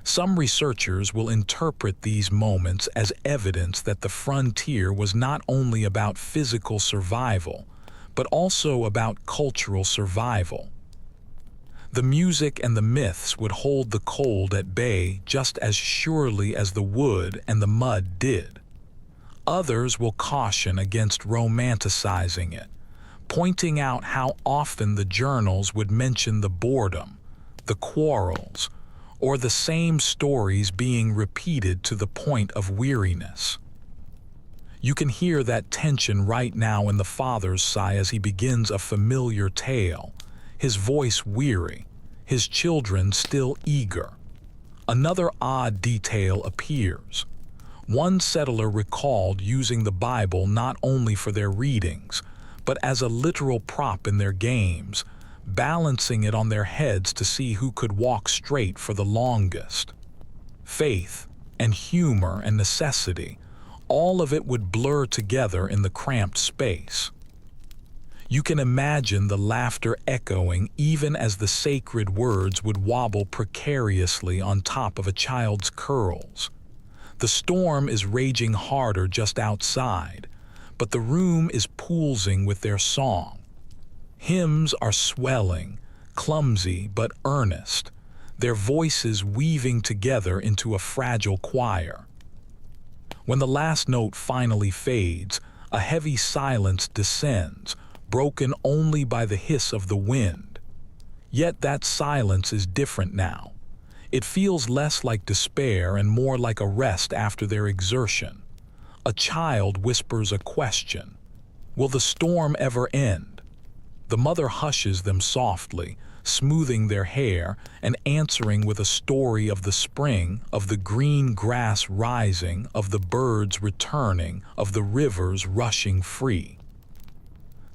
Some researchers will interpret these moments as evidence that the frontier was not only about physical survival, but also about cultural survival. The music and the myths would hold the cold at bay just as surely as the wood and the mud did. Others will caution against romanticizing it, pointing out how often the journals would mention the boredom, the quarrels, or the same stories being repeated to the point of weariness. You can hear that tension right now in the father's sigh as he begins a familiar tale, his voice weary, his children still eager. Another odd detail appears. One settler recalled using the Bible not only for their readings, but as a literal prop in their games, balancing it on their heads to see who could walk straight for the longest. Faith and humor and necessity, all of it would blur together in the cramped space. You can imagine the laughter echoing even as the sacred words would wobble precariously on top of a child's curls. The storm is raging harder just outside, but the room is poolsing with their song. Hymns are swelling, clumsy but earnest, their voices weaving together into a fragile choir. When the last note finally fades, a heavy silence descends, broken only by the hiss of the wind. Yet that silence is different now. It feels less like despair and more like a rest after their exertion. A child whispers a question. Will the storm ever end? The mother hushes them softly, smoothing their hair and answering with a story of the spring, of the green grass rising, of the birds returning, of the rivers rushing free.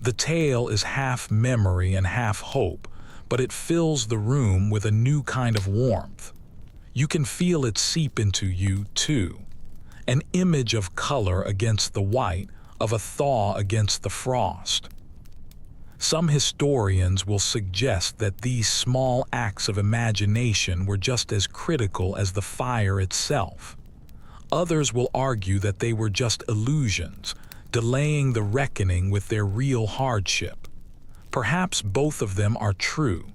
The tale is half memory and half hope, but it fills the room with a new kind of warmth. You can feel it seep into you, too. An image of color against the white, of a thaw against the frost. Some historians will suggest that these small acts of imagination were just as critical as the fire itself. Others will argue that they were just illusions, delaying the reckoning with their real hardship. Perhaps both of them are true.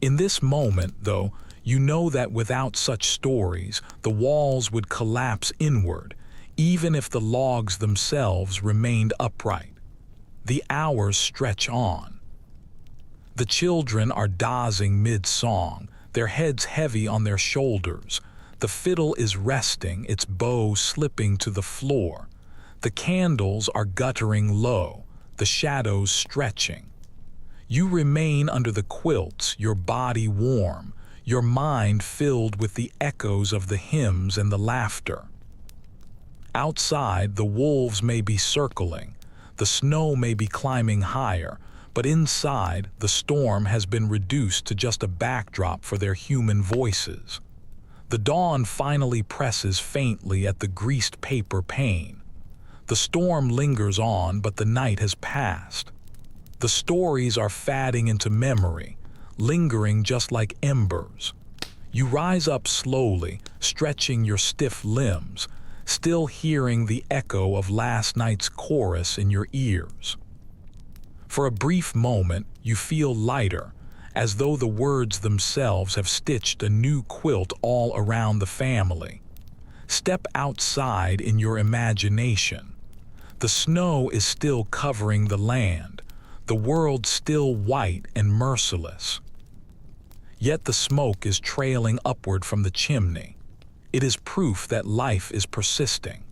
In this moment, though, you know that without such stories, the walls would collapse inward, even if the logs themselves remained upright. The hours stretch on. The children are dozing mid-song, their heads heavy on their shoulders. The fiddle is resting, its bow slipping to the floor. The candles are guttering low, the shadows stretching. You remain under the quilts, your body warm, your mind filled with the echoes of the hymns and the laughter. Outside, the wolves may be circling, the snow may be climbing higher, but inside, the storm has been reduced to just a backdrop for their human voices. The dawn finally presses faintly at the greased paper pane. The storm lingers on, but the night has passed. The stories are fading into memory, lingering just like embers. You rise up slowly, stretching your stiff limbs, still hearing the echo of last night's chorus in your ears. For a brief moment, you feel lighter, as though the words themselves have stitched a new quilt all around the family. Step outside in your imagination. The snow is still covering the land, the world still white and merciless. Yet the smoke is trailing upward from the chimney. It is proof that life is persisting.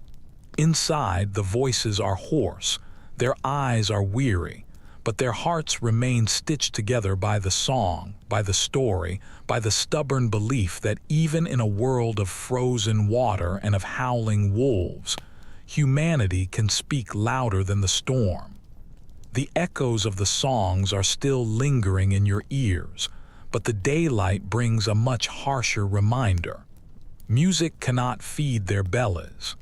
Inside, the voices are hoarse, their eyes are weary, but their hearts remain stitched together by the song, by the story, by the stubborn belief that even in a world of frozen water and of howling wolves, humanity can speak louder than the storm. The echoes of the songs are still lingering in your ears, but the daylight brings a much harsher reminder. Music cannot feed their bellies.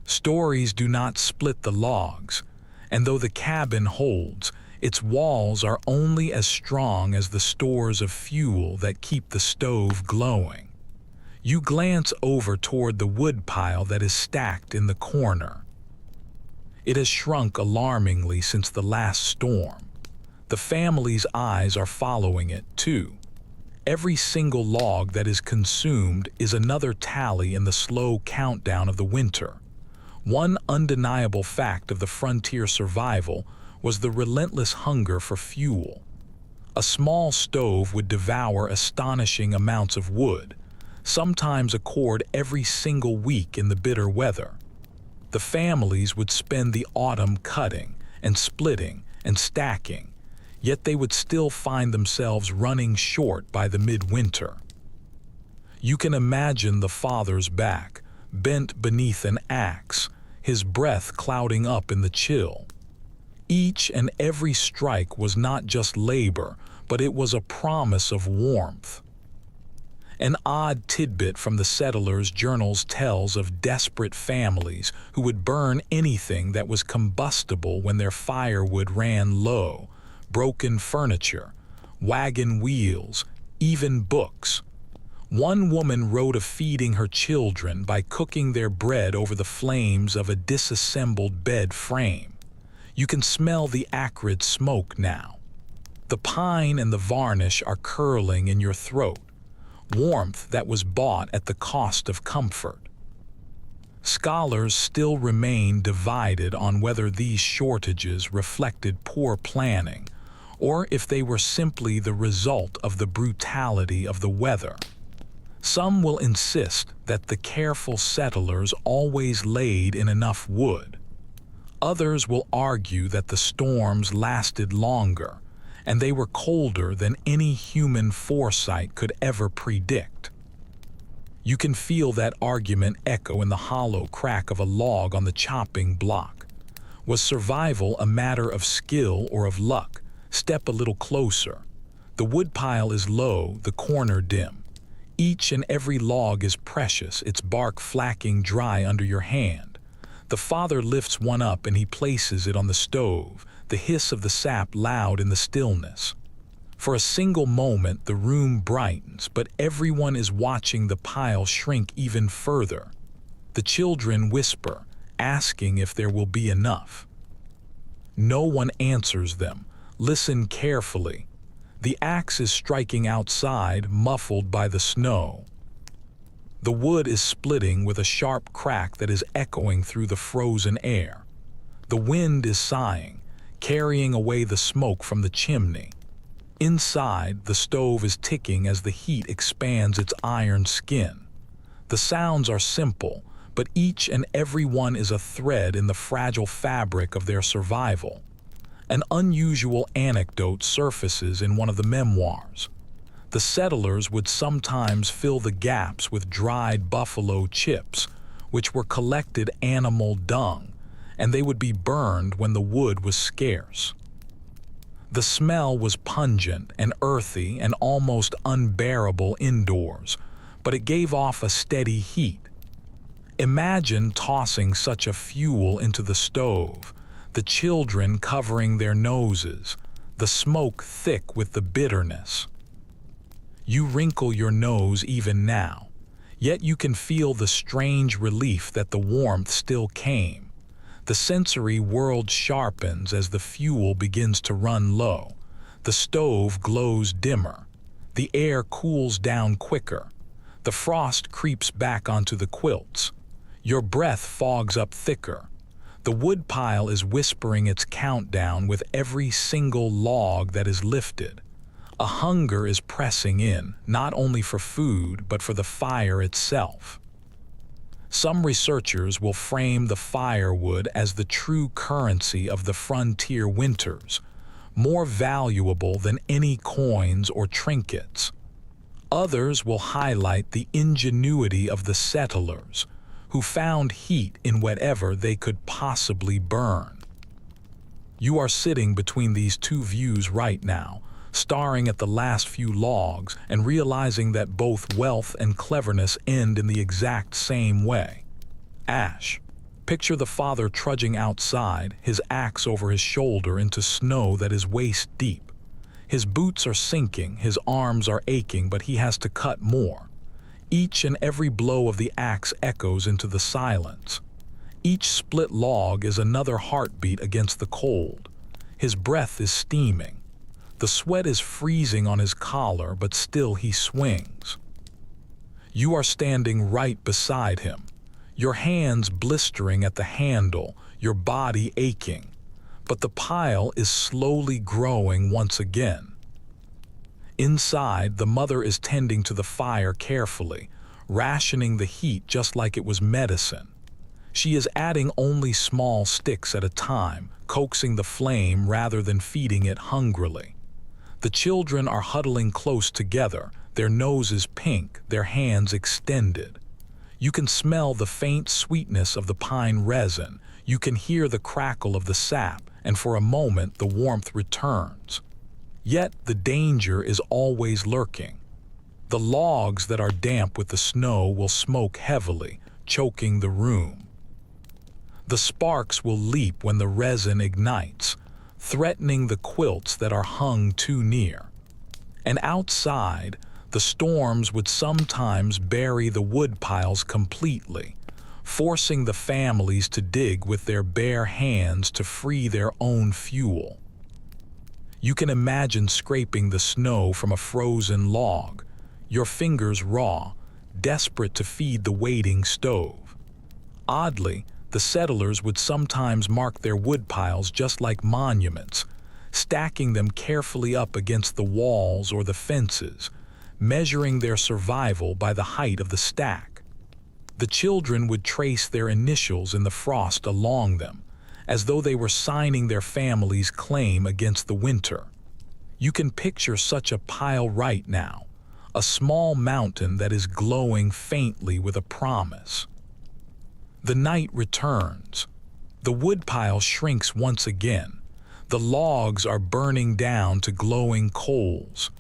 Stories do not split the logs, and though the cabin holds, its walls are only as strong as the stores of fuel that keep the stove glowing. You glance over toward the woodpile that is stacked in the corner. It has shrunk alarmingly since the last storm. The family's eyes are following it, too. Every single log that is consumed is another tally in the slow countdown of the winter. One undeniable fact of the frontier survival was the relentless hunger for fuel. A small stove would devour astonishing amounts of wood, sometimes a cord every single week in the bitter weather. The families would spend the autumn cutting and splitting and stacking, yet they would still find themselves running short by the midwinter. You can imagine the father's back, bent beneath an axe, his breath clouding up in the chill. Each and every strike was not just labor, but it was a promise of warmth. An odd tidbit from the settlers' journals tells of desperate families who would burn anything that was combustible when their firewood ran low: broken furniture, wagon wheels, even books. One woman wrote of feeding her children by cooking their bread over the flames of a disassembled bed frame. You can smell the acrid smoke now. The pine and the varnish are curling in your throat, warmth that was bought at the cost of comfort. Scholars still remain divided on whether these shortages reflected poor planning, or if they were simply the result of the brutality of the weather. Some will insist that the careful settlers always laid in enough wood. Others will argue that the storms lasted longer, and they were colder than any human foresight could ever predict. You can feel that argument echo in the hollow crack of a log on the chopping block. Was survival a matter of skill or of luck? Step a little closer. The woodpile is low, the corner dim. Each and every log is precious, its bark flacking dry under your hand. The father lifts one up and he places it on the stove, the hiss of the sap loud in the stillness. For a single moment, the room brightens, but everyone is watching the pile shrink even further. The children whisper, asking if there will be enough. No one answers them. Listen carefully. The axe is striking outside, muffled by the snow. The wood is splitting with a sharp crack that is echoing through the frozen air. The wind is sighing, carrying away the smoke from the chimney. Inside, the stove is ticking as the heat expands its iron skin. The sounds are simple, but each and every one is a thread in the fragile fabric of their survival. An unusual anecdote surfaces in one of the memoirs. The settlers would sometimes fill the gaps with dried buffalo chips, which were collected animal dung, and they would be burned when the wood was scarce. The smell was pungent and earthy and almost unbearable indoors, but it gave off a steady heat. Imagine tossing such a fuel into the stove, the children covering their noses, the smoke thick with the bitterness. You wrinkle your nose even now, yet you can feel the strange relief that the warmth still came. The sensory world sharpens as the fuel begins to run low. The stove glows dimmer. The air cools down quicker. The frost creeps back onto the quilts. Your breath fogs up thicker. The woodpile is whispering its countdown with every single log that is lifted. A hunger is pressing in, not only for food, but for the fire itself. Some researchers will frame the firewood as the true currency of the frontier winters, more valuable than any coins or trinkets. Others will highlight the ingenuity of the settlers, who found heat in whatever they could possibly burn. You are sitting between these two views right now, staring at the last few logs and realizing that both wealth and cleverness end in the exact same way. Ash. Picture the father trudging outside, his axe over his shoulder into snow that is waist deep. His boots are sinking, his arms are aching, but he has to cut more. Each and every blow of the axe echoes into the silence. Each split log is another heartbeat against the cold. His breath is steaming. The sweat is freezing on his collar, but still he swings. You are standing right beside him, your hands blistering at the handle, your body aching. But the pile is slowly growing once again. Inside, the mother is tending to the fire carefully, rationing the heat just like it was medicine. She is adding only small sticks at a time, coaxing the flame rather than feeding it hungrily. The children are huddling close together, their noses pink, their hands extended. You can smell the faint sweetness of the pine resin, you can hear the crackle of the sap, and for a moment the warmth returns. Yet the danger is always lurking. The logs that are damp with the snow will smoke heavily, choking the room. The sparks will leap when the resin ignites, threatening the quilts that are hung too near. And outside, the storms would sometimes bury the wood piles completely, forcing the families to dig with their bare hands to free their own fuel. You can imagine scraping the snow from a frozen log, your fingers raw, desperate to feed the waiting stove. Oddly, the settlers would sometimes mark their wood piles just like monuments, stacking them carefully up against the walls or the fences, measuring their survival by the height of the stack. The children would trace their initials in the frost along them, as though they were signing their family's claim against the winter. You can picture such a pile right now, a small mountain that is glowing faintly with a promise. The night returns. The woodpile shrinks once again. The logs are burning down to glowing coals.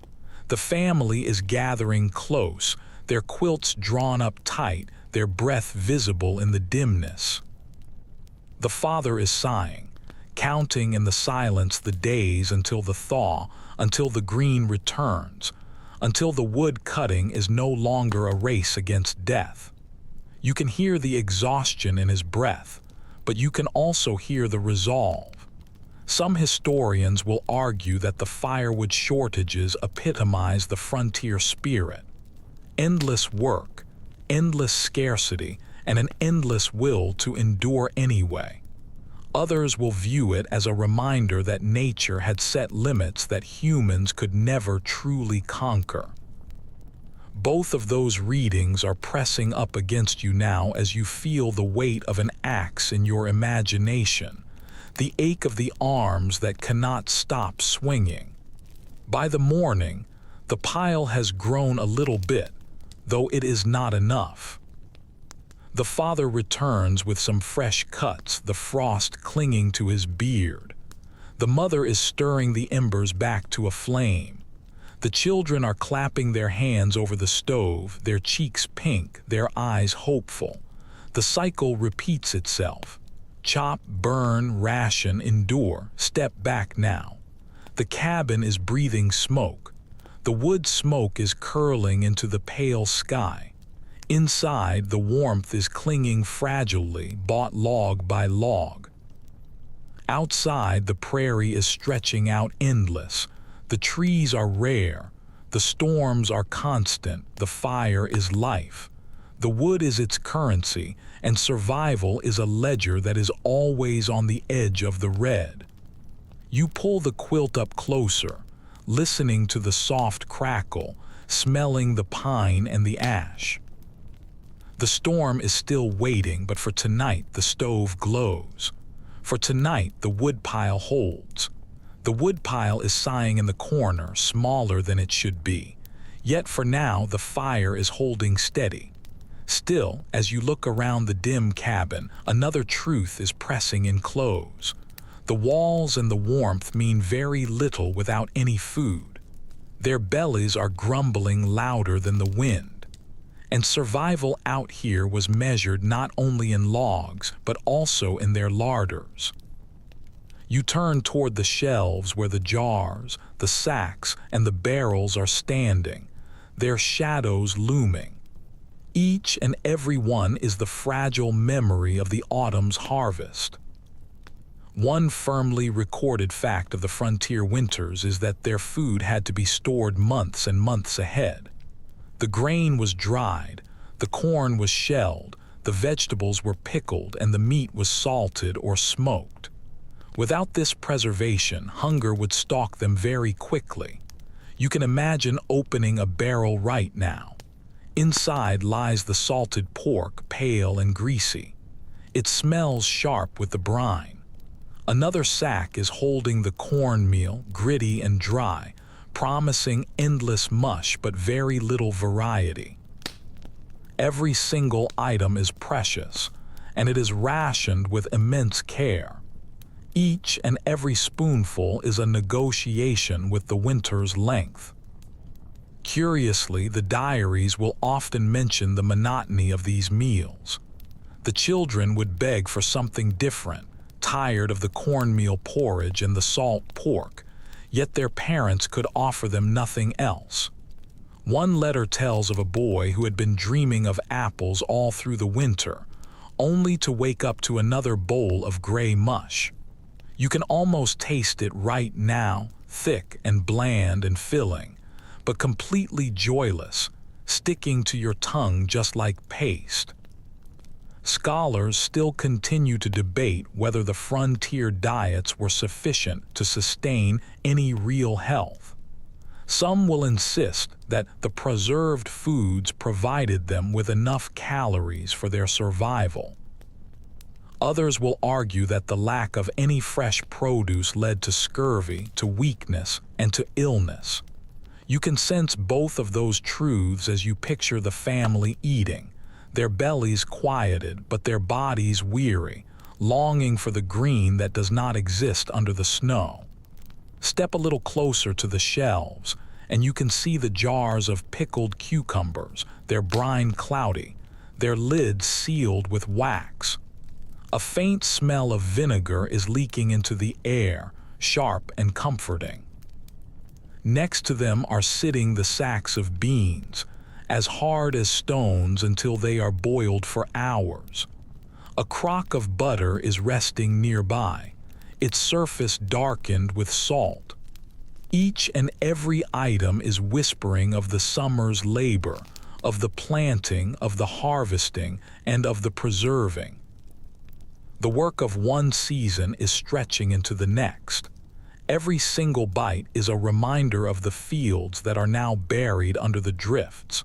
The family is gathering close, their quilts drawn up tight, their breath visible in the dimness. The father is sighing, counting in the silence the days until the thaw, until the green returns, until the wood cutting is no longer a race against death. You can hear the exhaustion in his breath, but you can also hear the resolve. Some historians will argue that the firewood shortages epitomize the frontier spirit. Endless work, endless scarcity, and an endless will to endure anyway. Others will view it as a reminder that nature had set limits that humans could never truly conquer. Both of those readings are pressing up against you now as you feel the weight of an axe in your imagination. the ache of the arms that cannot stop swinging. By the morning, the pile has grown a little bit, though it is not enough. The father returns with some fresh cuts, the frost clinging to his beard. The mother is stirring the embers back to a flame. The children are clapping their hands over the stove, their cheeks pink, their eyes hopeful. The cycle repeats itself. Chop, burn, ration, endure, step back now. The cabin is breathing smoke. The wood smoke is curling into the pale sky. Inside, the warmth is clinging fragilely, bought log by log. Outside, the prairie is stretching out endless. The trees are rare. The storms are constant. The fire is life. The wood is its currency, and survival is a ledger that is always on the edge of the red. You pull the quilt up closer, listening to the soft crackle, smelling the pine and the ash. The storm is still waiting, but for tonight the stove glows. For tonight the woodpile holds. The woodpile is sighing in the corner, smaller than it should be. Yet for now the fire is holding steady. Still, as you look around the dim cabin, another truth is pressing in close. The walls and the warmth mean very little without any food. Their bellies are grumbling louder than the wind. And survival out here was measured not only in logs, but also in their larders. You turn toward the shelves where the jars, the sacks, and the barrels are standing, their shadows looming. Each and every one is the fragile memory of the autumn's harvest. One firmly recorded fact of the frontier winters is that their food had to be stored months and months ahead. The grain was dried, the corn was shelled, the vegetables were pickled, and the meat was salted or smoked. Without this preservation, hunger would stalk them very quickly. You can imagine opening a barrel right now. Inside lies the salted pork, pale and greasy. It smells sharp with the brine. Another sack is holding the cornmeal, gritty and dry, promising endless mush but very little variety. Every single item is precious, and it is rationed with immense care. Each and every spoonful is a negotiation with the winter's length. Curiously, the diaries will often mention the monotony of these meals. The children would beg for something different, tired of the cornmeal porridge and the salt pork, yet their parents could offer them nothing else. One letter tells of a boy who had been dreaming of apples all through the winter, only to wake up to another bowl of gray mush. You can almost taste it right now, thick and bland and filling, but completely joyless, sticking to your tongue just like paste. Scholars still continue to debate whether the frontier diets were sufficient to sustain any real health. Some will insist that the preserved foods provided them with enough calories for their survival. Others will argue that the lack of any fresh produce led to scurvy, to weakness, and to illness. You can sense both of those truths as you picture the family eating, their bellies quieted but their bodies weary, longing for the green that does not exist under the snow. Step a little closer to the shelves, and you can see the jars of pickled cucumbers, their brine cloudy, their lids sealed with wax. A faint smell of vinegar is leaking into the air, sharp and comforting. Next to them are sitting the sacks of beans, as hard as stones until they are boiled for hours. A crock of butter is resting nearby, its surface darkened with salt. Each and every item is whispering of the summer's labor, of the planting, of the harvesting, and of the preserving. The work of one season is stretching into the next. Every single bite is a reminder of the fields that are now buried under the drifts.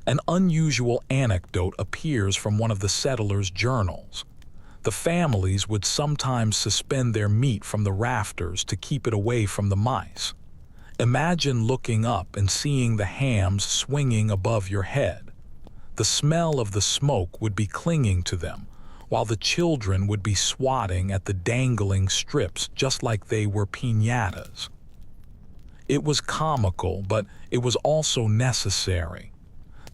An unusual anecdote appears from one of the settlers' journals. The families would sometimes suspend their meat from the rafters to keep it away from the mice. Imagine looking up and seeing the hams swinging above your head. The smell of the smoke would be clinging to them, while the children would be swatting at the dangling strips just like they were piñatas. It was comical, but it was also necessary.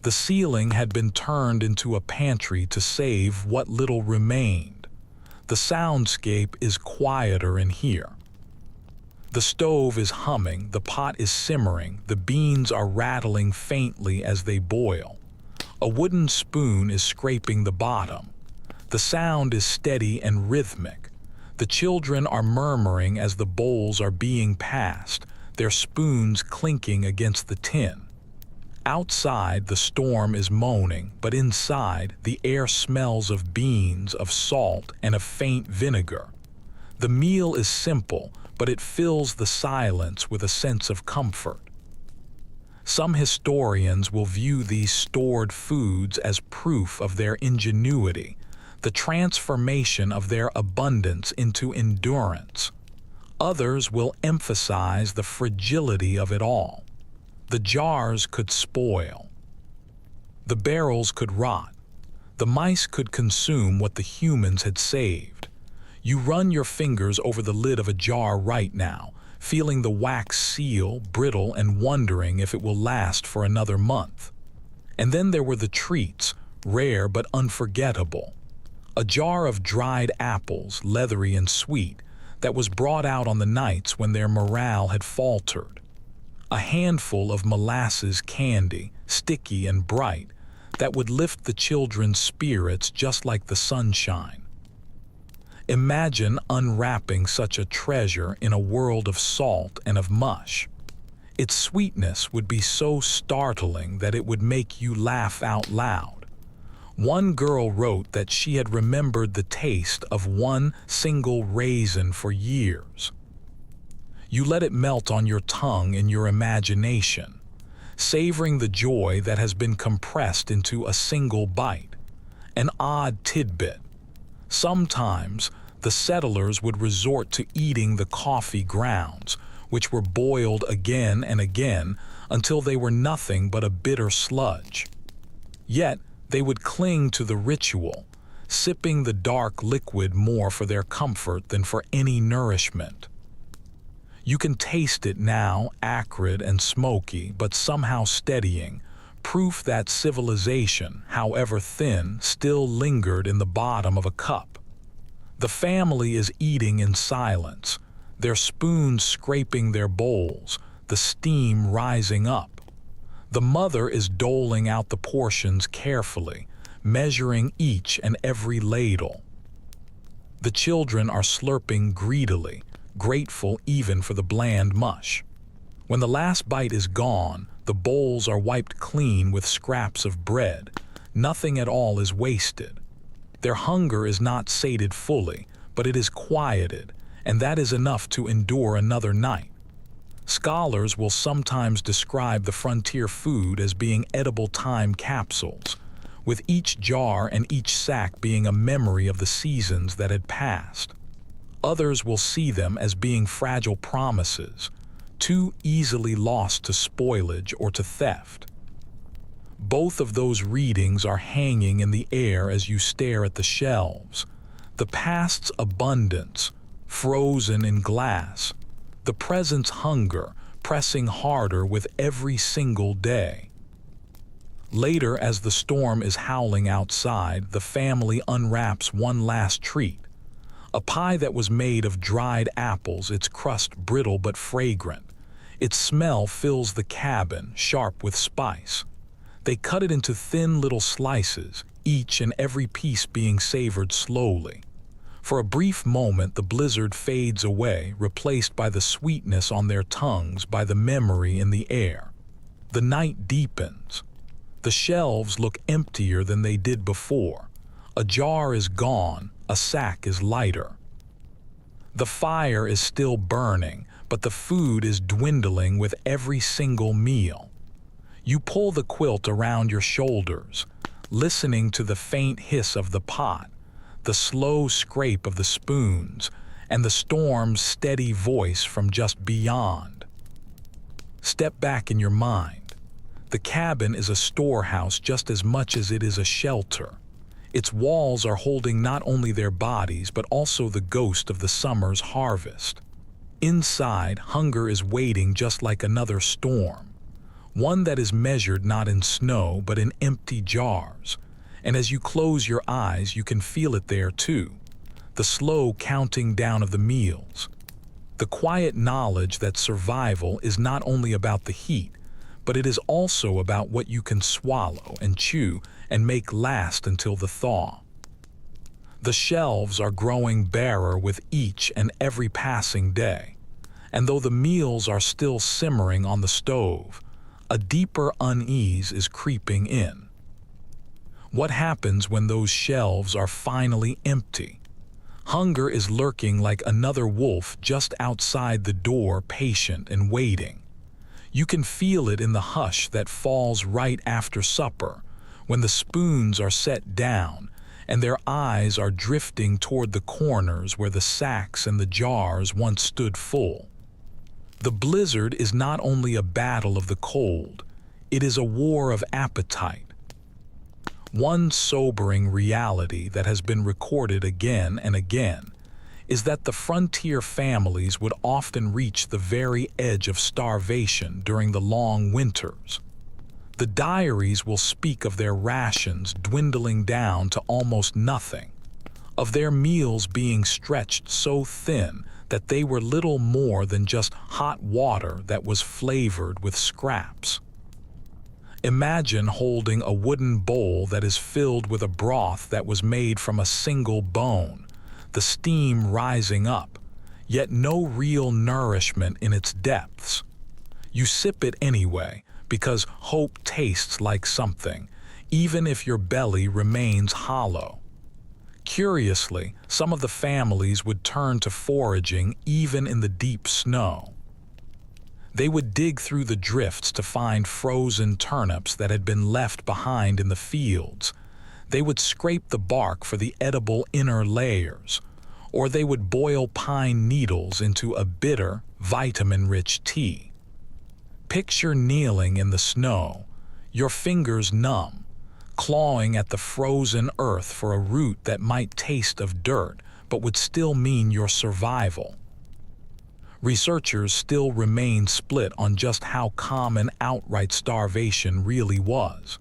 The ceiling had been turned into a pantry to save what little remained. The soundscape is quieter in here. The stove is humming, the pot is simmering, the beans are rattling faintly as they boil. A wooden spoon is scraping the bottom. The sound is steady and rhythmic. The children are murmuring as the bowls are being passed, their spoons clinking against the tin. Outside, the storm is moaning, but inside, the air smells of beans, of salt, and of faint vinegar. The meal is simple, but it fills the silence with a sense of comfort. Some historians will view these stored foods as proof of their ingenuity, the transformation of their abundance into endurance. Others will emphasize the fragility of it all. The jars could spoil. The barrels could rot. The mice could consume what the humans had saved. You run your fingers over the lid of a jar right now, feeling the wax seal, brittle, and wondering if it will last for another month. And then there were the treats, rare but unforgettable. A jar of dried apples, leathery and sweet, that was brought out on the nights when their morale had faltered. A handful of molasses candy, sticky and bright, that would lift the children's spirits just like the sunshine. Imagine unwrapping such a treasure in a world of salt and of mush. Its sweetness would be so startling that it would make you laugh out loud. One girl wrote that she had remembered the taste of one single raisin for years. You let it melt on your tongue in your imagination, savoring the joy that has been compressed into a single bite. An odd tidbit. Sometimes, the settlers would resort to eating the coffee grounds, which were boiled again and again until they were nothing but a bitter sludge. Yet, they would cling to the ritual, sipping the dark liquid more for their comfort than for any nourishment. You can taste it now, acrid and smoky, but somehow steadying, proof that civilization, however thin, still lingered in the bottom of a cup. The family is eating in silence, their spoons scraping their bowls, the steam rising up. The mother is doling out the portions carefully, measuring each and every ladle. The children are slurping greedily, grateful even for the bland mush. When the last bite is gone, the bowls are wiped clean with scraps of bread. Nothing at all is wasted. Their hunger is not sated fully, but it is quieted, and that is enough to endure another night. Scholars will sometimes describe the frontier food as being edible time capsules, with each jar and each sack being a memory of the seasons that had passed. Others will see them as being fragile promises, too easily lost to spoilage or to theft. Both of those readings are hanging in the air as you stare at the shelves. The past's abundance, frozen in glass, the present's hunger, pressing harder with every single day. Later, as the storm is howling outside, the family unwraps one last treat. A pie that was made of dried apples, its crust brittle but fragrant. Its smell fills the cabin, sharp with spice. They cut it into thin little slices, each and every piece being savored slowly. For a brief moment, the blizzard fades away, replaced by the sweetness on their tongues, by the memory in the air. The night deepens. The shelves look emptier than they did before. A jar is gone, a sack is lighter. The fire is still burning, but the food is dwindling with every single meal. You pull the quilt around your shoulders, listening to the faint hiss of the pot, the slow scrape of the spoons, and the storm's steady voice from just beyond. Step back in your mind. The cabin is a storehouse just as much as it is a shelter. Its walls are holding not only their bodies but also the ghost of the summer's harvest. Inside, hunger is waiting just like another storm, one that is measured not in snow but in empty jars. And as you close your eyes, you can feel it there too, the slow counting down of the meals. The quiet knowledge that survival is not only about the heat, but it is also about what you can swallow and chew and make last until the thaw. The shelves are growing barer with each and every passing day, and though the meals are still simmering on the stove, a deeper unease is creeping in. What happens when those shelves are finally empty? Hunger is lurking like another wolf just outside the door, patient and waiting. You can feel it in the hush that falls right after supper, when the spoons are set down and their eyes are drifting toward the corners where the sacks and the jars once stood full. The blizzard is not only a battle of the cold, it is a war of appetite. One sobering reality that has been recorded again and again is that the frontier families would often reach the very edge of starvation during the long winters. The diaries will speak of their rations dwindling down to almost nothing, of their meals being stretched so thin that they were little more than just hot water that was flavored with scraps. Imagine holding a wooden bowl that is filled with a broth that was made from a single bone, the steam rising up, yet no real nourishment in its depths. You sip it anyway, because hope tastes like something, even if your belly remains hollow. Curiously, some of the families would turn to foraging even in the deep snow. They would dig through the drifts to find frozen turnips that had been left behind in the fields. They would scrape the bark for the edible inner layers, or they would boil pine needles into a bitter, vitamin-rich tea. Picture kneeling in the snow, your fingers numb, clawing at the frozen earth for a root that might taste of dirt but would still mean your survival. Researchers still remain split on just how common outright starvation really was.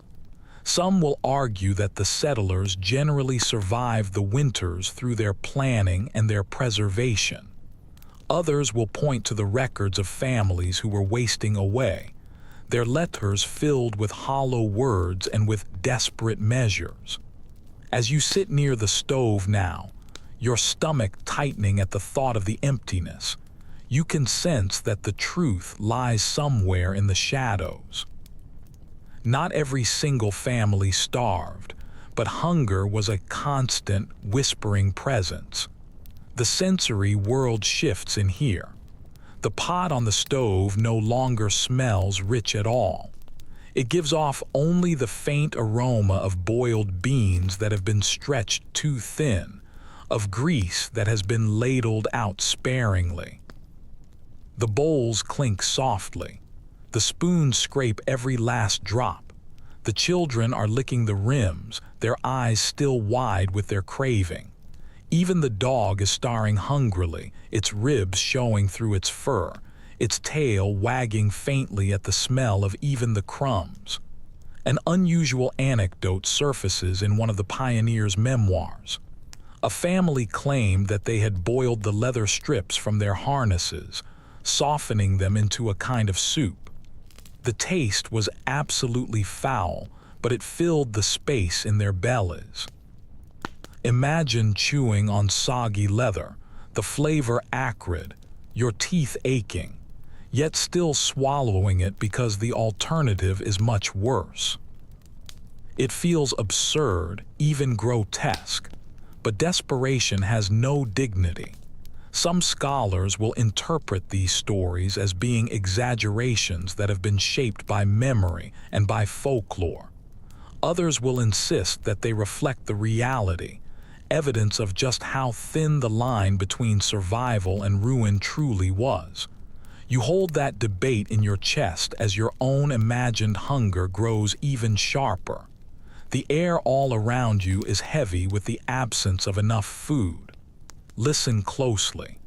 Some will argue that the settlers generally survived the winters through their planning and their preservation. Others will point to the records of families who were wasting away, their letters filled with hollow words and with desperate measures. As you sit near the stove now, your stomach tightening at the thought of the emptiness, you can sense that the truth lies somewhere in the shadows. Not every single family starved, but hunger was a constant, whispering presence. The sensory world shifts in here. The pot on the stove no longer smells rich at all. It gives off only the faint aroma of boiled beans that have been stretched too thin, of grease that has been ladled out sparingly. The bowls clink softly. The spoons scrape every last drop. The children are licking the rims, their eyes still wide with their craving. Even the dog is staring hungrily, its ribs showing through its fur, its tail wagging faintly at the smell of even the crumbs. An unusual anecdote surfaces in one of the pioneers' memoirs. A family claimed that they had boiled the leather strips from their harnesses, softening them into a kind of soup. The taste was absolutely foul, but it filled the space in their bellies. Imagine chewing on soggy leather, the flavor acrid, your teeth aching, yet still swallowing it because the alternative is much worse. It feels absurd, even grotesque, but desperation has no dignity. Some scholars will interpret these stories as being exaggerations that have been shaped by memory and by folklore. Others will insist that they reflect the reality, evidence of just how thin the line between survival and ruin truly was. You hold that debate in your chest as your own imagined hunger grows even sharper. The air all around you is heavy with the absence of enough food. Listen closely.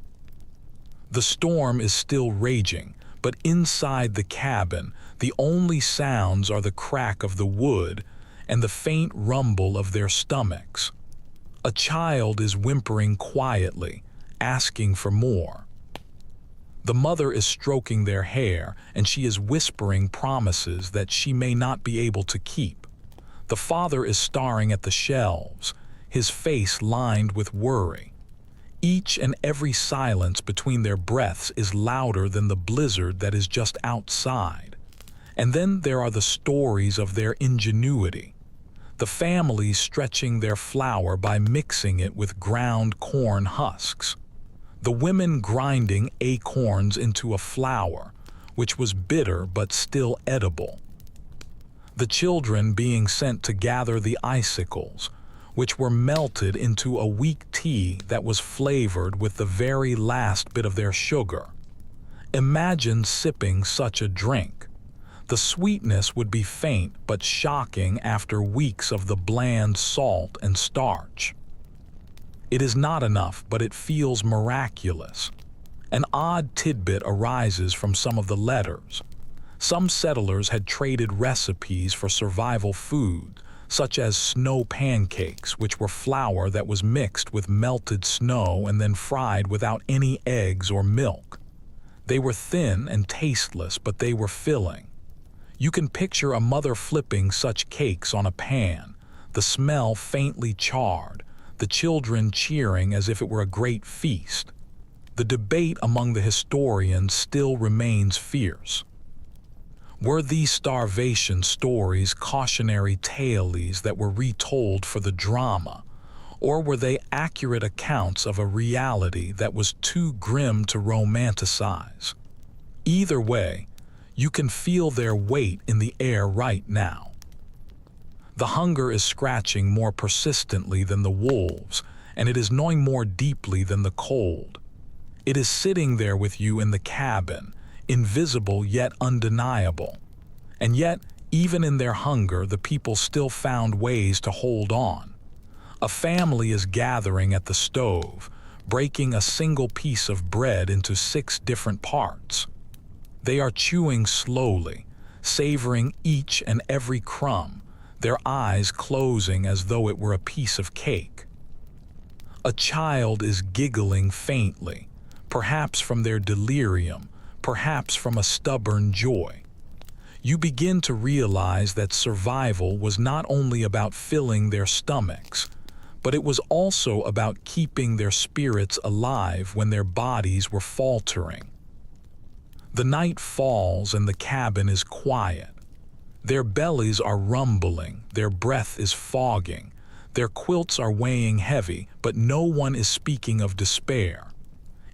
The storm is still raging, but inside the cabin, the only sounds are the crack of the wood and the faint rumble of their stomachs. A child is whimpering quietly, asking for more. The mother is stroking their hair, and she is whispering promises that she may not be able to keep. The father is staring at the shelves, his face lined with worry. Each and every silence between their breaths is louder than the blizzard that is just outside. And then there are the stories of their ingenuity. The families stretching their flour by mixing it with ground corn husks. The women grinding acorns into a flour, which was bitter but still edible. The children being sent to gather the icicles, which were melted into a weak tea that was flavored with the very last bit of their sugar. Imagine sipping such a drink. The sweetness would be faint but shocking after weeks of the bland salt and starch. It is not enough, but it feels miraculous. An odd tidbit arises from some of the letters. Some settlers had traded recipes for survival food, such as snow pancakes, which were flour that was mixed with melted snow and then fried without any eggs or milk. They were thin and tasteless, but they were filling. You can picture a mother flipping such cakes on a pan, the smell faintly charred, the children cheering as if it were a great feast. The debate among the historians still remains fierce. Were these starvation stories cautionary tales that were retold for the drama, or were they accurate accounts of a reality that was too grim to romanticize? Either way, you can feel their weight in the air right now. The hunger is scratching more persistently than the wolves, and it is gnawing more deeply than the cold. It is sitting there with you in the cabin, invisible yet undeniable. And yet, even in their hunger, the people still found ways to hold on. A family is gathering at the stove, breaking a single piece of bread into 6 different parts. They are chewing slowly, savoring each and every crumb, their eyes closing as though it were a piece of cake. A child is giggling faintly, perhaps from their delirium, perhaps from a stubborn joy. You begin to realize that survival was not only about filling their stomachs, but it was also about keeping their spirits alive when their bodies were faltering. The night falls and the cabin is quiet. Their bellies are rumbling, their breath is fogging, their quilts are weighing heavy, but no one is speaking of despair.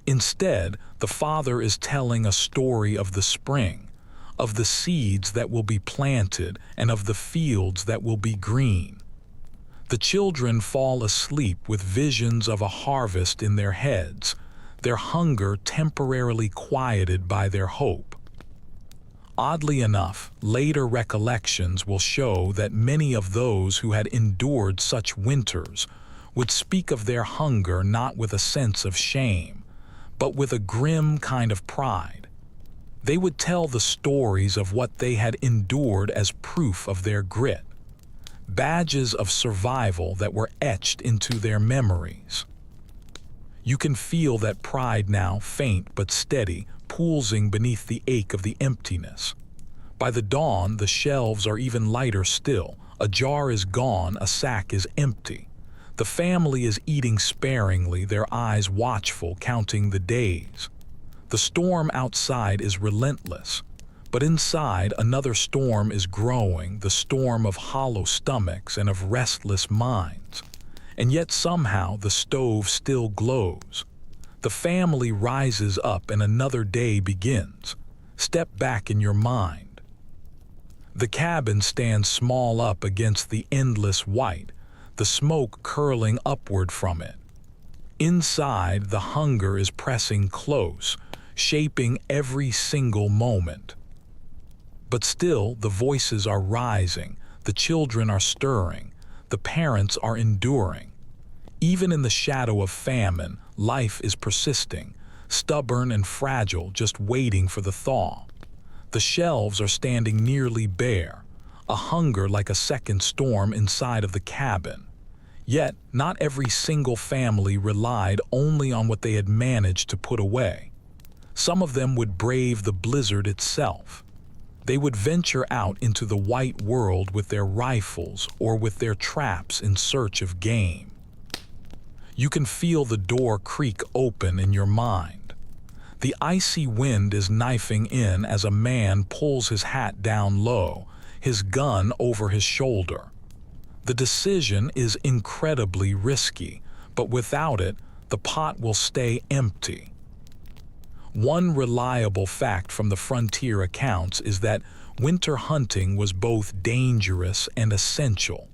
Instead, the father is telling a story of the spring, of the seeds that will be planted and of the fields that will be green. The children fall asleep with visions of a harvest in their heads, their hunger temporarily quieted by their hope. Oddly enough, later recollections will show that many of those who had endured such winters would speak of their hunger not with a sense of shame, but with a grim kind of pride. They would tell the stories of what they had endured as proof of their grit, badges of survival that were etched into their memories. You can feel that pride now, faint but steady, pulsing beneath the ache of the emptiness. By the dawn, the shelves are even lighter still. A jar is gone, a sack is empty. The family is eating sparingly, their eyes watchful, counting the days. The storm outside is relentless, but inside another storm is growing, the storm of hollow stomachs and of restless minds. And yet somehow the stove still glows. The family rises up and another day begins. Step back in your mind. The cabin stands small up against the endless white, the smoke curling upward from it. Inside, the hunger is pressing close, shaping every single moment. But still, the voices are rising, the children are stirring, the parents are enduring. Even in the shadow of famine, life is persisting, stubborn and fragile, just waiting for the thaw. The shelves are standing nearly bare, a hunger like a second storm inside of the cabin. Yet, not every single family relied only on what they had managed to put away. Some of them would brave the blizzard itself. They would venture out into the white world with their rifles or with their traps in search of game. You can feel the door creak open in your mind. The icy wind is knifing in as a man pulls his hat down low, his gun over his shoulder. The decision is incredibly risky, but without it, the pot will stay empty. One reliable fact from the frontier accounts is that winter hunting was both dangerous and essential.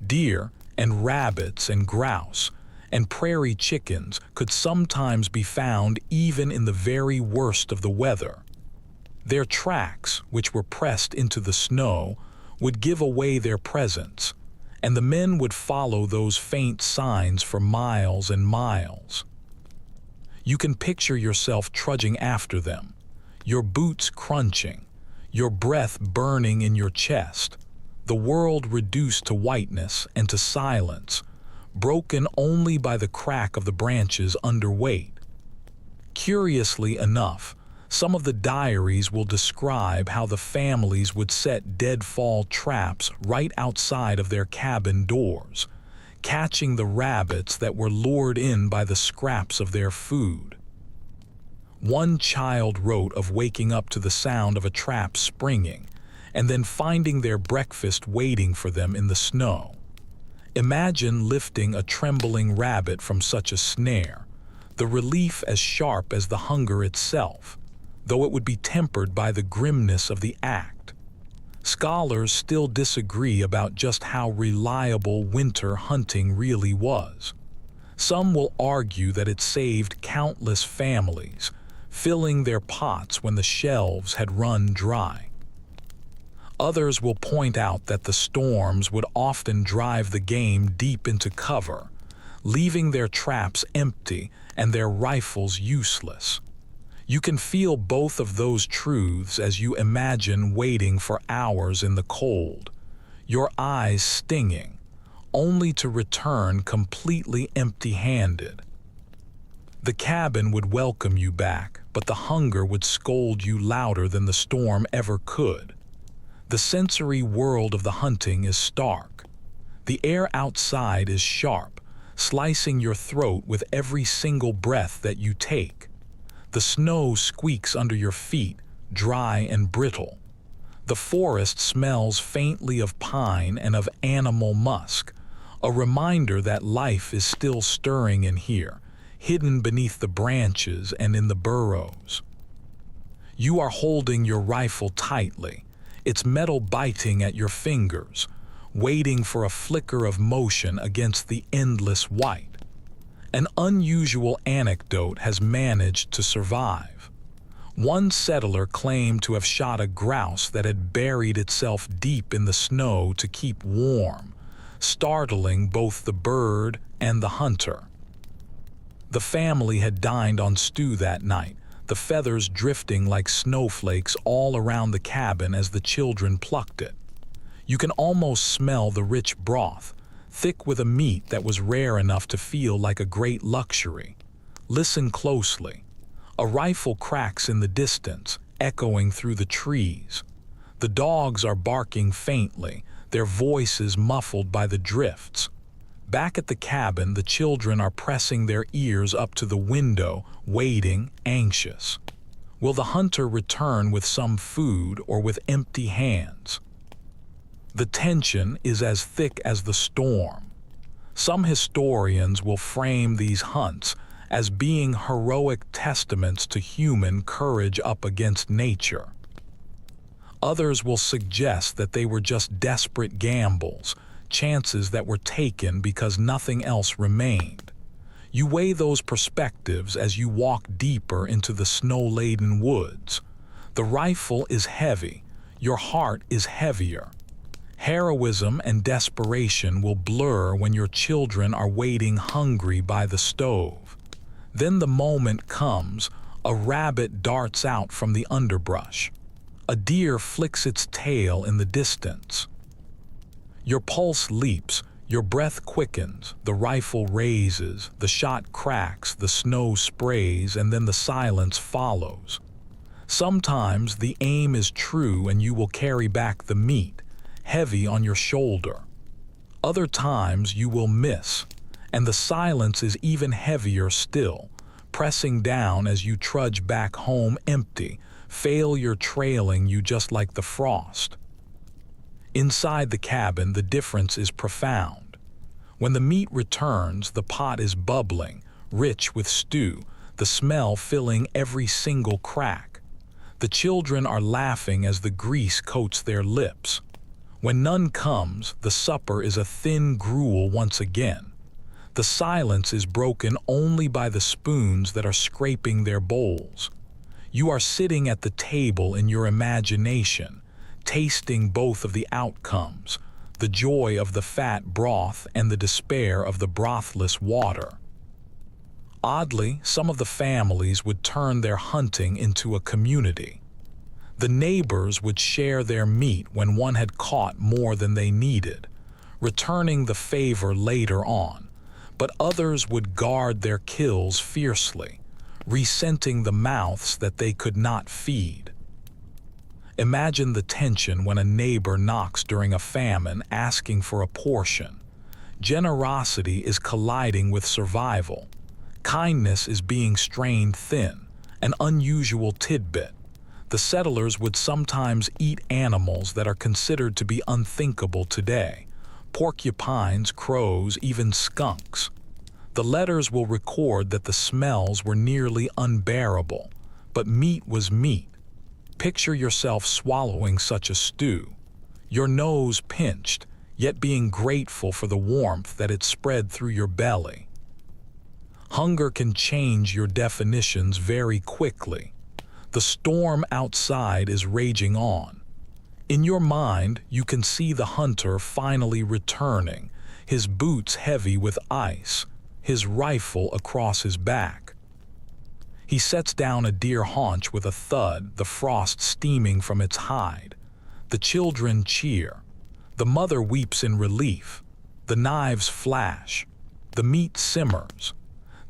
Deer and rabbits and grouse and prairie chickens could sometimes be found even in the very worst of the weather. Their tracks, which were pressed into the snow, would give away their presence, and the men would follow those faint signs for miles and miles. You can picture yourself trudging after them, your boots crunching, your breath burning in your chest, the world reduced to whiteness and to silence, broken only by the crack of the branches under weight. Curiously enough, some of the diaries will describe how the families would set deadfall traps right outside of their cabin doors, catching the rabbits that were lured in by the scraps of their food. One child wrote of waking up to the sound of a trap springing, and then finding their breakfast waiting for them in the snow. Imagine lifting a trembling rabbit from such a snare, the relief as sharp as the hunger itself, though it would be tempered by the grimness of the act. Scholars still disagree about just how reliable winter hunting really was. Some will argue that it saved countless families, filling their pots when the shelves had run dry. Others will point out that the storms would often drive the game deep into cover, leaving their traps empty and their rifles useless. You can feel both of those truths as you imagine waiting for hours in the cold, your eyes stinging, only to return completely empty-handed. The cabin would welcome you back, but the hunger would scold you louder than the storm ever could. The sensory world of the hunting is stark. The air outside is sharp, slicing your throat with every single breath that you take. The snow squeaks under your feet, dry and brittle. The forest smells faintly of pine and of animal musk, a reminder that life is still stirring in here, hidden beneath the branches and in the burrows. You are holding your rifle tightly, its metal biting at your fingers, waiting for a flicker of motion against the endless white. An unusual anecdote has managed to survive. One settler claimed to have shot a grouse that had buried itself deep in the snow to keep warm, startling both the bird and the hunter. The family had dined on stew that night, the feathers drifting like snowflakes all around the cabin as the children plucked it. You can almost smell the rich broth, thick with a meat that was rare enough to feel like a great luxury. Listen closely. A rifle cracks in the distance, echoing through the trees. The dogs are barking faintly, their voices muffled by the drifts. Back at the cabin, the children are pressing their ears up to the window, waiting, anxious. Will the hunter return with some food or with empty hands? The tension is as thick as the storm. Some historians will frame these hunts as being heroic testaments to human courage up against nature. Others will suggest that they were just desperate gambles, chances that were taken because nothing else remained. You weigh those perspectives as you walk deeper into the snow-laden woods. The rifle is heavy, your heart is heavier. Heroism and desperation will blur when your children are waiting hungry by the stove. Then the moment comes, a rabbit darts out from the underbrush. A deer flicks its tail in the distance. Your pulse leaps, your breath quickens, the rifle raises, the shot cracks, the snow sprays, and then the silence follows. Sometimes the aim is true and you will carry back the meat, heavy on your shoulder. Other times you will miss, and the silence is even heavier still, pressing down as you trudge back home empty, failure trailing you just like the frost. Inside the cabin, the difference is profound. When the meat returns, the pot is bubbling, rich with stew, the smell filling every single crack. The children are laughing as the grease coats their lips. When none comes, the supper is a thin gruel once again. The silence is broken only by the spoons that are scraping their bowls. You are sitting at the table in your imagination, tasting both of the outcomes, the joy of the fat broth and the despair of the brothless water. Oddly, some of the families would turn their hunting into a community. The neighbors would share their meat when one had caught more than they needed, returning the favor later on, but others would guard their kills fiercely, resenting the mouths that they could not feed. Imagine the tension when a neighbor knocks during a famine asking for a portion. Generosity is colliding with survival. Kindness is being strained thin, an unusual tidbit. The settlers would sometimes eat animals that are considered to be unthinkable today: porcupines, crows, even skunks. The letters will record that the smells were nearly unbearable, but meat was meat. Picture yourself swallowing such a stew, your nose pinched, yet being grateful for the warmth that it spread through your belly. Hunger can change your definitions very quickly. The storm outside is raging on. In your mind, you can see the hunter finally returning, his boots heavy with ice, his rifle across his back. He sets down a deer haunch with a thud, the frost steaming from its hide. The children cheer. The mother weeps in relief. The knives flash. The meat simmers.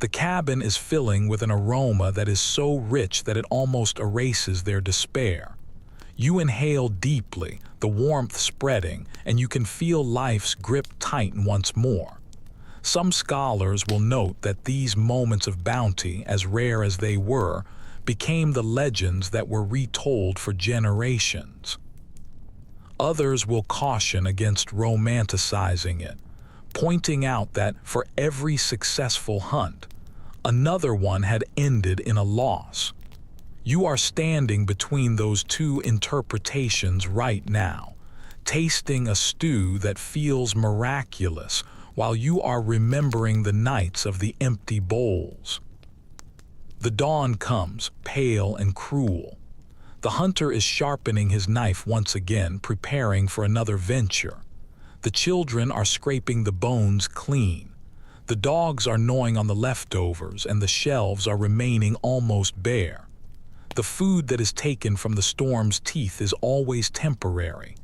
The cabin is filling with an aroma that is so rich that it almost erases their despair. You inhale deeply, the warmth spreading, and you can feel life's grip tighten once more. Some scholars will note that these moments of bounty, as rare as they were, became the legends that were retold for generations. Others will caution against romanticizing it, pointing out that for every successful hunt, another one had ended in a loss. You are standing between those two interpretations right now, tasting a stew that feels miraculous while you are remembering the nights of the empty bowls. The dawn comes, pale and cruel. The hunter is sharpening his knife once again, preparing for another venture. The children are scraping the bones clean. The dogs are gnawing on the leftovers, and the shelves are remaining almost bare. The food that is taken from the storm's teeth is always temporary.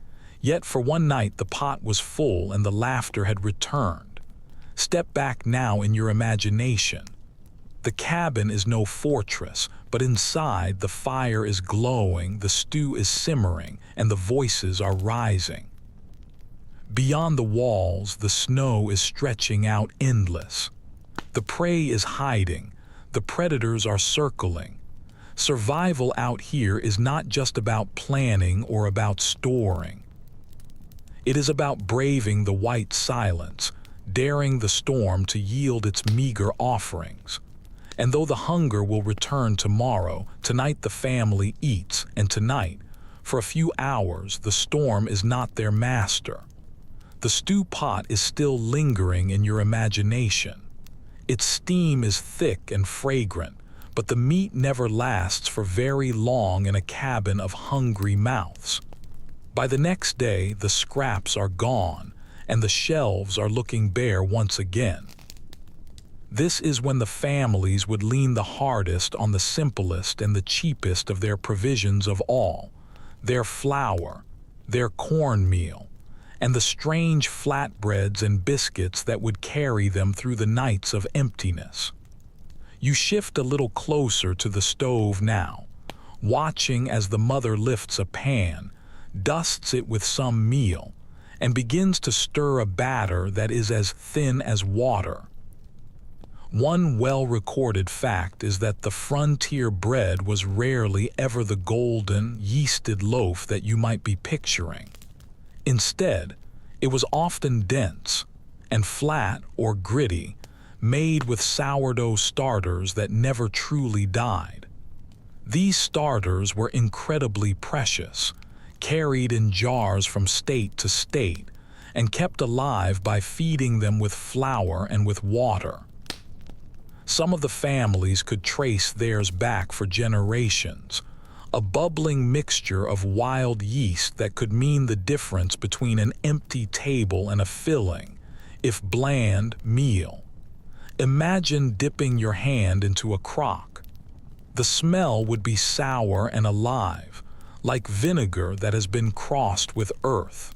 Yet for one night the pot was full and the laughter had returned. Step back now in your imagination. The cabin is no fortress, but inside the fire is glowing, the stew is simmering, and the voices are rising. Beyond the walls, the snow is stretching out endless. The prey is hiding, the predators are circling. Survival out here is not just about planning or about storing. It is about braving the white silence, daring the storm to yield its meager offerings. And though the hunger will return tomorrow, tonight the family eats, and tonight, for a few hours, the storm is not their master. The stew pot is still lingering in your imagination. Its steam is thick and fragrant, but the meat never lasts for very long in a cabin of hungry mouths. By the next day, the scraps are gone, and the shelves are looking bare once again. This is when the families would lean the hardest on the simplest and the cheapest of their provisions of all, their flour, their cornmeal, and the strange flatbreads and biscuits that would carry them through the nights of emptiness. You shift a little closer to the stove now, watching as the mother lifts a pan, dusts it with some meal, and begins to stir a batter that is as thin as water. One well-recorded fact is that the frontier bread was rarely ever the golden, yeasted loaf that you might be picturing. Instead, it was often dense and flat or gritty, made with sourdough starters that never truly died. These starters were incredibly precious, carried in jars from state to state, and kept alive by feeding them with flour and with water. Some of the families could trace theirs back for generations, a bubbling mixture of wild yeast that could mean the difference between an empty table and a filling, if bland, meal. Imagine dipping your hand into a crock. The smell would be sour and alive, like vinegar that has been crossed with earth.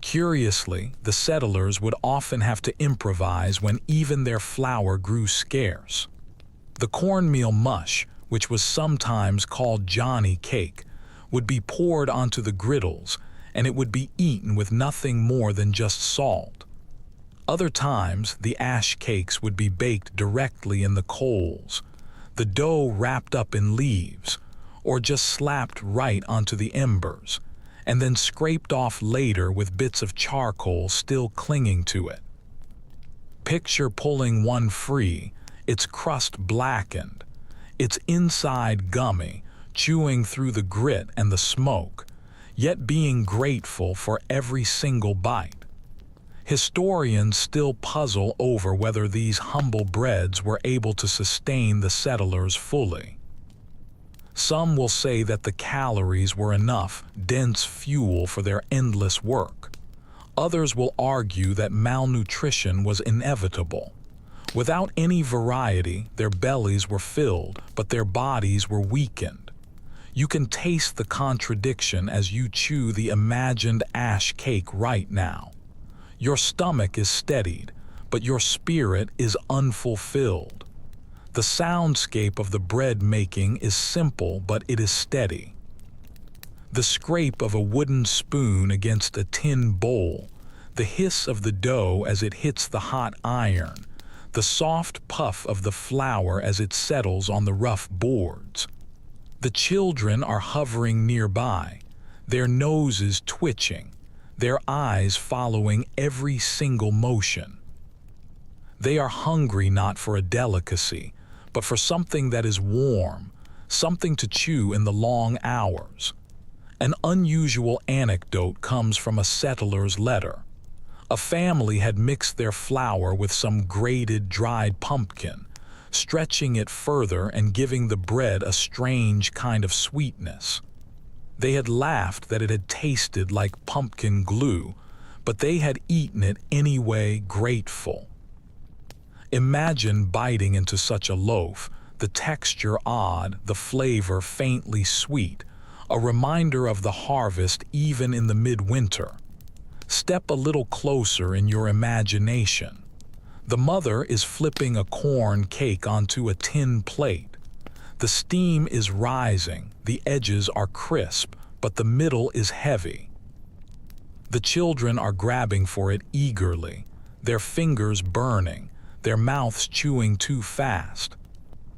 Curiously, the settlers would often have to improvise when even their flour grew scarce. The cornmeal mush, which was sometimes called Johnny cake, would be poured onto the griddles, and it would be eaten with nothing more than just salt. Other times, the ash cakes would be baked directly in the coals, the dough wrapped up in leaves, or just slapped right onto the embers, and then scraped off later with bits of charcoal still clinging to it. Picture pulling one free, its crust blackened, its inside gummy, chewing through the grit and the smoke, yet being grateful for every single bite. Historians still puzzle over whether these humble breads were able to sustain the settlers fully. Some will say that the calories were enough dense fuel for their endless work. Others will argue that malnutrition was inevitable. Without any variety, their bellies were filled, but their bodies were weakened. You can taste the contradiction as you chew the imagined ash cake right now. Your stomach is steadied, but your spirit is unfulfilled. The soundscape of the bread making is simple, but it is steady. The scrape of a wooden spoon against a tin bowl, the hiss of the dough as it hits the hot iron, the soft puff of the flour as it settles on the rough boards. The children are hovering nearby, their noses twitching, their eyes following every single motion. They are hungry not for a delicacy, but for something that is warm, something to chew in the long hours. An unusual anecdote comes from a settler's letter. A family had mixed their flour with some grated dried pumpkin, stretching it further and giving the bread a strange kind of sweetness. They had laughed that it had tasted like pumpkin glue, but they had eaten it anyway, grateful. Imagine biting into such a loaf, the texture odd, the flavor faintly sweet, a reminder of the harvest even in the midwinter. Step a little closer in your imagination. The mother is flipping a corn cake onto a tin plate. The steam is rising, the edges are crisp, but the middle is heavy. The children are grabbing for it eagerly, their fingers burning, their mouths chewing too fast.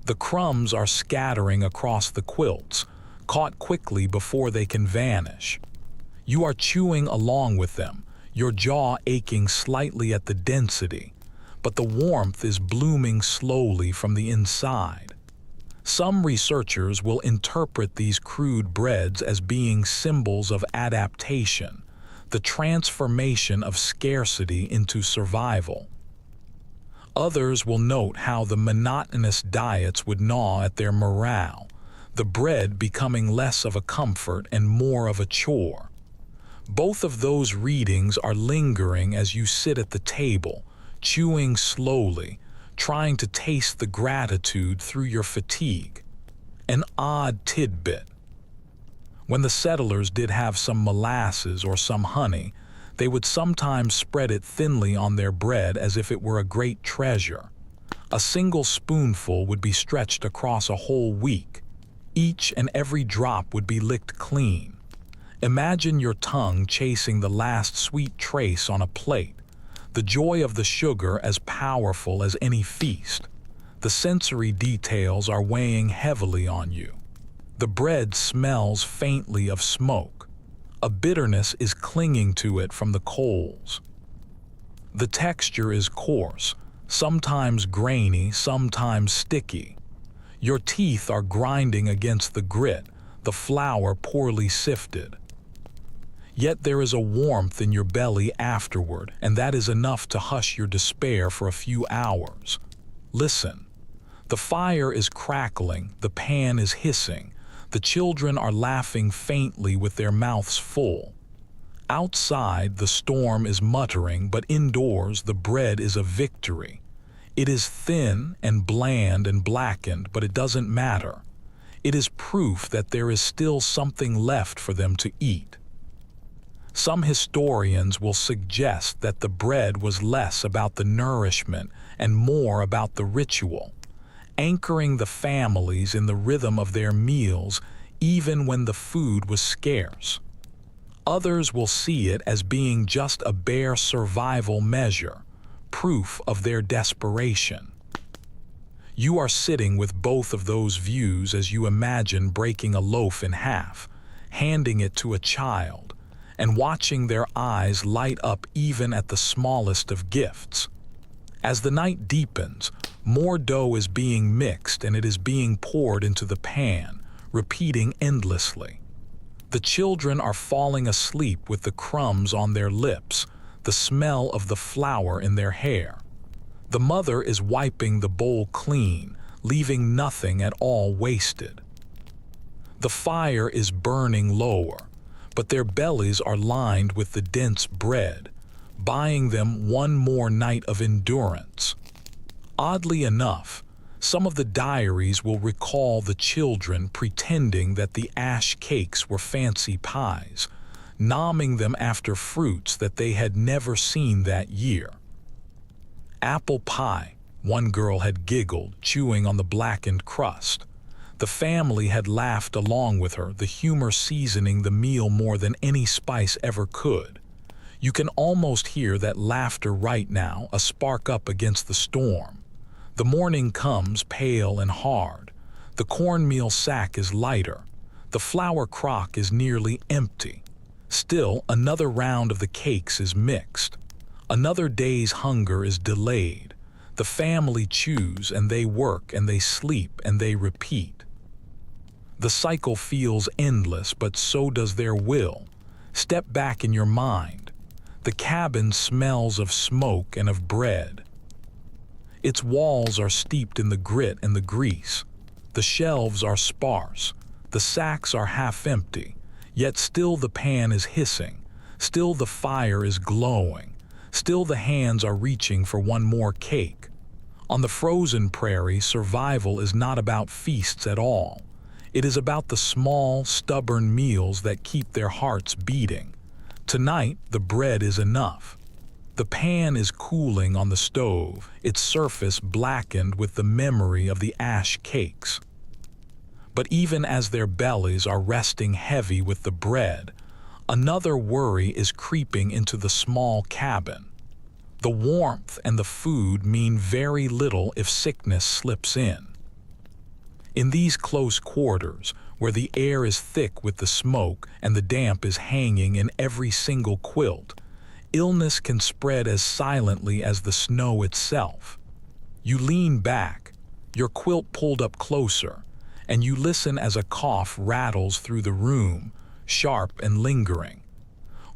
The crumbs are scattering across the quilts, caught quickly before they can vanish. You are chewing along with them, your jaw aching slightly at the density, but the warmth is blooming slowly from the inside. Some researchers will interpret these crude breads as being symbols of adaptation, the transformation of scarcity into survival. Others will note how the monotonous diets would gnaw at their morale, the bread becoming less of a comfort and more of a chore. Both of those readings are lingering as you sit at the table, chewing slowly, trying to taste the gratitude through your fatigue. An odd tidbit. When the settlers did have some molasses or some honey, they would sometimes spread it thinly on their bread as if it were a great treasure. A single spoonful would be stretched across a whole week. Each and every drop would be licked clean. Imagine your tongue chasing the last sweet trace on a plate, the joy of the sugar as powerful as any feast. The sensory details are weighing heavily on you. The bread smells faintly of smoke. A bitterness is clinging to it from the coals. The texture is coarse, sometimes grainy, sometimes sticky. Your teeth are grinding against the grit, the flour poorly sifted. Yet there is a warmth in your belly afterward, and that is enough to hush your despair for a few hours. Listen. The fire is crackling, the pan is hissing, the children are laughing faintly with their mouths full. Outside, the storm is muttering, but indoors, the bread is a victory. It is thin and bland and blackened, but it doesn't matter. It is proof that there is still something left for them to eat. Some historians will suggest that the bread was less about the nourishment and more about the ritual, anchoring the families in the rhythm of their meals even when the food was scarce. Others will see it as being just a bare survival measure, proof of their desperation. You are sitting with both of those views as you imagine breaking a loaf in half, handing it to a child, and watching their eyes light up even at the smallest of gifts. As the night deepens, more dough is being mixed and it is being poured into the pan, repeating endlessly. The children are falling asleep with the crumbs on their lips, the smell of the flour in their hair. The mother is wiping the bowl clean, leaving nothing at all wasted. The fire is burning lower, but their bellies are lined with the dense bread, buying them one more night of endurance. Oddly enough, some of the diaries will recall the children pretending that the ash cakes were fancy pies, nomming them after fruits that they had never seen that year. Apple pie, one girl had giggled, chewing on the blackened crust. The family had laughed along with her, the humor seasoning the meal more than any spice ever could. You can almost hear that laughter right now, a spark up against the storm. The morning comes pale and hard. The cornmeal sack is lighter. The flour crock is nearly empty. Still, another round of the cakes is mixed. Another day's hunger is delayed. The family chews and they work and they sleep and they repeat. The cycle feels endless, but so does their will. Step back in your mind. The cabin smells of smoke and of bread. Its walls are steeped in the grit and the grease. The shelves are sparse. The sacks are half empty. Yet still the pan is hissing. Still the fire is glowing. Still the hands are reaching for one more cake. On the frozen prairie, survival is not about feasts at all. It is about the small, stubborn meals that keep their hearts beating. Tonight, the bread is enough. The pan is cooling on the stove, its surface blackened with the memory of the ash cakes. But even as their bellies are resting heavy with the bread, another worry is creeping into the small cabin. The warmth and the food mean very little if sickness slips in. In these close quarters, where the air is thick with the smoke and the damp is hanging in every single quilt, illness can spread as silently as the snow itself. You lean back, your quilt pulled up closer, and you listen as a cough rattles through the room, sharp and lingering.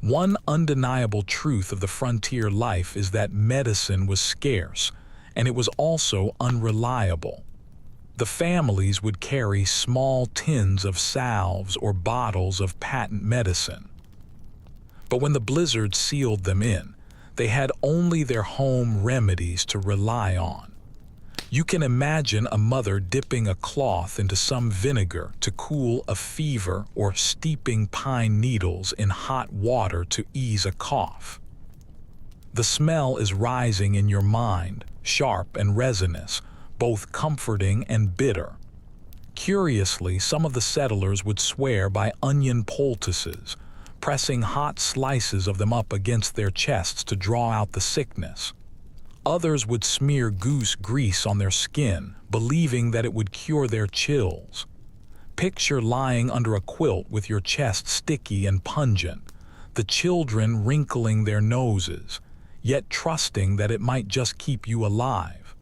One undeniable truth of the frontier life is that medicine was scarce, and it was also unreliable. The families would carry small tins of salves or bottles of patent medicine. But when the blizzard sealed them in, they had only their home remedies to rely on. You can imagine a mother dipping a cloth into some vinegar to cool a fever or steeping pine needles in hot water to ease a cough. The smell is rising in your mind, sharp and resinous, both comforting and bitter. Curiously, some of the settlers would swear by onion poultices, pressing hot slices of them up against their chests to draw out the sickness. Others would smear goose grease on their skin, believing that it would cure their chills. Picture lying under a quilt with your chest sticky and pungent, the children wrinkling their noses, yet trusting that it might just keep you alive.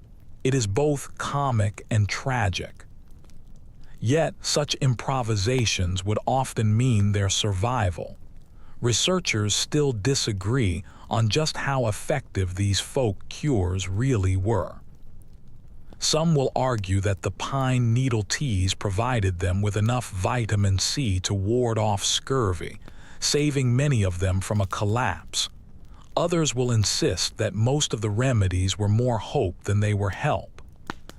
It is both comic and tragic. Yet, such improvisations would often mean their survival. Researchers still disagree on just how effective these folk cures really were. Some will argue that the pine needle teas provided them with enough vitamin C to ward off scurvy, saving many of them from a collapse. Others will insist that most of the remedies were more hope than they were help.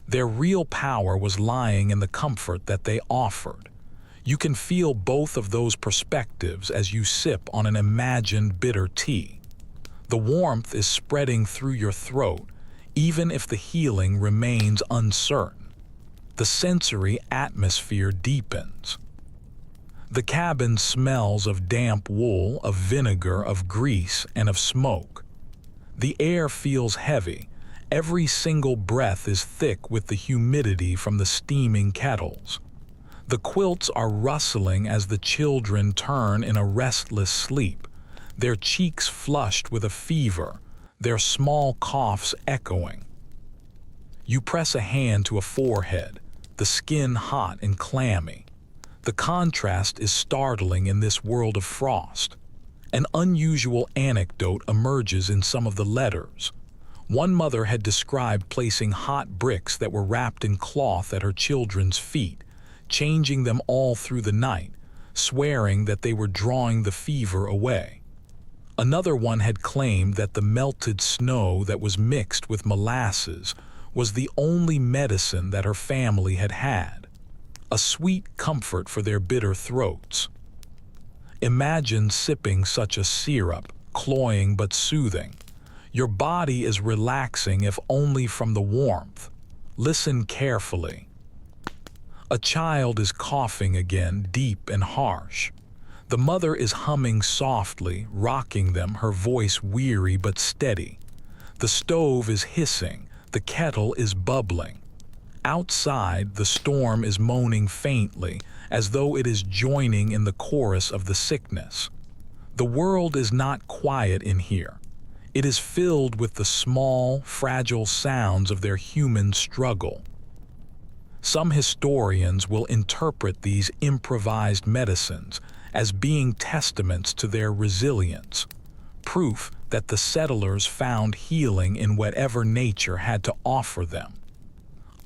Their real power was lying in the comfort that they offered. You can feel both of those perspectives as you sip on an imagined bitter tea. The warmth is spreading through your throat, even if the healing remains uncertain. The sensory atmosphere deepens. The cabin smells of damp wool, of vinegar, of grease, and of smoke. The air feels heavy. Every single breath is thick with the humidity from the steaming kettles. The quilts are rustling as the children turn in a restless sleep, their cheeks flushed with a fever, their small coughs echoing. You press a hand to a forehead, the skin hot and clammy. The contrast is startling in this world of frost. An unusual anecdote emerges in some of the letters. One mother had described placing hot bricks that were wrapped in cloth at her children's feet, changing them all through the night, swearing that they were drawing the fever away. Another one had claimed that the melted snow that was mixed with molasses was the only medicine that her family had had, a sweet comfort for their bitter throats. Imagine sipping such a syrup, cloying but soothing. Your body is relaxing if only from the warmth. Listen carefully. A child is coughing again, deep and harsh. The mother is humming softly, rocking them, her voice weary but steady. The stove is hissing, the kettle is bubbling. Outside, the storm is moaning faintly, as though it is joining in the chorus of the sickness. The world is not quiet in here. It is filled with the small, fragile sounds of their human struggle. Some historians will interpret these improvised medicines as being testaments to their resilience, proof that the settlers found healing in whatever nature had to offer them.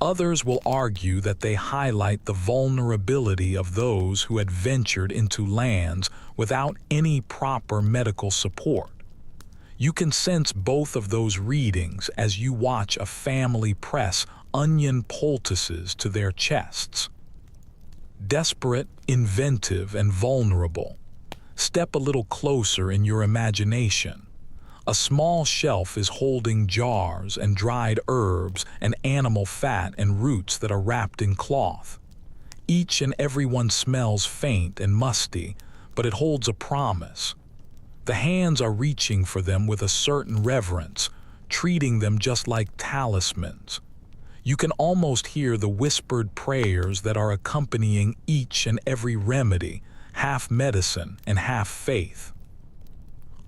Others will argue that they highlight the vulnerability of those who had ventured into lands without any proper medical support. You can sense both of those readings as you watch a family press onion poultices to their chests. Desperate, inventive, and vulnerable. Step a little closer in your imagination. A small shelf is holding jars and dried herbs and animal fat and roots that are wrapped in cloth. Each and every one smells faint and musty, but it holds a promise. The hands are reaching for them with a certain reverence, treating them just like talismans. You can almost hear the whispered prayers that are accompanying each and every remedy, half medicine and half faith.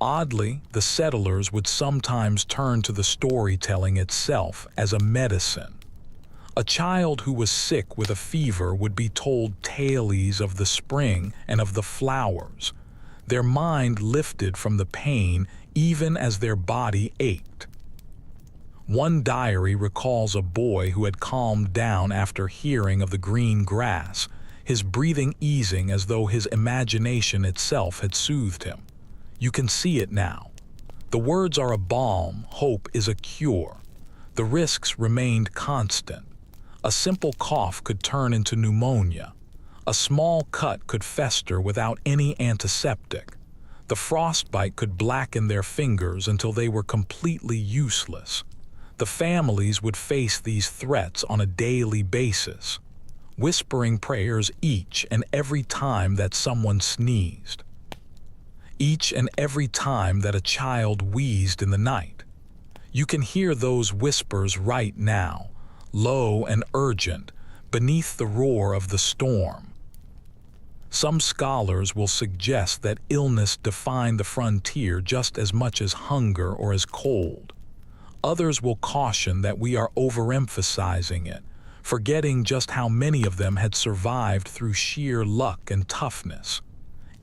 Oddly, the settlers would sometimes turn to the storytelling itself as a medicine. A child who was sick with a fever would be told tales of the spring and of the flowers. Their mind lifted from the pain even as their body ached. One diary recalls a boy who had calmed down after hearing of the green grass, his breathing easing as though his imagination itself had soothed him. You can see it now. The words are a balm, hope is a cure. The risks remained constant. A simple cough could turn into pneumonia. A small cut could fester without any antiseptic. The frostbite could blacken their fingers until they were completely useless. The families would face these threats on a daily basis, whispering prayers each and every time that someone sneezed, each and every time that a child wheezed in the night. You can hear those whispers right now, low and urgent, beneath the roar of the storm. Some scholars will suggest that illness defined the frontier just as much as hunger or as cold. Others will caution that we are overemphasizing it, forgetting just how many of them had survived through sheer luck and toughness.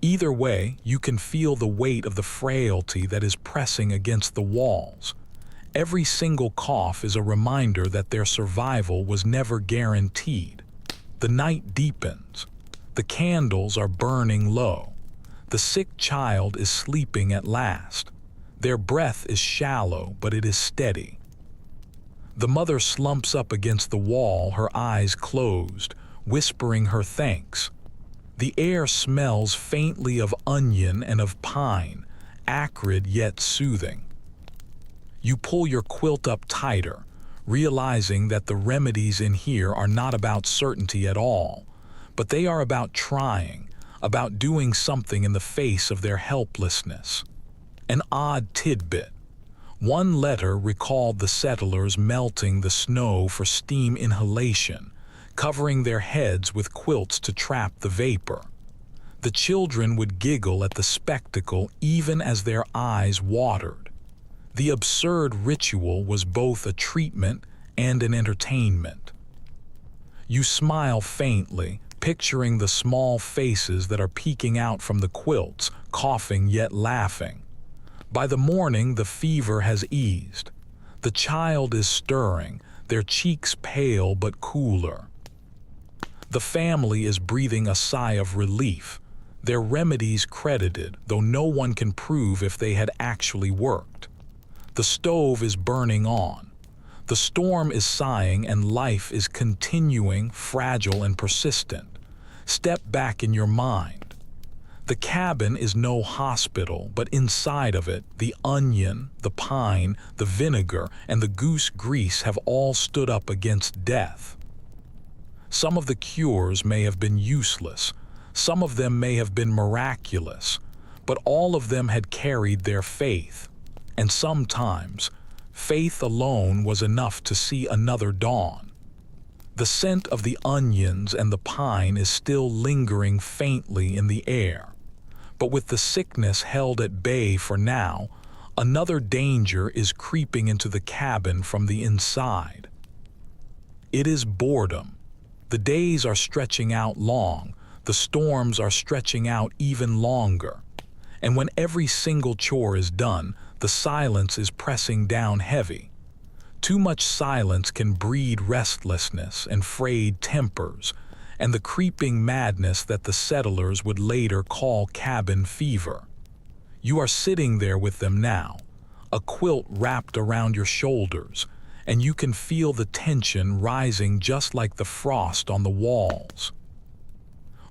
Either way, you can feel the weight of the frailty that is pressing against the walls. Every single cough is a reminder that their survival was never guaranteed. The night deepens. The candles are burning low. The sick child is sleeping at last. Their breath is shallow, but it is steady. The mother slumps up against the wall, her eyes closed, whispering her thanks. The air smells faintly of onion and of pine, acrid yet soothing. You pull your quilt up tighter, realizing that the remedies in here are not about certainty at all, but they are about trying, about doing something in the face of their helplessness. An odd tidbit. One letter recalled the settlers melting the snow for steam inhalation, covering their heads with quilts to trap the vapor. The children would giggle at the spectacle even as their eyes watered. The absurd ritual was both a treatment and an entertainment. You smile faintly, picturing the small faces that are peeking out from the quilts, coughing yet laughing. By the morning, the fever has eased. The child is stirring, their cheeks pale but cooler. The family is breathing a sigh of relief, their remedies credited, though no one can prove if they had actually worked. The stove is burning on. The storm is sighing and life is continuing, fragile and persistent. Step back in your mind. The cabin is no hospital, but inside of it, the onion, the pine, the vinegar, and the goose grease have all stood up against death. Some of the cures may have been useless, some of them may have been miraculous, but all of them had carried their faith. And sometimes, faith alone was enough to see another dawn. The scent of the onions and the pine is still lingering faintly in the air. But with the sickness held at bay for now, another danger is creeping into the cabin from the inside. It is boredom. The days are stretching out long, the storms are stretching out even longer. And when every single chore is done, the silence is pressing down heavy. Too much silence can breed restlessness and frayed tempers, and the creeping madness that the settlers would later call cabin fever. You are sitting there with them now, a quilt wrapped around your shoulders, and you can feel the tension rising just like the frost on the walls.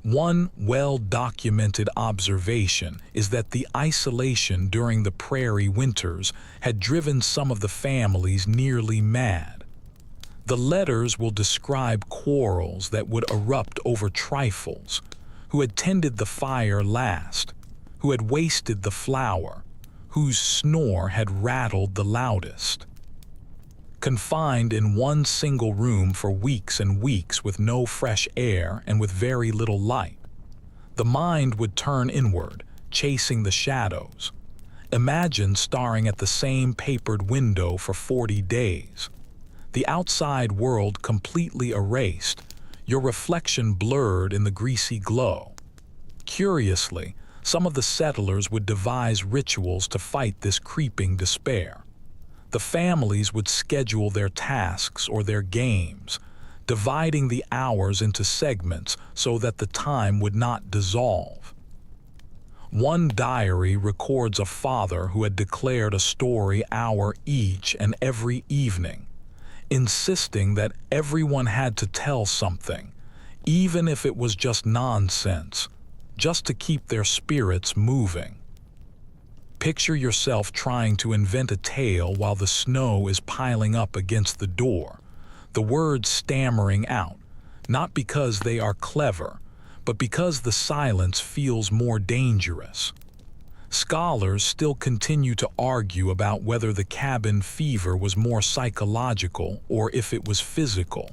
One well-documented observation is that the isolation during the prairie winters had driven some of the families nearly mad. The letters will describe quarrels that would erupt over trifles, who had tended the fire last, who had wasted the flour, whose snore had rattled the loudest. Confined in one single room for weeks and weeks with no fresh air and with very little light, the mind would turn inward, chasing the shadows. Imagine staring at the same papered window for 40 days. The outside world completely erased, your reflection blurred in the greasy glow. Curiously, Some of the settlers would devise rituals to fight this creeping despair. The families would schedule their tasks or their games, dividing the hours into segments so that the time would not dissolve. One diary records a father who had declared a story hour each and every evening, insisting that everyone had to tell something, even if it was just nonsense, just to keep their spirits moving. Picture yourself trying to invent a tale while the snow is piling up against the door, the words stammering out, not because they are clever, but because the silence feels more dangerous. Scholars still continue to argue about whether the cabin fever was more psychological or if it was physical.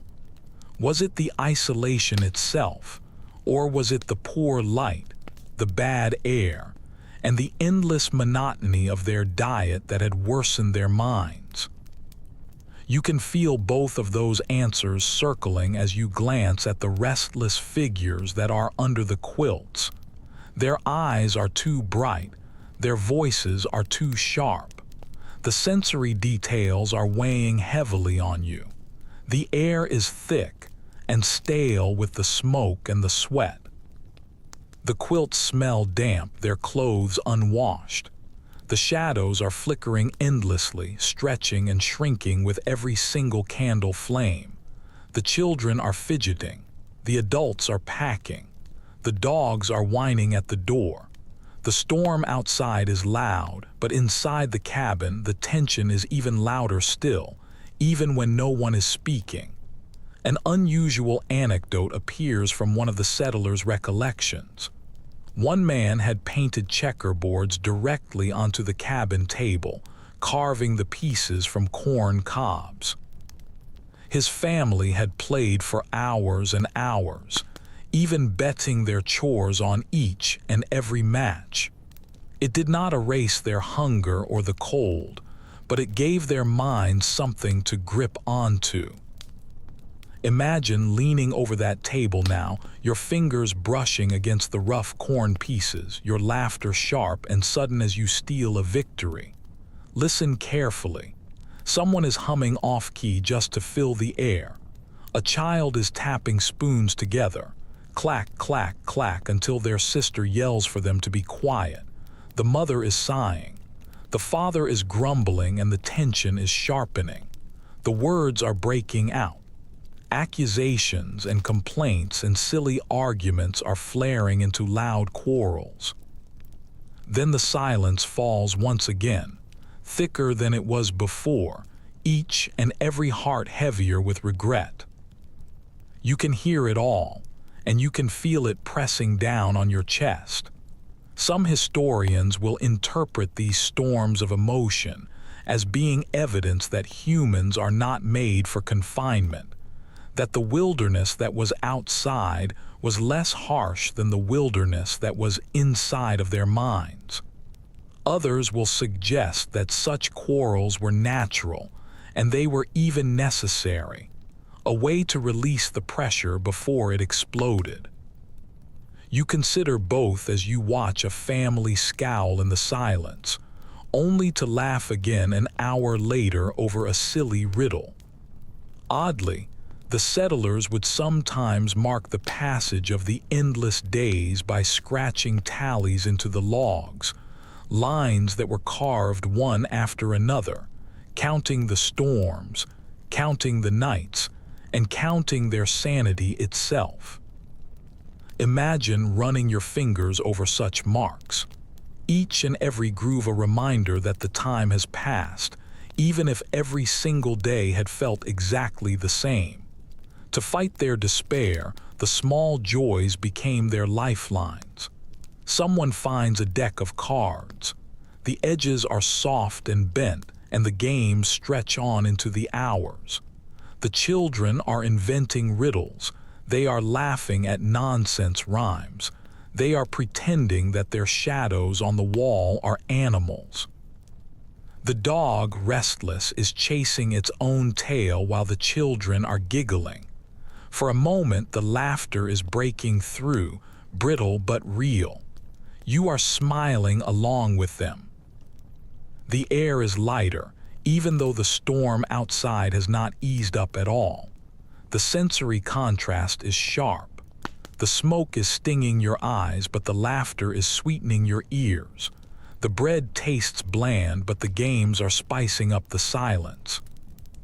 Was it the isolation itself, or was it the poor light, the bad air, and the endless monotony of their diet that had worsened their minds? You can feel both of those answers circling as you glance at the restless figures that are under the quilts. Their eyes are too bright, their voices are too sharp. The sensory details are weighing heavily on you. The air is thick and stale with the smoke and the sweat. The quilts smell damp, their clothes unwashed. The shadows are flickering endlessly, stretching and shrinking with every single candle flame. The children are fidgeting. The adults are packing. The dogs are whining at the door. The storm outside is loud, but inside the cabin the tension is even louder still, even when no one is speaking. An unusual anecdote appears from one of the settlers' recollections. One man had painted checkerboards directly onto the cabin table, carving the pieces from corn cobs. His family had played for hours and hours, even betting their chores on each and every match. It did not erase their hunger or the cold, but it gave their minds something to grip onto. Imagine leaning over that table now, your fingers brushing against the rough corn pieces, your laughter sharp and sudden as you steal a victory. Listen carefully. Someone is humming off-key just to fill the air. A child is tapping spoons together, clack, clack, clack, until their sister yells for them to be quiet. The mother is sighing. The father is grumbling and the tension is sharpening. The words are breaking out. Accusations and complaints and silly arguments are flaring into loud quarrels. Then the silence falls once again, thicker than it was before, each and every heart heavier with regret. You can hear it all, and you can feel it pressing down on your chest. Some historians will interpret these storms of emotion as being evidence that humans are not made for confinement, that the wilderness that was outside was less harsh than the wilderness that was inside of their minds. Others will suggest that such quarrels were natural, and they were even necessary, a way to release the pressure before it exploded. You consider both as you watch a family scowl in the silence, only to laugh again an hour later over a silly riddle. Oddly, the settlers would sometimes mark the passage of the endless days by scratching tallies into the logs, lines that were carved one after another, counting the storms, counting the nights, and counting their sanity itself. Imagine running your fingers over such marks. Each and every groove a reminder that the time has passed, even if every single day had felt exactly the same. To fight their despair, the small joys became their lifelines. Someone finds a deck of cards. The edges are soft and bent, and the games stretch on into the hours. The children are inventing riddles. They are laughing at nonsense rhymes. They are pretending that their shadows on the wall are animals. The dog, restless, is chasing its own tail while the children are giggling. For a moment, the laughter is breaking through, brittle but real. You are smiling along with them. The air is lighter, even though the storm outside has not eased up at all. The sensory contrast is sharp. The smoke is stinging your eyes, but the laughter is sweetening your ears. The bread tastes bland, but the games are spicing up the silence.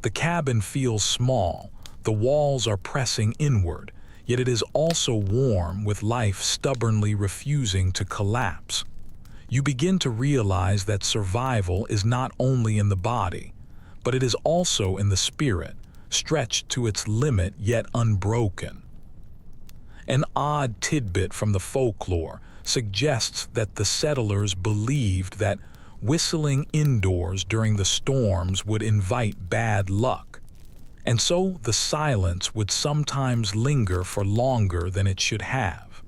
The cabin feels small, the walls are pressing inward, yet it is also warm, with life stubbornly refusing to collapse. You begin to realize that survival is not only in the body, but it is also in the spirit, stretched to its limit yet unbroken. An odd tidbit from the folklore suggests that the settlers believed that whistling indoors during the storms would invite bad luck, and so the silence would sometimes linger for longer than it should have.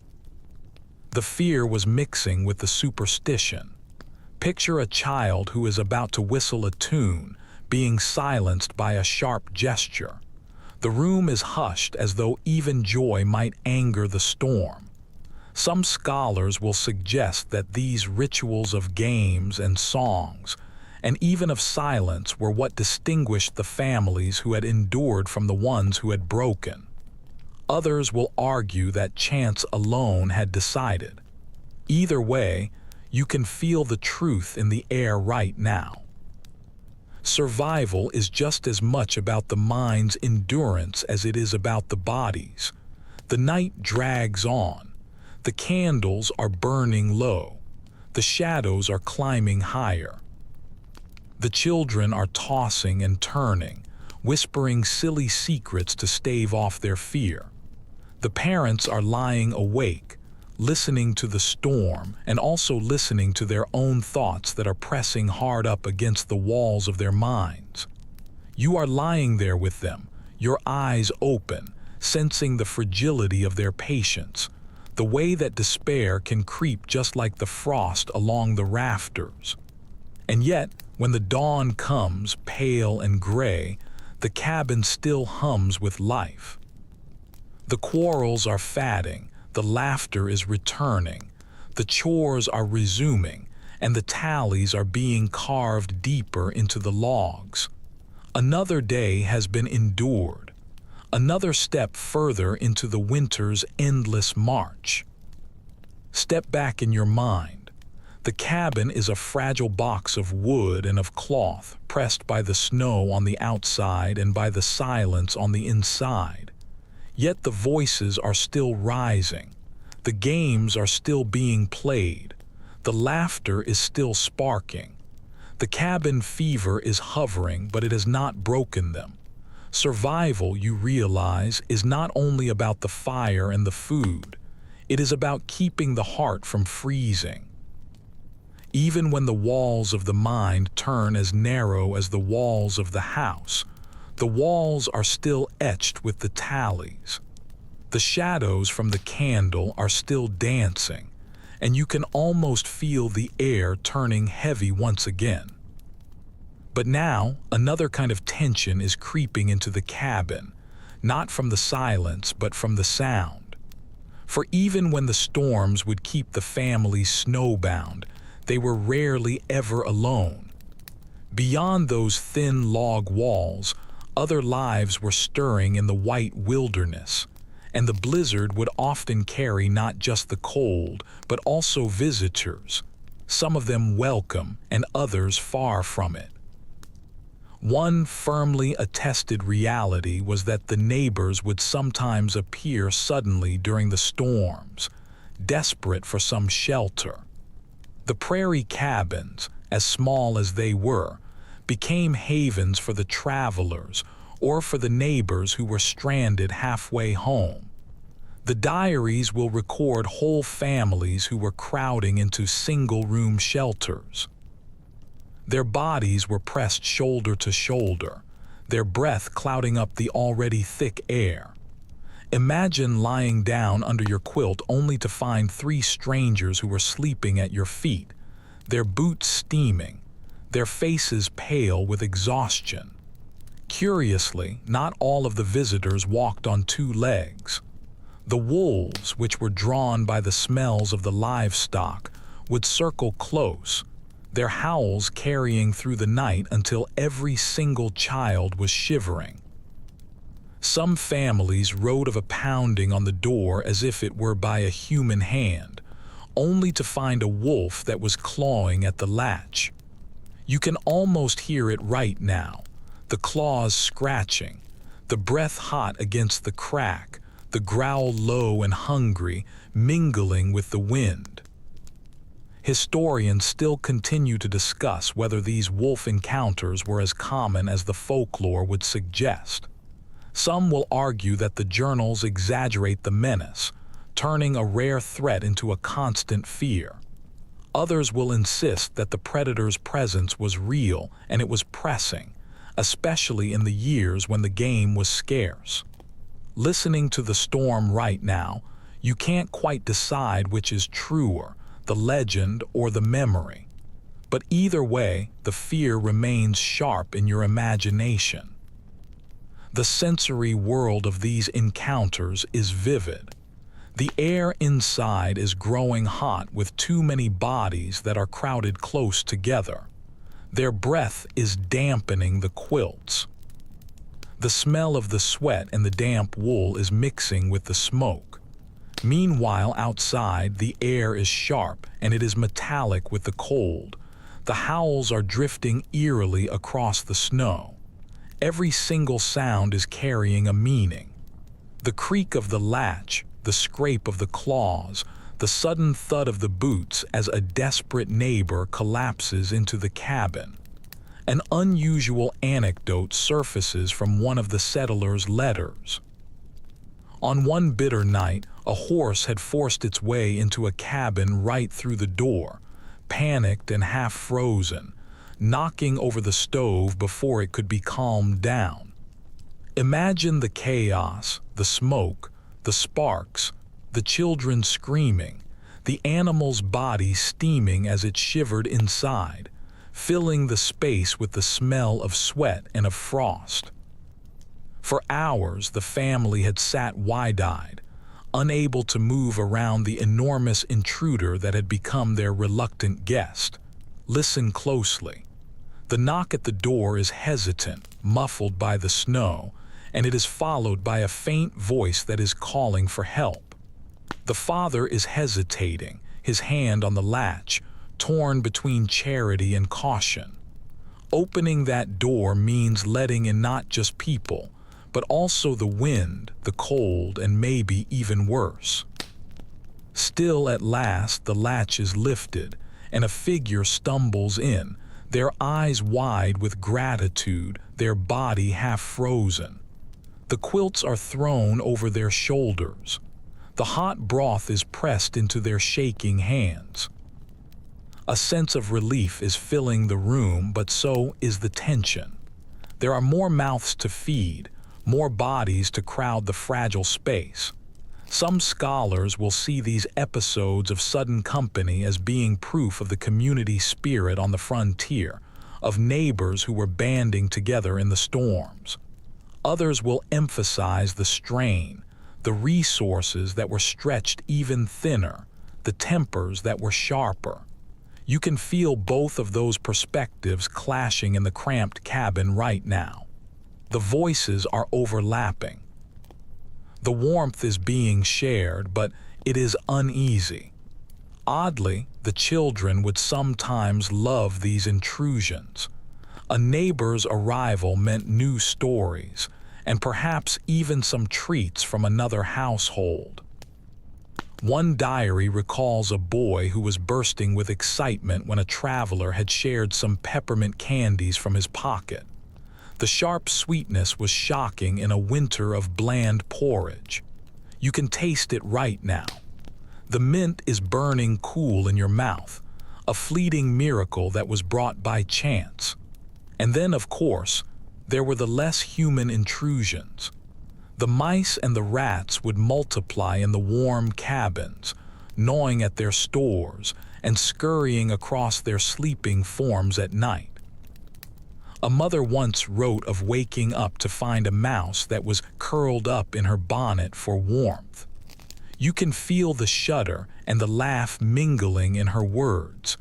The fear was mixing with the superstition. Picture a child who is about to whistle a tune, being silenced by a sharp gesture. The room is hushed as though even joy might anger the storm. Some scholars will suggest that these rituals of games and songs, and even of silence, were what distinguished the families who had endured from the ones who had broken. Others will argue that chance alone had decided. Either way, you can feel the truth in the air right now. Survival is just as much about the mind's endurance as it is about the body's. The night drags on. The candles are burning low. The shadows are climbing higher. The children are tossing and turning, whispering silly secrets to stave off their fear. The parents are lying awake, listening to the storm and also listening to their own thoughts that are pressing hard up against the walls of their minds. You are lying there with them, your eyes open, sensing the fragility of their patience, the way that despair can creep just like the frost along the rafters. And yet, when the dawn comes, pale and gray, the cabin still hums with life. The quarrels are fading, the laughter is returning, the chores are resuming, and the tallies are being carved deeper into the logs. Another day has been endured, another step further into the winter's endless march. Step back in your mind. The cabin is a fragile box of wood and of cloth, pressed by the snow on the outside and by the silence on the inside. Yet the voices are still rising. The games are still being played. The laughter is still sparking. The cabin fever is hovering, but it has not broken them. Survival, you realize, is not only about the fire and the food. It is about keeping the heart from freezing. Even when the walls of the mind turn as narrow as the walls of the house, the walls are still etched with the tallies. The shadows from the candle are still dancing, and you can almost feel the air turning heavy once again. But now, another kind of tension is creeping into the cabin, not from the silence, but from the sound. For even when the storms would keep the family snowbound, they were rarely ever alone. Beyond those thin log walls, other lives were stirring in the white wilderness, and the blizzard would often carry not just the cold, but also visitors, some of them welcome and others far from it. One firmly attested reality was that the neighbors would sometimes appear suddenly during the storms, desperate for some shelter. The prairie cabins, as small as they were, became havens for the travelers or for the neighbors who were stranded halfway home. The diaries will record whole families who were crowding into single-room shelters. Their bodies were pressed shoulder to shoulder, their breath clouding up the already thick air. Imagine lying down under your quilt only to find 3 strangers who were sleeping at your feet, their boots steaming, their faces pale with exhaustion. Curiously, not all of the visitors walked on 2 legs. The wolves, which were drawn by the smells of the livestock, would circle close, their howls carrying through the night until every single child was shivering. Some families wrote of a pounding on the door as if it were by a human hand, only to find a wolf that was clawing at the latch. You can almost hear it right now, the claws scratching, the breath hot against the crack, the growl low and hungry, mingling with the wind. Historians still continue to discuss whether these wolf encounters were as common as the folklore would suggest. Some will argue that the journals exaggerate the menace, turning a rare threat into a constant fear. Others will insist that the predator's presence was real and it was pressing, especially in the years when the game was scarce. Listening to the storm right now, you can't quite decide which is truer, the legend or the memory. But either way, the fear remains sharp in your imagination. The sensory world of these encounters is vivid. The air inside is growing hot with too many bodies that are crowded close together. Their breath is dampening the quilts. The smell of the sweat and the damp wool is mixing with the smoke. Meanwhile, outside, the air is sharp and it is metallic with the cold. The howls are drifting eerily across the snow. Every single sound is carrying a meaning. The creak of the latch, the scrape of the claws, the sudden thud of the boots as a desperate neighbor collapses into the cabin. An unusual anecdote surfaces from one of the settlers' letters. On one bitter night, a horse had forced its way into a cabin right through the door, panicked and half frozen, knocking over the stove before it could be calmed down. Imagine the chaos, the smoke, the sparks, the children screaming, the animal's body steaming as it shivered inside, filling the space with the smell of sweat and of frost. For hours, the family had sat wide-eyed, unable to move around the enormous intruder that had become their reluctant guest. Listen closely. The knock at the door is hesitant, muffled by the snow, and it is followed by a faint voice that is calling for help. The father is hesitating, his hand on the latch, torn between charity and caution. Opening that door means letting in not just people, but also the wind, the cold, and maybe even worse. Still, at last, the latch is lifted, and a figure stumbles in, their eyes wide with gratitude, their body half frozen. The quilts are thrown over their shoulders. The hot broth is pressed into their shaking hands. A sense of relief is filling the room, but so is the tension. There are more mouths to feed, more bodies to crowd the fragile space. Some scholars will see these episodes of sudden company as being proof of the community spirit on the frontier, of neighbors who were banding together in the storms. Others will emphasize the strain, the resources that were stretched even thinner, the tempers that were sharper. You can feel both of those perspectives clashing in the cramped cabin right now. The voices are overlapping. The warmth is being shared, but it is uneasy. Oddly, the children would sometimes love these intrusions. A neighbor's arrival meant new stories, and perhaps even some treats from another household. One diary recalls a boy who was bursting with excitement when a traveler had shared some peppermint candies from his pocket. The sharp sweetness was shocking in a winter of bland porridge. You can taste it right now. The mint is burning cool in your mouth, a fleeting miracle that was brought by chance. And then, of course, there were the less human intrusions. The mice and the rats would multiply in the warm cabins, gnawing at their stores and scurrying across their sleeping forms at night. A mother once wrote of waking up to find a mouse that was curled up in her bonnet for warmth. You can feel the shudder and the laugh mingling in her words,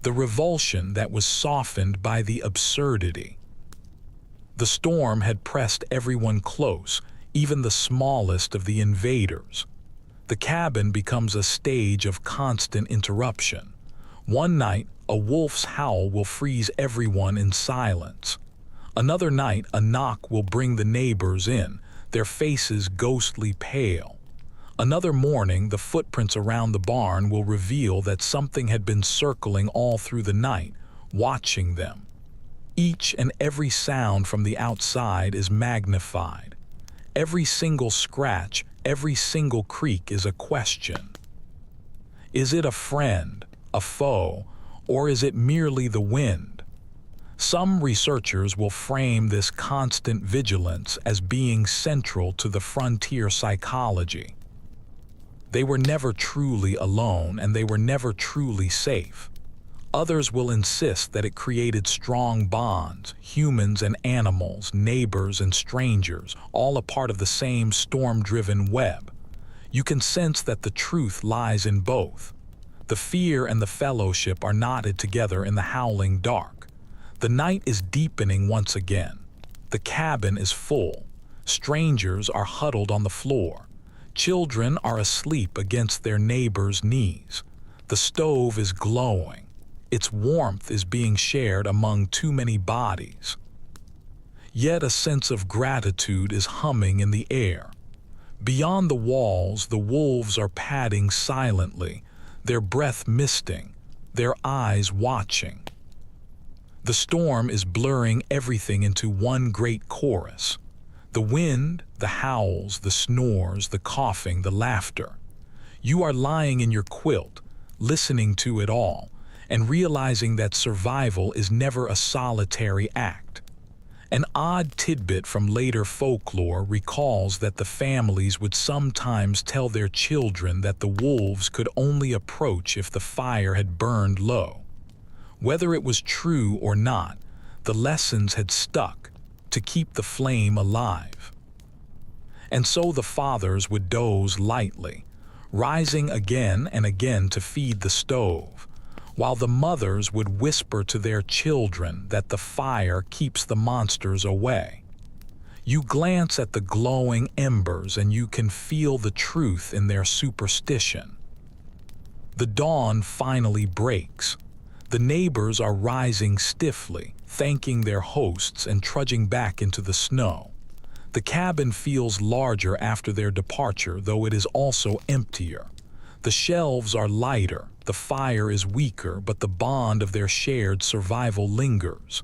the revulsion that was softened by the absurdity. The storm had pressed everyone close, even the smallest of the invaders. The cabin becomes a stage of constant interruption. One night, a wolf's howl will freeze everyone in silence. Another night, a knock will bring the neighbors in, their faces ghostly pale. Another morning, the footprints around the barn will reveal that something had been circling all through the night, watching them. Each and every sound from the outside is magnified. Every single scratch, every single creak is a question. Is it a friend, a foe, or is it merely the wind? Some researchers will frame this constant vigilance as being central to the frontier psychology. They were never truly alone, and they were never truly safe. Others will insist that it created strong bonds, humans and animals, neighbors and strangers, all a part of the same storm-driven web. You can sense that the truth lies in both. The fear and the fellowship are knotted together in the howling dark. The night is deepening once again. The cabin is full. Strangers are huddled on the floor. Children are asleep against their neighbors' knees. The stove is glowing. Its warmth is being shared among too many bodies. Yet a sense of gratitude is humming in the air. Beyond the walls, the wolves are padding silently, their breath misting, their eyes watching. The storm is blurring everything into one great chorus. The wind, the howls, the snores, the coughing, the laughter. You are lying in your quilt, listening to it all, and realizing that survival is never a solitary act. An odd tidbit from later folklore recalls that the families would sometimes tell their children that the wolves could only approach if the fire had burned low. Whether it was true or not, the lessons had stuck to keep the flame alive. And so the fathers would doze lightly, rising again and again to feed the stove, while the mothers would whisper to their children that the fire keeps the monsters away. You glance at the glowing embers and you can feel the truth in their superstition. The dawn finally breaks. The neighbors are rising stiffly, thanking their hosts and trudging back into the snow. The cabin feels larger after their departure, though it is also emptier. The shelves are lighter, the fire is weaker, but the bond of their shared survival lingers.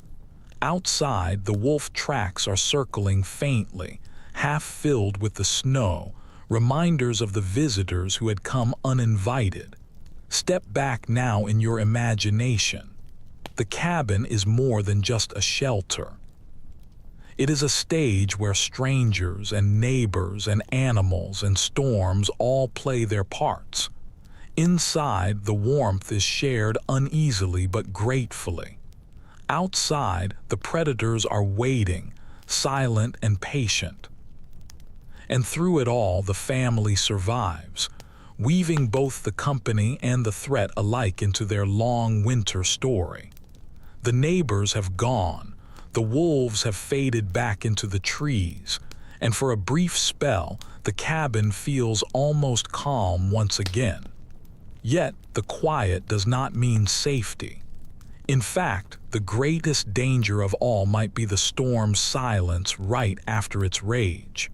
Outside, the wolf tracks are circling faintly, half filled with the snow, reminders of the visitors who had come uninvited. Step back now in your imagination. The cabin is more than just a shelter. It is a stage where strangers and neighbors and animals and storms all play their parts. Inside, the warmth is shared uneasily but gratefully. Outside, the predators are waiting, silent and patient. And through it all, the family survives, weaving both the company and the threat alike into their long winter story. The neighbors have gone, the wolves have faded back into the trees, and for a brief spell, the cabin feels almost calm once again. Yet, the quiet does not mean safety. In fact, the greatest danger of all might be the storm's silence right after its rage.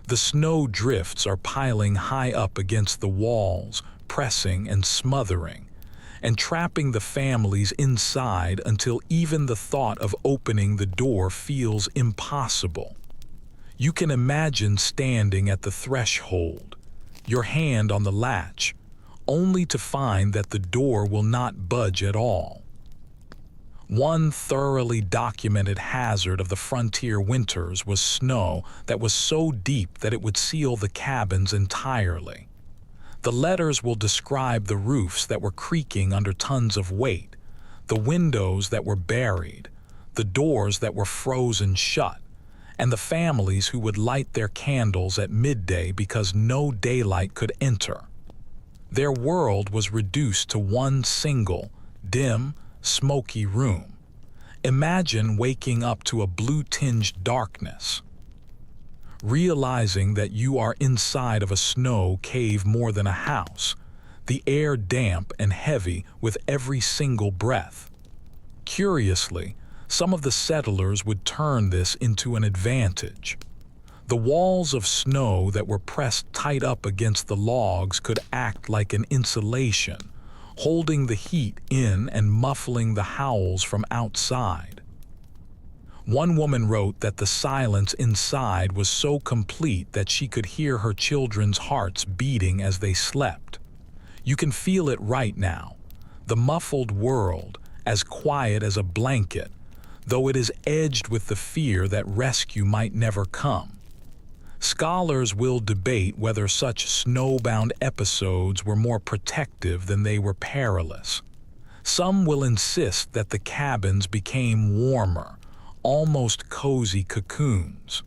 The snow drifts are piling high up against the walls, pressing and smothering, and trapping the families inside until even the thought of opening the door feels impossible. You can imagine standing at the threshold, your hand on the latch, only to find that the door will not budge at all. One thoroughly documented hazard of the frontier winters was snow that was so deep that it would seal the cabins entirely. The letters will describe the roofs that were creaking under tons of weight, the windows that were buried, the doors that were frozen shut, and the families who would light their candles at midday because no daylight could enter. Their world was reduced to one single, dim, smoky room. Imagine waking up to a blue-tinged darkness, realizing that you are inside of a snow cave more than a house, the air damp and heavy with every single breath. Curiously, some of the settlers would turn this into an advantage. The walls of snow that were pressed tight up against the logs could act like an insulation, holding the heat in and muffling the howls from outside. One woman wrote that the silence inside was so complete that she could hear her children's hearts beating as they slept. You can feel it right now. The muffled world, as quiet as a blanket, though it is edged with the fear that rescue might never come. Scholars will debate whether such snowbound episodes were more protective than they were perilous. Some will insist that the cabins became warmer, almost cozy cocoons.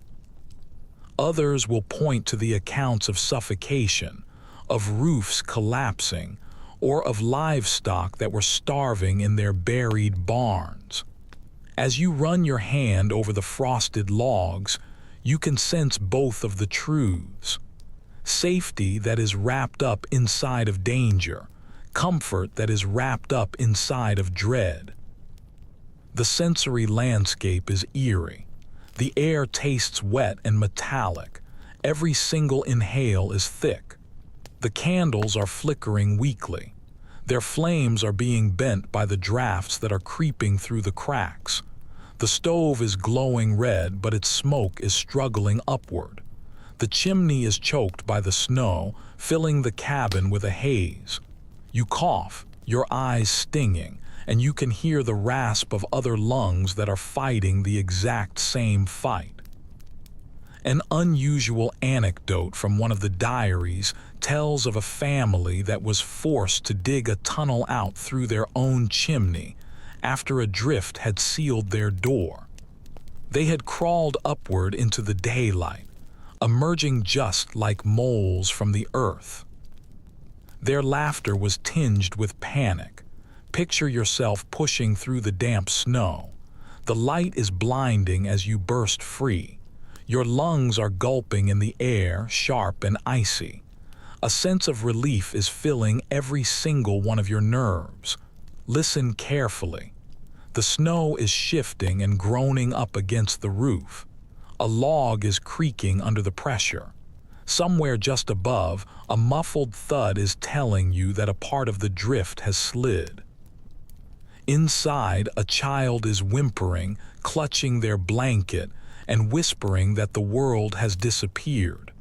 Others will point to the accounts of suffocation, of roofs collapsing, or of livestock that were starving in their buried barns. As you run your hand over the frosted logs, you can sense both of the truths. Safety that is wrapped up inside of danger, comfort that is wrapped up inside of dread. The sensory landscape is eerie. The air tastes wet and metallic. Every single inhale is thick. The candles are flickering weakly. Their flames are being bent by the drafts that are creeping through the cracks. The stove is glowing red, but its smoke is struggling upward. The chimney is choked by the snow, filling the cabin with a haze. You cough, your eyes stinging, and you can hear the rasp of other lungs that are fighting the exact same fight. An unusual anecdote from one of the diaries tells of a family that was forced to dig a tunnel out through their own chimney after a drift had sealed their door. They had crawled upward into the daylight, emerging just like moles from the earth. Their laughter was tinged with panic. Picture yourself pushing through the damp snow. The light is blinding as you burst free. Your lungs are gulping in the air, sharp and icy. A sense of relief is filling every single one of your nerves. Listen carefully. The snow is shifting and groaning up against the roof. A log is creaking under the pressure. Somewhere just above, a muffled thud is telling you that a part of the drift has slid. Inside, a child is whimpering, clutching their blanket, and whispering that the world has disappeared.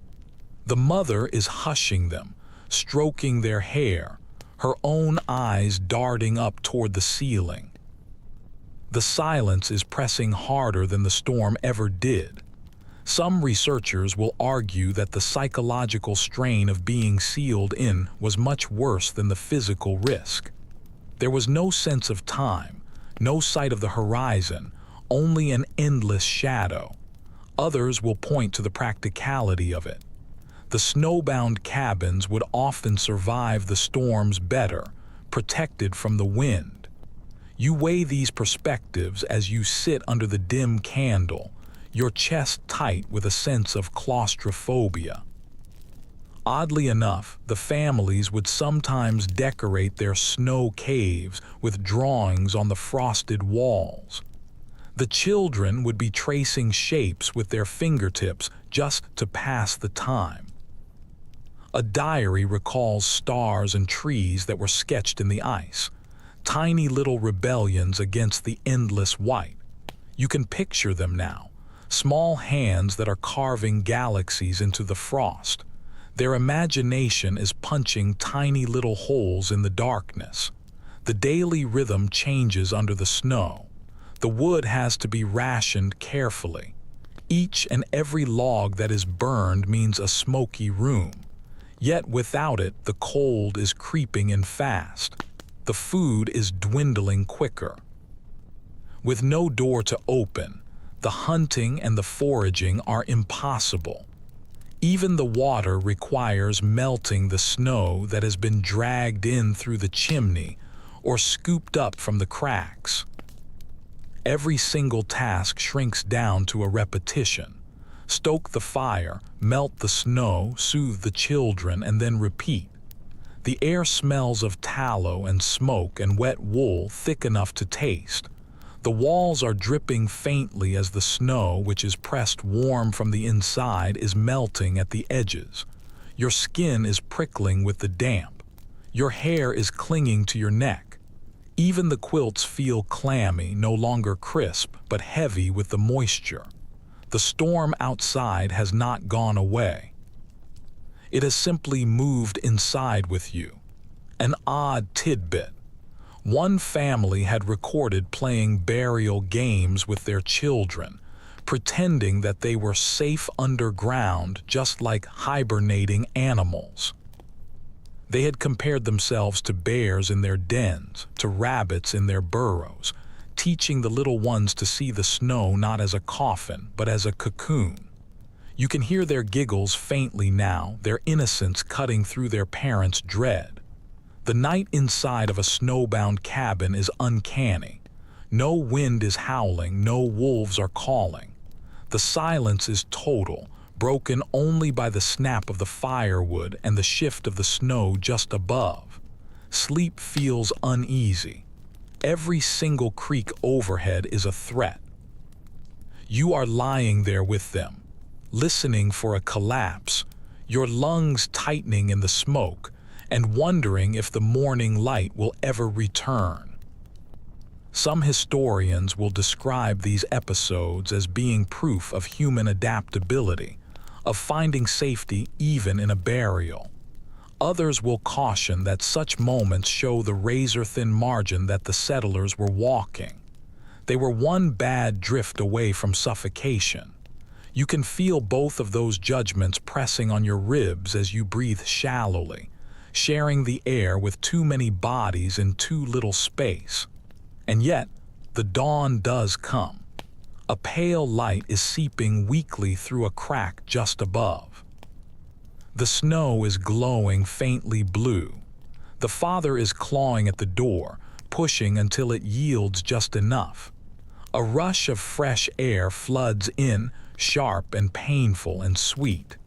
The mother is hushing them, stroking their hair, her own eyes darting up toward the ceiling. The silence is pressing harder than the storm ever did. Some researchers will argue that the psychological strain of being sealed in was much worse than the physical risk. There was no sense of time, no sight of the horizon, only an endless shadow. Others will point to the practicality of it. The snowbound cabins would often survive the storms better, protected from the wind. You weigh these perspectives as you sit under the dim candle, your chest tight with a sense of claustrophobia. Oddly enough, the families would sometimes decorate their snow caves with drawings on the frosted walls. The children would be tracing shapes with their fingertips just to pass the time. A diary recalls stars and trees that were sketched in the ice, tiny little rebellions against the endless white. You can picture them now, small hands that are carving galaxies into the frost. Their imagination is punching tiny little holes in the darkness. The daily rhythm changes under the snow. The wood has to be rationed carefully. Each and every log that is burned means a smoky room. Yet without it, the cold is creeping in fast. The food is dwindling quicker. With no door to open, The hunting and the foraging are impossible. Even the water requires melting the snow that has been dragged in through the chimney or scooped up from the cracks. Every single task shrinks down to a repetition. Stoke the fire, melt the snow, soothe the children, and then repeat. The air smells of tallow and smoke and wet wool thick enough to taste. The walls are dripping faintly as the snow, which is pressed warm from the inside, is melting at the edges. Your skin is prickling with the damp. Your hair is clinging to your neck. Even the quilts feel clammy, no longer crisp, but heavy with the moisture. The storm outside has not gone away. It has simply moved inside with you. An odd tidbit. One family had recorded playing burial games with their children, pretending that they were safe underground, just like hibernating animals. They had compared themselves to bears in their dens, to rabbits in their burrows, teaching the little ones to see the snow not as a coffin, but as a cocoon. You can hear their giggles faintly now, their innocence cutting through their parents' dread. The night inside of a snowbound cabin is uncanny. No wind is howling, no wolves are calling. The silence is total, broken only by the snap of the firewood and the shift of the snow just above. Sleep feels uneasy. Every single creak overhead is a threat. You are lying there with them, listening for a collapse, your lungs tightening in the smoke, and wondering if the morning light will ever return. Some historians will describe these episodes as being proof of human adaptability, of finding safety even in a burial. Others will caution that such moments show the razor-thin margin that the settlers were walking. They were one bad drift away from suffocation. You can feel both of those judgments pressing on your ribs as you breathe shallowly, sharing the air with too many bodies in too little space. And yet, the dawn does come. A pale light is seeping weakly through a crack just above. The snow is glowing faintly blue. The father is clawing at the door, pushing until it yields just enough. A rush of fresh air floods in, sharp and painful and sweet.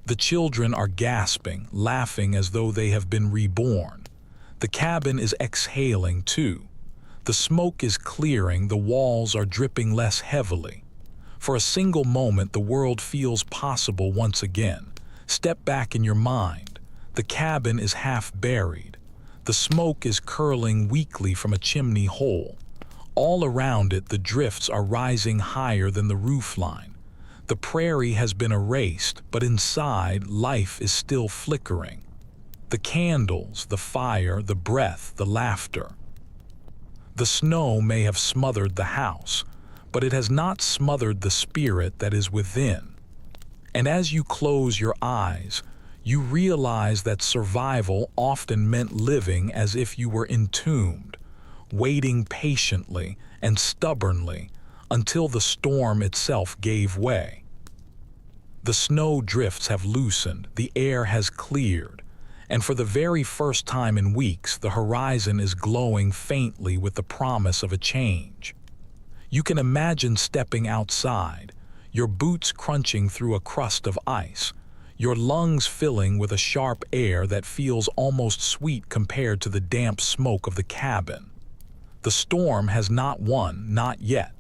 The children are gasping, laughing as though they have been reborn. The cabin is exhaling too. The smoke is clearing, the walls are dripping less heavily. For a single moment the world feels possible once again. Step back in your mind. The cabin is half buried. The smoke is curling weakly from a chimney hole. All around it the drifts are rising higher than the roofline. The prairie has been erased, but inside life is still flickering. The candles, the fire, the breath, the laughter. The snow may have smothered the house, but it has not smothered the spirit that is within. And as you close your eyes, you realize that survival often meant living as if you were entombed, waiting patiently and stubbornly until the storm itself gave way. The snow drifts have loosened, the air has cleared, and for the very first time in weeks, the horizon is glowing faintly with the promise of a change. You can imagine stepping outside, your boots crunching through a crust of ice, your lungs filling with a sharp air that feels almost sweet compared to the damp smoke of the cabin. The storm has not won, not yet.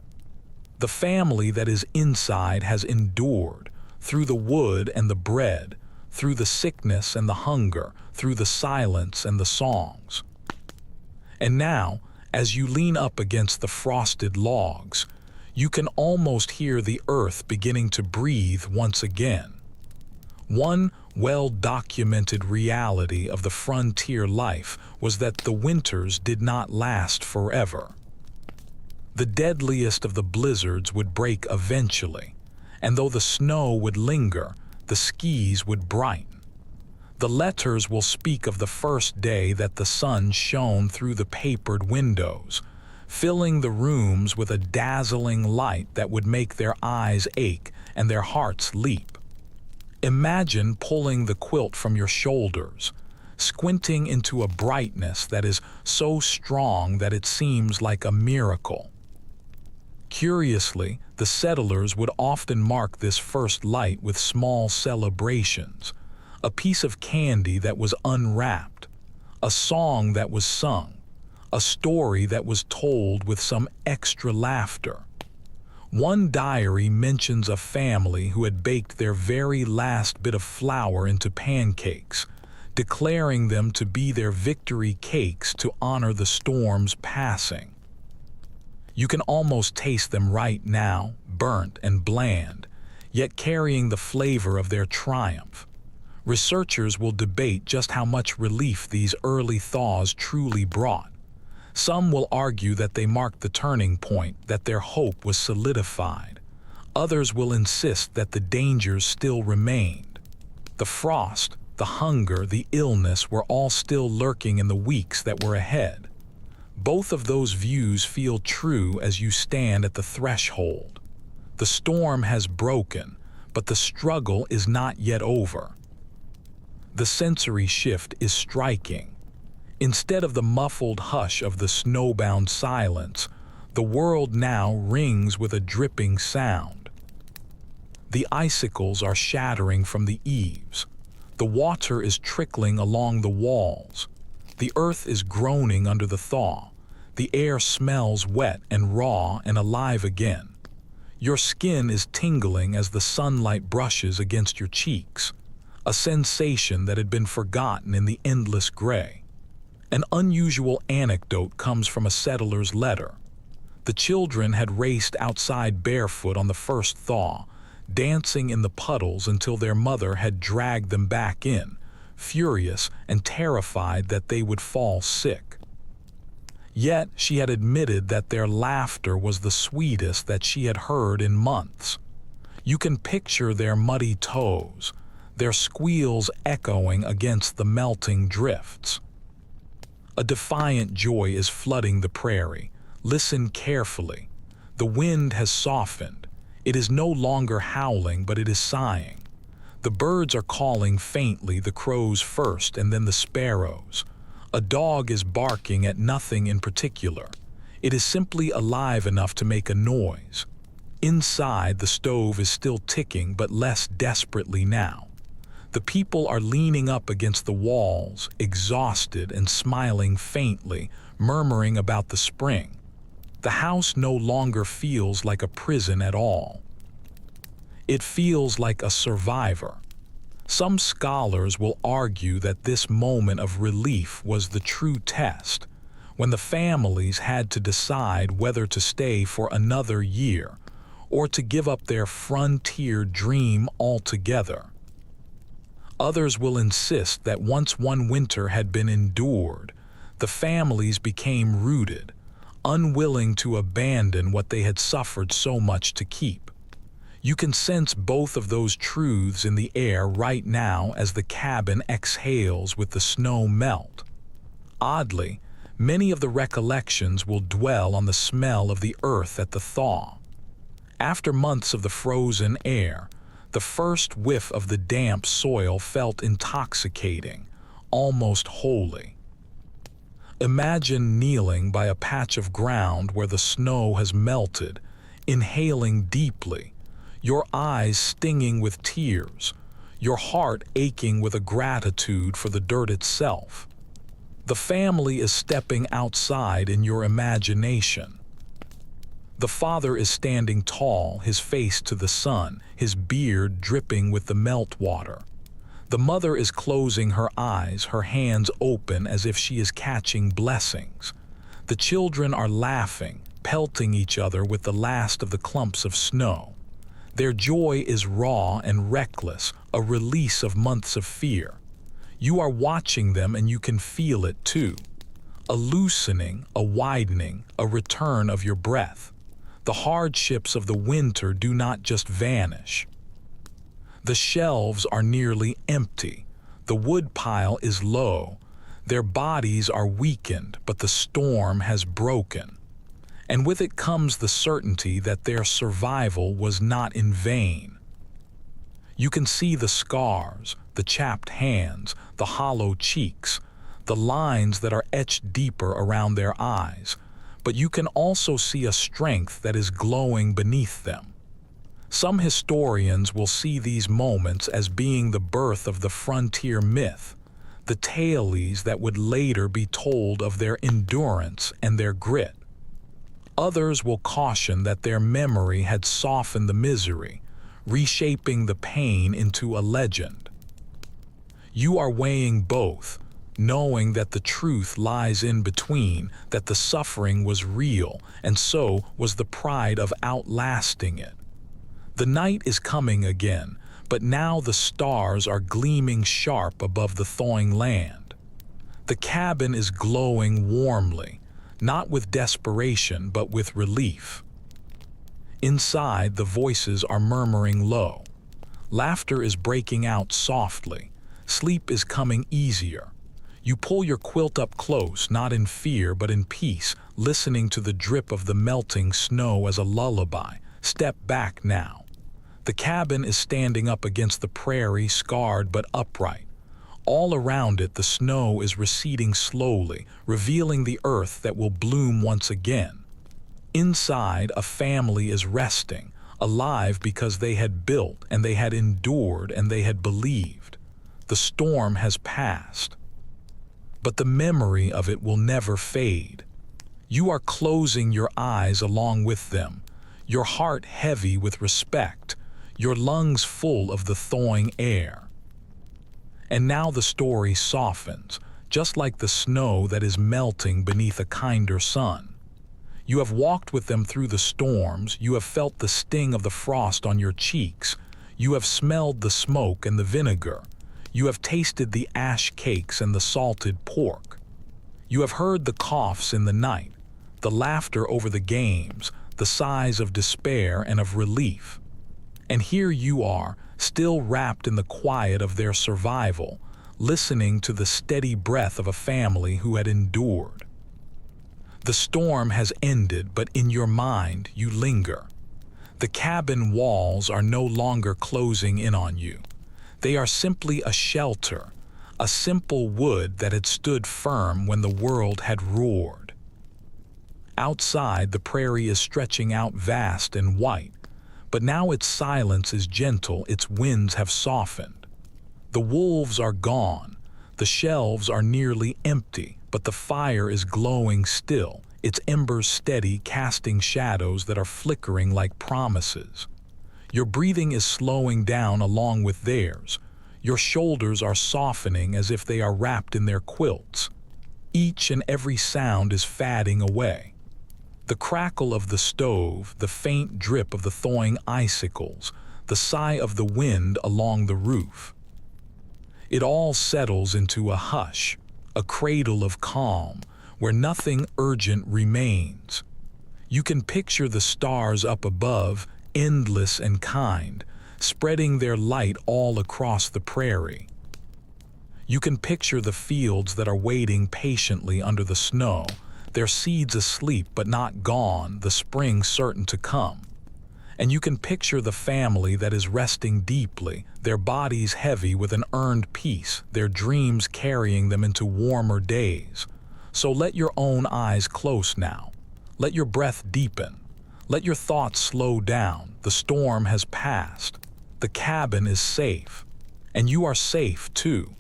The family that is inside has endured, through the wood and the bread, through the sickness and the hunger, through the silence and the songs. And now, as you lean up against the frosted logs, you can almost hear the earth beginning to breathe once again. One well-documented reality of the frontier life was that the winters did not last forever. The deadliest of the blizzards would break eventually, and though the snow would linger, the skis would brighten. The letters will speak of the first day that the sun shone through the papered windows, filling the rooms with a dazzling light that would make their eyes ache and their hearts leap. Imagine pulling the quilt from your shoulders, squinting into a brightness that is so strong that it seems like a miracle. Curiously, the settlers would often mark this first light with small celebrations, a piece of candy that was unwrapped, a song that was sung, a story that was told with some extra laughter. One diary mentions a family who had baked their very last bit of flour into pancakes, declaring them to be their victory cakes to honor the storm's passing. You can almost taste them right now, burnt and bland, yet carrying the flavor of their triumph. Researchers will debate just how much relief these early thaws truly brought. Some will argue that they marked the turning point, that their hope was solidified. Others will insist that the dangers still remained. The frost, the hunger, the illness were all still lurking in the weeks that were ahead. Both of those views feel true as you stand at the threshold. The storm has broken, but the struggle is not yet over. The sensory shift is striking. Instead of the muffled hush of the snowbound silence, the world now rings with a dripping sound. The icicles are shattering from the eaves. The water is trickling along the walls. The earth is groaning under the thaw. The air smells wet and raw and alive again. Your skin is tingling as the sunlight brushes against your cheeks, a sensation that had been forgotten in the endless gray. An unusual anecdote comes from a settler's letter. The children had raced outside barefoot on the first thaw, dancing in the puddles until their mother had dragged them back in, furious and terrified that they would fall sick. Yet she had admitted that their laughter was the sweetest that she had heard in months. You can picture their muddy toes, their squeals echoing against the melting drifts. A defiant joy is flooding the prairie. Listen carefully. The wind has softened. It is no longer howling, but it is sighing. The birds are calling faintly, the crows first and then the sparrows. A dog is barking at nothing in particular. It is simply alive enough to make a noise. Inside, the stove is still ticking, but less desperately now. The people are leaning up against the walls, exhausted and smiling faintly, murmuring about the spring. The house no longer feels like a prison at all. It feels like a survivor. Some scholars will argue that this moment of relief was the true test, when the families had to decide whether to stay for another year or to give up their frontier dream altogether. Others will insist that once one winter had been endured, the families became rooted, unwilling to abandon what they had suffered so much to keep. You can sense both of those truths in the air right now as the cabin exhales with the snow melt. Oddly, many of the recollections will dwell on the smell of the earth at the thaw. After months of the frozen air, the first whiff of the damp soil felt intoxicating, almost holy. Imagine kneeling by a patch of ground where the snow has melted, inhaling deeply, your eyes stinging with tears, your heart aching with a gratitude for the dirt itself. The family is stepping outside in your imagination. The father is standing tall, his face to the sun, his beard dripping with the meltwater. The mother is closing her eyes, her hands open as if she is catching blessings. The children are laughing, pelting each other with the last of the clumps of snow. Their joy is raw and reckless, a release of months of fear. You are watching them and you can feel it too. A loosening, a widening, a return of your breath. The hardships of the winter do not just vanish. The shelves are nearly empty. The woodpile is low. Their bodies are weakened, but the storm has broken. and with it comes the certainty that their survival was not in vain. You can see the scars, the chapped hands, the hollow cheeks, the lines that are etched deeper around their eyes, but you can also see a strength that is glowing beneath them. Some historians will see these moments as being the birth of the frontier myth, the tales that would later be told of their endurance and their grit. Others will caution that their memory had softened the misery, reshaping the pain into a legend. You are weighing both, knowing that the truth lies in between, that the suffering was real, and so was the pride of outlasting it. The night is coming again, but now the stars are gleaming sharp above the thawing land. The cabin is glowing warmly, not with desperation but with relief. Inside, the voices are murmuring low. Laughter is breaking out softly. Sleep is coming easier. You pull your quilt up close, not in fear but in peace, listening to the drip of the melting snow as a lullaby. Step back now. The cabin is standing up against the prairie, scarred but upright. All around it, the snow is receding slowly, revealing the earth that will bloom once again. Inside, a family is resting, alive because they had built and they had endured and they had believed. The storm has passed, but the memory of it will never fade. You are closing your eyes along with them, your heart heavy with respect, your lungs full of the thawing air. And now the story softens, just like the snow that is melting beneath a kinder sun. You have walked with them through the storms, you have felt the sting of the frost on your cheeks, you have smelled the smoke and the vinegar, you have tasted the ash cakes and the salted pork. You have heard the coughs in the night, the laughter over the games, the sighs of despair and of relief. And here you are, still wrapped in the quiet of their survival, listening to the steady breath of a family who had endured. The storm has ended, but in your mind you linger. The cabin walls are no longer closing in on you. They are simply a shelter, a simple wood that had stood firm when the world had roared. Outside, the prairie is stretching out vast and white, but now its silence is gentle, its winds have softened. The wolves are gone, the shelves are nearly empty, but the fire is glowing still, its embers steady, casting shadows that are flickering like promises. Your breathing is slowing down along with theirs. Your shoulders are softening as if they are wrapped in their quilts. Each and every sound is fading away. The crackle of the stove, the faint drip of the thawing icicles, the sigh of the wind along the roof. It all settles into a hush, a cradle of calm, where nothing urgent remains. You can picture the stars up above, endless and kind, spreading their light all across the prairie. You can picture the fields that are waiting patiently under the snow, their seeds asleep but not gone, the spring certain to come. And you can picture the family that is resting deeply, their bodies heavy with an earned peace, their dreams carrying them into warmer days. So let your own eyes close now. Let your breath deepen. Let your thoughts slow down. The storm has passed. The cabin is safe. And you are safe too.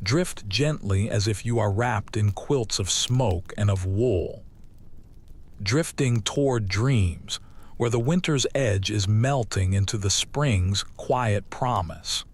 Drift gently as if you are wrapped in quilts of smoke and of wool. Drifting toward dreams, where the winter's edge is melting into the spring's quiet promise.